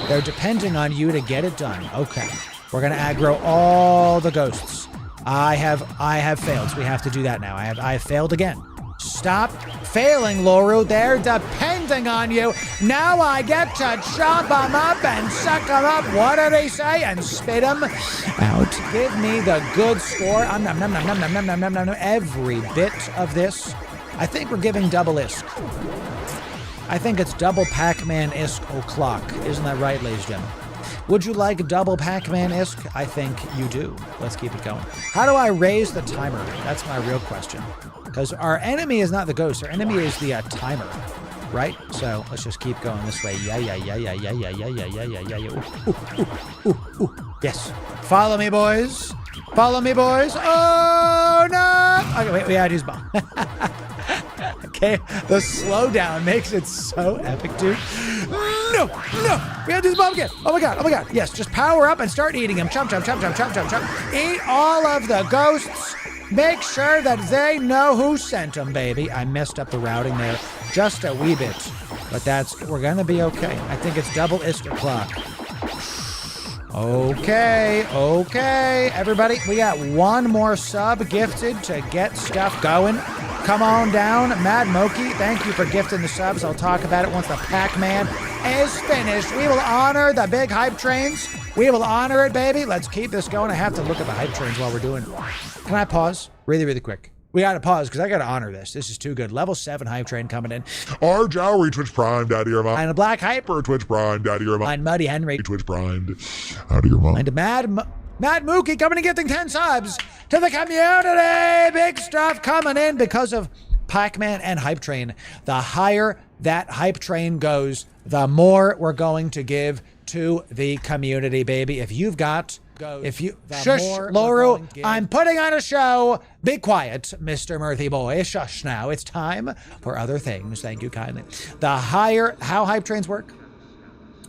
They're depending on you to get it done. Okay. We're gonna aggro all the ghosts. I have failed, so we have to do that now. I have failed again. Stop failing, Loru. They're depending on you. Now I get to chop them up and suck them up. What do they say? And spit them out. Give me the good score. Every bit of this. I think we're giving double ISK. I think it's double Pac-Man ISK o'clock. Isn't that right, ladies and gentlemen? Would you like double Pac-Man ISK? I think you do. Let's keep it going. How do I raise the timer? That's my real question. Because our enemy is not the ghost. Our enemy is the timer, right? So let's just keep going this way. Yeah. Ooh. Yes. Follow me, boys. Oh, no. Okay, wait, we gotta use bomb. Okay, the slowdown makes it so epic, dude. No. We gotta do this bomb again. Oh my god. Yes, just power up and start eating them. Chomp. Eat all of the ghosts. Make sure that they know who sent them, baby. I messed up the routing there just a wee bit, but we're gonna be okay. I think it's double ISK o'clock. Okay. Everybody, we got one more sub gifted to get stuff going. Come on down. Mad Moki, thank you for gifting the subs. I'll talk about it once the Pac-Man is finished. We will honor the big hype trains. We will honor it, baby. Let's keep this going. I have to look at the hype trains while we're doing it. Can I pause? Really quick. We gotta pause because I gotta honor this. This is too good. Level 7 hype train coming in. Our Jowry Twitch primed out of your mind. And a black hyper Twitch primed out of your mind. And Muddy Henry Twitch primed out of your mind. And Mad Mookie coming and gifting 10 subs to the community. Big stuff coming in because of Pac-Man and Hype Train. The higher that Hype Train goes, the more we're going to give to the community, baby. If you've got... Shush, Loru, I'm putting on a show. Be quiet, Mr. Murthy boy. Shush now. It's time for other things. Thank you kindly. The higher, how hype trains work?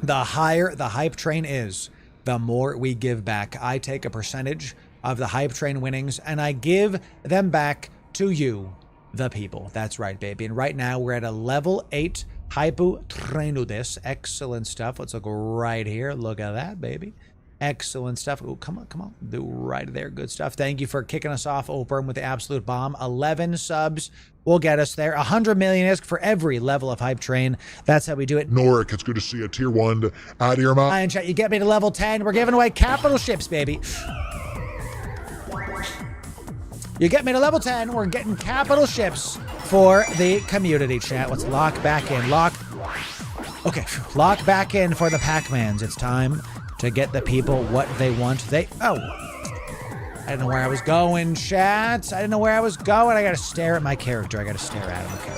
The higher the hype train is, the more we give back. I take a percentage of the hype train winnings and I give them back to you, the people. That's right, baby. And right now we're at a level 8 Hypu Trainudis. Excellent stuff. Let's look right here. Look at that, baby. Excellent stuff. Oh, come on. Do right there. Good stuff. Thank you for kicking us off, Open, with the absolute bomb. 11 subs will get us there. 100 million ISK for every level of Hype Train. That's how we do it. Norik, it's good to see a tier 1 out of your mind. And chat, you get me to level 10. We're giving away capital ships, baby. You get me to level 10. We're getting capital ships for the community, chat. Let's lock back in. Okay, lock back in for the Pac-Mans. It's time to get the people what they want. Oh, I didn't know where I was going, chat. I didn't know where I was going. I gotta stare at my character. I gotta stare at him. Okay.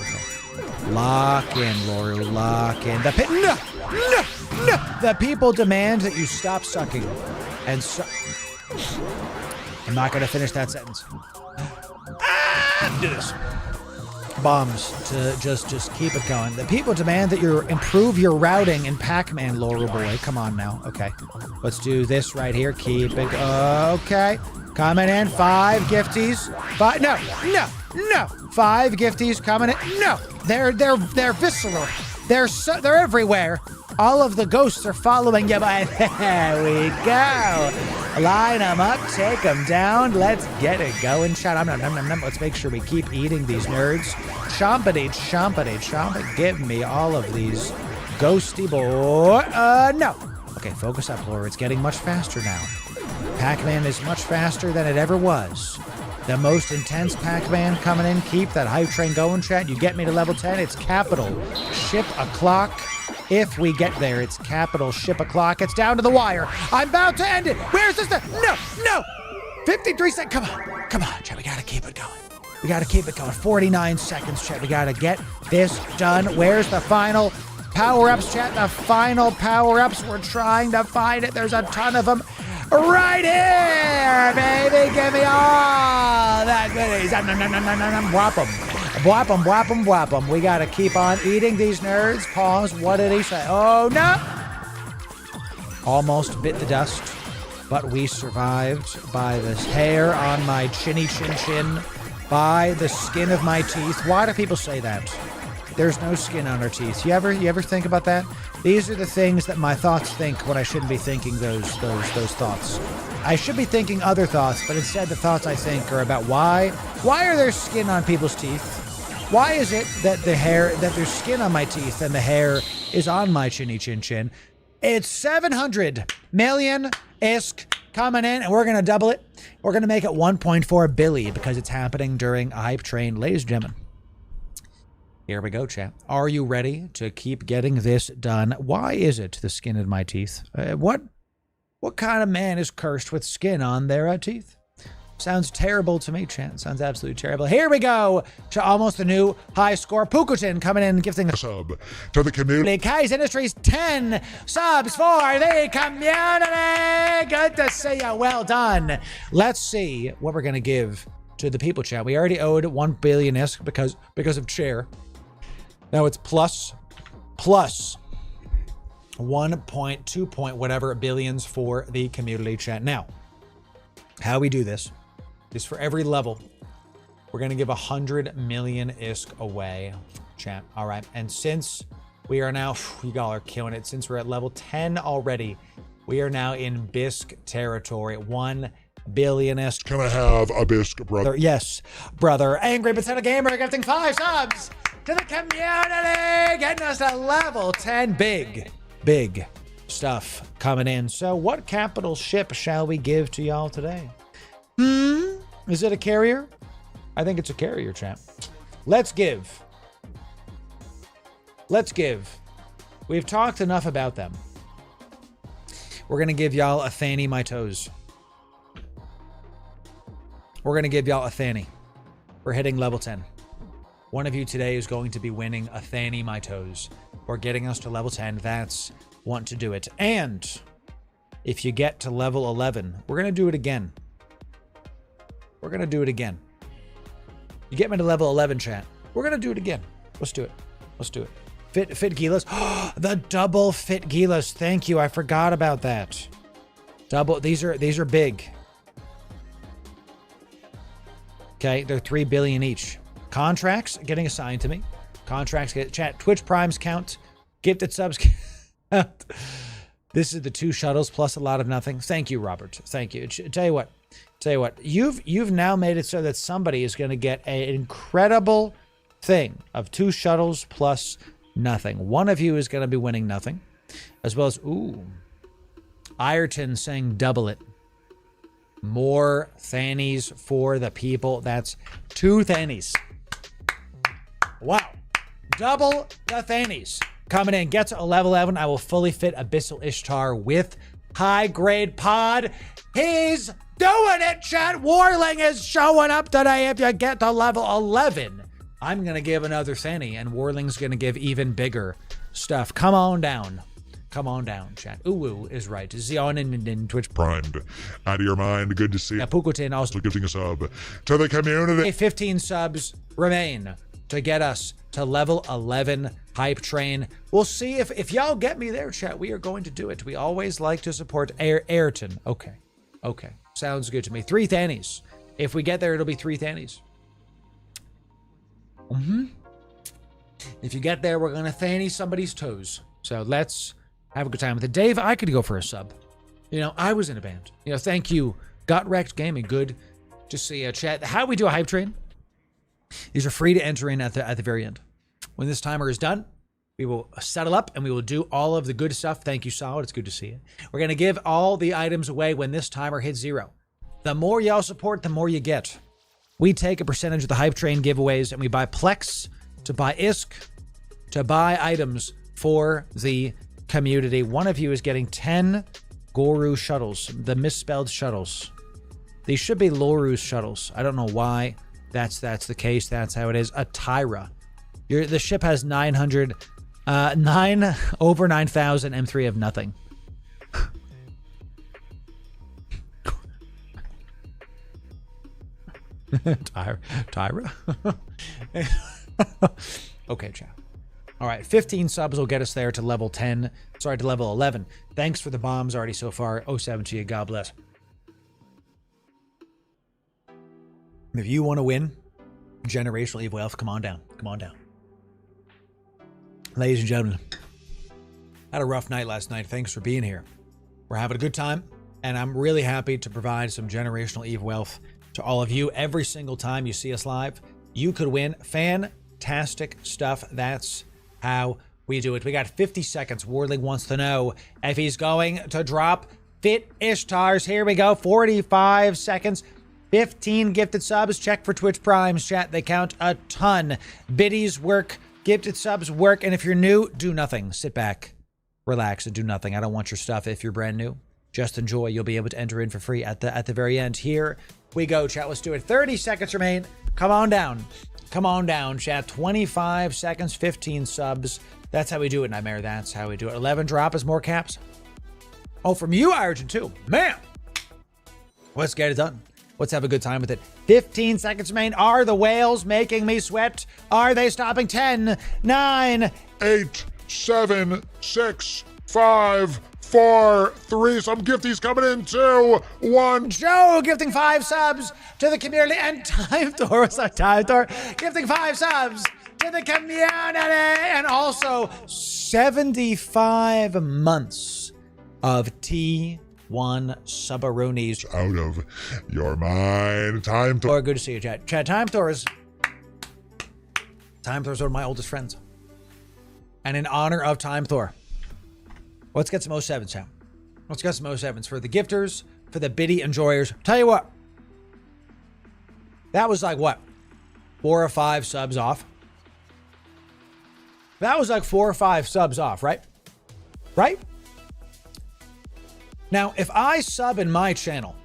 Lock in, Loru. Lock in. No. The people demand that you stop sucking. And I'm not gonna finish that sentence. Do this. Bombs to just keep it going. The people demand that you improve your routing in Pac-Man, Loru boy. Come on now. Okay. Let's do this right here. Keep it. Okay. Coming in. 5 gifties. 5. No. 5 gifties coming in. No. They're visceral. They're everywhere. All of the ghosts are following you by. There we go. Line them up, take them down. Let's get it going. Let's make sure we keep eating these nerds. Chompity. Give me all of these ghosty boy. No. Okay, focus up, Loru. It's getting much faster now. Pac-Man is much faster than it ever was. The most intense Pac-Man coming in. Keep that hype train going, chat. You get me to level 10. It's capital ship o'clock. If we get there, it's capital ship o'clock. It's down to the wire. I'm about to end it. Where's this? No. 53 seconds. Come on, chat. We gotta keep it going. 49 seconds, chat. We gotta get this done. Where's the final power-ups, chat? The final power-ups. We're trying to find it. There's a ton of them. Right here, baby. Give me all that goodies. Whop 'em. We gotta keep on eating these nerds. Pause. What did he say? Oh, no. Almost bit the dust, but we survived by this hair on my chinny chin, by the skin of my teeth. Why do people say that? There's no skin on our teeth. You ever think about that? These are the things that my thoughts think when I shouldn't be thinking those thoughts. I should be thinking other thoughts, but instead the thoughts I think are about why are there skin on people's teeth? Why is it that there's skin on my teeth and the hair is on my chinny chin? It's 700 million ISK coming in, and we're going to double it. We're going to make it 1.4 billion because it's happening during a hype train. Ladies and gentlemen, here we go, chat. Are you ready to keep getting this done? Why is it the skin in my teeth? What kind of man is cursed with skin on their teeth? Sounds terrible to me, chat. Sounds absolutely terrible. Here we go to almost a new high score. Pukutin coming in, gifting a sub to the community. Kai's Industries 10 subs for the community. Good to see you. Well done. Let's see what we're gonna give to the people, chat. We already owed 1 billion ISK because of chair. Now it's plus 1.2 point whatever billions for the community, chat. Now, how we do this is for every level, we're going to give 100 million ISK away, chat. All right. And since we are now, you all are killing it. Since we're at level 10 already, we are now in Bisk territory. 1 billion ISK. Can I have a Bisk, brother? Yes, brother. Angry Potato Gamer gifting 5 subs to the community, getting us to level 10. Big stuff coming in. So what capital ship shall we give to y'all today? Is it a carrier? I think it's a carrier, champ. Let's give. We've talked enough about them. We're going to give y'all a Thani My Toes. We're going to give y'all a Thani. We're hitting level 10. One of you today is going to be winning a Thani My Toes. Or getting us to level 10. That's want to do it. And if you get to level 11, we're going to do it again. You get me to level 11, chat. We're going to do it again. Let's do it. Fit Gilas. The double Fit Gilas. Thank you. I forgot about that. Double. These are big. Okay. They're 3 billion each. Contracts getting assigned to me. Contracts get chat. Twitch Primes count. Gifted subs count. This is the 2 shuttles plus a lot of nothing. Thank you, Robert. Thank you. Tell you what. You've now made it so that somebody is going to get an incredible thing of 2 shuttles plus nothing. One of you is going to be winning nothing, as well as Ayrton saying double it. More Thannies for the people. That's 2 Thannies. Wow. Double the Thannies. Coming in. Get to a level 11. I will fully fit Abyssal Ishtar with high grade pod. He's doing it, chat. Warling is showing up today. If you get to level 11, I'm going to give another Thanny, and Warling's going to give even bigger stuff. Come on down. Come on down, chat. Uwu is right. Zion in Twitch. Primed. Out of your mind. Good to see you. Pukutin also Gifting a sub to the community. 15 subs remain to get us to level 11 hype train. We'll see if y'all get me there, chat. We are going to do it. We always like to support Ayrton. Okay. Sounds good to me. 3 Thannies. If we get there, it'll be 3 Thannies. If you get there, we're going to Thanny somebody's toes. So let's have a good time with it. Dave, I could go for a sub. You know, I was in a band. You know, thank you. Got Wrecked Gaming. Good to see you, chat. How we do a hype train? These are free to enter in at the very end. When this timer is done, we will settle up and we will do all of the good stuff. Thank you, Solid. It's good to see you. We're going to give all the items away when this timer hits 0. The more y'all support, the more you get. We take a percentage of the hype train giveaways and we buy Plex to buy ISK to buy items for the community. One of you is getting 10 Goru shuttles, the misspelled shuttles. These should be Loru's shuttles. I don't know why that's the case. That's how it is. A Tyra. The ship has 900, 9 over 9,000 M3 of nothing. Tyra? Okay, chat. All right, 15 subs will get us there to level 10. Sorry, to level 11. Thanks for the bombs already so far. 07 to you. God bless. If you want to win generational Eve wealth, come on down. Come on down. Ladies and gentlemen, had a rough night last night. Thanks for being here. We're having a good time, and I'm really happy to provide some generational Eve wealth to all of you. Every single time you see us live, you could win fantastic stuff. That's how we do it. We got 50 seconds. Wardling wants to know if he's going to drop Fit Ishtars. Here we go. 45 seconds. 15 gifted subs. Check for Twitch Primes, chat. They count a ton. Biddies work. Gifted subs work. And if you're new, do nothing. Sit back, relax, and do nothing. I don't want your stuff if you're brand new. Just enjoy. You'll be able to enter in for free at the very end. Here we go, chat. Let's do it. 30 seconds remain. Come on down. Come on down, chat. 25 seconds, 15 subs. That's how we do it, Nightmare. That's how we do it. 11 drop is more caps. Oh, from you, Arjun, too. Man. Let's get it done. Let's have a good time with it. 15 seconds remain. Are the whales making me sweat? Are they stopping? 10, 9, 8, 7, 6, 5, 4, 3. Some gifties coming in. 2, 1. Joe gifting 5 subs to the community. And Time Thor. What's up, Time Thor? Gifting 5 subs to the community. And also 75 months of T1 Subaroonies. Out of your mind. Time Thor. Good to see you, chat. Chat, Time Thor's one of my oldest friends. And in honor of Time Thor, let's get some 07s, chat. Let's get some 07s for the gifters, for the biddy enjoyers. Tell you what, that was like what? 4 or 5 subs off. That was like 4 or 5 subs off, right? Right? Now, if I sub in my channel,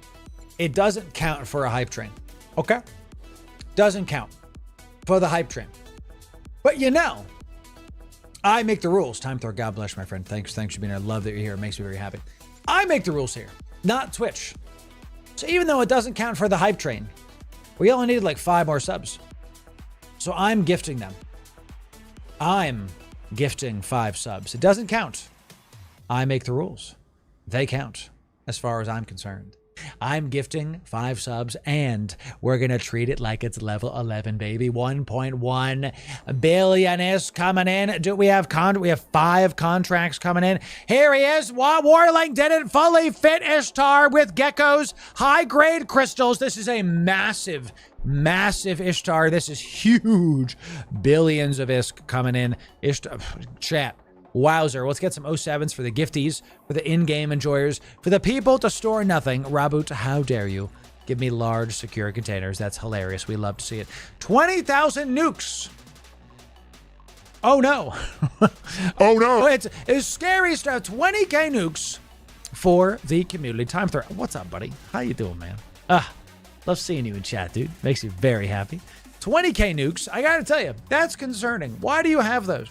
it doesn't count for a hype train. Okay? Doesn't count for the hype train. But you know, I make the rules. Time Thor, God bless you, my friend. Thanks for being here. I love that you're here. It makes me very happy. I make the rules here, not Twitch. So even though it doesn't count for the hype train, we only needed like 5 more subs. So I'm gifting them. I'm gifting 5 subs. It doesn't count. I make the rules. They count as far as I'm concerned. I'm gifting 5 subs, and we're going to treat it like it's level 11, baby. 1.1 billion is coming in. Do we have we have 5 contracts coming in. Here he is. Warling didn't fully fit Ishtar with geckos, high-grade crystals. This is a massive, massive Ishtar. This is huge. Billions of ISK coming in. Ishtar, chat. Wowzer. Let's get some 07s for the gifties, for the in-game enjoyers, for the people to store nothing. Raboot, how dare you? Give me large, secure containers. That's hilarious. We love to see it. 20,000 nukes. Oh, no. Oh, no. It's scary stuff. 20k nukes for the community. Time throw. What's up, buddy? How you doing, man? Love seeing you in chat, dude. Makes me very happy. 20k nukes. I gotta tell you, that's concerning. Why do you have those?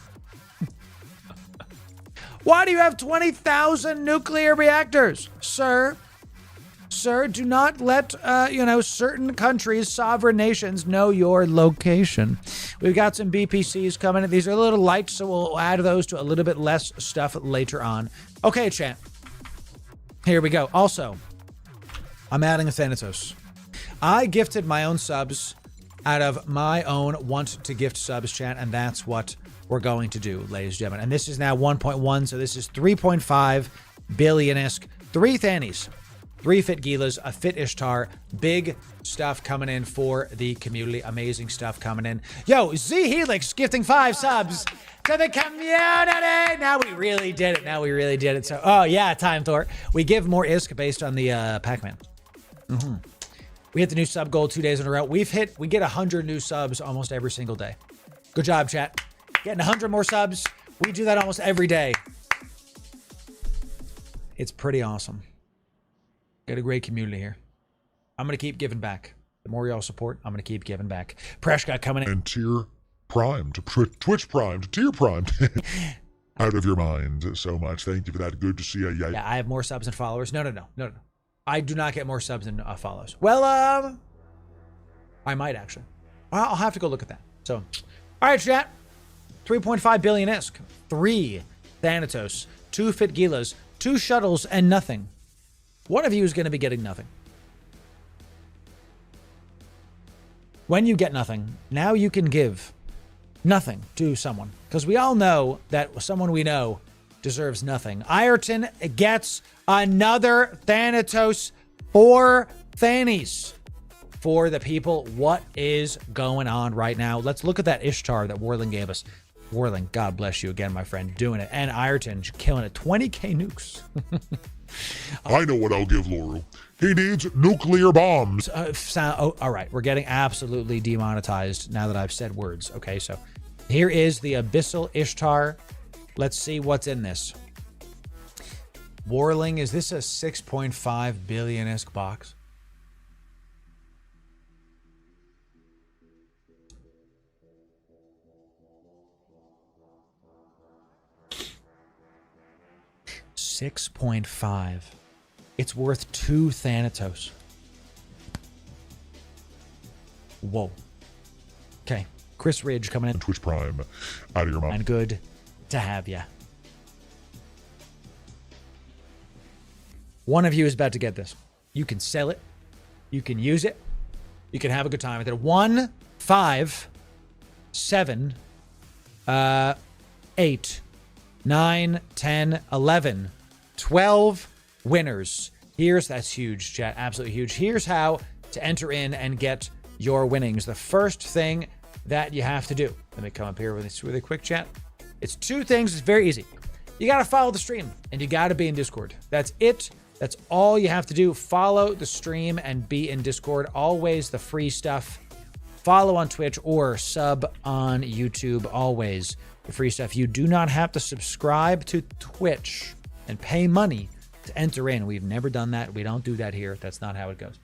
Why do you have 20,000 nuclear reactors, sir? Sir, do not let, certain countries, sovereign nations know your location. We've got some BPCs coming in. These are a little light, so we'll add those to a little bit less stuff later on. Okay, chat. Here we go. Also, I'm adding a Thanatos. I gifted my own subs out of my own want to gift subs, chat, and that's what we're going to do, ladies and gentlemen. And this is now 1.1, so this is 3.5 billion-esque. 3 Thannies, 3 Fit Gilas, a Fit Ishtar. Big stuff coming in for the community. Amazing stuff coming in. Yo, Z Helix gifting 5 subs to the community. Now we really did it. So, oh yeah, Time Thor. We give more ISK based on the Pac-Man. We hit the new sub goal 2 days in a row. We get 100 new subs almost every single day. Good job, chat. Getting 100 more subs. We do that almost every day. It's pretty awesome. Got a great community here. I'm going to keep giving back. The more y'all support, I'm going to keep giving back. Presh got coming in. And tier primed, Twitch primed, tier primed. Out of your mind so much. Thank you for that. Good to see you. Yeah, I have more subs and followers. No. I do not get more subs and follows. Well, I might actually. I'll have to go look at that. So, all right, chat. 3.5 billion ISK. 3 Thanatos. 2 Fit Gilas. 2 shuttles and nothing. One of you is going to be getting nothing. When you get nothing, now you can give nothing to someone. Because we all know that someone we know deserves nothing. Ireton gets another Thanatos. 4 Thannies for the people. What is going on right now? Let's look at that Ishtar that Warling gave us. Warling, God bless you again, my friend, doing it. And Ireton killing it. 20k nukes. I know what I'll give Loru. He needs nuclear bombs. All right. We're getting absolutely demonetized now that I've said words. Okay, so here is the Abyssal Ishtar. Let's see what's in this. Warling, is this a 6.5 billion-esque box? $6.5. It's worth 2 Thanatos. Whoa. Okay. Chris Ridge coming in. Twitch Prime. Out of your mind. And good to have ya. One of you is about to get this. You can sell it. You can use it. You can have a good time with it. 1, 5, 7, 8, 9, 10, 11, 12 winners. That's huge, chat. Absolutely huge. Here's how to enter in and get your winnings. The first thing that you have to do. Let me come up here with this really quick, chat. It's 2 things. It's very easy. You got to follow the stream and you got to be in Discord. That's it. That's all you have to do. Follow the stream and be in Discord. Always the free stuff. Follow on Twitch or sub on YouTube. Always the free stuff. You do not have to subscribe to Twitch and pay money to enter in. We've never done that. We don't do that here. That's not how it goes.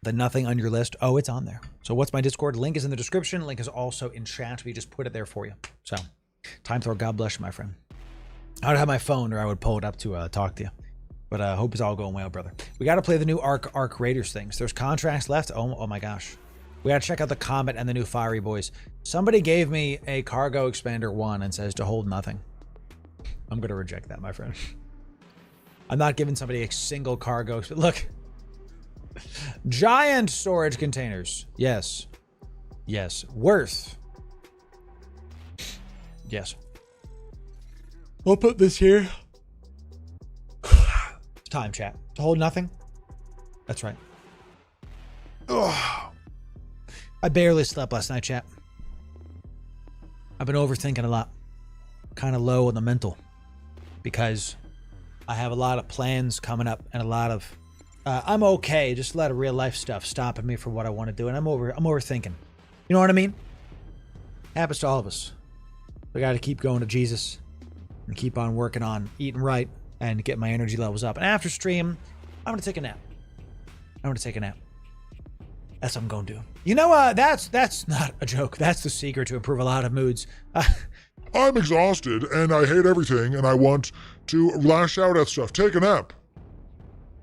The nothing on your list. Oh, it's on there. So what's my Discord? Link is in the description. Link is also in chat. We just put it there for you. So, Time Thor, God bless you, my friend. I would have my phone or I would pull it up to talk to you. But I hope it's all going well, brother. We got to play the new Arc Raiders things. There's contracts left. Oh my gosh. We got to check out the Comet and the new Fiery Boys. Somebody gave me a Cargo Expander 1 and says to hold nothing. I'm going to reject that, my friend. I'm not giving somebody a single cargo. Look. Giant storage containers. Yes. Yes. Worth. Yes. I'll put this here. Time, chat. To hold nothing? That's right. Ugh. I barely slept last night, chat. I've been overthinking a lot. Kind of low on the mental. Because I have a lot of plans coming up and a lot of... I'm okay. Just a lot of real life stuff stopping me from what I want to do. And I'm overthinking. You know what I mean? Happens to all of us. We got to keep going to Jesus. And keep on working on eating right. And get my energy levels up. And after stream, I'm going to take a nap. That's what I'm going to do. You know, that's not a joke. That's the secret to improve a lot of moods. I'm exhausted and I hate everything and I want to lash out at stuff. Take a nap.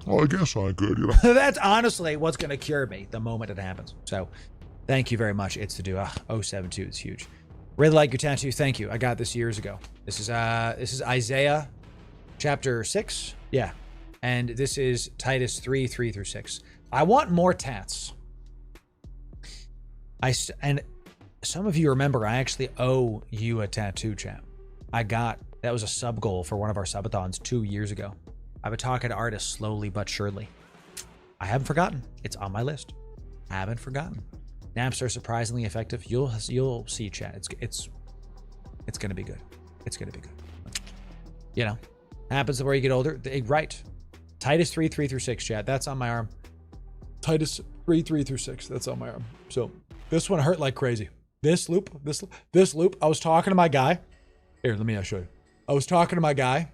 Well, I guess I could, you know. That's honestly what's going to cure me the moment it happens. So thank you very much. It's to do. 072 is huge. Really like your tattoo. Thank you. I got this years ago. This is Isaiah chapter 6. Yeah. And this is Titus 3:3-6. I want more tats. And some of you remember I actually owe you a tattoo, chat. That was a sub goal for one of our subathons 2 years ago. I've been talking to artists slowly but surely. I haven't forgotten. It's on my list. Haven't forgotten. Naps are surprisingly effective. You'll see, chat. It's gonna be good. It's gonna be good. You know, happens the more you get older. Right. Titus 3:3-6, chat. That's on my arm. Titus 3:3-6. That's on my arm. So this one hurt like crazy. This loop. I was talking to my guy. Here, let me show you. I was talking to my guy,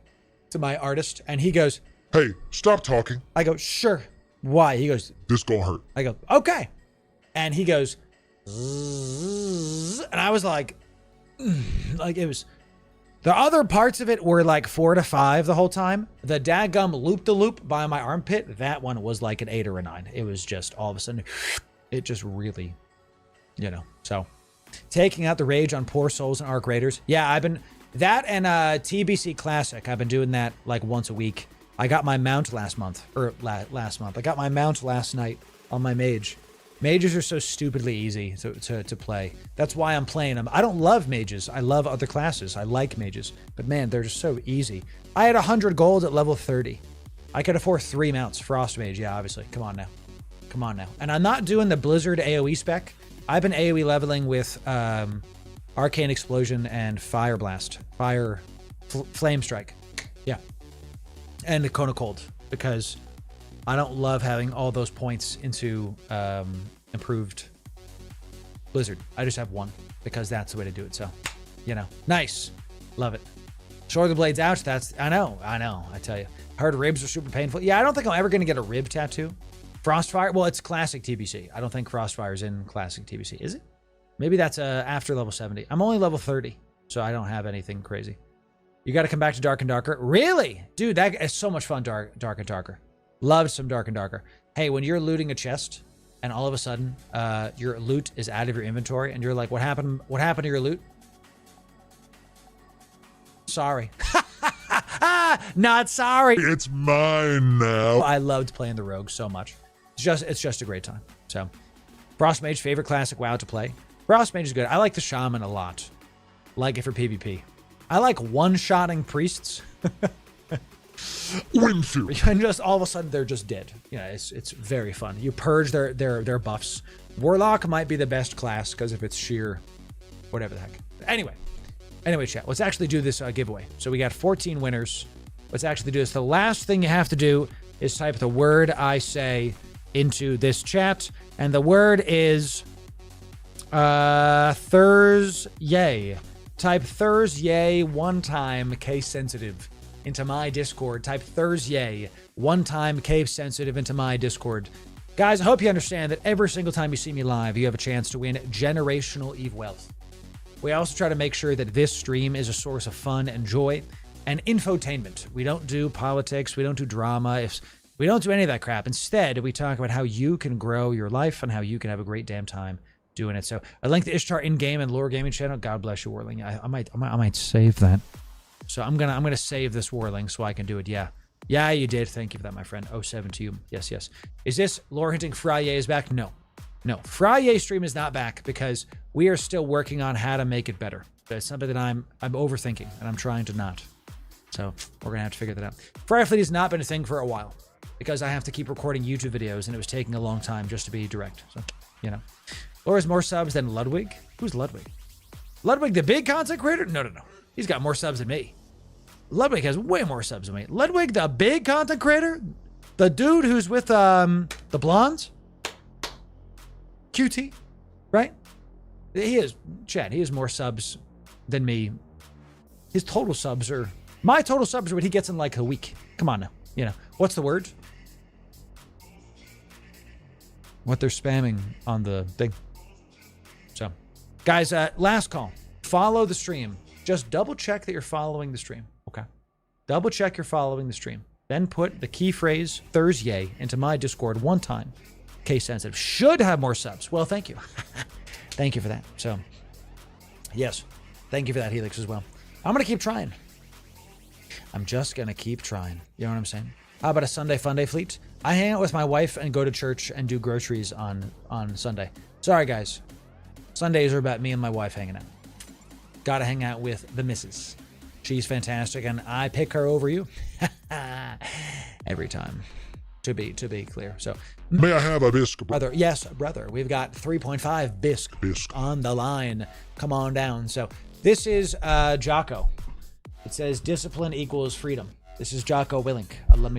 to my artist, and he goes, "Hey, stop talking." I go, "Sure." Why? He goes, "This gonna hurt." I go, "Okay." And he goes, and I was like it was. The other parts of it were like 4 to 5 the whole time. The daggum loop-the-loop by my armpit, that one was like an 8 or a 9. It was just all of a sudden, it just really, you know. So, taking out the rage on poor souls and arc raiders. Yeah, I've been, that and TBC Classic, I've been doing that like once a week. I got my mount last month. I got my mount last night on my mage. Mages are so stupidly easy to play. That's why I'm playing them. I don't love mages. I love other classes. I like mages. But man, they're just so easy. I had 100 gold at level 30. I could afford 3 mounts. Frost Mage, yeah, obviously. Come on now. And I'm not doing the Blizzard AoE spec. I've been AoE leveling with Arcane Explosion and Fire Blast. Flame Strike. Yeah. And the Kona Cold. Because I don't love having all those points into improved Blizzard. I just have 1 because that's the way to do it. So, you know, nice. Love it. Shoulder blades out. I know. I tell you. Heard ribs are super painful. Yeah, I don't think I'm ever going to get a rib tattoo. Frostfire. Well, it's classic TBC. I don't think Frostfire's in classic TBC. Is it? Maybe that's after level 70. I'm only level 30, so I don't have anything crazy. You got to come back to Dark and Darker. Really? Dude, that is so much fun, Dark and Darker. Love some Dark and Darker. Hey, when you're looting a chest and all of a sudden your loot is out of your inventory and you're like, what happened to your loot? Sorry. Not sorry. It's mine now. I loved playing the rogue so much. It's just a great time. So, Frost Mage, favorite classic WoW to play. Frost Mage is good. I like the Shaman a lot. Like it for PvP. I like one-shotting priests. Winfield. And just all of a sudden they're just dead. Yeah, it's very fun. You purge their buffs. Warlock might be the best class because if it's sheer, whatever the heck. Anyway, chat. Let's actually do this giveaway. So we got 14 winners. Let's actually do this. The last thing you have to do is type the word I say into this chat, and the word is Thursday. Type Thursday one time, case sensitive, into my Discord. Type Thursday one time, case sensitive, into my Discord. Guys, I hope you understand that every single time you see me live, you have a chance to win generational Eve wealth. We also try to make sure that this stream is a source of fun and joy and infotainment. We don't do politics. We don't do drama. We don't do any of that crap. Instead, we talk about how you can grow your life and how you can have a great damn time doing it. So I link the Ishtar in-game and Loru Gaming channel. God bless you, Warling. I might save that. So I'm gonna save this, Warling, so I can do it. Yeah, you did. Thank you for that, my friend. 07 to you. Yes. Is this lore hinting Friday is back? No. Friday stream is not back because we are still working on how to make it better. But it's something that I'm overthinking and I'm trying to not. So we're gonna have to figure that out. Friday Fleet has not been a thing for a while because I have to keep recording YouTube videos and it was taking a long time just to be direct. So, you know. Laura's more subs than Ludwig? Who's Ludwig? Ludwig, the big content creator? No. He's got more subs than me. Ludwig has way more subs than me. Ludwig, the big content creator? The dude who's with the blondes? QT, right? He is, Chad, he has more subs than me. His total subs are, my total subs are what he gets in like a week. Come on now, you know. What's the word? What they're spamming on the thing. So, guys, last call. Follow the stream. Just double check that you're following the stream, okay? Double check you're following the stream. Then put the key phrase Thursday into my Discord one time. Case sensitive. Should have more subs. Well, thank you. Thank you for that. So, yes. Thank you for that, Helix, as well. I'm going to keep trying. I'm just going to keep trying. You know what I'm saying? How about a Sunday fun day fleet? I hang out with my wife and go to church and do groceries on Sunday. Sorry, guys. Sundays are about me and my wife hanging out. Gotta hang out with the missus. She's fantastic, and I pick her over you. Every time. To be clear. So, may I have a bisque, brother? Yes, brother. We've got 3.5 bisque on the line. Come on down. So this is Jocko. It says discipline equals freedom. This is Jocko Willink. Love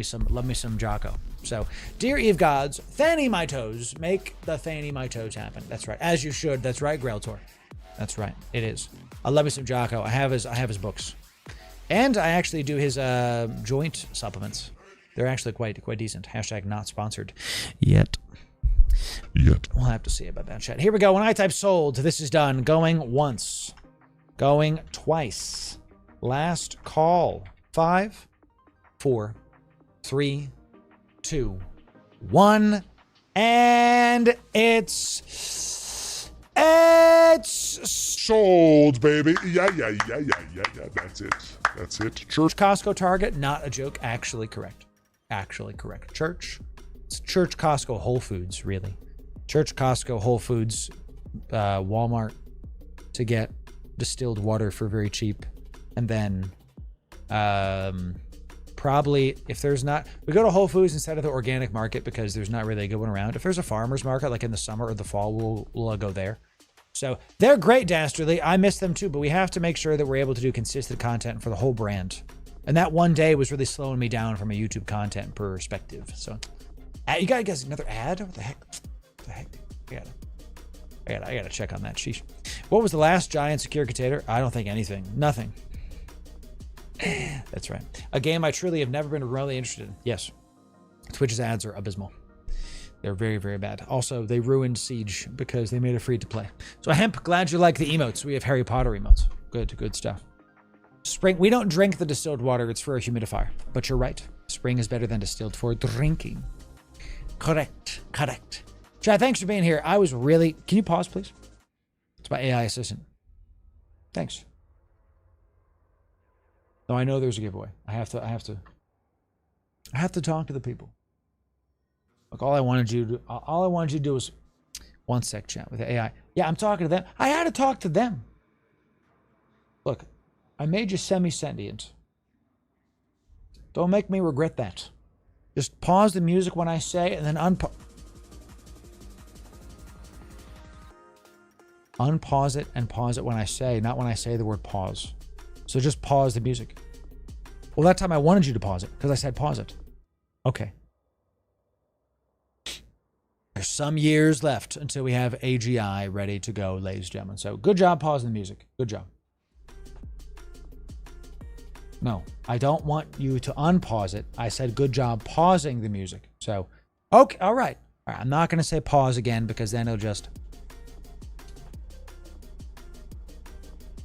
me some Jocko. So, dear Eve gods, Thany my toes, make the Thany my toes happen. That's right. As you should. That's right, Grailtor. That's right. It is. I love me some Jocko. I have his books, and I actually do his joint supplements. They're actually quite decent. Hashtag not sponsored yet. We'll have to see about that, chat. Here we go. When I type sold, this is done. Going once. Going twice. Last call. 5, 4, 3, 2, 1. And it's sold, baby. Yeah. That's it. Church, Costco, Target, not a joke. Actually correct. Church, Costco, Whole Foods, really. Church, Costco, Whole Foods, Walmart to get distilled water for very cheap. And then probably if there's not, we go to Whole Foods instead of the organic market because there's not really a good one around. If there's a farmer's market like in the summer or the fall, we'll go there. So they're great, Dastardly. I miss them too, but we have to make sure that we're able to do consistent content for the whole brand. And that one day was really slowing me down from a YouTube content perspective. So you gotta guess another ad? What the heck? I gotta check on that. Sheesh. What was the last giant secure container? I don't think anything. Nothing. That's right. A game I truly have never been remotely interested in. Yes. Twitch's ads are abysmal. They're very, very bad. Also, they ruined Siege because they made it free to play. So Hemp, glad you like the emotes. We have Harry Potter emotes. Good stuff. Spring, we don't drink the distilled water. It's for a humidifier. But you're right. Spring is better than distilled for drinking. Correct. Chad, thanks for being here. I was really... Can you pause, please? It's my AI assistant. Thanks. No, I know there's a giveaway. I have to talk to the people. Look, all I wanted you to do was... One sec, chat, with the AI. Yeah, I'm talking to them. I had to talk to them. Look, I made you semi-sentient. Don't make me regret that. Just pause the music when I say, and then unpause it and pause it when I say, not when I say the word pause. So just pause the music. Well, that time I wanted you to pause it because I said pause it. Okay. There's some years left until we have AGI ready to go, ladies and gentlemen. So good job pausing the music. Good job. No, I don't want you to unpause it. I said good job pausing the music. So, okay, all right. I'm not going to say pause again because then it'll just...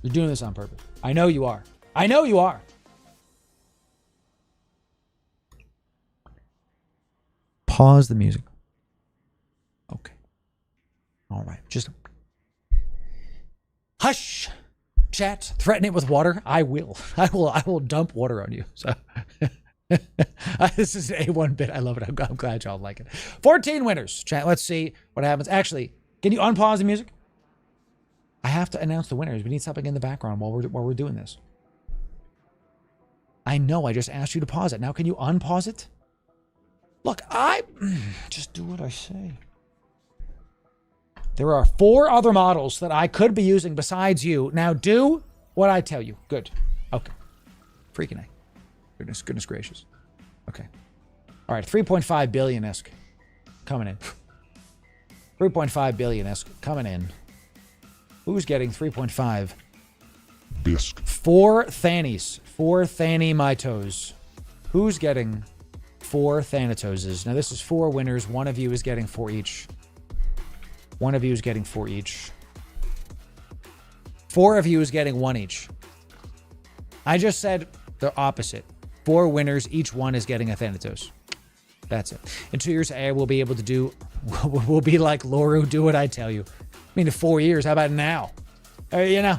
You're doing this on purpose. I know you are. Pause the music. Okay. All right. Just hush. Chat. Threaten it with water. I will dump water on you. So this is an A1 bit. I love it. I'm glad y'all like it. 14 winners. Chat. Let's see what happens. Actually, can you unpause the music? I have to announce the winners. We need something in the background while we're doing this. I know. I just asked you to pause it. Now can you unpause it? Look, just do what I say. There are 4 other models that I could be using besides you. Now do what I tell you. Good. Okay. Freaking A. Goodness gracious. Okay. All right, 3.5 billion-esque coming in. 3.5 billion-esque coming in. Who's getting 3.5? Bisque. 4 Thannies. 4 Thanny-mitos. Who's getting 4 Thanatoses? Now, this is 4 winners. One of you is getting 4 each. One of you is getting 4 each. 4 of you is getting 1 each. I just said the opposite. 4 winners. Each one is getting a Thanatos. That's it. In 2 years, I will be able to do... We'll be like Loru, do what I tell you. I mean, in 4 years, how about now? You know,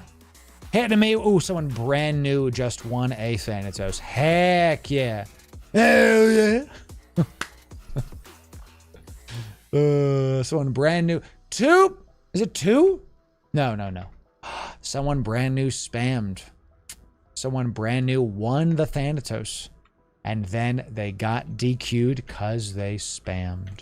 hitting me. Ooh, someone brand new just won a Thanatos. Heck yeah. Hell yeah. Someone brand new. 2? Is it 2? No. Someone brand new spammed. Someone brand new won the Thanatos. And then they got DQ'd because they spammed.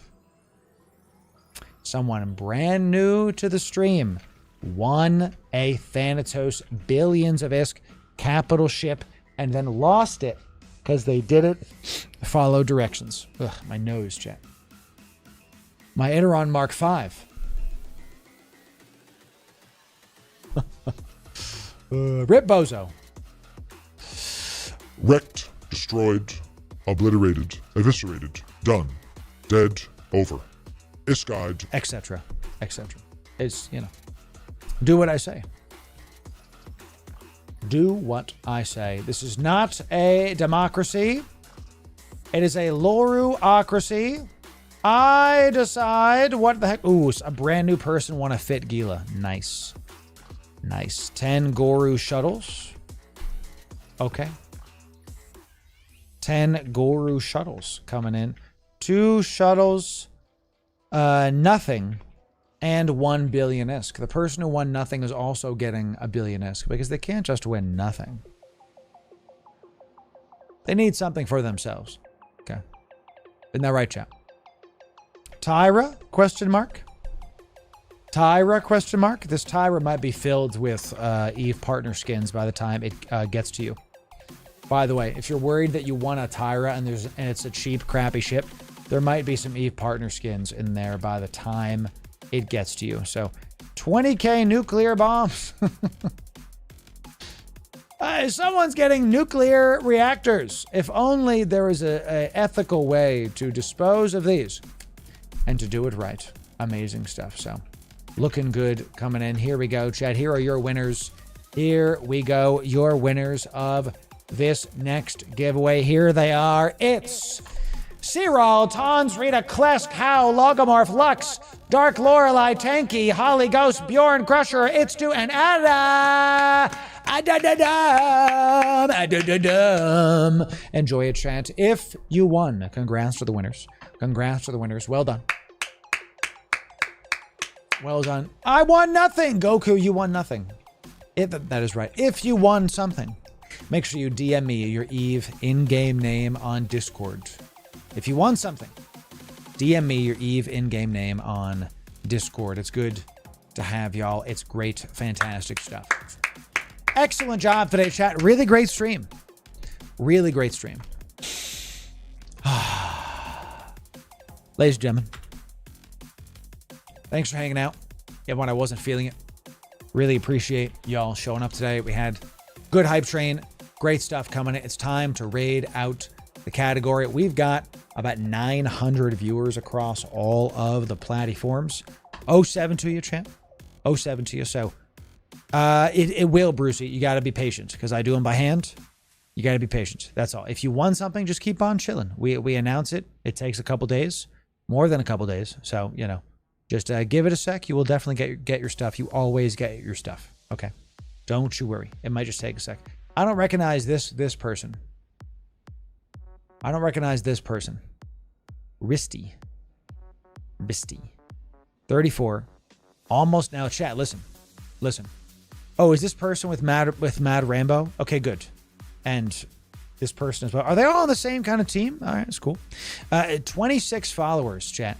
Someone brand new to the stream won a Thanatos, billions of ISK, capital ship, and then lost it because they didn't follow directions. Ugh, my nose, chat. My Iteron Mark V. Rip Bozo. Wrecked, destroyed, obliterated, eviscerated, done, dead, over. Iskide. Etc. It's, you know, do what I say. Do what I say. This is not a democracy. It is a Loru-ocracy. I decide what the heck. Ooh, a brand new person won a Fit Gila. Nice. 10 Goru shuttles. Okay. 10 Goru shuttles coming in. 2 shuttles, nothing, and 1 billion ISK. The person who won nothing is also getting a billion ISK because they can't just win nothing. They need something for themselves. Okay. Isn't that right, chat? Tyra? Question mark? Tyra? Question mark? This Tyra might be filled with Eve partner skins by the time it gets to you. By the way, if you're worried that you won a Tyra and it's a cheap, crappy ship, there might be some Eve partner skins in there by the time it gets to you. So, 20k nuclear bombs. Someone's getting nuclear reactors. If only there was a ethical way to dispose of these and to do it right. Amazing stuff. So, looking good coming in. Here we go, Chad. Here are your winners. Here we go. Your winners of this next giveaway. Here they are. It's Cyril, Tons, Rita, Klesk, How, Logomorph, Lux, Dark Lorelei, Tanky, Holly Ghost, Bjorn, Crusher, It's Do, and Ada. Enjoy it, chat. If you won, congrats to the winners. Congrats to the winners. Well done. Well done. I won nothing. Goku, you won nothing. That is right. If you won something, make sure you DM me your Eve in-game name on Discord. If you won something, DM me your Eve in-game name on Discord. It's good to have y'all. It's great, fantastic stuff. Excellent job today, chat. Really great stream. Really great stream. Ladies and gentlemen, thanks for hanging out. Even when I wasn't feeling it. Really appreciate y'all showing up today. We had good hype train. Great stuff coming in. It's time to raid out the category. We've got about 900 viewers across all of the platforms. 07 to you, champ. 07 to you. So it will, Brucey. You got to be patient because I do them by hand. You got to be patient. That's all. If you won something, just keep on chilling. We announce it. It takes a couple days, more than a couple days. So, you know, just give it a sec. You will definitely get your stuff. You always get your stuff. Okay. Don't you worry. It might just take a sec. I don't recognize this person. I don't recognize this person. Risty. 34. Almost now. Chat, listen. Oh, is this person with Mad Rambo? Okay, good. And this person as well. Are they all on the same kind of team? All right, that's cool. 26 followers, chat.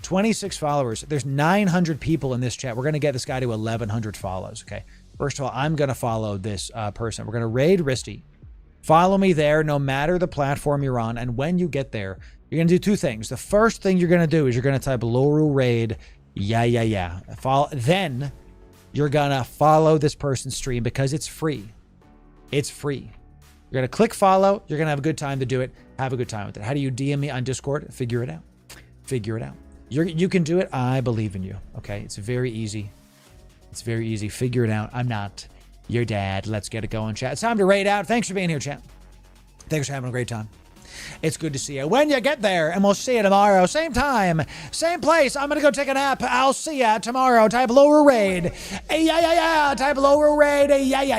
26 followers. There's 900 people in this chat. We're going to get this guy to 1,100 follows, okay? First of all, I'm going to follow this person. We're going to raid Risty. Follow me there no matter the platform you're on. And when you get there, you're going to do two things. The first thing you're going to do is you're going to type Loru raid. Yeah. Then you're going to follow this person's stream because it's free. It's free. You're going to click follow. You're going to have a good time to do it. Have a good time with it. How do you DM me on Discord? Figure it out. Figure it out. You can do it. I believe in you. Okay. It's very easy. It's very easy. Figure it out. I'm not your dad. Let's get it going, chat. It's time to raid out. Thanks for being here, chat. Thanks for having a great time. It's good to see you when you get there, and we'll see you tomorrow. Same time, same place. I'm going to go take a nap. I'll see you tomorrow. Type Loru raid. Yeah. Type Loru raid. Yeah.